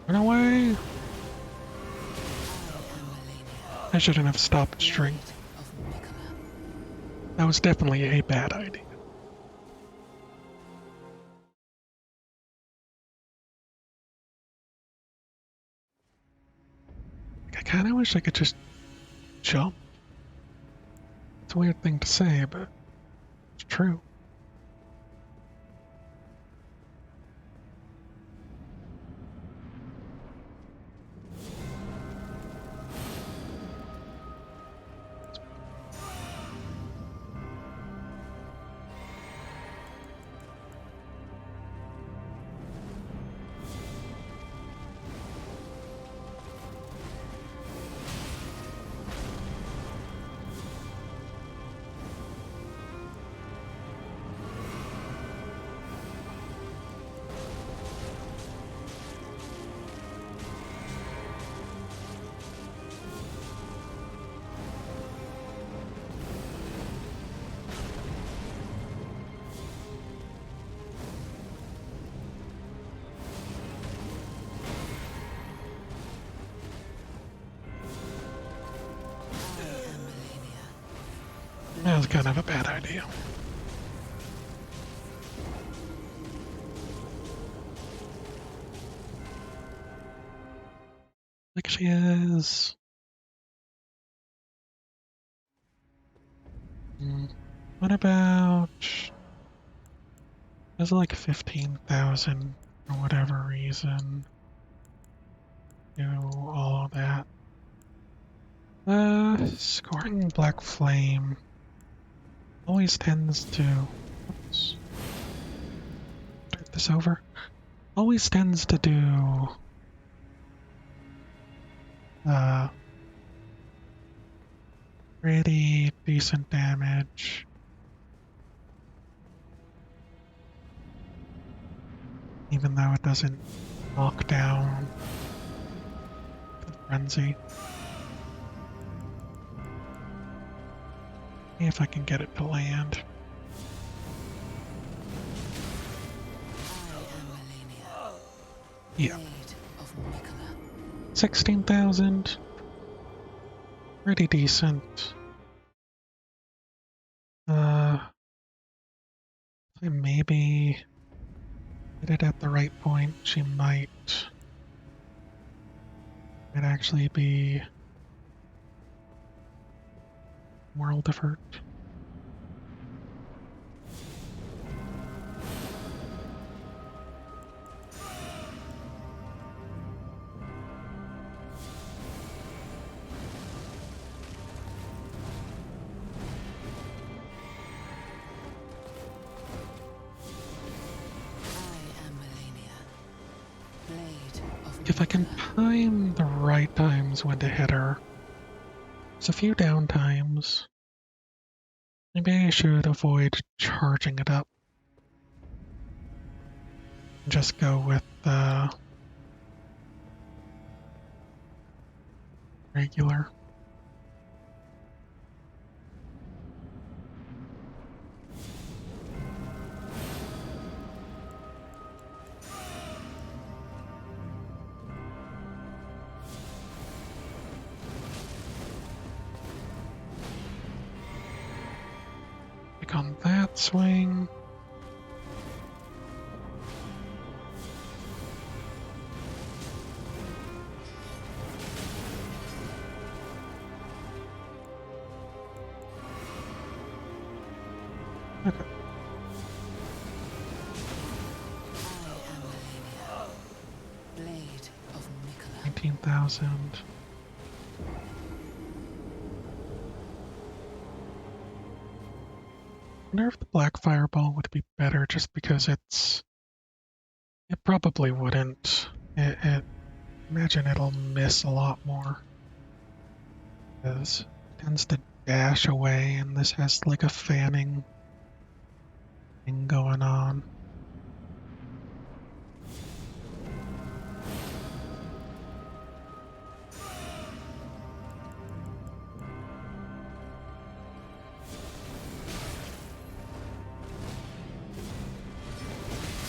Speaker 1: Run away! I shouldn't have stopped string. That was definitely a bad idea. I kinda wish I could just jump. It's a weird thing to say, but it's true. That was kind of a bad idea. she is. What about... There's like 15,000 for whatever reason. Do all of that. Scoring Black Flame always tends to... Oops. Start this over. Always tends to do... pretty decent damage. Even though it doesn't knock down the frenzy. See if I can get it to land.
Speaker 2: I am Malenia,
Speaker 1: Yeah.
Speaker 2: Blade of Mikola.
Speaker 1: 16,000. Pretty decent. If I maybe hit it at the right point, she might actually be World of Hurt. If I can time the right times when to hit her. There's a few down times. Maybe I should avoid charging it up. Just go with the regular. Click on that swing. Okay.
Speaker 2: I am Malenia, Blade of Mikola.
Speaker 1: 19,000. I wonder if the black fireball would be better just because it probably wouldn't. Imagine it'll miss a lot more. Because it tends to dash away and this has like a fanning thing going on.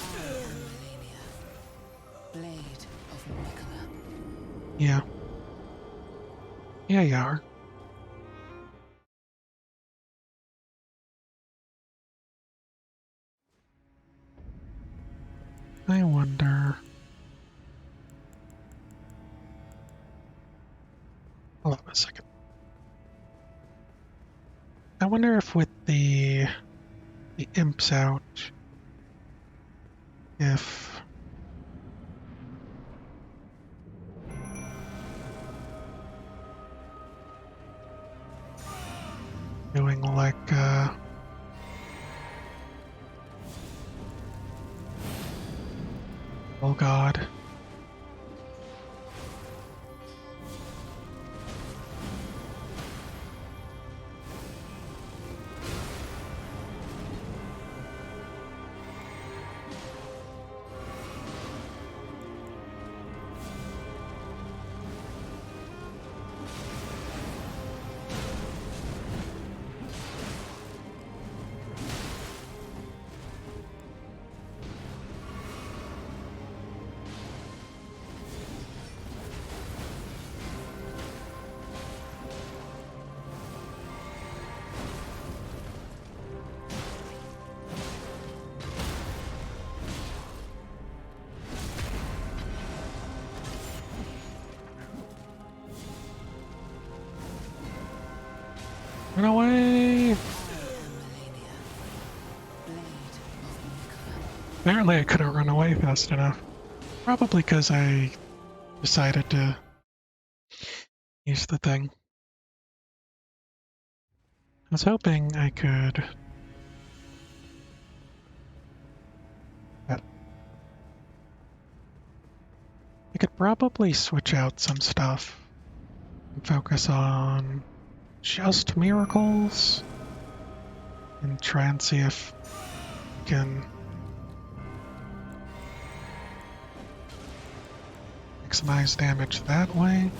Speaker 2: I am Malenia, Blade of Mikola.
Speaker 1: Yeah. Yeah, you are. I wonder... Hold on a second. I wonder if with the imps out, if doing like oh god. Run away!
Speaker 2: I am Malenia, blade of Mikla.
Speaker 1: Apparently I couldn't run away fast enough. Probably because I decided to use the thing. I was hoping I could... I could probably switch out some stuff and focus on just miracles and try and see if we can maximize damage that way.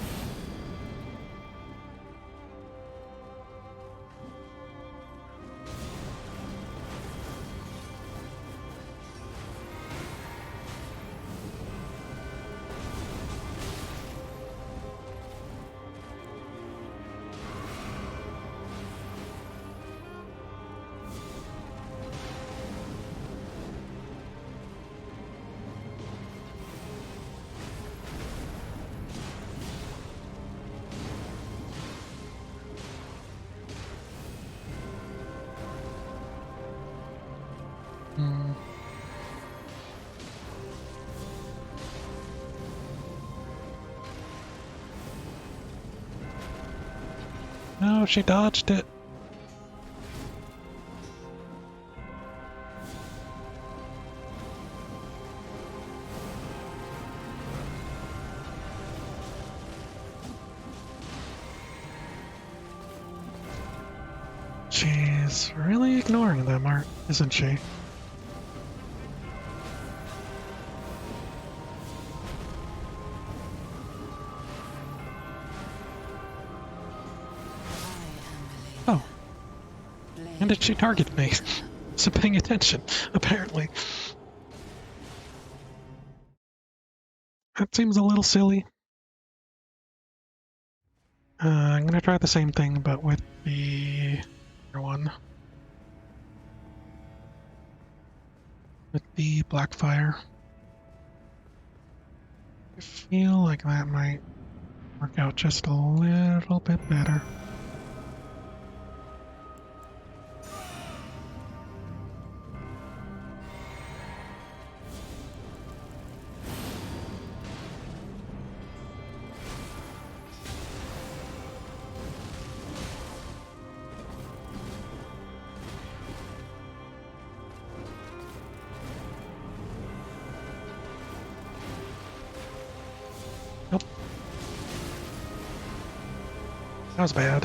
Speaker 1: Hmm. No, she dodged it. She's really ignoring them, isn't she?
Speaker 2: I am
Speaker 1: Oh,
Speaker 2: Malenia, blade
Speaker 1: when did she
Speaker 2: of
Speaker 1: target me?
Speaker 2: Mikla.
Speaker 1: Wasn't paying attention, apparently. That seems a little silly. I'm gonna try the same thing, but with the other one. With the Blackfire. I feel like that might work out just a little bit better. Nope. That was bad.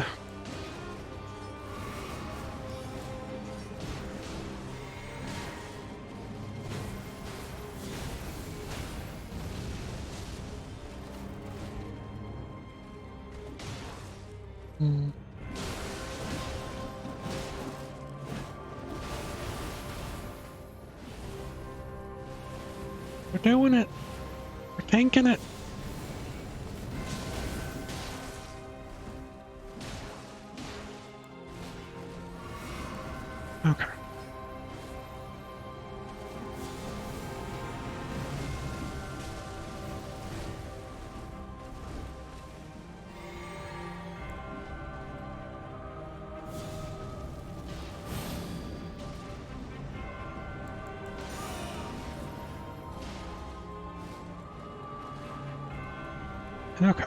Speaker 1: Hmm. We're doing it. We're tanking it. Okay. Okay.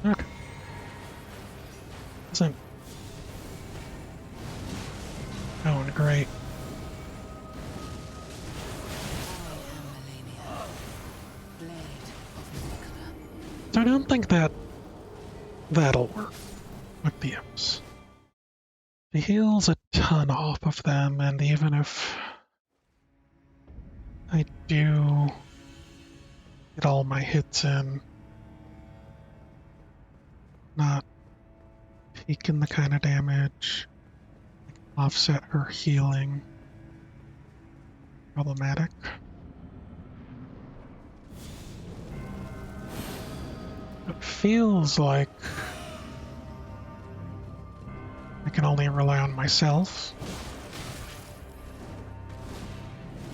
Speaker 1: Okay. Isn't going great.
Speaker 2: I am Malenia, blade of Mikla.
Speaker 1: So I don't think that'll work with the imps. He heals a ton off of them, and even if I do get all my hits in, not taking the kind of damage, offset her healing. Problematic. It feels like I can only rely on myself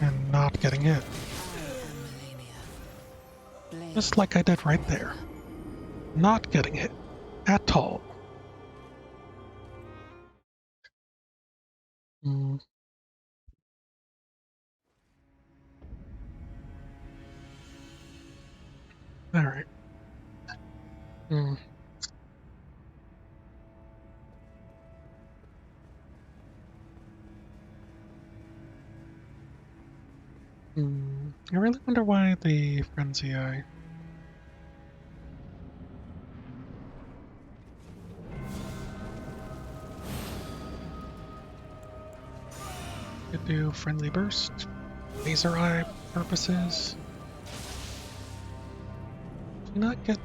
Speaker 1: and not getting hit. Just like I did right there. Not getting hit at all. Hmm. Alright. Hmm. I really wonder why the frenzy eye. Could do friendly burst, laser eye purposes. Do you not get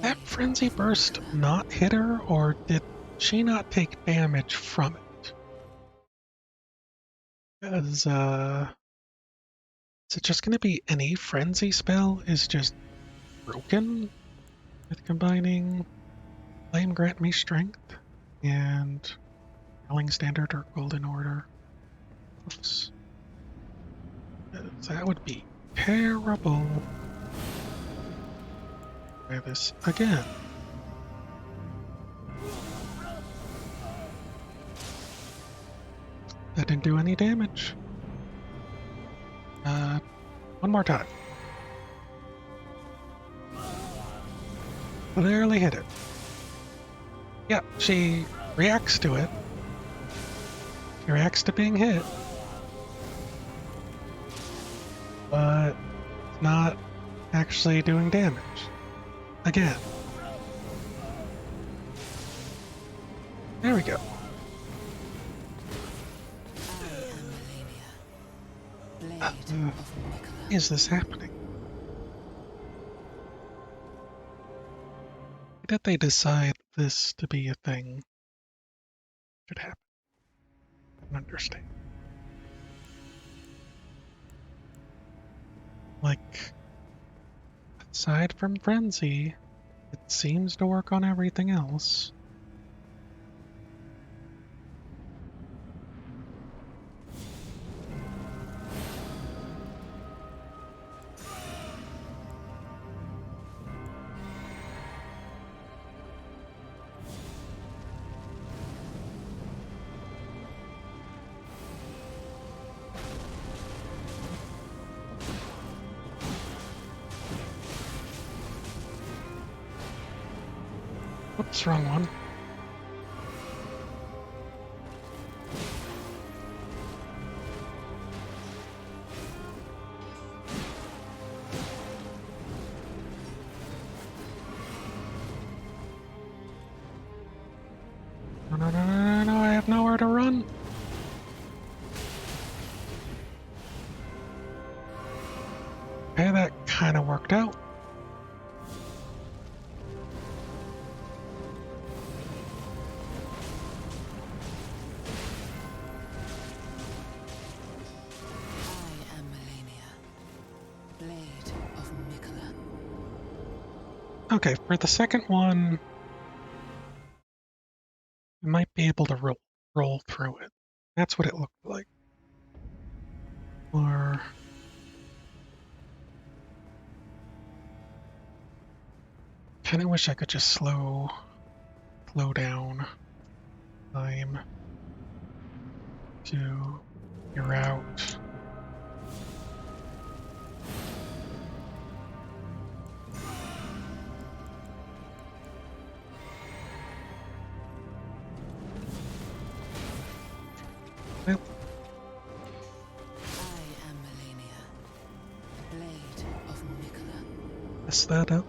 Speaker 1: that frenzy burst not hit her, or did she not take damage from it? Because is it just gonna be any frenzy spell is just broken with combining Flame Grant Me Strength and Howling Standard or Golden Order? Oops. That would be terrible. Try this again. That didn't do any damage. One more time. Barely hit it. Yeah, she reacts to it. She reacts to being hit. But it's not actually doing damage. Again. There we go. Is this happening? Why did they decide this to be a thing? Should happen. I don't understand. Like, aside from Frenzy, it seems to work on everything else. Oops, wrong one. No, no, no, no, no, I have nowhere to run. Okay, that kind of worked out.
Speaker 2: I am Malenia, Blade of Mikola.
Speaker 1: Okay, for the second one, I might be able to roll through it. That's what it looked like. Or kind of wish I could just slow down time to your route. Well,
Speaker 2: I am Malenia, Blade of Mikola.
Speaker 1: mess that up.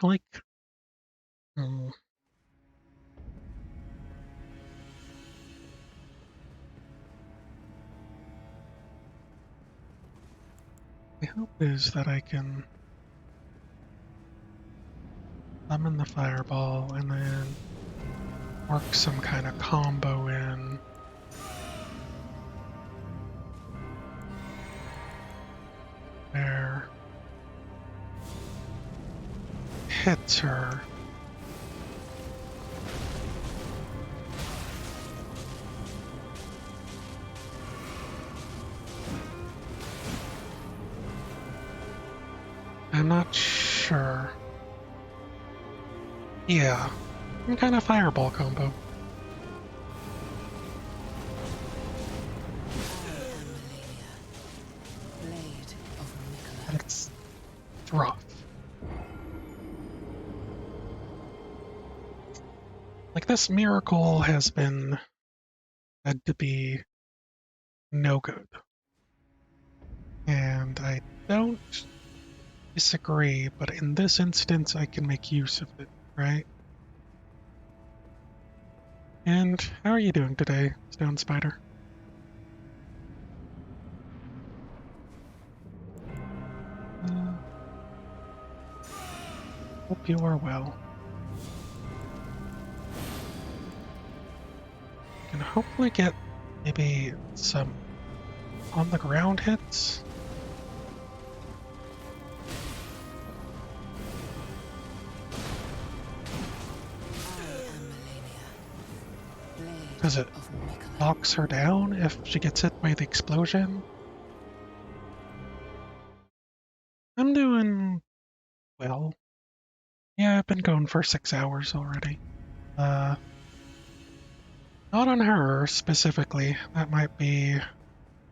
Speaker 1: Like, my hope is that I can summon the fireball and then work some kind of combo in. There. hits her. I'm not sure. Yeah, some kind of fireball combo.
Speaker 2: Blade of Mikola.
Speaker 1: It's rough. Like, this miracle has been said to be no good. And I don't disagree, but in this instance, I can make use of it, right? And how are you doing today, Stone Spider? Hope you are well. Can hopefully get maybe some on the ground hits. Because it knocks her down if she gets hit by the explosion. I'm doing well. Yeah, I've been going for 6 hours already. Not on her specifically. That might be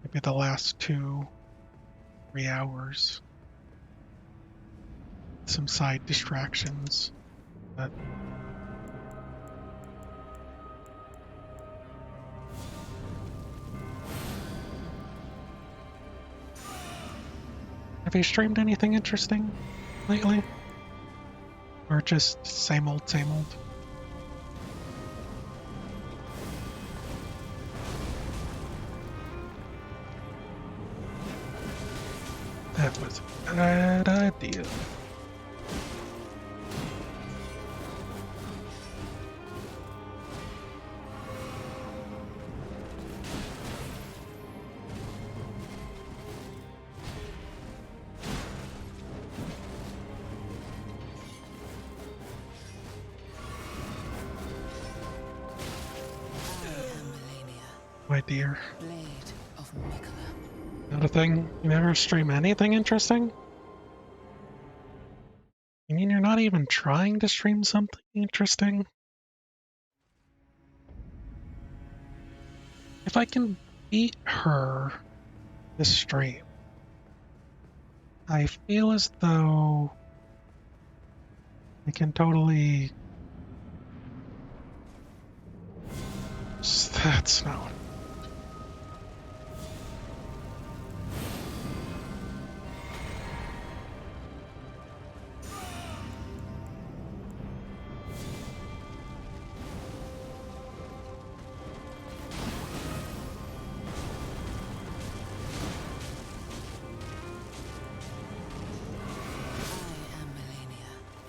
Speaker 1: maybe the last 2-3 hours. Some side distractions, but have you streamed anything interesting lately? Or just same old, same old? That was a bad idea. My dear.
Speaker 2: Blade of Mikola.
Speaker 1: Not a thing? You never stream anything interesting? You mean you're not even trying to stream something interesting? If I can beat her this stream, I feel as though I can totally... That's not what...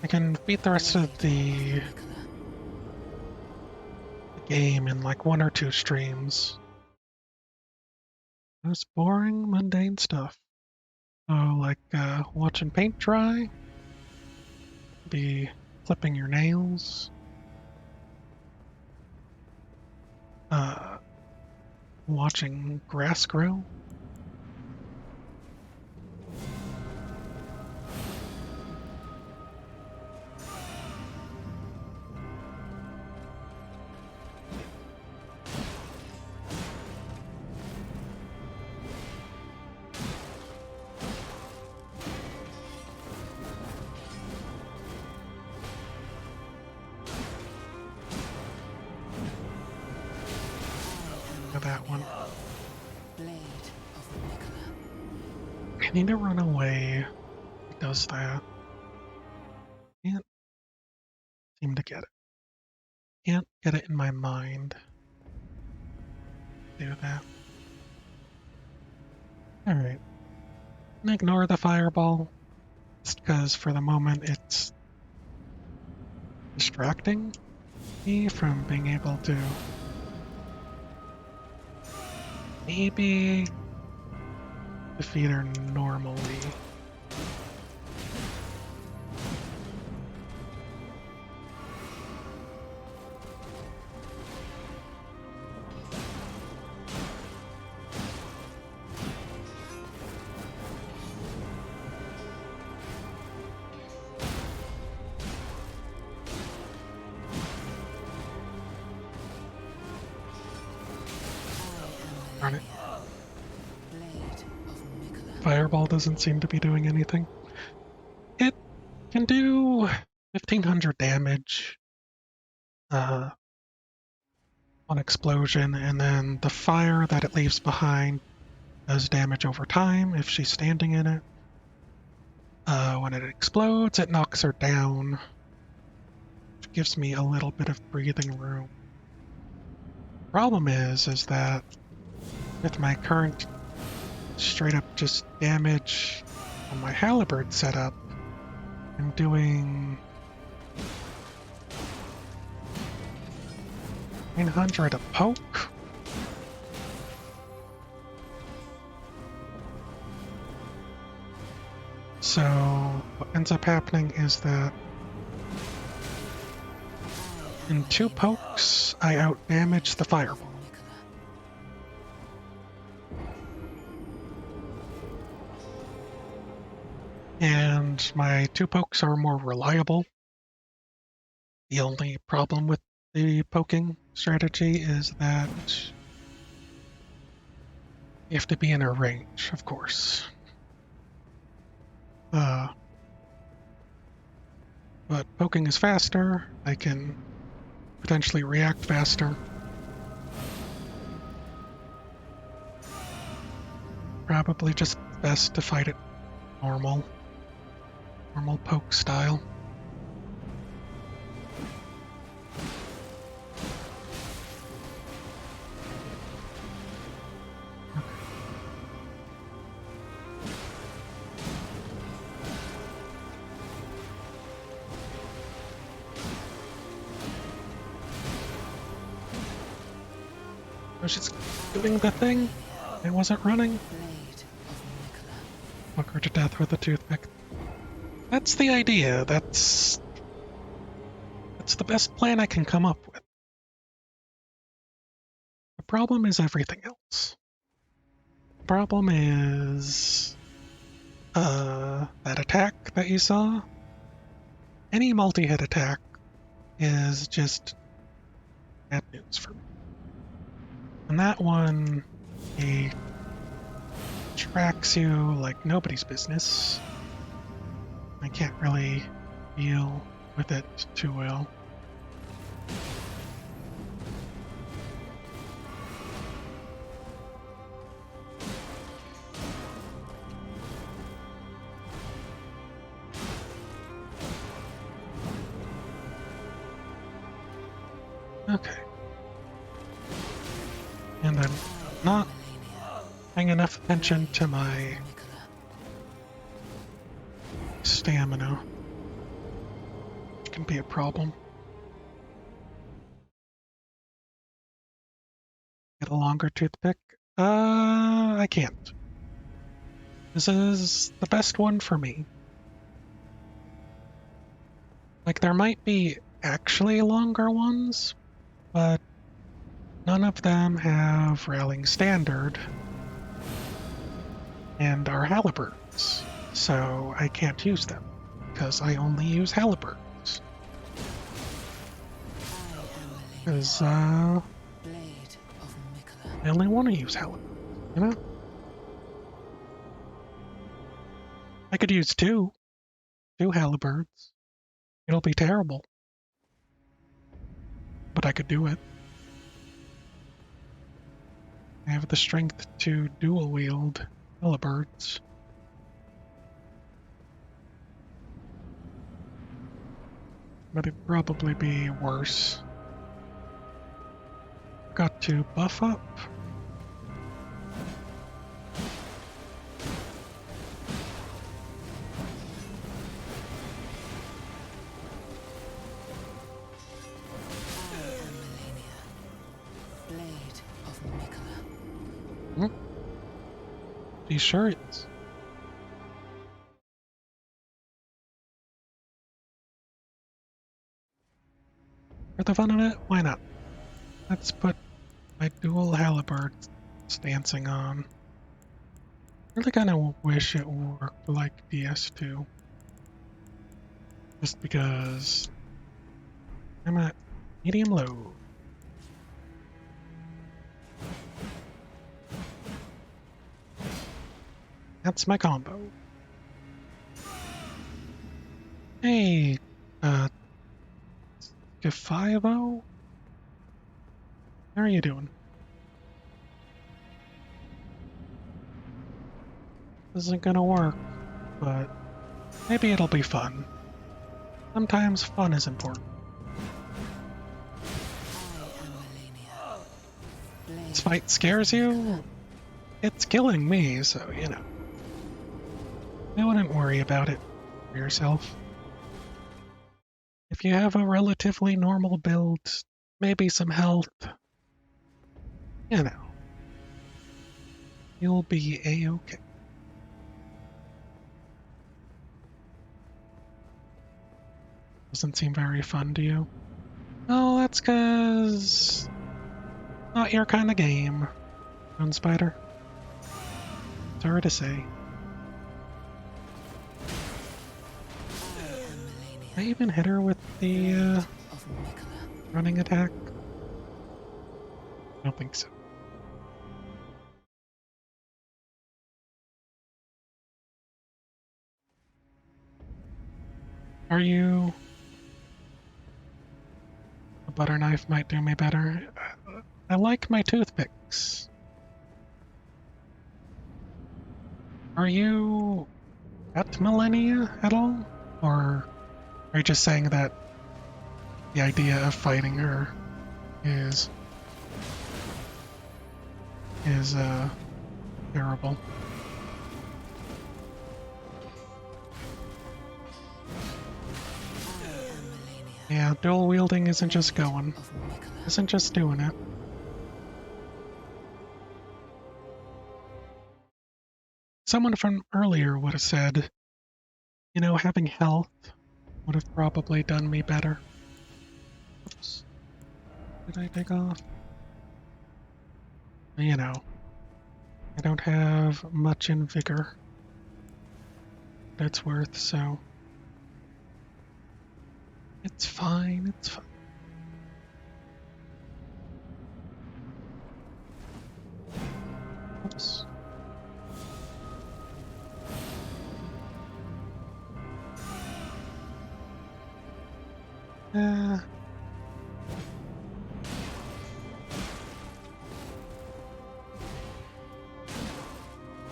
Speaker 1: I can beat the rest of the game in like 1 or 2 streams. Just boring, mundane stuff. Oh, like watching paint dry, be clipping your nails, watching grass grow. That one. I need to run away. It does that. Can't seem to get it. Can't get it in my mind. Do that. Alright. Ignore the fireball. Just because for the moment it's distracting me from being able to maybe defeat her normally. Darn it.
Speaker 2: Blade of Mikola.
Speaker 1: Fireball doesn't seem to be doing anything. It can do 1500 damage on explosion, and then the fire that it leaves behind does damage over time if she's standing in it. When it explodes, it knocks her down, which gives me a little bit of breathing room. Problem is that with my current straight up just damage on my halberd setup, I'm doing 900 a poke. So what ends up happening is that in 2 pokes, I outdamage the fireball. And my 2 pokes are more reliable. The only problem with the poking strategy is that you have to be in her range, of course. But poking is faster. I can potentially react faster. Probably just best to fight it normal poke style. I was just doing the thing. It wasn't running.
Speaker 2: Blade of Mikola.
Speaker 1: Fuck her to death with a toothpick. That's the idea. That's the best plan I can come up with. The problem is everything else. The problem is that attack that you saw. Any multi-hit attack is just bad news for me. And that one, he tracks you like nobody's business. I can't really deal with it too well. Okay. And I'm not paying enough attention to my stamina, which can be a problem. Get a longer toothpick? I can't. This is the best one for me. Like, there might be actually longer ones, but none of them have railing standard and are halberds, so I can't use them because I only use halberds. Because
Speaker 2: Blade of Mikola.
Speaker 1: I only want to use halberds, you know? I could use two halberds. It'll be terrible, but I could do it. I have the strength to dual wield halberds. But it'd probably be worse. Got to buff up.
Speaker 2: I am Malenia. Blade of Mikola.
Speaker 1: Be sure it's. For the fun of it, why not? Let's put my dual halberd stancing on. Really kind of wish it worked like DS2. Just because I'm at medium low. That's my combo. Hey, Gefio? How are you doing? This isn't gonna work, but maybe it'll be fun. Sometimes fun is important.
Speaker 2: I am Malenia. Blade
Speaker 1: This fight scares you? It's killing me, so, you know. I wouldn't worry about it for yourself. If you have a relatively normal build, maybe some health, you know, you'll be a-okay. Doesn't seem very fun to you. Oh, that's 'cause not your kind of game, Moon Spider. Sorry to say.
Speaker 2: I am Malenia.
Speaker 1: I even hit her with the
Speaker 2: Blade of Mikola.
Speaker 1: running attack. I don't think so. Are you? A butter knife might do me better. I like my toothpicks. Are you at Malenia at all? Or are you just saying that the idea of fighting her is terrible?
Speaker 2: I am Malenia.
Speaker 1: Yeah, dual wielding isn't just going.
Speaker 2: Of Mikola.
Speaker 1: Isn't just doing it. Someone from earlier would have said, you know, having health would have probably done me better. Oops. Did I take off? You know, I don't have much in vigor. That's worth, so it's fine, it's fine. Oops.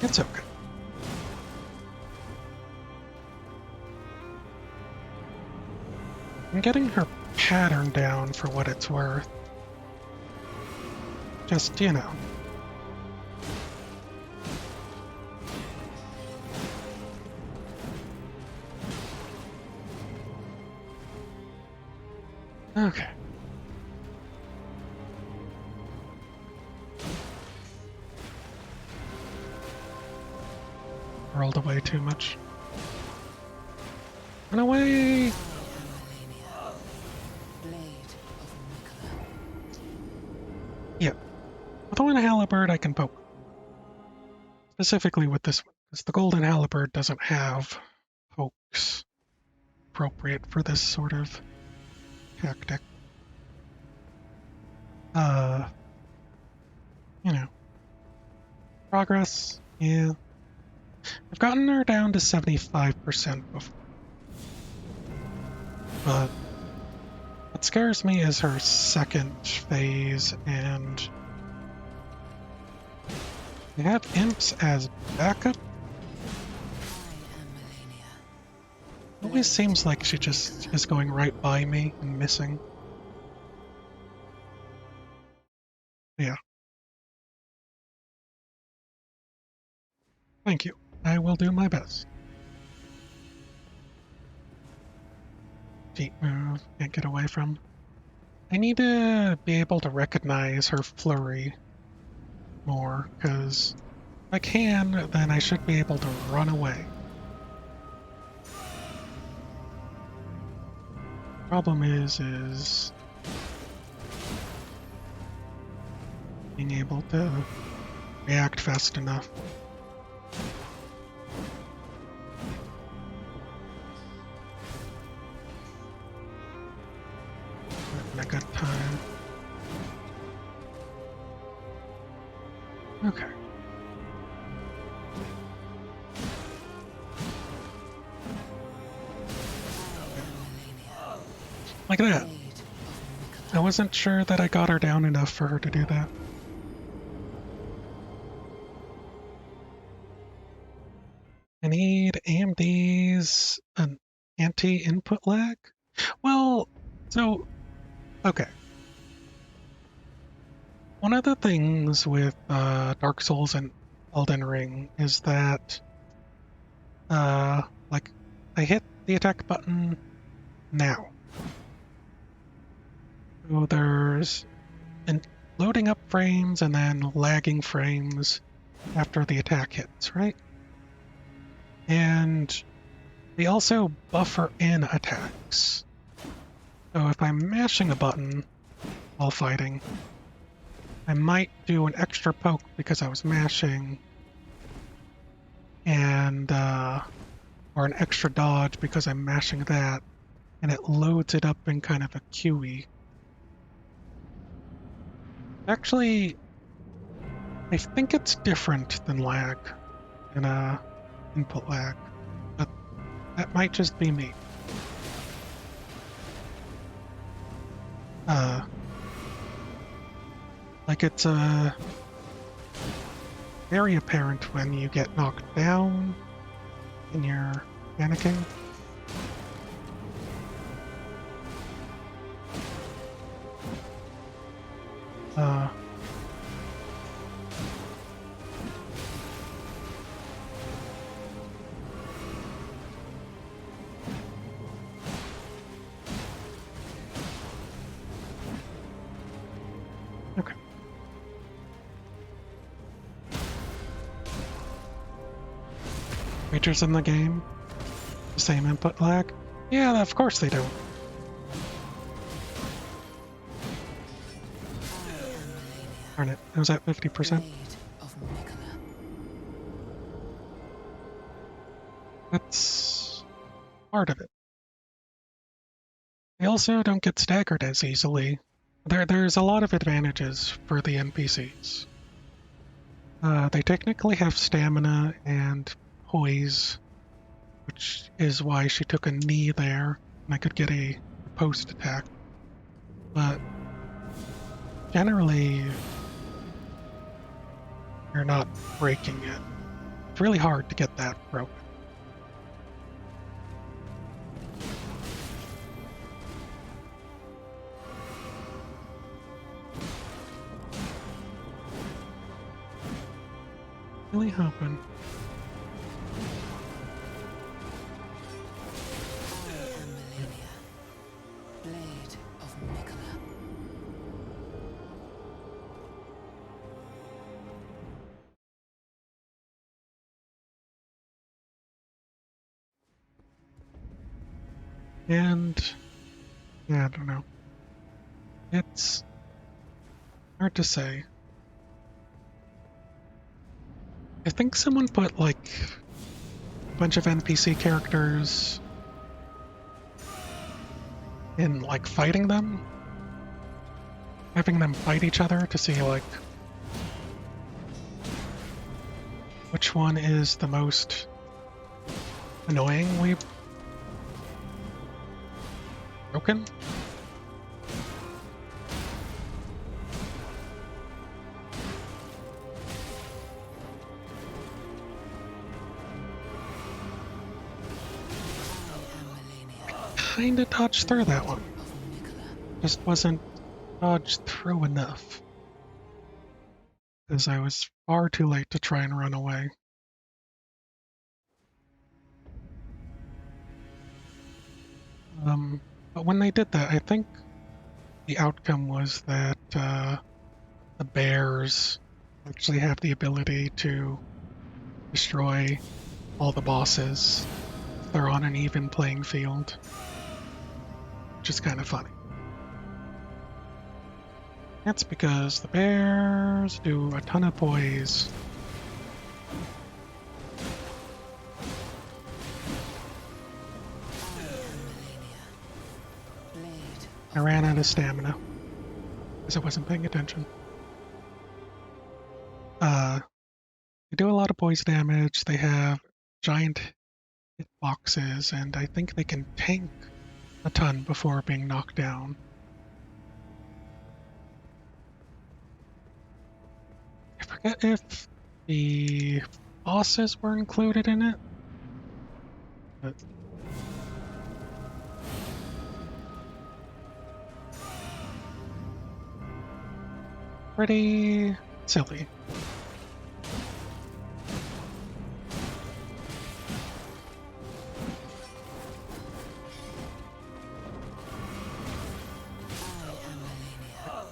Speaker 1: It's okay. I'm getting her pattern down for what it's worth. Just, you know. Okay. Rolled away too much. Run away!
Speaker 2: I am Malenia. Blade of Mikola.
Speaker 1: Yeah. With the one halberd I can poke. Specifically with this one, because the golden halberd doesn't have pokes appropriate for this sort of tactic. You know. Progress, yeah. I've gotten her down to 75% before. But what scares me is her second phase, and they have imps as backup.
Speaker 2: I am Malenia.
Speaker 1: It always seems like she just is going right by me and missing. Yeah. Thank you. I will do my best. Feet move, can't get away from. I need to be able to recognize her flurry more, because if I can, then I should be able to run away. Problem is being able to react fast enough. In a good time. Okay. Like that.
Speaker 2: Blade of
Speaker 1: I wasn't sure that I got her down enough for her to do that. I need AMD's an anti-input lag? Well, so, okay. One of the things with Dark Souls and Elden Ring is that, like, I hit the attack button now. So there's an loading up frames and then lagging frames after the attack hits, right? And they also buffer in attacks. So if I'm mashing a button while fighting, I might do an extra poke because I was mashing, and or an extra dodge because I'm mashing that, and it loads it up in kind of a QE. Actually, I think it's different than lag, than input lag, but that might just be me. Like it's very apparent when you get knocked down and you're panicking. Okay. Creatures in the game, the same input lag? Yeah, of course they do. Darn it, it was at 50%.
Speaker 2: Blade of Nicola.
Speaker 1: That's part of it. They also don't get staggered as easily. There's a lot of advantages for the NPCs. They technically have stamina and poise, which is why she took a knee there, and I could get a post attack. But generally, you're not breaking it. It's really hard to get that broken. Really hoping.
Speaker 2: I am Malenia. Blade of Nicola.
Speaker 1: And yeah, I don't know. It's hard to say. I think someone put like a bunch of NPC characters in like fighting them, having them fight each other to see like which one is the most annoyingly broken.
Speaker 2: I am Malenia.
Speaker 1: Kinda dodged through that one.
Speaker 2: Of Nicola.
Speaker 1: Just wasn't dodged through enough. Because I was far too late to try and run away. But when they did that, I think the outcome was that the bears actually have the ability to destroy all the bosses if they're on an even playing field, which is kind of funny. That's because the bears do a ton of poise.
Speaker 2: I am Malenia. Blade
Speaker 1: I ran out of stamina because I wasn't paying attention. They do a lot of poise damage. They have giant hitboxes, and I think they can tank a ton before being knocked down. I forget if the bosses were included in it, but pretty silly.
Speaker 2: I am Malenia,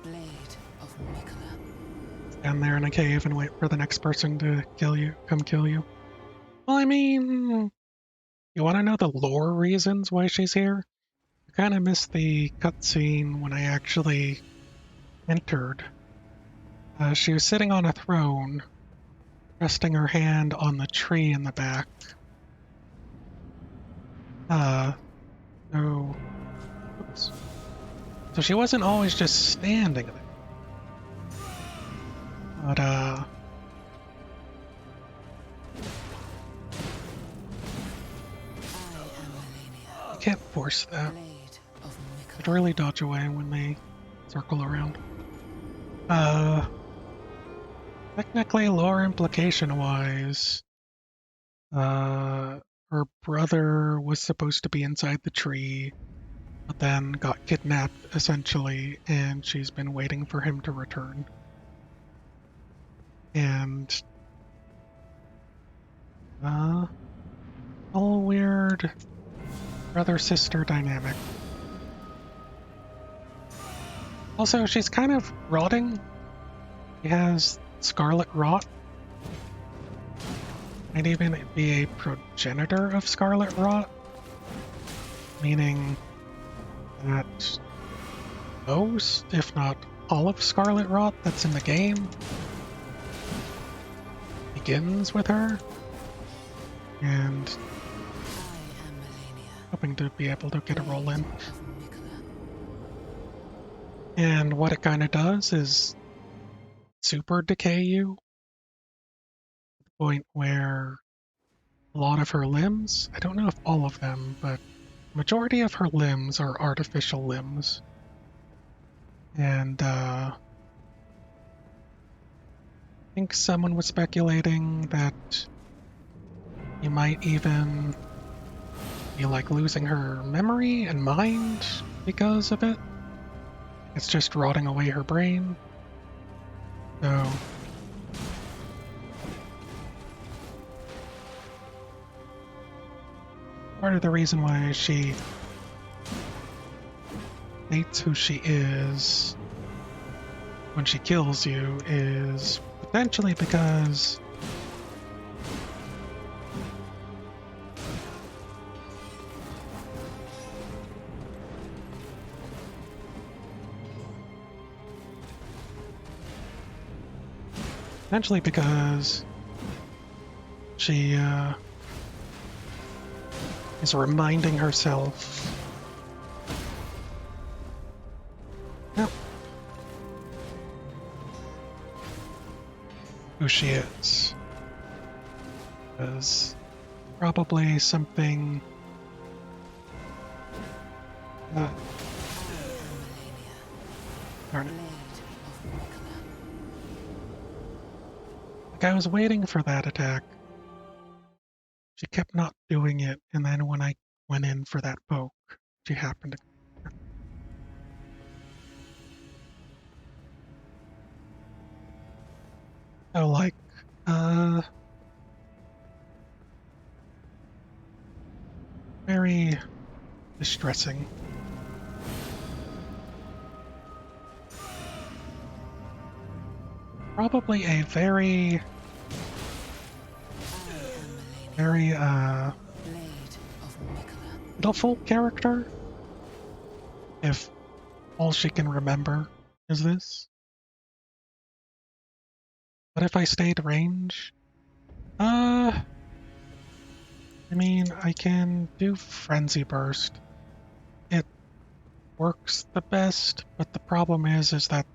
Speaker 2: Blade of Mikola.
Speaker 1: Stand there in a cave and wait for the next person to come kill you. Well, I mean, you want to know the lore reasons why she's here? I kind of missed the cutscene when I actually entered. She was sitting on a throne, resting her hand on the tree in the back. Uh, so, oops. So she wasn't always just standing there. But,
Speaker 2: I am Malenia,
Speaker 1: you can't force that.
Speaker 2: Blade of
Speaker 1: I'd
Speaker 2: Mikola.
Speaker 1: really dodge away when they circle around. Technically, lore implication-wise, her brother was supposed to be inside the tree, but then got kidnapped, essentially, and she's been waiting for him to return. And, all weird brother-sister dynamic. Also, she's kind of rotting. She has scarlet rot. Might even be a progenitor of scarlet rot, meaning that most, if not all of scarlet rot that's in the game begins with her. And
Speaker 2: I am Malenia,
Speaker 1: hoping to be able to get a roll in.
Speaker 2: Blade of Mikola.
Speaker 1: And what it kind of does is super decay you, to the point where a lot of her limbs, I don't know if all of them, but majority of her limbs are artificial limbs. And I think someone was speculating that you might even be like losing her memory and mind because of it. It's just rotting away her brain. So part of the reason why she states who she is when she kills you is potentially because she is reminding herself who she is. Is probably something
Speaker 2: I am
Speaker 1: darn it.
Speaker 2: Malenia, Blade of Mikola.
Speaker 1: Like I was waiting for that attack. She kept not doing it, and then when I went in for that poke, she happened to. So like, very distressing. Probably a very, very,
Speaker 2: Blade of Mikola.
Speaker 1: pitiful character. If all she can remember is this. But if I stayed range, I mean, I can do Frenzy Burst. It works the best, but the problem is that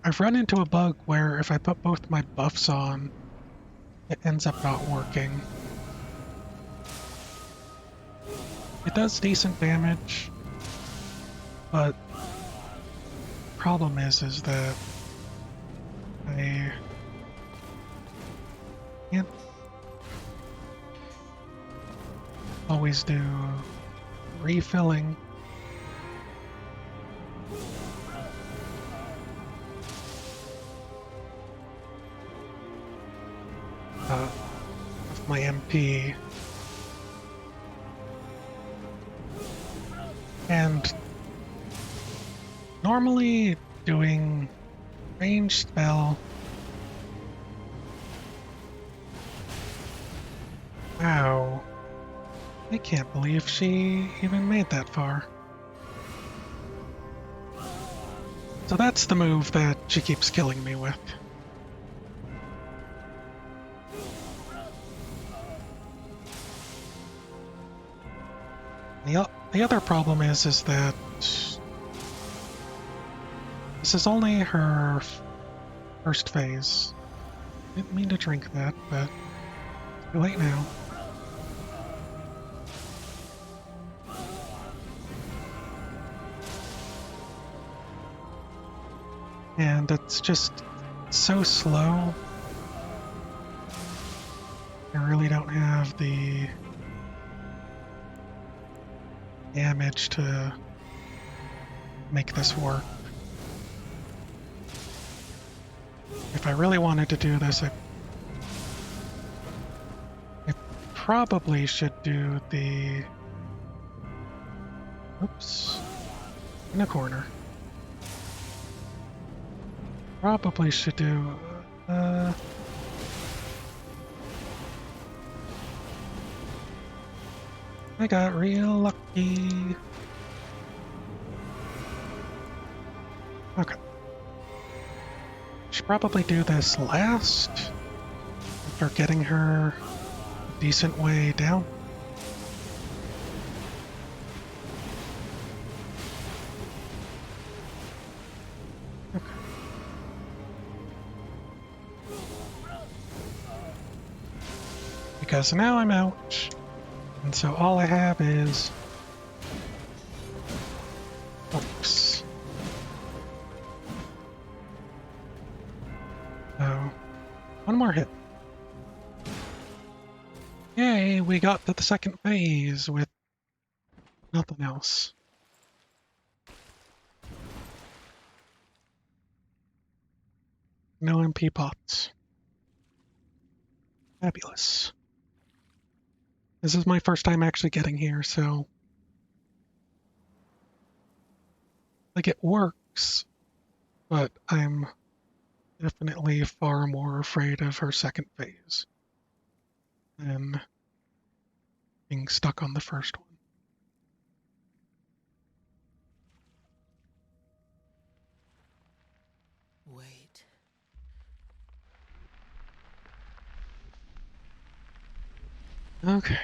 Speaker 1: I've run into a bug where if I put both my buffs on, it ends up not working. It does decent damage, but problem is that I can't always do refilling. Of my MP. And normally doing ranged spell. Wow. I can't believe she even made that far. So that's the move that she keeps killing me with. The other problem is that this is only her first phase. Didn't mean to drink that, but it's too late now. And it's just so slow. I really don't have the damage to make this work. If I really wanted to do this, I probably should do the... Oops. In a corner. Probably should do... I got real lucky. Okay. Should probably do this last after getting her a decent way down. Okay. Because now I'm out. And so all I have is books. So, one more hit. Yay, we got to the second phase with nothing else. No MP pots. Fabulous. This is my first time actually getting here, so like it works, but I'm definitely far more afraid of her second phase than being stuck on the first one.
Speaker 2: Wait.
Speaker 1: Okay.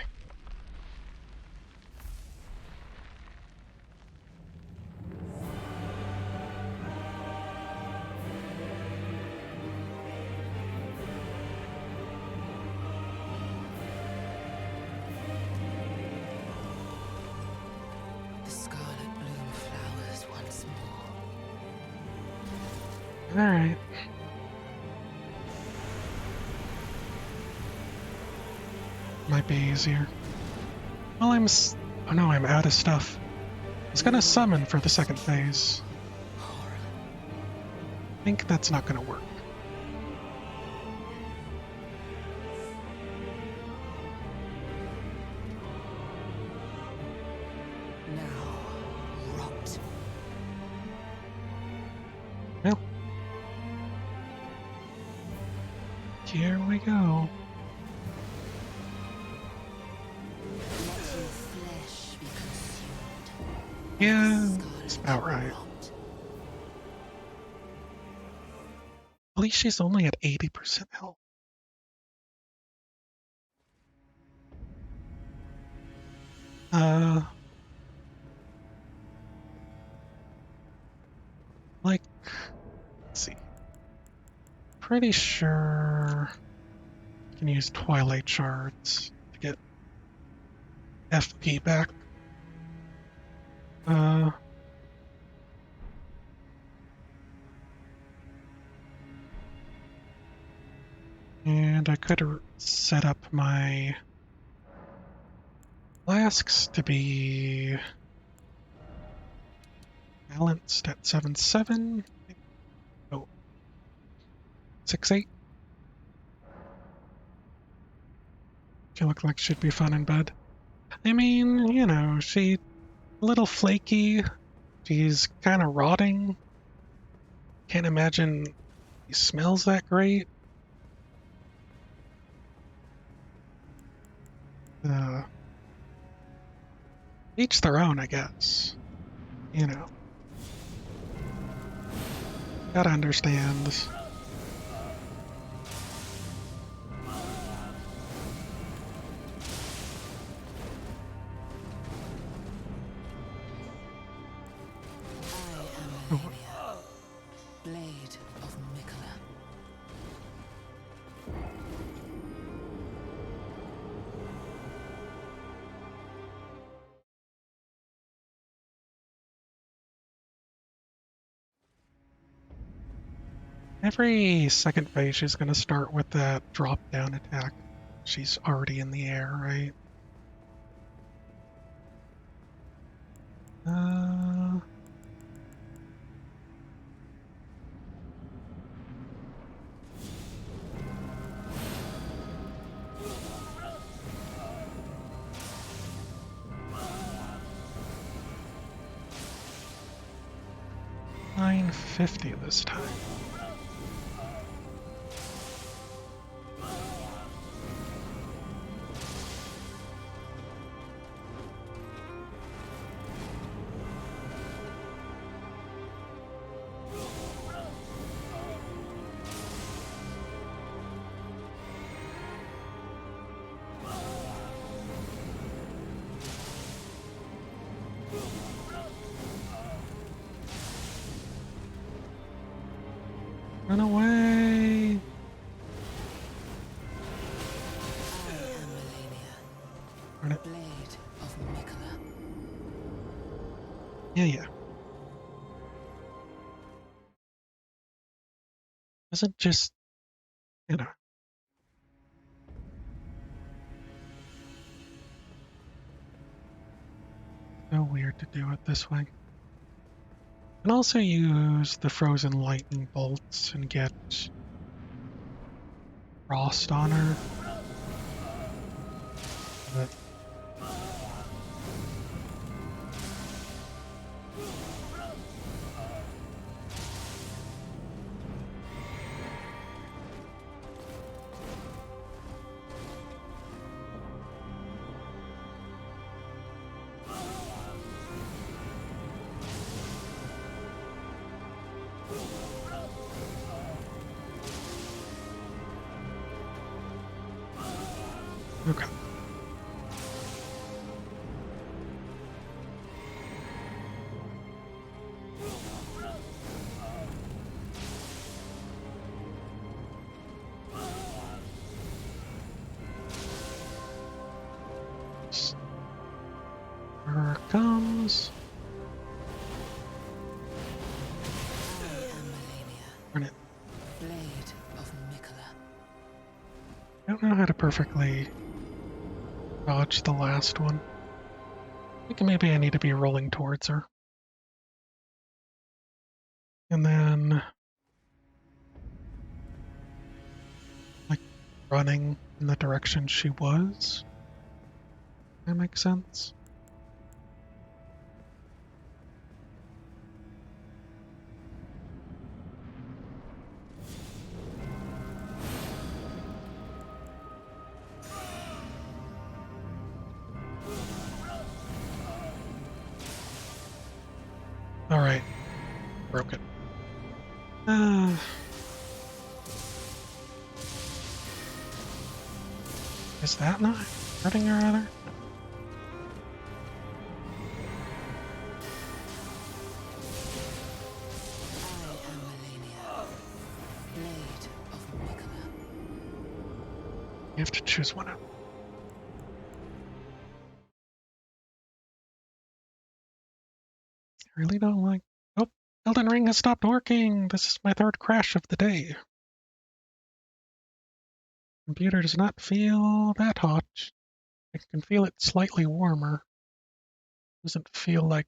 Speaker 2: The scarlet bloom flowers once more.
Speaker 1: All right. Might be easier. Well, oh no, I'm out of stuff. I was gonna summon for the second phase.
Speaker 2: Horror.
Speaker 1: I think that's not gonna work.
Speaker 2: Now, rot.
Speaker 1: Well, here we go.
Speaker 2: Let your flesh be consumed.
Speaker 1: Yeah,
Speaker 2: Scarlet
Speaker 1: it's about right.
Speaker 2: rot.
Speaker 1: At least she's only at 80% health. Like, let's see. Pretty sure I can use Twilight Shards to get FP back. Uh, and I could set up my flasks to be balanced at 7.7. Oh, 6.8. She looked like she'd be fun in bed. I mean, you know, she a little flaky. She's kind of rotting. Can't imagine he smells that great. Uh, each their own, I guess. You know, gotta understand.
Speaker 2: I am Malenia, blade of Mikola.
Speaker 1: Every second phase, she's gonna start with that drop down attack. She's already in the air, right? Uh, $9.50 this time. Run away!
Speaker 2: I am Malenia,
Speaker 1: Run it.
Speaker 2: blade of Mikola.
Speaker 1: Yeah. Doesn't just, you know. So weird to do it this way. And also use the frozen lightning bolts and get frost on her. But okay. Here it comes.
Speaker 2: I am Malenia,
Speaker 1: Run it.
Speaker 2: blade of Mikola.
Speaker 1: I don't know how to perfectly dodge the last one. I think maybe I need to be rolling towards her. And then, like, running in the direction she was. That makes sense. Alright. Broke it. Is that not hurting her either?
Speaker 2: I am Malenia, blade of Mikola.
Speaker 1: You have to choose one out. really don't like... Oh, Elden Ring has stopped working! This is my third crash of the day. Computer does not feel that hot. I can feel it slightly warmer. Doesn't feel like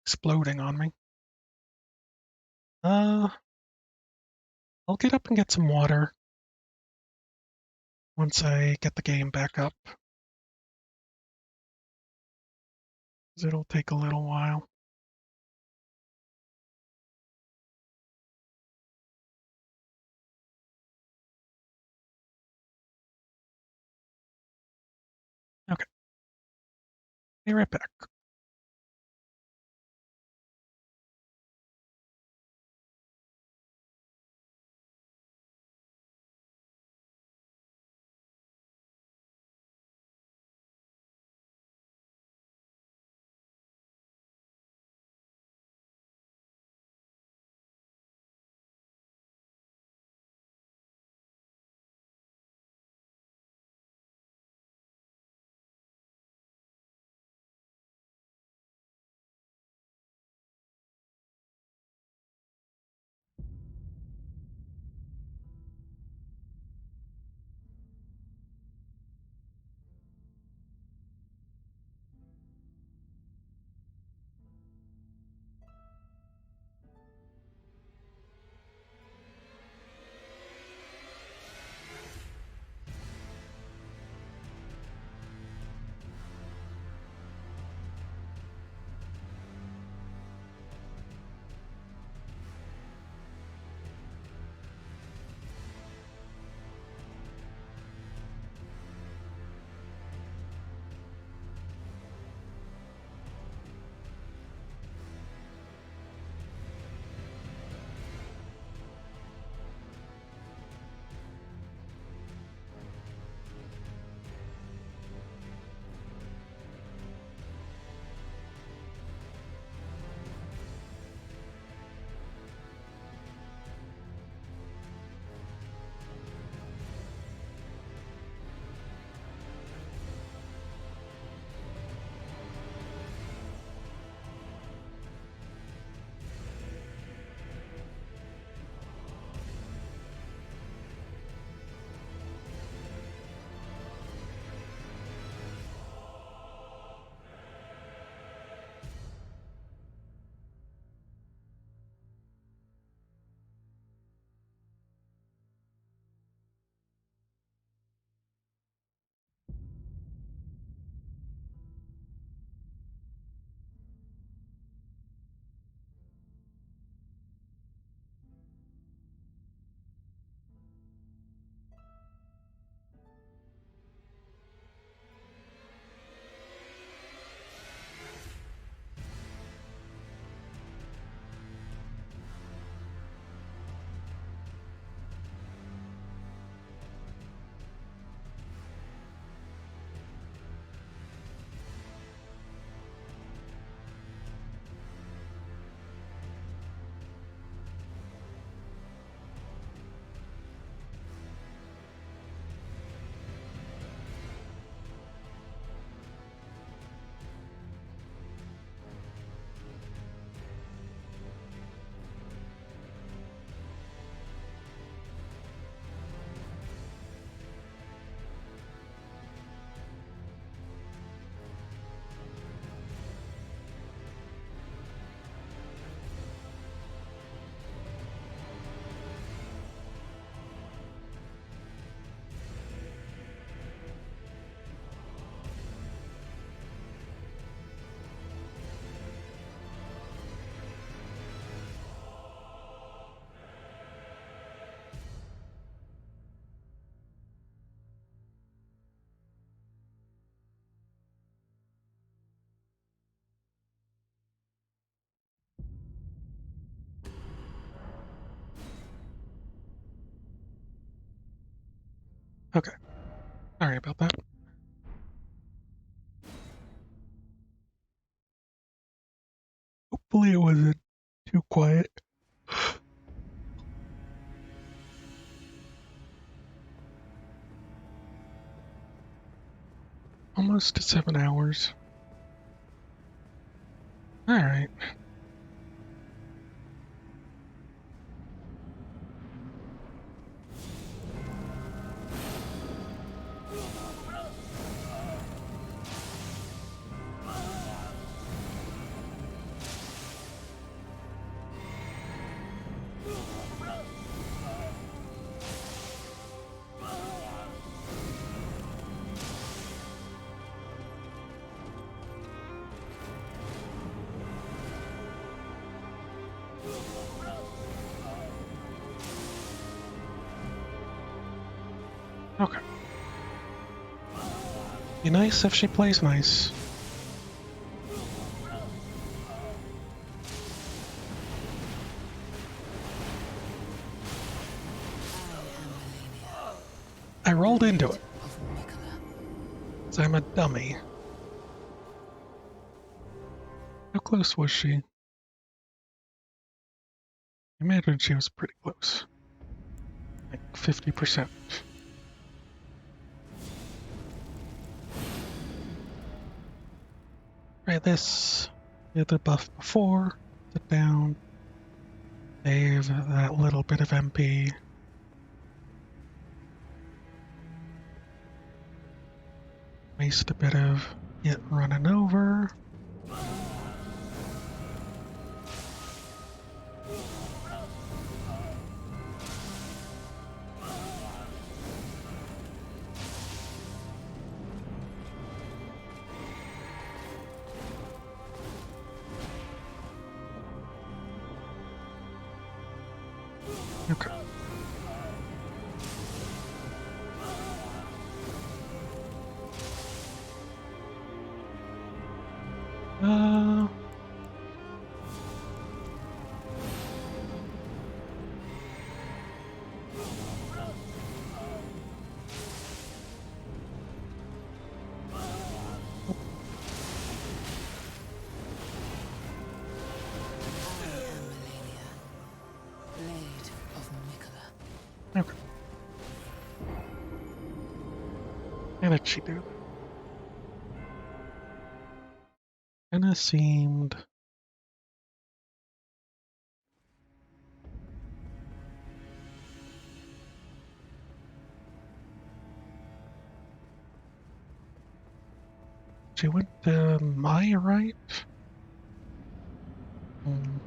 Speaker 1: exploding on me. I'll get up and get some water once I get the game back up. 'Cause it'll take a little while. Okay. Be right back. Okay. Sorry about that. Hopefully it wasn't too quiet. Almost 7 hours. Alright. Okay. Be nice if she plays nice. I rolled into it.
Speaker 2: Of Mikola.
Speaker 1: 'Cause I'm a dummy. How close was she? I imagine she was pretty close. Like 50%. Try this. The other buff before. Sit down. Save that little bit of MP. Waste a bit of it running over. Okay. Uh,
Speaker 2: Malenia. Blade of Mikola.
Speaker 1: okay. How did she do that? Kinda seemed... She went to my right? Hmm.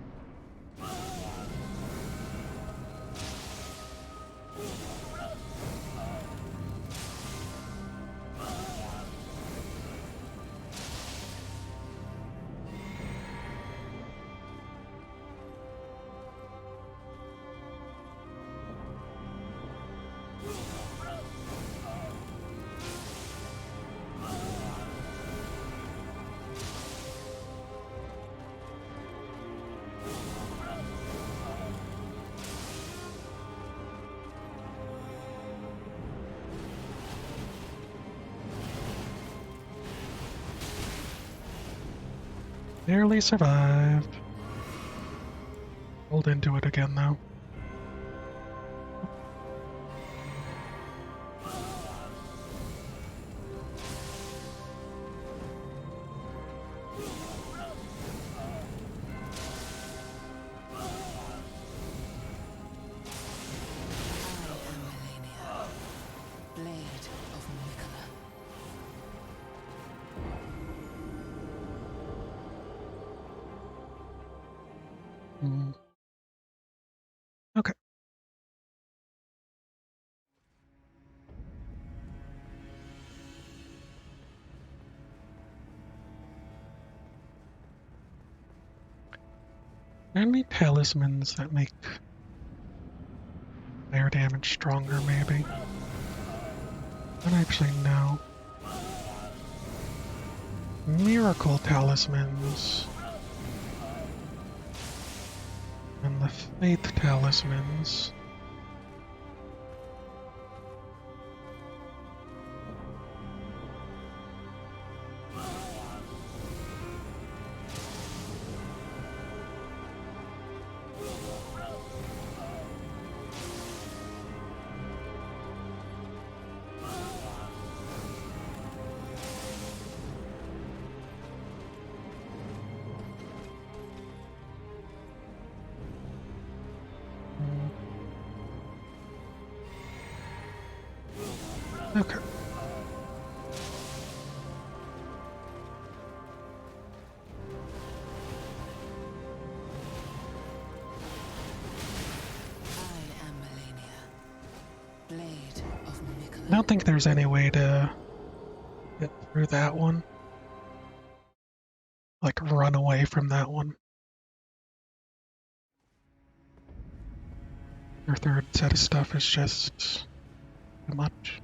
Speaker 1: Barely survived. Rolled into it again, though.
Speaker 2: Malenia. Blade of Mikola.
Speaker 1: Hmm. Okay. Any talismans that make fire damage stronger, maybe? I don't actually know. Miracle talismans. And the faith talismans. Okay.
Speaker 2: I am Malenia, blade of
Speaker 1: I
Speaker 2: Mikola.
Speaker 1: don't think there's any way to get through that one. Like, run away from that one. Your third set of stuff is just too much.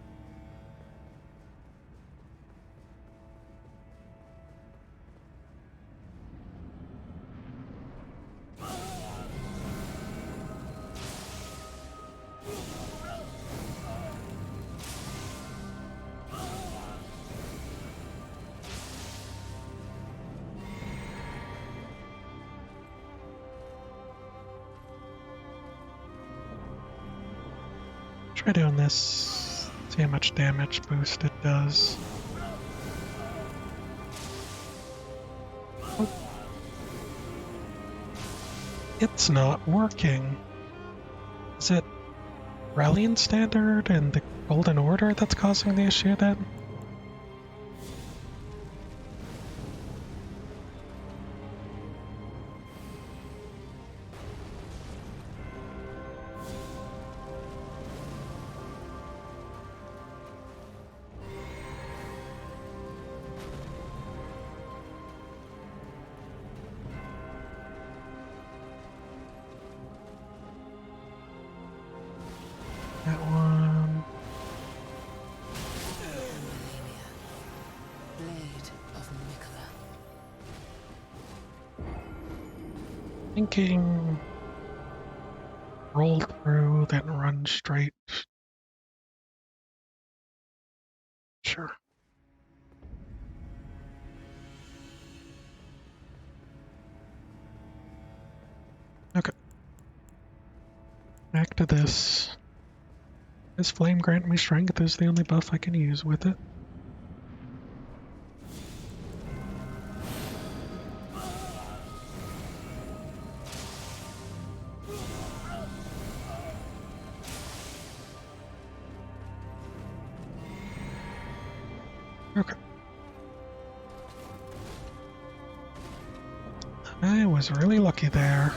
Speaker 1: Try doing this, see how much damage boost it does. Oh. It's not working. Is it Rallian Standard and the Golden Order that's causing the issue then? That one.
Speaker 2: Malenia, blade of Mikola.
Speaker 1: Thinking roll through, then run straight. Sure. Okay. Back to this. Does Flame grant me strength is the only buff I can use with it. Okay. I was really lucky there.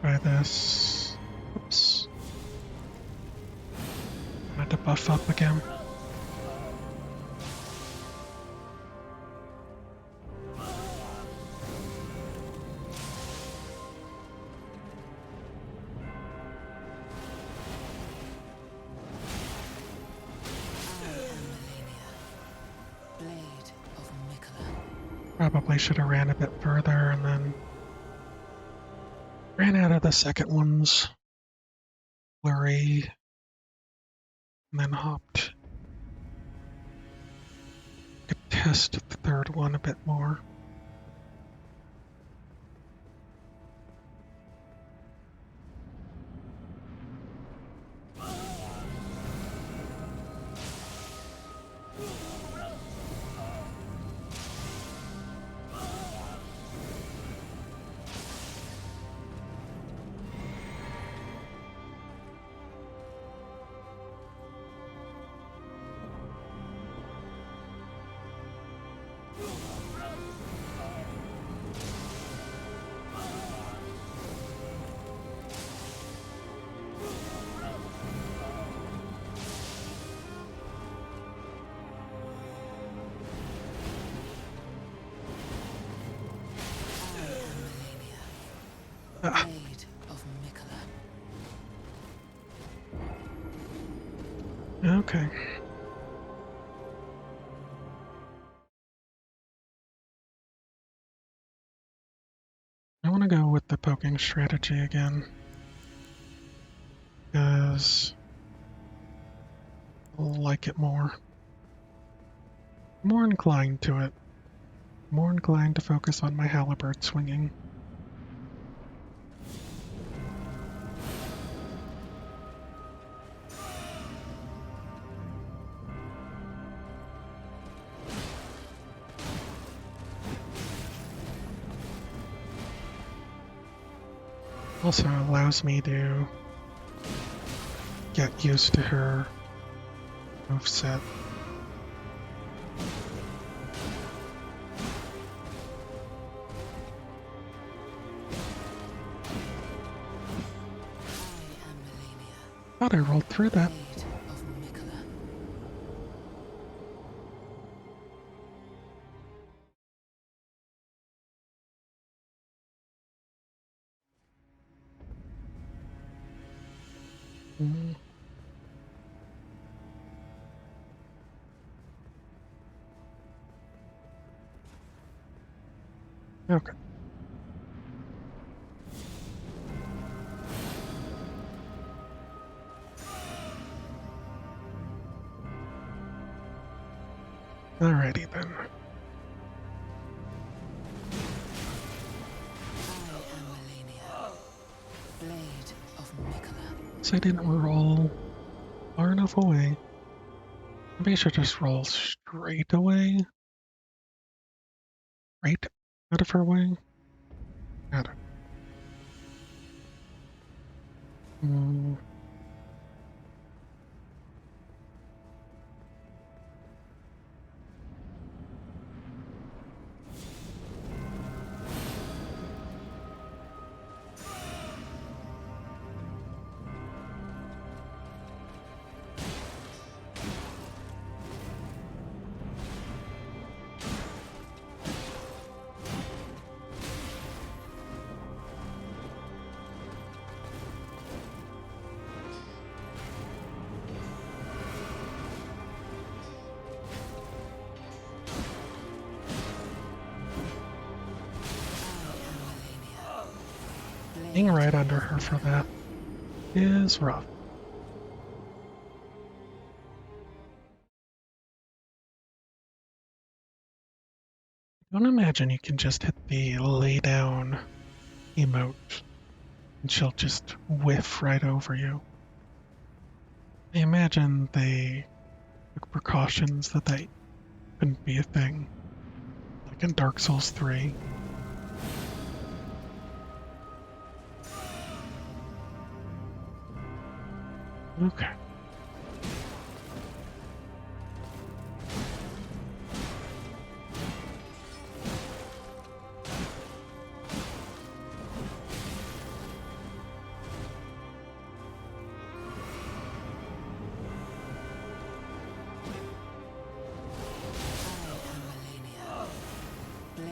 Speaker 1: Try this. Oops. I had to buff up again.
Speaker 2: Blade of Mikola.
Speaker 1: Probably should have ran a bit further and then ran out of the second one's flurry and then hopped. Could test the third one a bit more.
Speaker 2: Blade of Mikola.
Speaker 1: Okay. I want to go with the poking strategy again. Because I like it more. More inclined to it. More inclined to focus on my halberd swinging. Also allows me to get used to her moveset.
Speaker 2: I am Malenia,
Speaker 1: Thought I rolled through that.
Speaker 2: Blade of Mikola.
Speaker 1: Mm. Okay. Alrighty then.
Speaker 2: I am Malenia, Blade of Mikola.
Speaker 1: So I didn't roll far enough away. Maybe I should just roll straight away. Right out of her way. Out of. Mm. Being right under her for that is rough. Don't imagine you can just hit the lay down emote and she'll just whiff right over you. I imagine they took precautions that couldn't be a thing, like in Dark Souls 3. Okay.
Speaker 2: Blade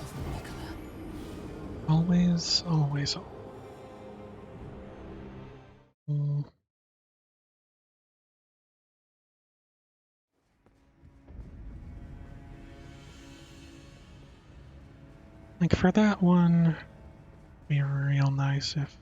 Speaker 2: of Mikola.
Speaker 1: Always, always, always. Mm. Like for that one, it'd be real nice if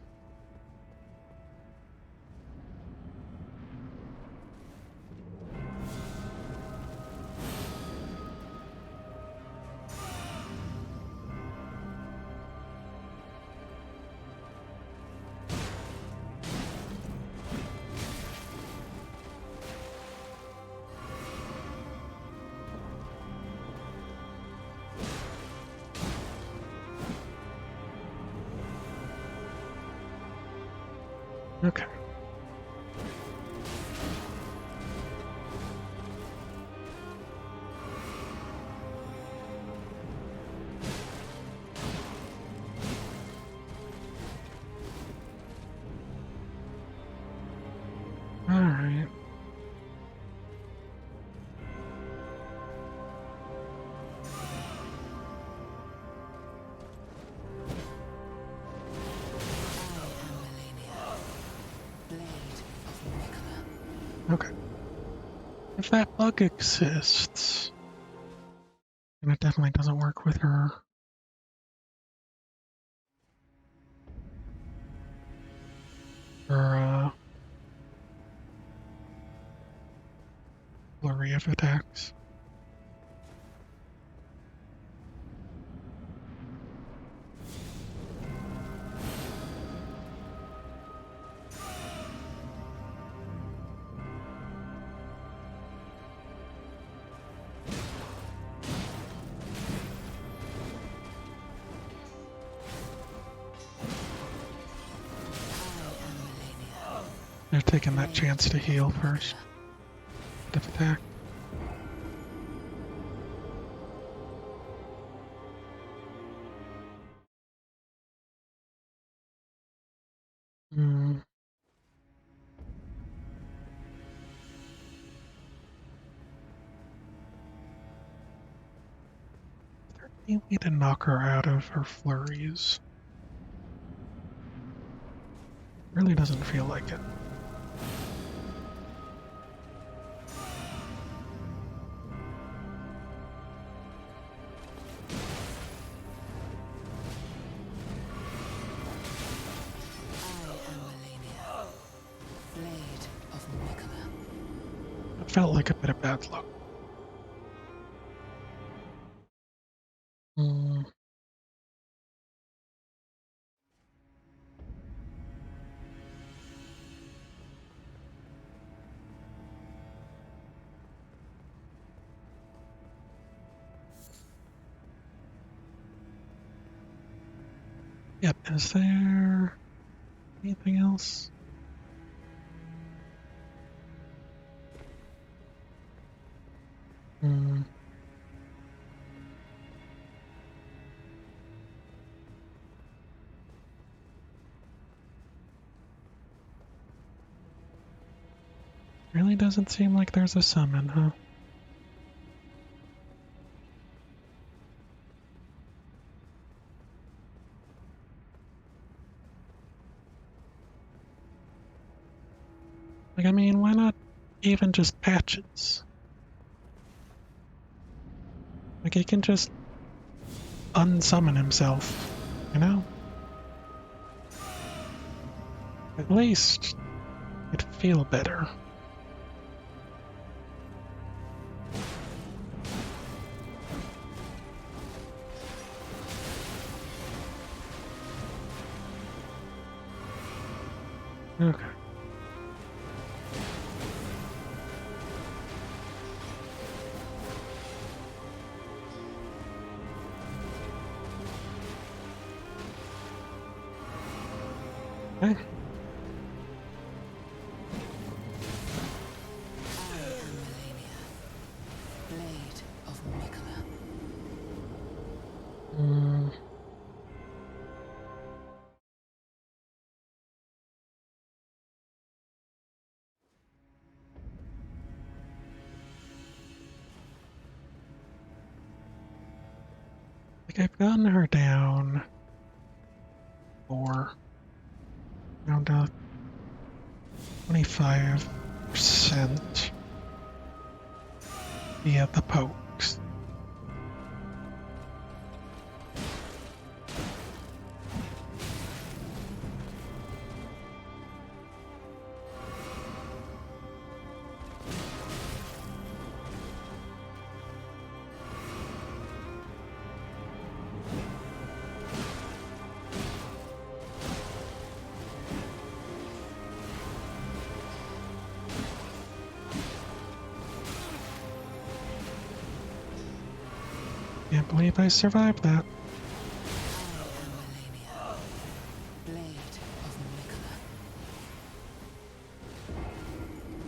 Speaker 1: okay. Alright. Okay. If that bug exists, and it definitely doesn't work with her. Her flurry of attacks. They're taking that chance to heal first. Of attack. Hmm. Is there any way to knock her out of her flurries? Really doesn't feel like it. It felt like a bit of bad luck. Hmm. Yep, is there anything else? Hmm. Really doesn't seem like there's a summon, huh? Like, I mean, why not even just patches? Like, he can just unsummon himself, you know? At least it'd feel better. Okay. Okay.
Speaker 2: Blade of Mikola.
Speaker 1: Hmm. Like, I've gotten her down down to 25% via the pokes. Can't believe I survived that.
Speaker 2: Malenia. Blade of Mikola.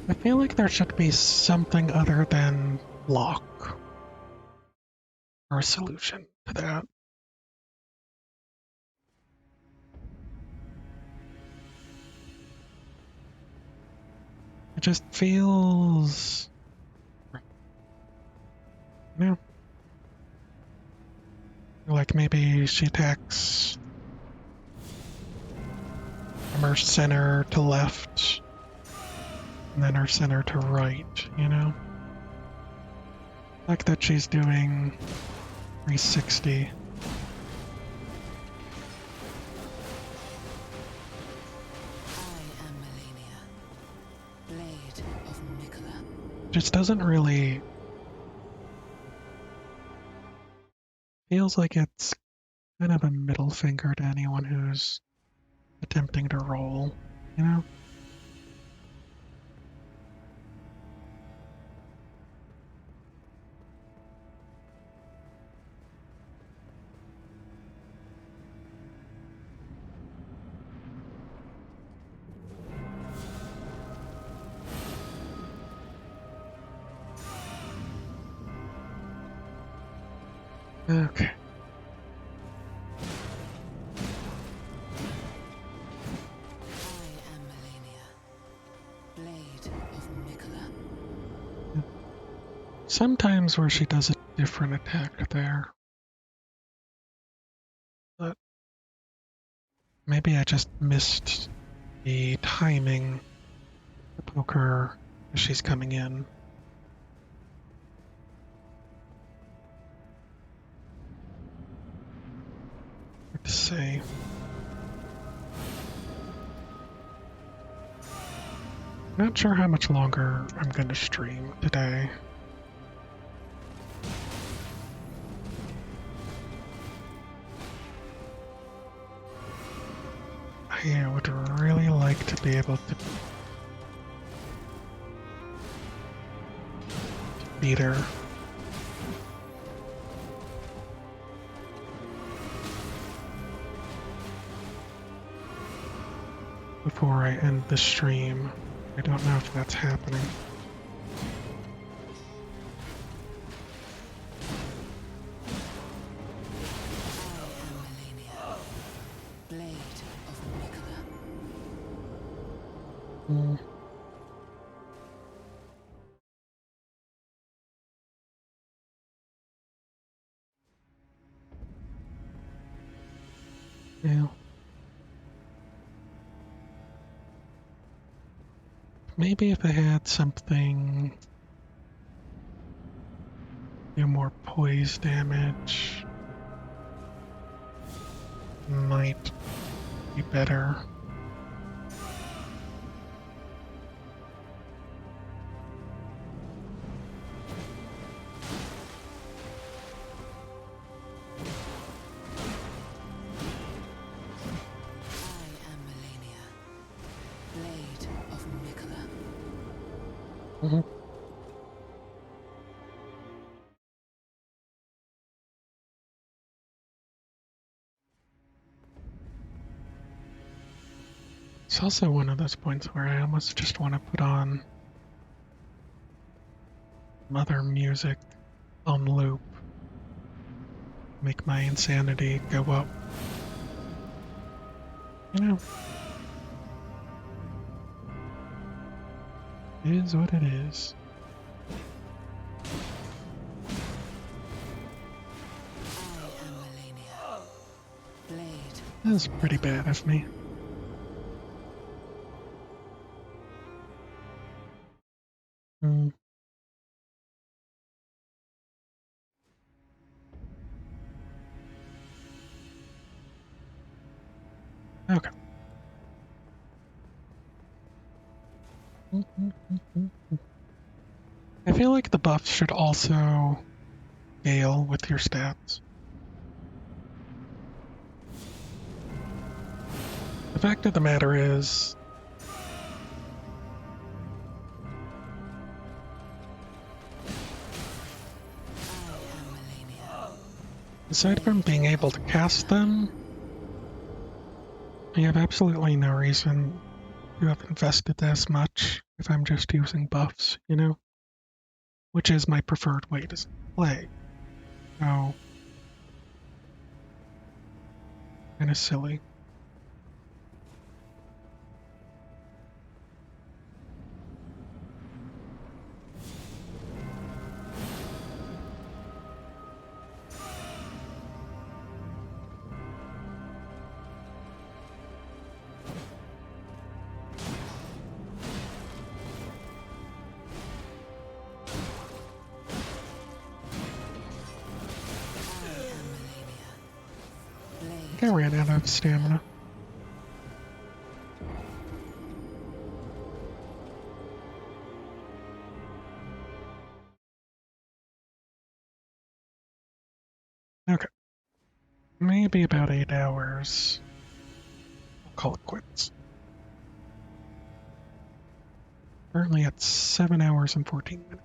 Speaker 1: I feel like there should be something other than lock or a solution to that. It just feels, you know, like maybe she attacks from her center to left and then her center to right, you know? Like that she's doing 360.
Speaker 2: Malenia. Blade of Mikola.
Speaker 1: Just doesn't really feels like it's kind of a middle finger to anyone who's attempting to roll, you know? Okay.
Speaker 2: I am Malenia, Blade of Mikola.
Speaker 1: Sometimes where she does a different attack there. But maybe I just missed the timing to poke her as she's coming in. Hard to say. Not sure how much longer I'm going to stream today. I would really like to be able to beat her. Before I end the stream. I don't know if that's happening.
Speaker 2: I am Malenia, Blade of Mikola.
Speaker 1: Yeah. Maybe if I had something, more poise damage, might be better.
Speaker 2: I am Malenia, Blade of Mikola.
Speaker 1: Mhm. It's also one of those points where I almost just want to put on some other music on loop, make my insanity go up. You know, it is what it is.
Speaker 2: I am Malenia, Blade.
Speaker 1: That was pretty bad of me. Hmm. Okay. I feel like the buffs should also scale with your stats. The fact of the matter is,
Speaker 2: I am Malenia.
Speaker 1: aside from being able to cast them, I have absolutely no reason to have invested as much if I'm just using buffs, you know? Which is my preferred way to play. So, kinda silly.
Speaker 2: I am Malenia,
Speaker 1: I think
Speaker 2: Blade.
Speaker 1: I ran out of stamina. Okay. Maybe about 8 hours. I'll call it quits. Currently at 7 hours and 14 minutes.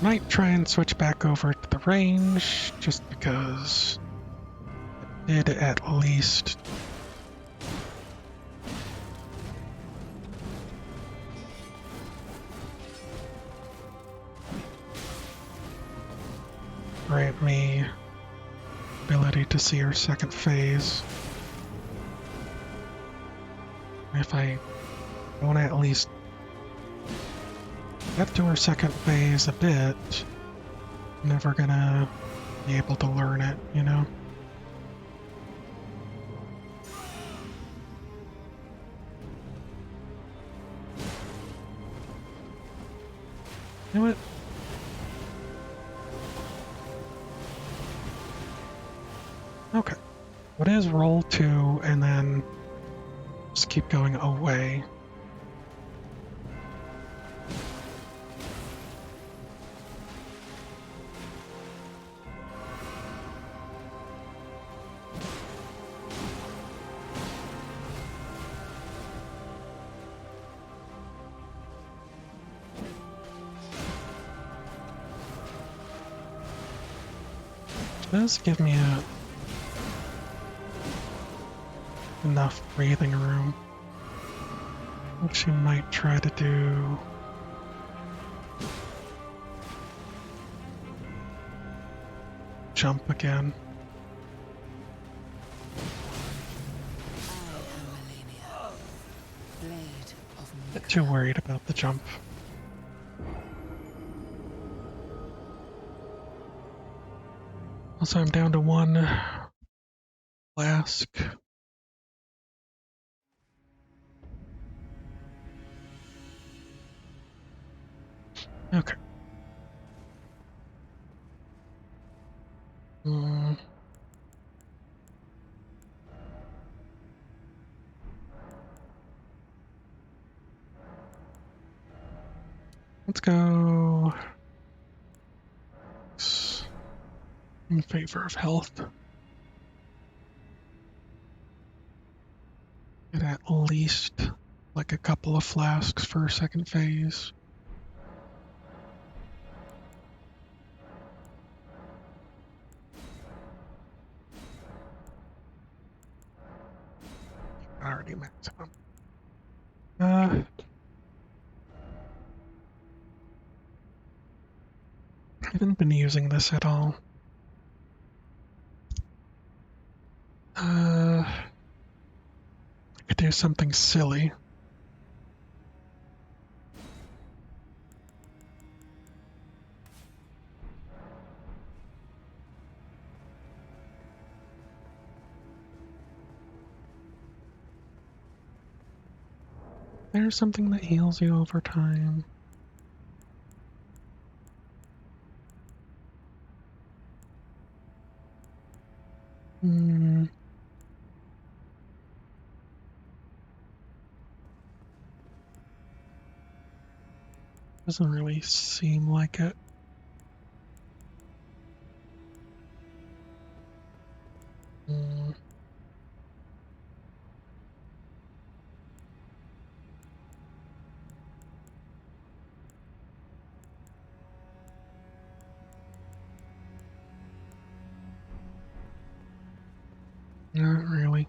Speaker 1: Might try and switch back over to the range, just because it did at least grant me ability to see her second phase. If I don't at least get to her second phase a bit, I'm never gonna be able to learn it, you know? You know what? Okay. What is roll 2 and then just keep going away? Does give me enough breathing room. I think she might try to do jump again.
Speaker 2: I am Malenia, blade of
Speaker 1: Not too worried about the jump. Also, I'm down to 1 flask. Okay. Let's go in favor of health. Get at least like a couple of flasks for second phase. Already maximum. I haven't been using this at all. I could do something silly. There's something that heals you over time. Doesn't really seem like it. Not really.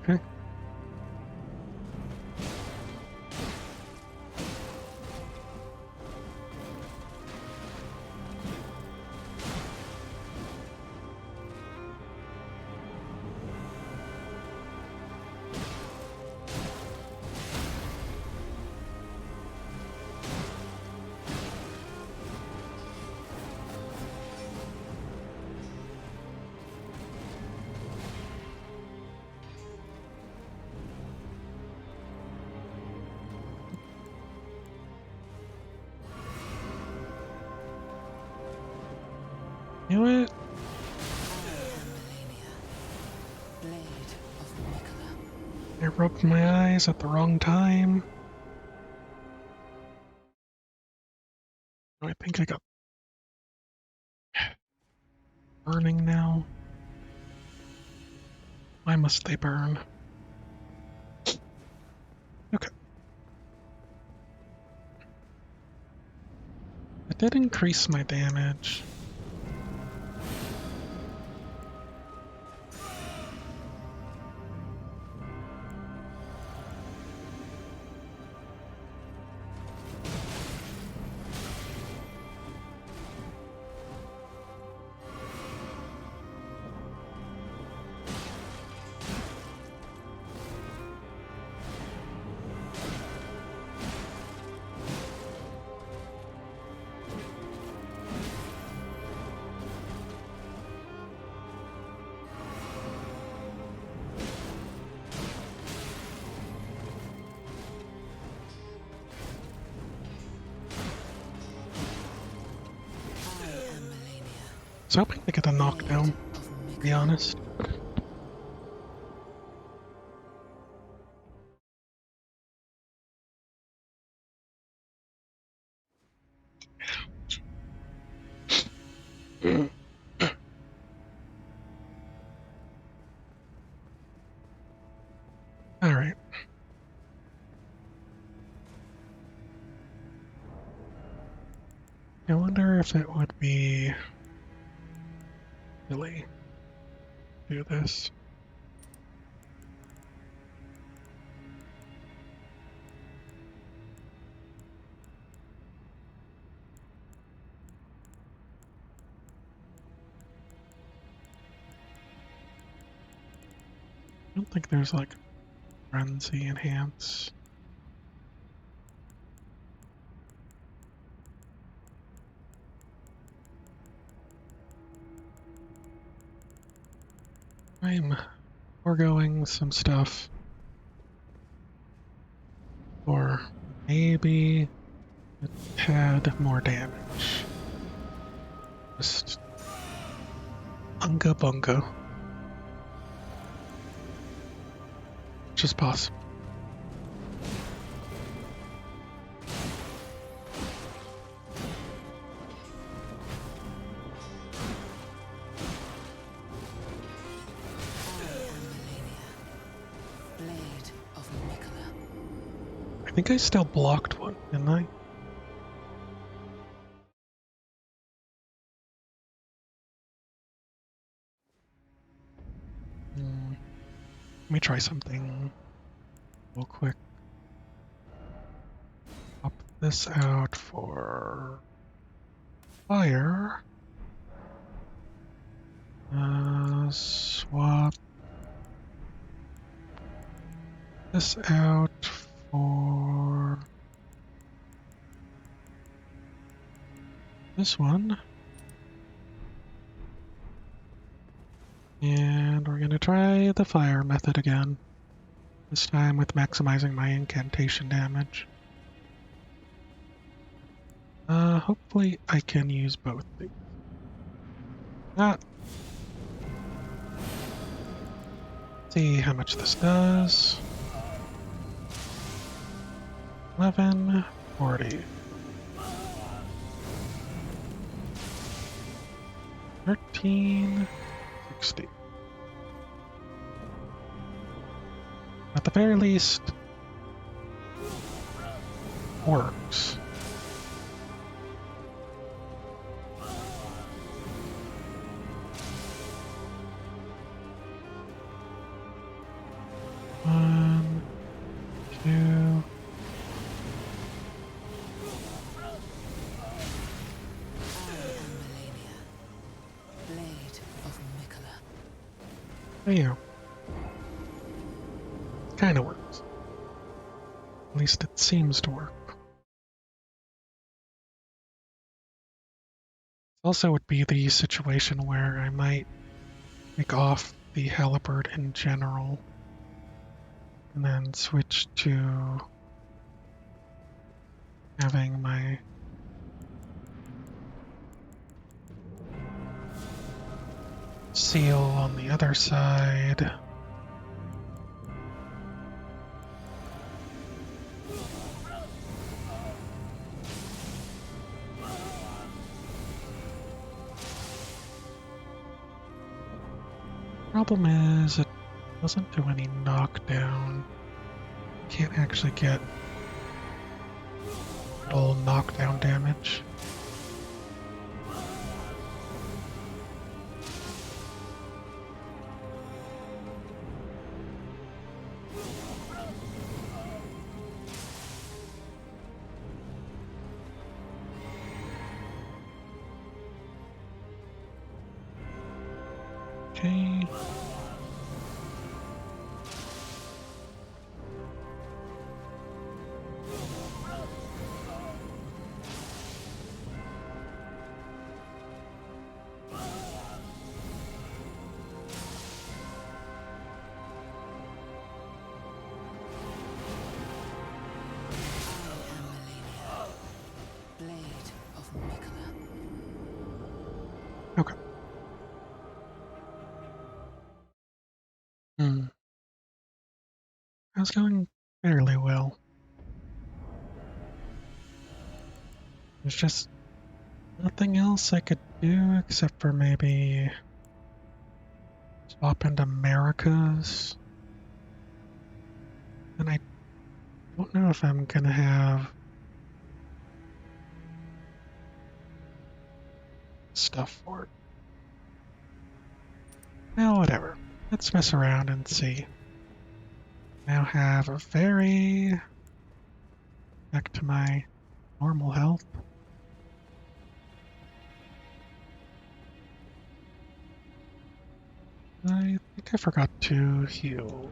Speaker 1: Okay. You know what?
Speaker 2: blade of Nicola.
Speaker 1: I rubbed my eyes at the wrong time. I think I got burning now. Why must they burn? Okay. It did increase my damage. was hoping to get a knockdown, to be honest. Alright. I wonder if it would be really do this. I don't think there's like frenzy enhance. I'm foregoing some stuff for maybe a tad more damage. Just unga bunga. Which is possible. I think I still blocked one, didn't I? Let me try something real quick. Pop this out for fire. Swap this out for this one. And we're gonna try the fire method again. This time with maximizing my incantation damage. Hopefully I can use both these. See how much this does. 11, 40. 13, 60. At the very least, works. One, two. There you go. Kinda works. At least it seems to work. Also would be the situation where I might take off the halberd in general and then switch to having my seal on the other side. Problem is, it doesn't do any knockdown. Can't actually get full knockdown damage. Okay. Okay. I was going fairly well. There's just nothing else I could do except for maybe swap into Americas. And I don't know if I'm gonna have stuff for it. Well, whatever. Let's mess around and see. Now have a very back to my normal health. I think I forgot to heal.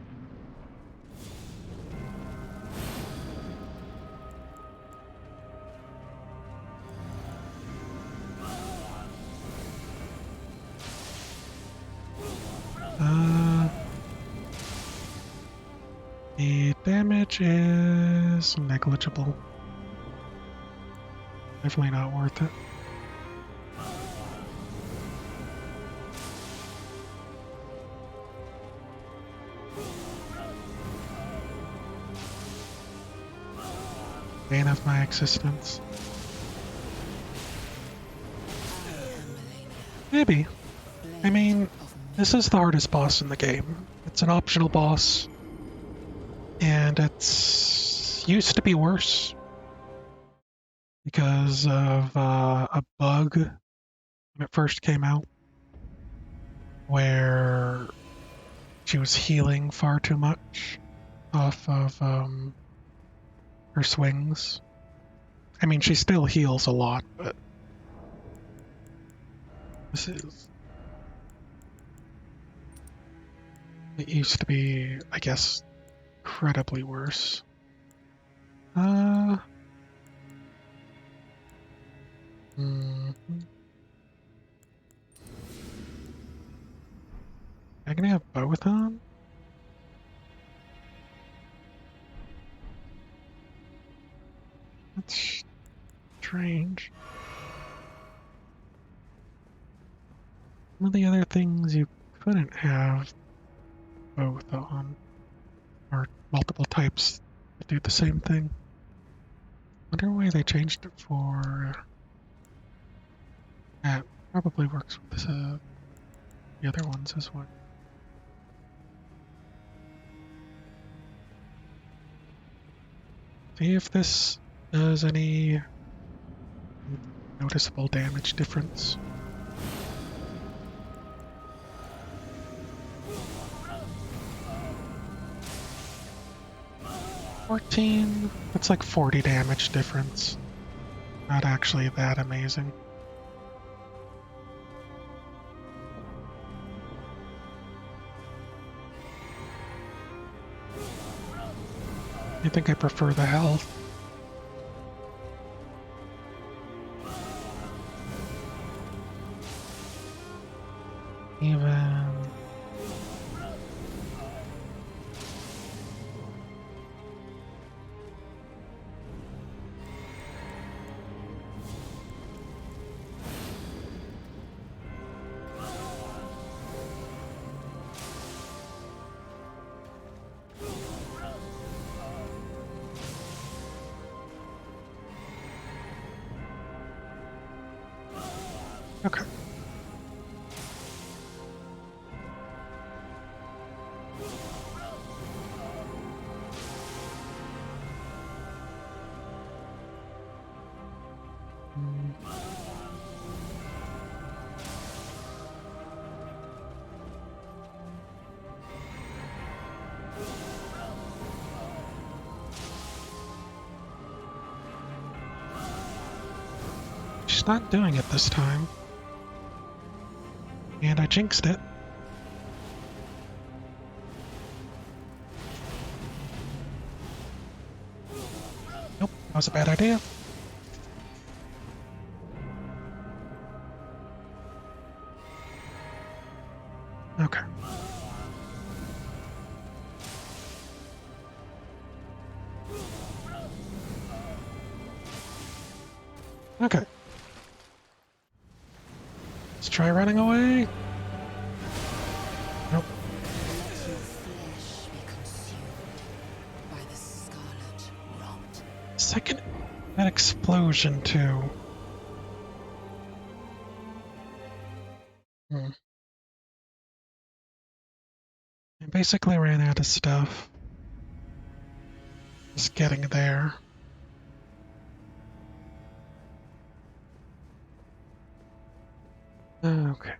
Speaker 1: The damage is negligible. Definitely not worth it. Bane of my existence. Maybe. I mean, this is the hardest boss in the game. It's an optional boss. And it's used to be worse because of a bug when it first came out where she was healing far too much off of her swings. I mean, she still heals a lot, but this is... It used to be, I guess, incredibly worse. I can have both on? That's strange. Some of the other things you couldn't have both on, or multiple types that do the same thing. Wonder why they changed it for... That probably works with the other ones as well. See if this does any noticeable damage difference. That's like 40 damage difference. Not actually that amazing. I think I prefer the health. Even... Okay. She's not doing it this time. And I jinxed it. Nope, that was a bad idea. Okay. Okay. Let's try running away. Nope.
Speaker 2: Let your flesh be consumed.
Speaker 1: explosion too. I basically ran out of stuff. Just getting there. Okay.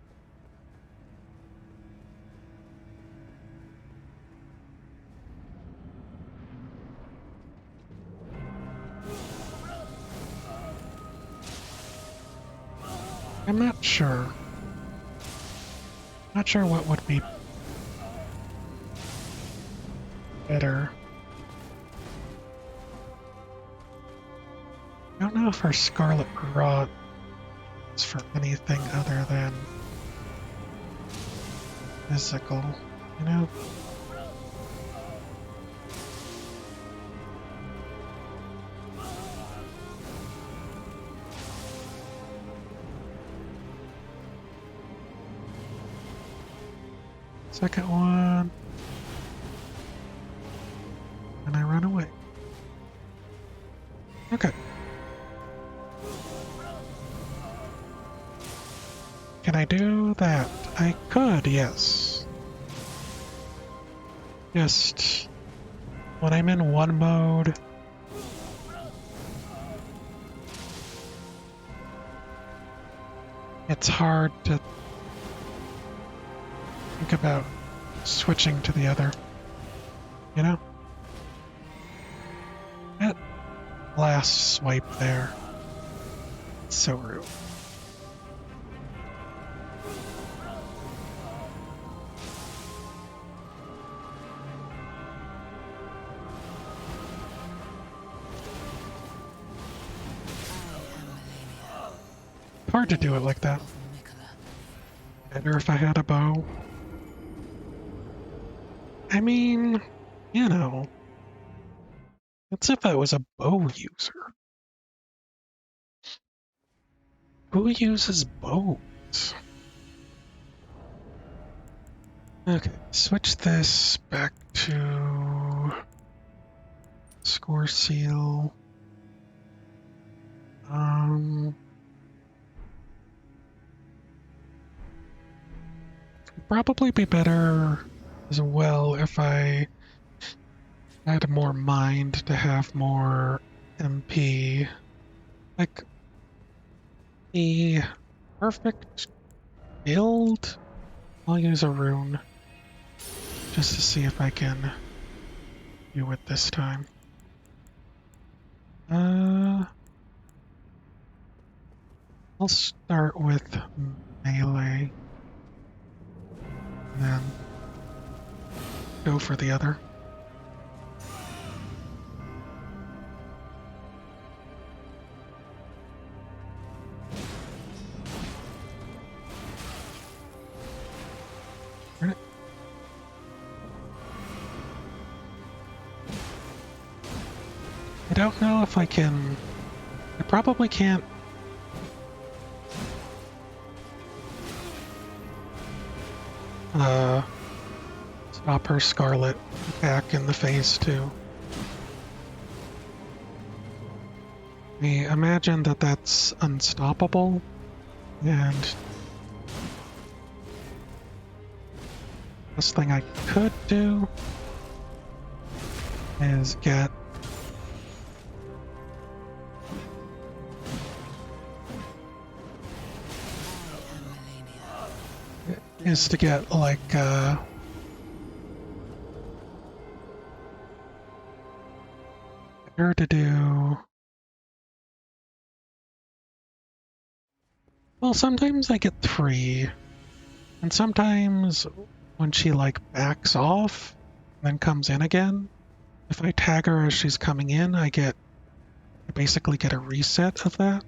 Speaker 1: I'm not sure. Not sure what would be better. I don't know if our Scarlet Rot is for anything other than physical, you know? Second one. And I run away. Okay. Can I do that? I could, yes. Just when I'm in one mode, it's hard to think about switching to the other, you know? That last swipe there, it's so rude. Hard to do it like that. Better if I had a bow. I mean, you know, it's if I was a bow user. Who uses bows? Okay, switch this back to score seal. Probably be better as well if I had more mind to have more MP. Like, the perfect build, I'll use a rune just to see if I can do it this time. I'll start with melee and then go for the other. I don't know if I can. I probably can't. Stop her Scarlet attack in the phase 2. I imagine that that's unstoppable, and best thing I could do is get like better to do. Well, sometimes I get 3, and sometimes when she like backs off and then comes in again, if I tag her as she's coming in, I basically get a reset of that.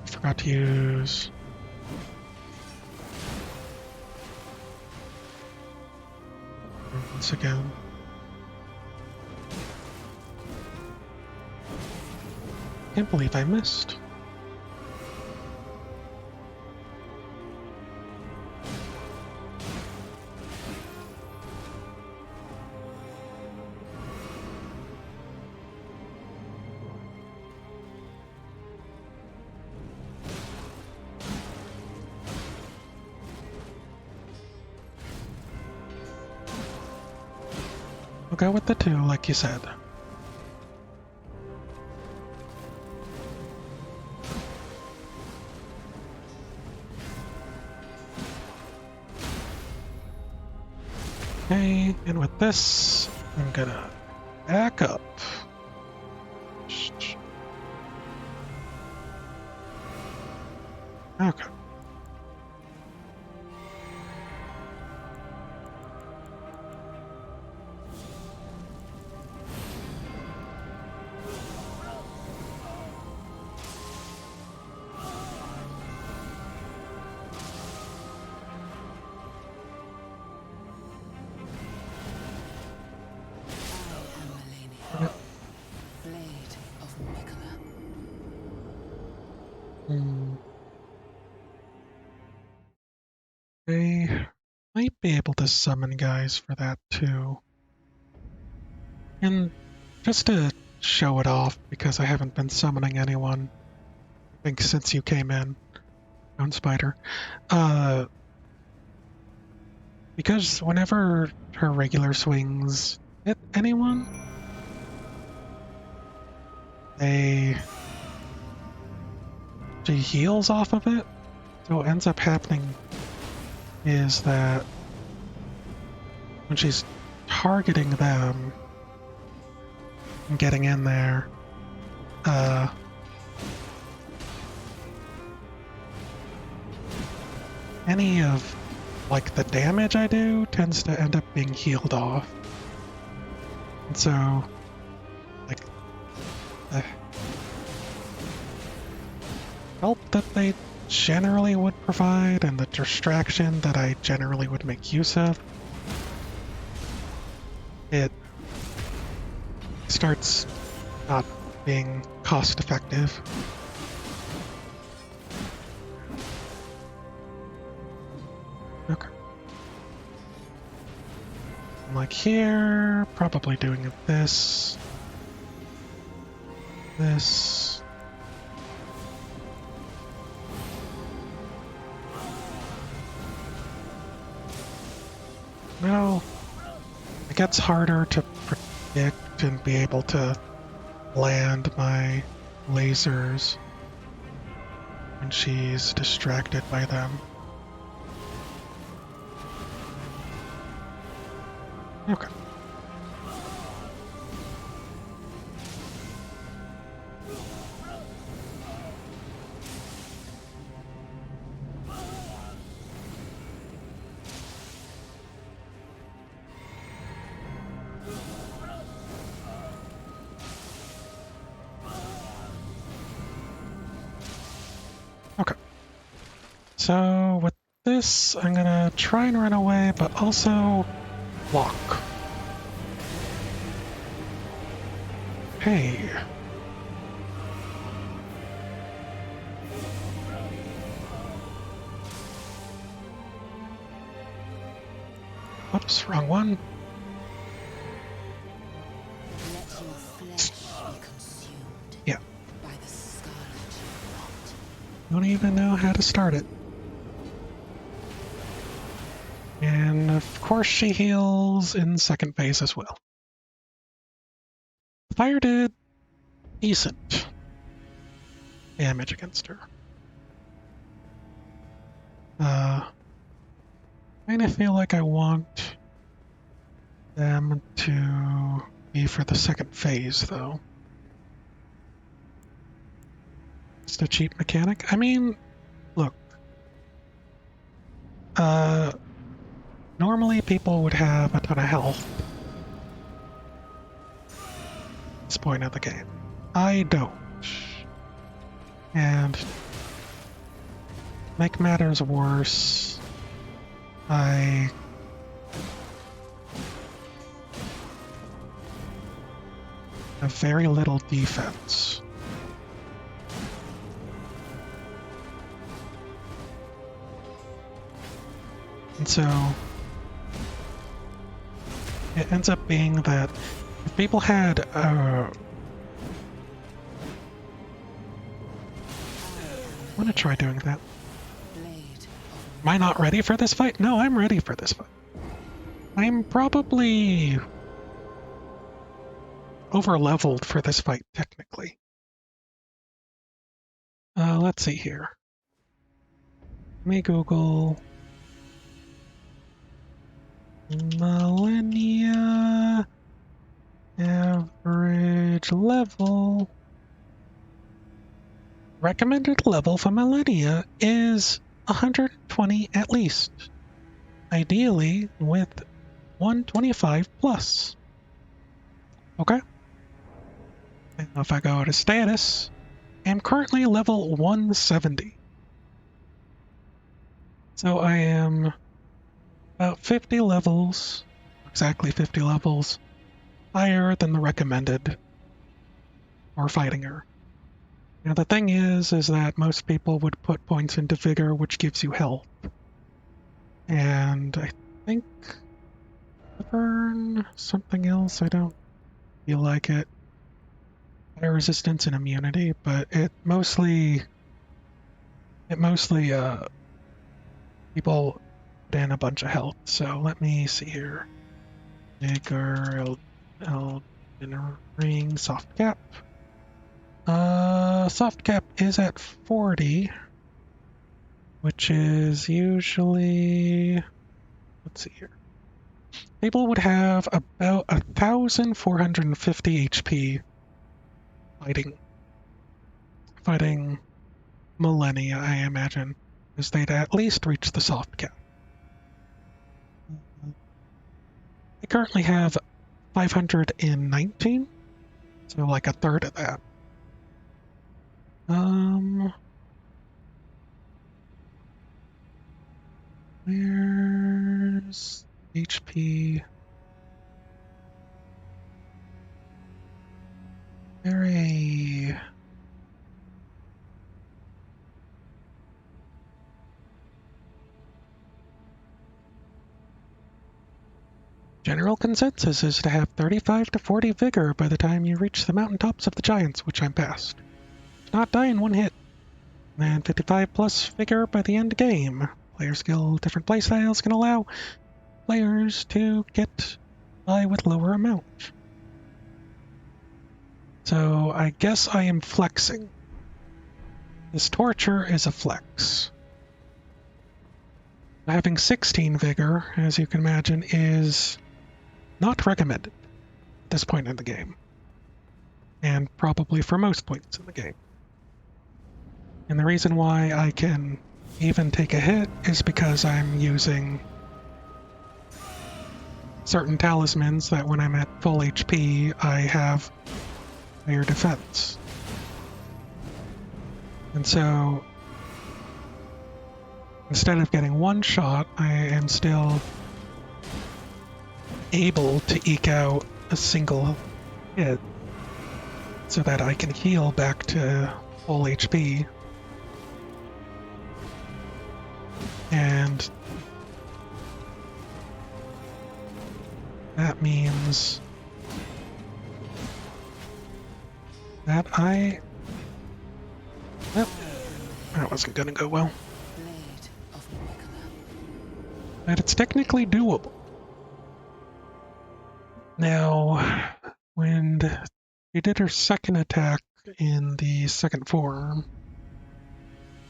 Speaker 1: Forgot to use once again. Can't believe I missed. We'll go with the 2, like you said. Okay, and with this, I'm gonna back up. Okay.
Speaker 2: I am Malenia, Blade of Mikola.
Speaker 1: I might be able to summon guys for that too. And just to show it off, because I haven't been summoning anyone, I think since you came in, on Spider. Because whenever her regular swings hit anyone, she heals off of it. So what ends up happening is that when she's targeting them and getting in there, any of like the damage I do tends to end up being healed off. And so, like, the help that they generally would provide and the distraction that I generally would make use of, it starts not being cost effective. Okay. I'm like here, probably doing this. This. Well, it gets harder to predict and be able to land my lasers when she's distracted by them. Okay. Okay. So with this, I'm gonna try and run away, but also block. Hey. Oops, wrong one.
Speaker 2: Let your flesh be consumed
Speaker 1: Yeah.
Speaker 2: by the scarlet rot.
Speaker 1: Don't even know how to start it. And of course she heals in second phase as well. Fire did decent damage against her. Kinda feel like I want them to be for the second phase though. Just a cheap mechanic. I mean, look. Normally people would have a ton of health at this point of the game. I don't. And make matters worse, I have very little defense. And so it ends up being that if people had I want to try doing that. Am I not ready for this fight? No, I'm ready for this fight. I'm probably over-leveled for this fight, technically. Let's see here. Let me Google Malenia average level. Recommended level for Malenia is 120 at least. Ideally with 125 plus. Okay. And if I go to status, I'm currently level 170. So I am about 50 levels, exactly 50 levels, higher than the recommended for fighting her. Now the thing is that most people would put points into vigor, which gives you health. And I think burn something else, I don't feel like it. Fire resistance and immunity, but it mostly people put in a bunch of health. So let me see here. Vigor, Elden Ring, soft cap. Soft cap is at 40, which is usually, let's see here. People would have about 1,450 HP fighting Malenia, I imagine, because they'd at least reach the soft cap. I currently have 519, so like a third of that. Where's HP? Very. General consensus is to have 35 to 40 vigor by the time you reach the mountaintops of the giants, which I'm past. Not die in one hit. And 55 plus vigor by the end game. Player skill, different playstyles can allow players to get by with lower amount. So I guess I am flexing. This torture is a flex. Having 16 vigor, as you can imagine, is not recommended at this point in the game. And probably for most points in the game. And the reason why I can even take a hit is because I'm using certain talismans that when I'm at full HP, I have higher defense. And so, instead of getting one shot, I am still able to eke out a single hit so that I can heal back to full HP. And that means that that wasn't gonna go well. But it's technically doable. Now, when she did her second attack in the second form,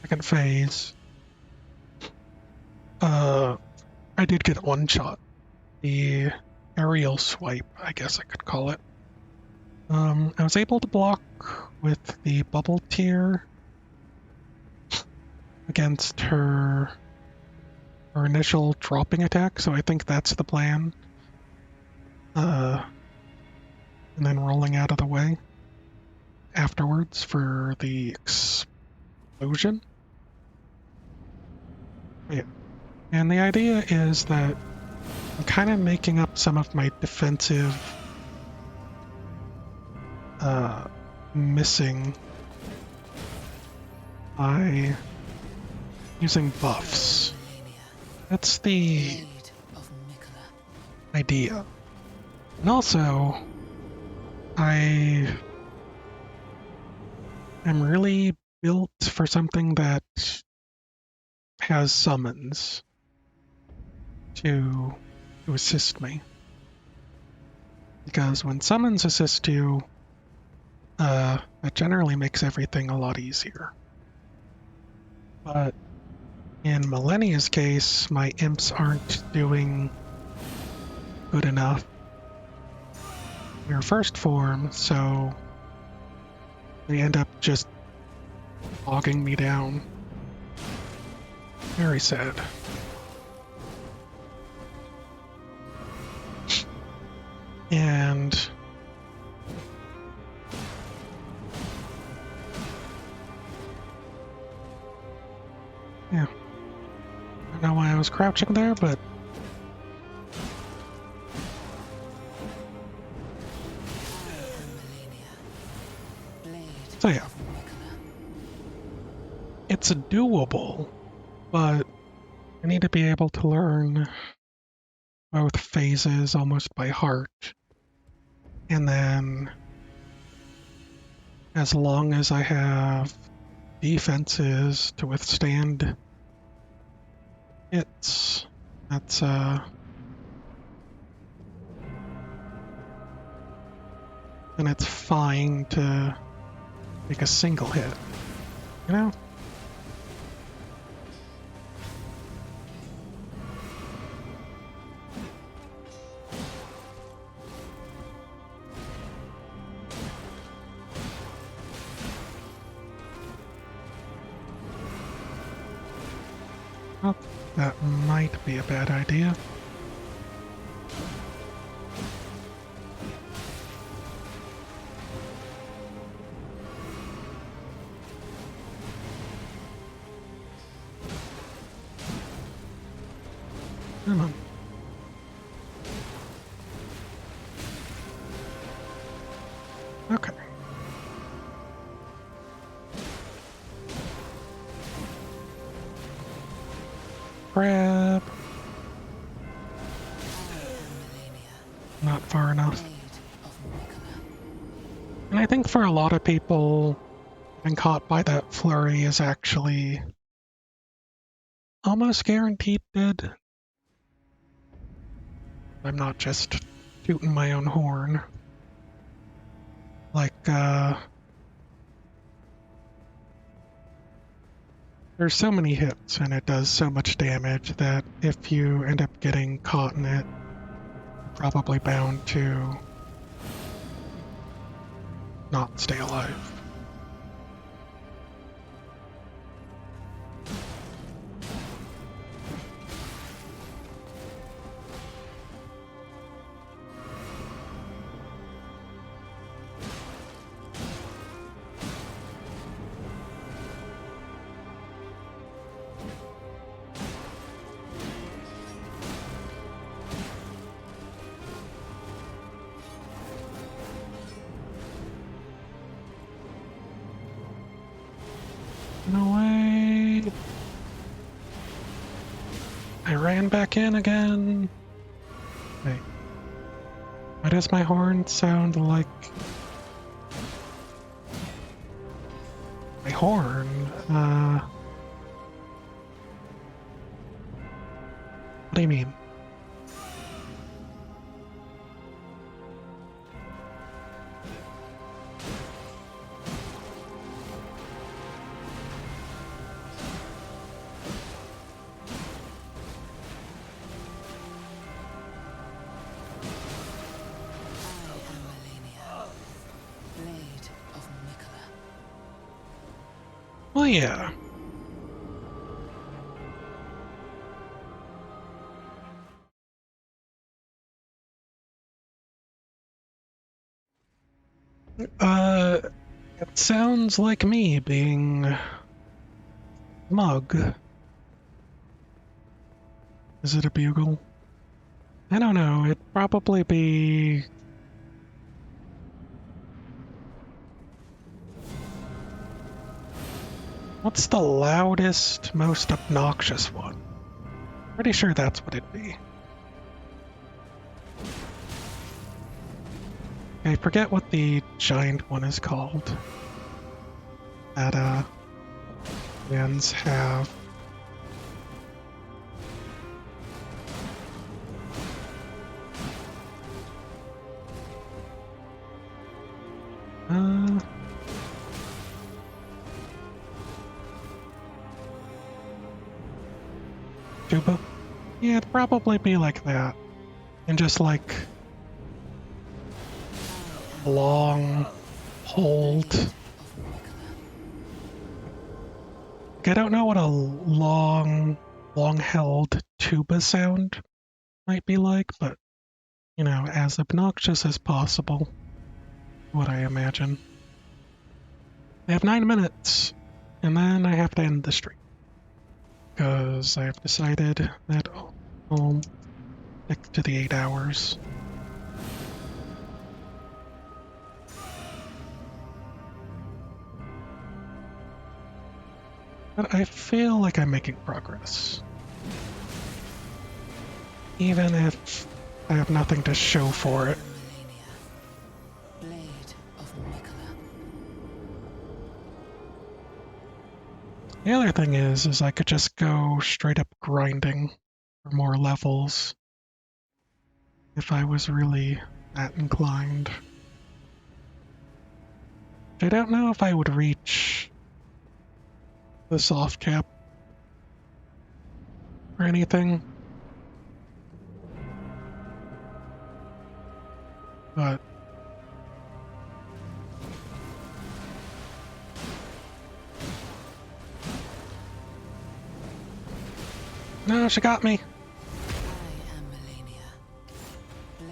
Speaker 1: second phase, I did get one shot. The aerial swipe, I guess I could call it. I was able to block with the bubble tier against her initial dropping attack, so I think that's the plan. And then rolling out of the way afterwards for the explosion. Yeah. And the idea is that I'm kind of making up some of my defensive missing by using buffs. That's the idea. And also, I am really built for something that has summons to assist me. because when summons assist you, it generally makes everything a lot easier. But in Malenia's case, my imps aren't doing good enough in her first form, so they end up just bogging me down. Very sad. And yeah, I don't know why I was crouching there, but so yeah, it's doable, but I need to be able to learn both phases almost by heart. And then as long as I have defenses to withstand hits, then it's fine to make a single hit, you know? Well, that might be a bad idea. Come on. Okay. Crab. Not far enough. And I think for a lot of people, getting caught by that flurry is actually almost guaranteed dead. I'm not just tooting my own horn. Like, there's so many hits and it does so much damage that if you end up getting caught in it, you're probably bound to not stay alive. No way. I ran back in again. Wait. Why does my horn sound like my horn? What do you mean? Well, yeah. It sounds like me being smug. Is it a bugle? I don't know, it'd probably be... What's the loudest, most obnoxious one? Pretty sure that's what it'd be. I forget what the giant one is called. That, fans have. tuba? Yeah, it'd probably be like that. And just like a long hold.
Speaker 2: Blade
Speaker 1: Like,
Speaker 2: of Nicola.
Speaker 1: I don't know what a long held tuba sound might be like, but you know, as obnoxious as possible, what I imagine. I have 9 minutes, and then I have to end the stream. Because I have decided that I'll stick to the 8 hours. But I feel like I'm making progress. Even if I have nothing to show for it.
Speaker 2: Malenia. Blade of Nicola.
Speaker 1: The other thing is I could just go straight up grinding for more levels if I was really that inclined. I don't know if I would reach the soft cap or anything. But no, she got me.
Speaker 2: I am Malenia. Blade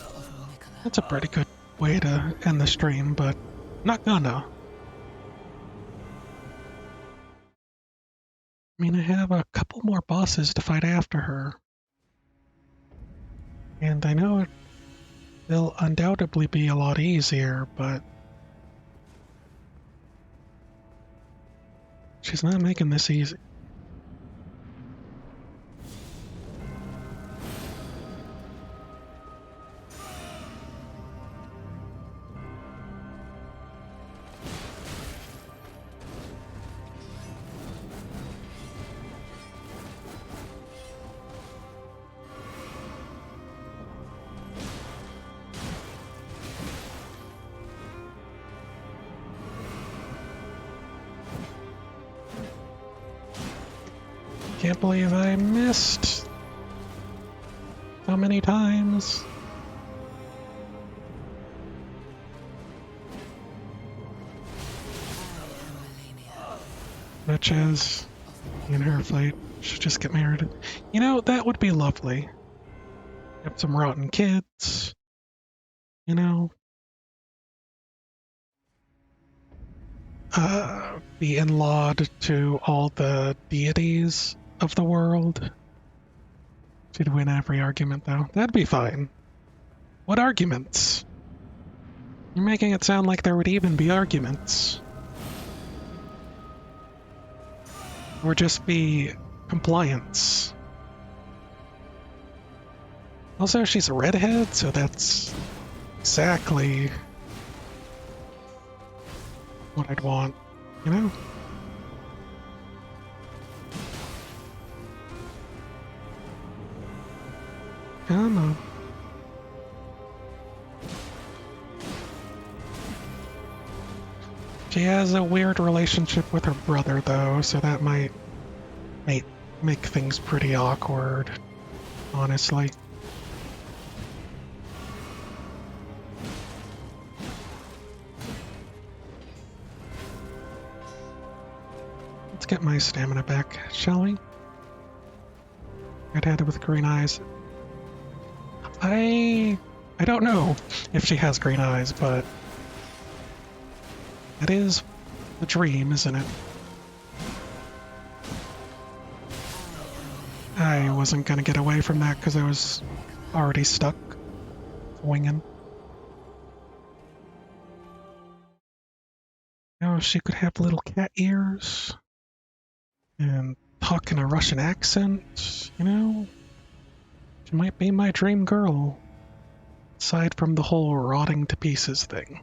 Speaker 2: of Nicola.
Speaker 1: That's a pretty good way to end the stream, but not gonna. I mean, I have a couple more bosses to fight after her. And I know they'll undoubtedly be a lot easier, but she's not making this easy. Can't believe I missed so many times. Much as in her fight should just get married. You know, that would be lovely. Have some rotten kids. You know, be in-lawed to all the deities of the world. She'd win every argument, though. That'd be fine. What arguments? You're making it sound like there would even be arguments. Or just be compliance. Also, she's a redhead, so that's exactly what I'd want, you know? Come on. She has a weird relationship with her brother, though, so that might make things pretty awkward, honestly. Let's get my stamina back, shall we? Redhead with green eyes. I don't know if she has green eyes, but that is the dream, isn't it? I wasn't gonna get away from that because I was already stuck winging. You know, she could have little cat ears and talk in a Russian accent, you know? She might be my dream girl, aside from the whole rotting to pieces thing.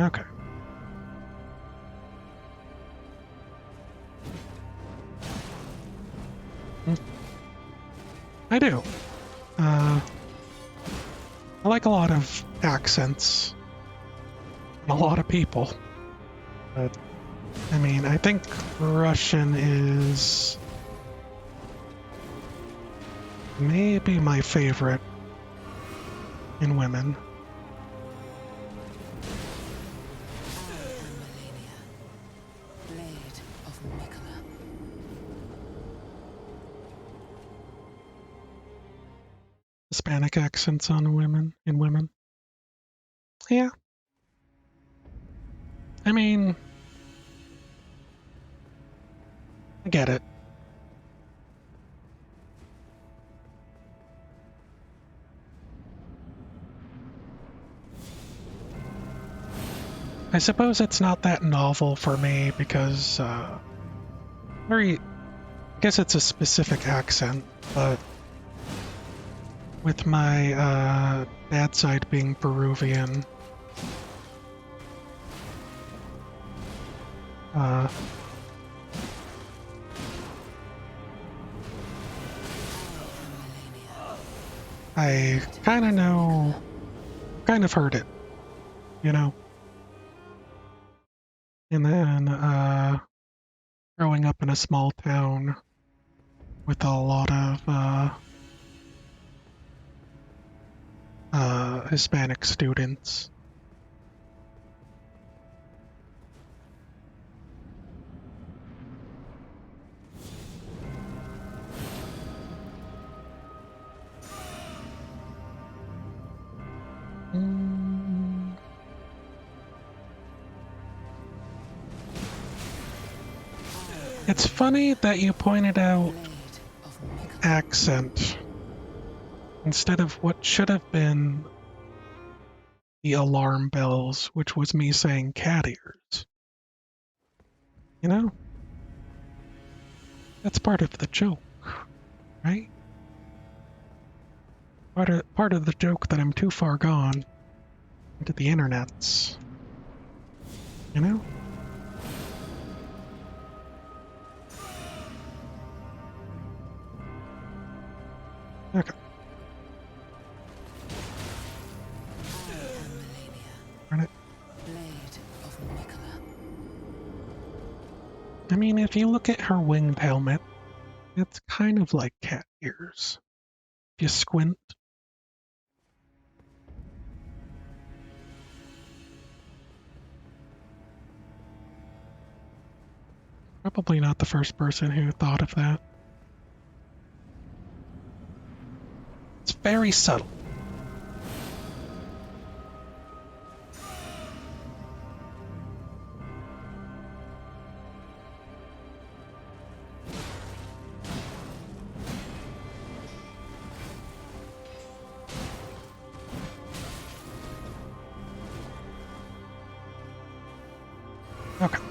Speaker 1: Okay. I do. I like a lot of accents and a lot of people. But, I mean, I think Russian is maybe my favorite in women.
Speaker 2: I am Malenia, blade of Mikola.
Speaker 1: Hispanic accents on women, in women. Yeah. I mean, I get it. I suppose it's not that novel for me because, I guess it's a specific accent, but with my, dad's side being Peruvian, uh, I kind of know, kind of heard it, you know? And then, growing up in a small town with a lot of, Hispanic students. Mm. It's funny that you pointed out
Speaker 2: Blade of Mikola.
Speaker 1: accent instead of what should have been the alarm bells, which was me saying cat ears. You know? That's part of the joke, right? Part of the joke that I'm too far gone into the internets. You know? Okay.
Speaker 2: I am Malenia,
Speaker 1: Run it.
Speaker 2: blade of Mikola.
Speaker 1: I mean, if you look at her winged helmet, it's kind of like cat ears. If you squint. Probably not the first person who thought of that. It's very subtle. Okay.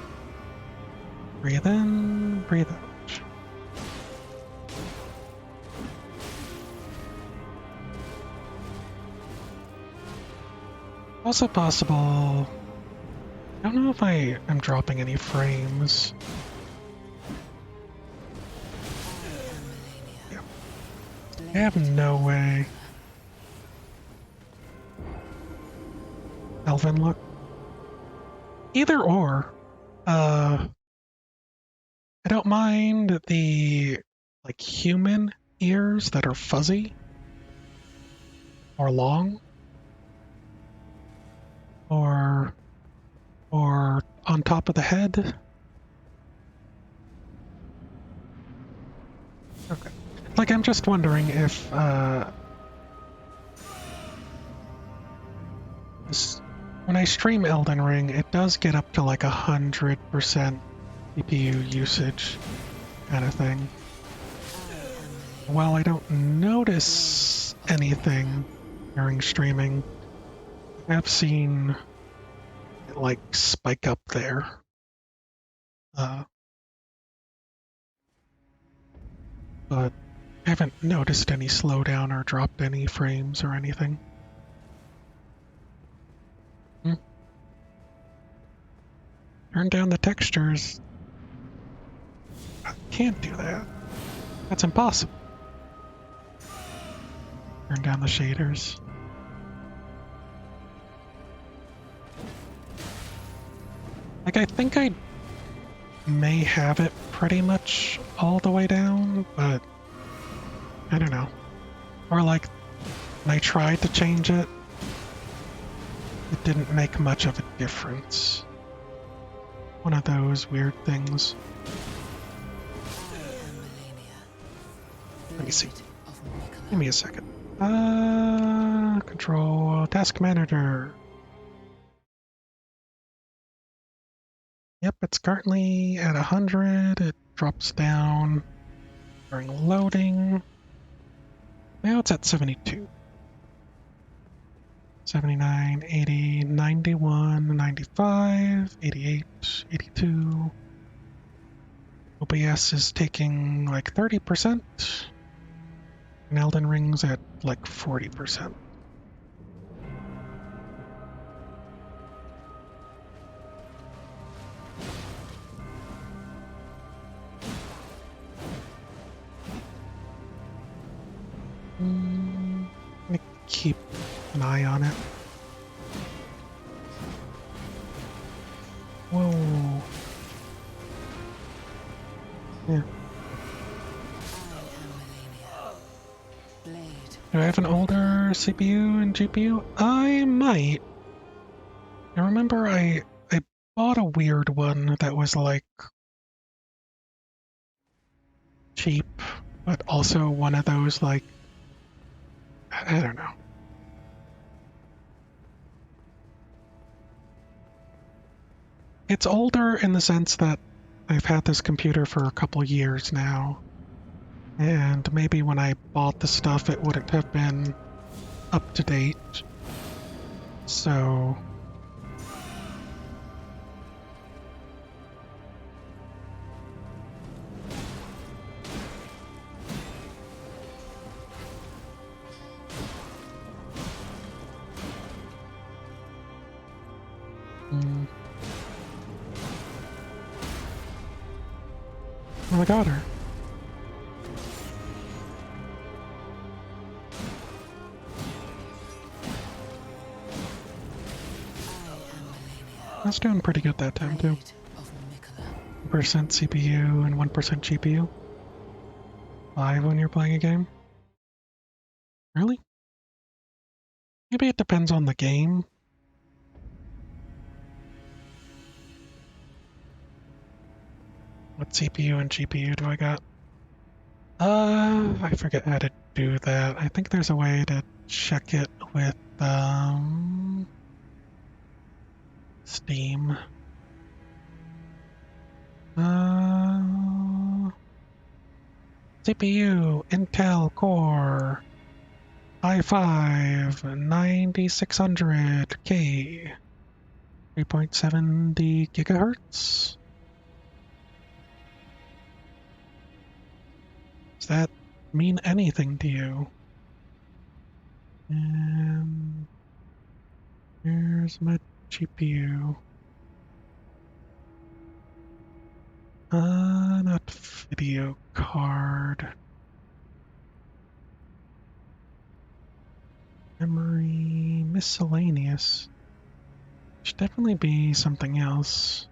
Speaker 1: Breathe in, breathe out. Also possible. I don't know if I am dropping any frames. Yeah. I have no way. Elven look. Either or. I don't mind the like human ears that are fuzzy or long or on top of the head. Okay. Like I'm just wondering if when I stream Elden Ring, it does get up to like 100% CPU usage kind of thing. While I don't notice anything during streaming, I have seen it like spike up there. But I haven't noticed any slowdown or dropped any frames or anything. Turn down the textures. I can't do that. That's impossible. Turn down the shaders. Like, I think I may have it pretty much all the way down, but I don't know. Or like, when I tried to change it, it didn't make much of a difference. One of those weird things.
Speaker 2: I am Malenia,
Speaker 1: Let me see.
Speaker 2: Blade of Mikola.
Speaker 1: Give me a second. Control task manager. Yep, it's currently at 100. It drops down during loading. Now it's at 72. 79, 80, 91, 95, 88, 82. OBS is taking like 30%. And Elden Ring's at like 40%. I'm gonna keep an eye on it. Whoa. Yeah.
Speaker 2: I am Malenia, Blade.
Speaker 1: Do I have an older CPU and GPU? I might. I remember I bought a weird one that was like cheap, but also one of those like, I don't know. It's older in the sense that I've had this computer for a couple years now, and maybe when I bought the stuff it wouldn't have been up to date. So oh, I got her.
Speaker 2: I am Malenia,
Speaker 1: I was doing pretty good that time too.
Speaker 2: Blade of Mikola.
Speaker 1: 1% CPU and 1% GPU. 5 when you're playing a game? Really? Maybe it depends on the game. What CPU and GPU do I got? I forget how to do that. I think there's a way to check it with, Steam. CPU, Intel Core, i5, 9600K, 3.70 gigahertz. Does that mean anything to you? And here's my GPU. Not video card. Memory, miscellaneous. Should definitely be something else.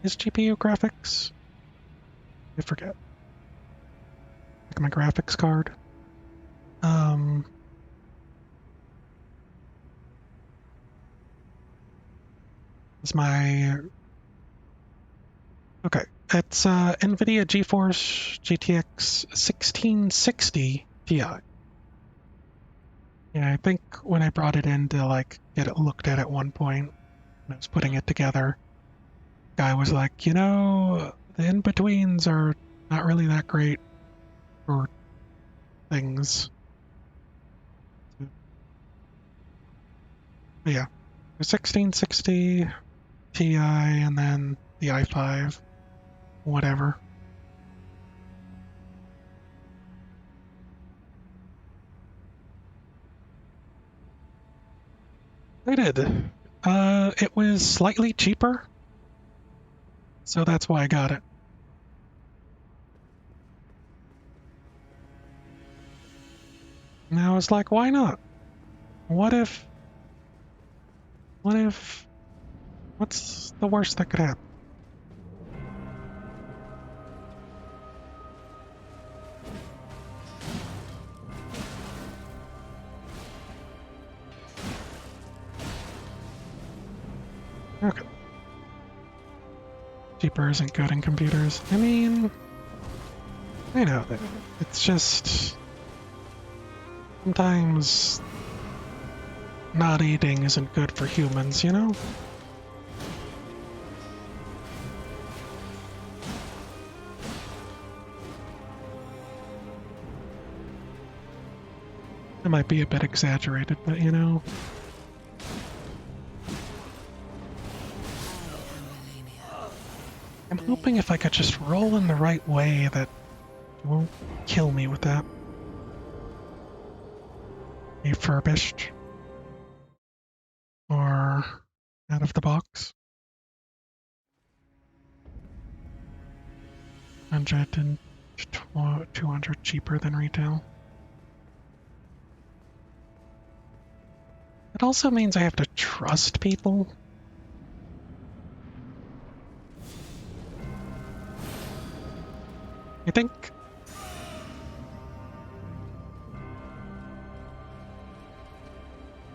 Speaker 1: Is GPU graphics? I forget. Like my graphics card. Is my... Okay, it's NVIDIA GeForce GTX 1660 Ti. Yeah, I think when I brought it in to like get it looked at one point, when I was putting it together, guy was like, you know, the in-betweens are not really that great for things. But yeah, the 1660 Ti and then the i5, whatever. I did. It was slightly cheaper, so that's why I got it. And I was like, why not? What if What's the worst that could happen? Okay. Cheaper isn't good in computers. I mean, I know that. It's just sometimes not eating isn't good for humans, you know? It might be a bit exaggerated, but you know. I'm hoping if I could just roll in the right way that it won't kill me with that. Refurbished. Or out of the box. 100 and 200 cheaper than retail. It also means I have to trust people. I think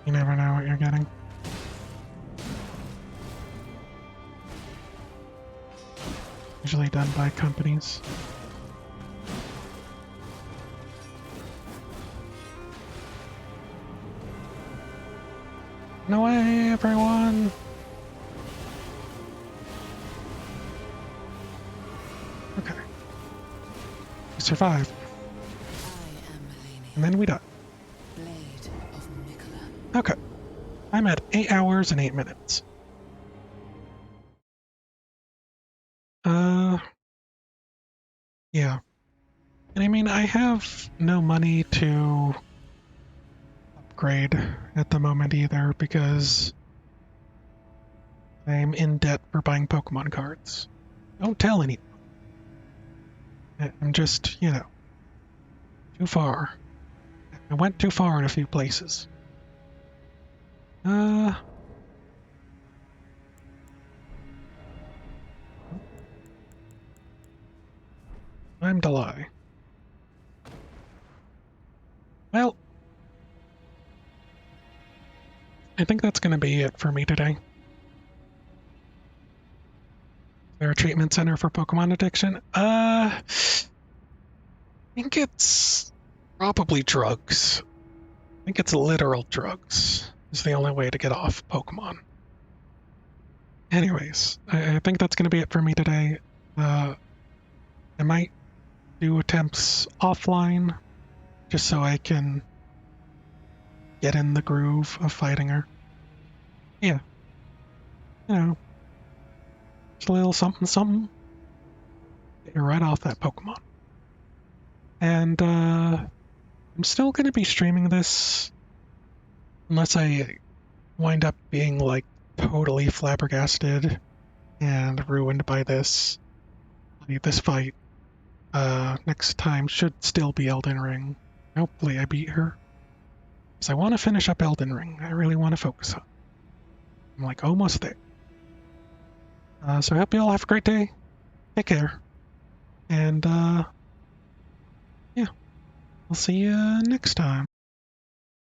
Speaker 1: you never know what you're getting. Usually done by companies. No way, everyone! Okay. We survived.
Speaker 2: I am Malenia,
Speaker 1: And then we died.
Speaker 2: Blade of Mikola.
Speaker 1: Okay. I'm at 8 hours and 8 minutes. Yeah. And I mean, I have no money to upgrade at the moment either because I'm in debt for buying Pokemon cards. Don't tell anyone. I'm just, you know, too far. I went too far in a few places. Time to lie. Well, I think that's going to be it for me today. Is there a treatment center for Pokemon addiction? I think it's probably drugs. I think it's literal drugs. Is the only way to get off Pokemon. Anyways, I think that's going to be it for me today. I might do attempts offline just so I can get in the groove of fighting her. Yeah. You know, just a little something something. Get you right off that Pokemon. And I'm still going to be streaming this unless I wind up being like totally flabbergasted and ruined by this. This fight next time should still be Elden Ring. Hopefully I beat her. Because I want to finish up Elden Ring. I really want to focus on it. I'm like almost there. So I hope you all have a great day. Take care. And yeah, I'll see you next time.